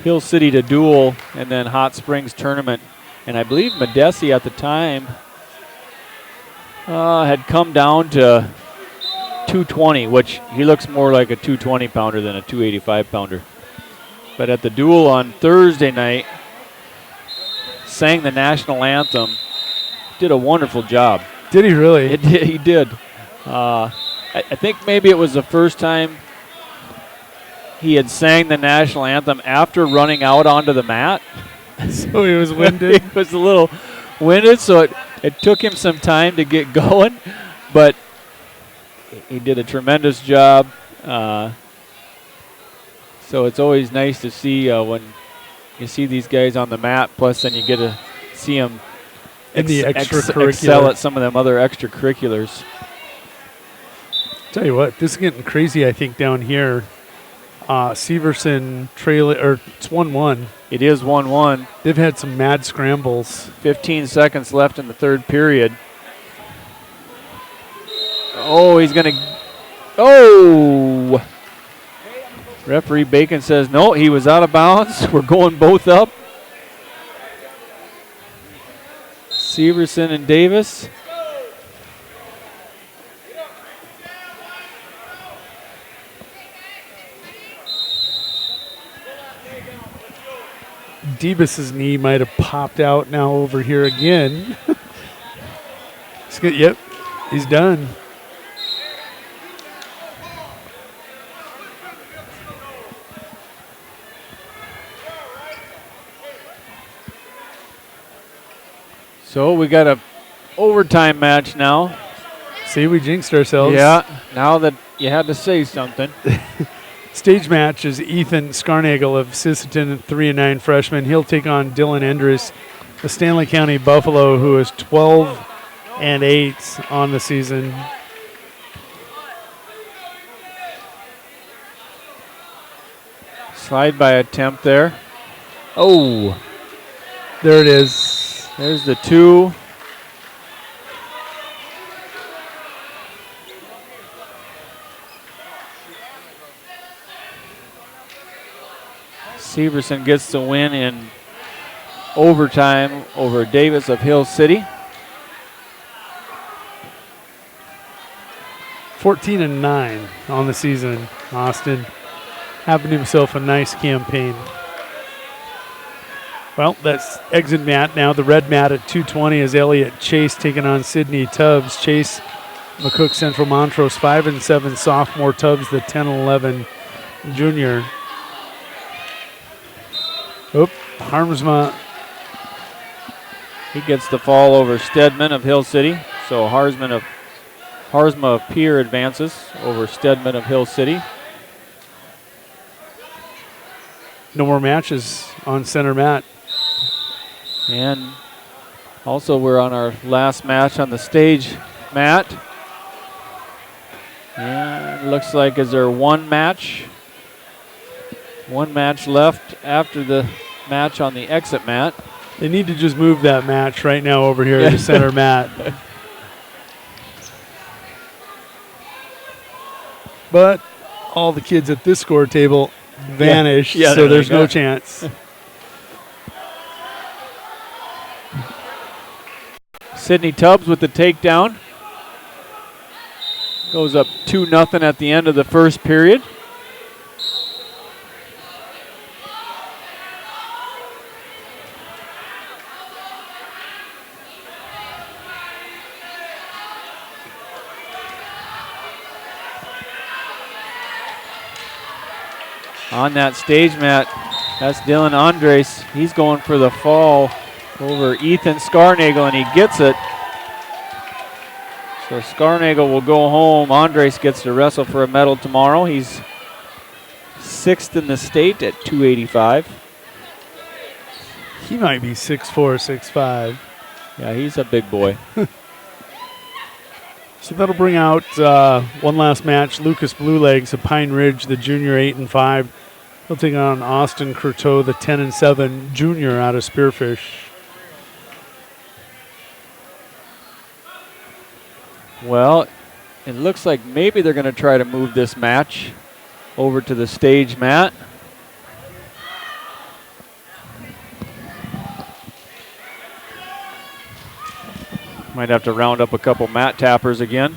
Hill City to duel and then Hot Springs tournament. And I believe Modesti at the time had come down to 220, which he looks more like a 220-pounder than a 285-pounder. But at the duel on Thursday night, sang the national anthem, did a wonderful job. Did he really? He did. I think maybe it was the first time he had sang the national anthem after running out onto the mat. So he was winded? He was a little winded, so it took him some time to get going, but he did a tremendous job. So it's always nice to see when you see these guys on the mat, plus then you get to see them in the extracurricular. Excel at some of them other extracurriculars. Tell you what, this is getting crazy, I think, down here. Severson trailing, or it's 1-1. It is 1-1. They've had some mad scrambles. 15 seconds left in the third period. Oh, he's going to... Oh! Referee Bacon says, no, he was out of bounds. We're going both up. Severson and Davis. Debus's knee might have popped out now over here again. Yep, he's done. So we got a overtime match now. See, we jinxed ourselves. Yeah, now that you had to say something. Stage match is Ethan Scarnagel of Sisseton, 3-9 freshman. He'll take on Dylan Endress, the Stanley County Buffalo, who is 12-8 on the season. Slide by attempt there. Oh. There it is. There's the 2. Severson gets the win in overtime over Davis of Hill City. 14-9 on the season. Austin having himself a nice campaign. Well, that's exit mat now. The red mat at 220 is Elliot Chase taking on Sydney Tubbs. Chase, McCook Central Montrose, 5-7 sophomore. Tubbs, the 10-11 junior. Oop, Harmsma. He gets the fall over Stedman of Hill City. So Harzma of Pierre advances over Stedman of Hill City. No more matches on center mat. And also we're on our last match on the stage mat. And it looks like, is there one match? One match left after the match on the exit mat. They need to just move that match right now over here to center mat. But all the kids at this score table vanished, so there's no chance. Sydney Tubbs with the takedown. Goes up 2-0 at the end of the first period. On that stage mat, that's Dylan Andres. He's going for the fall over Ethan Scarnagel, and he gets it. So Scarnagel will go home. Andres gets to wrestle for a medal tomorrow. He's 6th in the state at 285. He might be 6'4", 6'5". Yeah, he's a big boy. So that'll bring out one last match. Lucas Bluelegs of Pine Ridge, the junior, 8-5. He'll take on Austin Curto, the 10-7 junior out of Spearfish. Well, it looks like maybe they're going to try to move this match over to the stage mat. Might have to round up a couple mat tappers again.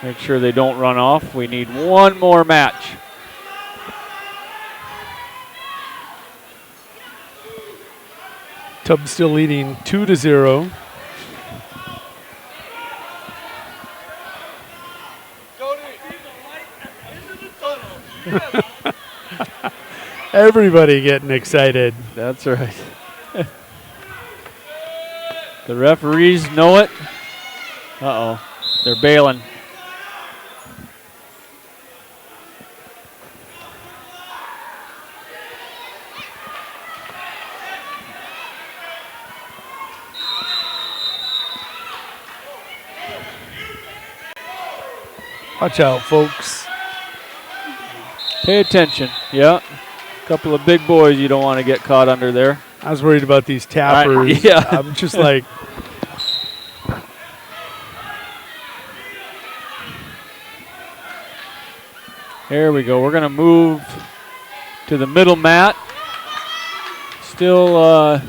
Make sure they don't run off. We need one more match. Tubbs still leading 2-0. Everybody getting excited. That's right. The referees know it. Uh-oh. They're bailing. Watch out, folks. Pay attention. Yeah. A couple of big boys you don't want to get caught under there. I was worried about these tappers. Yeah. I'm just like... Here we go. We're going to move to the middle mat. Still...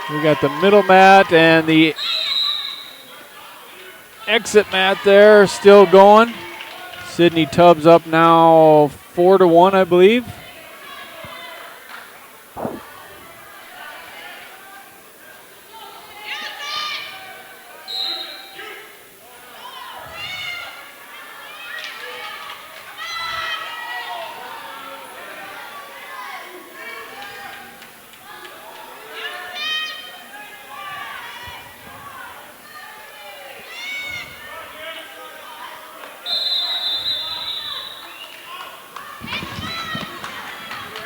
we got the middle mat and the exit mat there still going. Sydney Tubbs up now 4-1, I believe.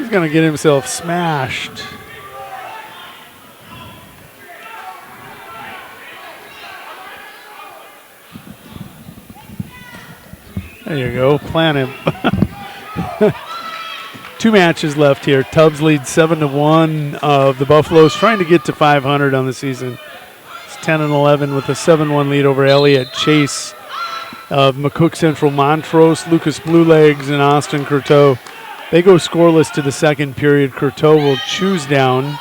He's going to get himself smashed. There you go. Plan him. 2 matches left here. Tubbs leads 7-1 of the Buffaloes, trying to get to 500 on the season. It's 10-11 with a 7-1 lead over Elliott Chase of McCook Central Montrose, Lucas Blue Legs, and Austin Courteau. They go scoreless to the second period. Courteau will choose down.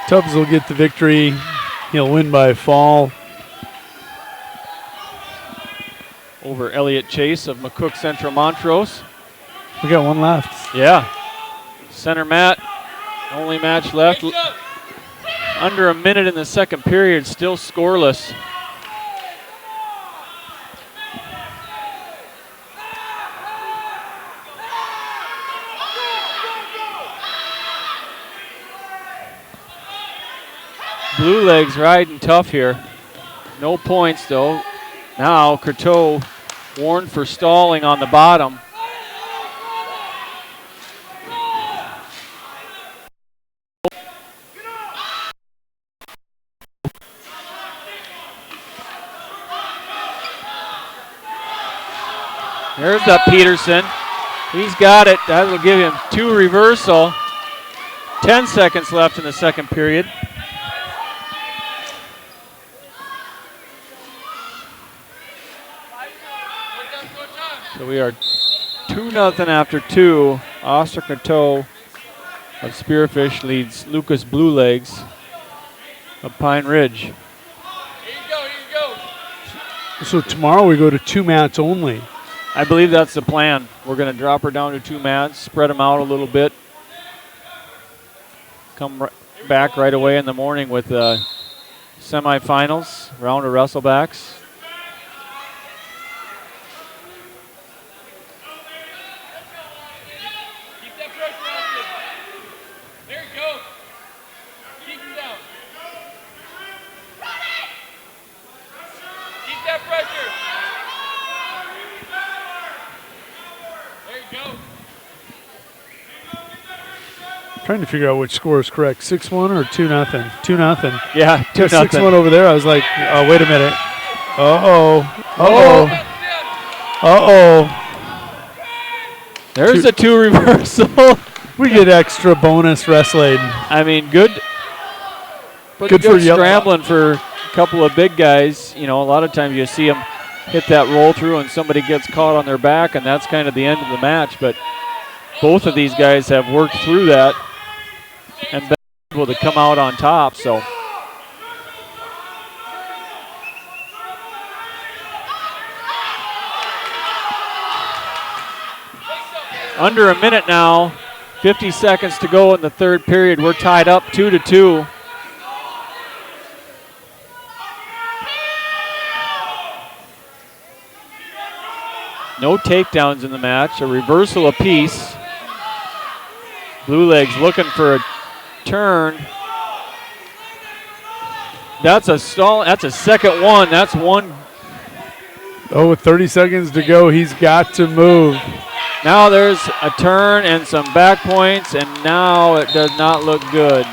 Tubbs will get the victory. He'll win by fall. Over Elliott Chase of McCook Central Montrose. We got one left. Yeah. Center mat. Only match left. Under a minute in the second period. Still scoreless. Blue Legs riding tough here. No points though. Now Courteau warned for stalling on the bottom. There's that Peterson. He's got it. That'll give him 2 reversal. 10 seconds left in the second period. So we are 2-0 after 2. Oscar Courteau of Spearfish leads Lucas Blue Legs of Pine Ridge. So tomorrow we go to 2 mats only. I believe that's the plan. We're going to drop her down to 2 mats, spread them out a little bit. Come back right away in the morning with semifinals, round of wrestlebacks. Trying to figure out which score is correct. 6-1 or 2-0? 2-0. Yeah, 2-0. 6-1 over there. I was like, oh, wait a minute. Uh-oh. Uh-oh. Uh-oh. There's a 2 reversal. We get extra bonus wrestling. I mean, good for scrambling for a couple of big guys. You know, a lot of times you see them hit that roll through and somebody gets caught on their back, and that's kind of the end of the match. But both of these guys have worked through that and been able to come out on top. So under a minute now, 50 seconds to go in the third period. We're tied up 2-2. No takedowns in the match, a reversal apiece. Blue Legs looking for a turn. That's a stall. That's a second one. That's one. Oh, with 30 seconds to go, he's got to move. Now there's a turn and some back points, and now it does not look good.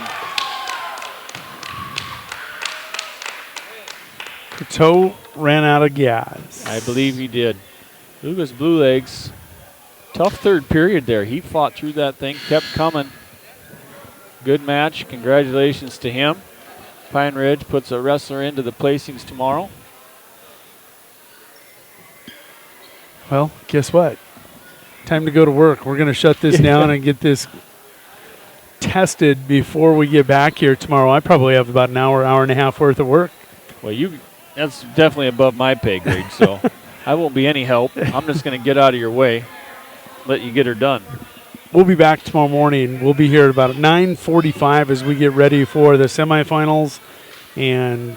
Courteau ran out of gas. I believe he did. Lucas Blue Legs, tough third period there. He fought through that thing, kept coming. Good match. Congratulations to him. Pine Ridge puts a wrestler into the placings tomorrow. Well, guess what? Time to go to work. We're going to shut this down and get this tested before we get back here tomorrow, I probably have about an hour, hour and a half worth of work. Well, that's definitely above my pay grade, so I won't be any help. I'm just going to get out of your way, let you get her done. We'll be back tomorrow morning. We'll be here at about 9:45 as we get ready for the semifinals, and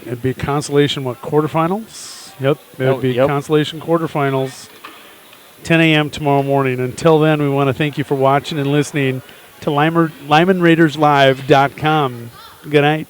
it'd be consolation, quarterfinals? Yep, it would be consolation quarterfinals, 10 a.m. tomorrow morning. Until then, we want to thank you for watching and listening to LymanRaidersLive.com. Good night.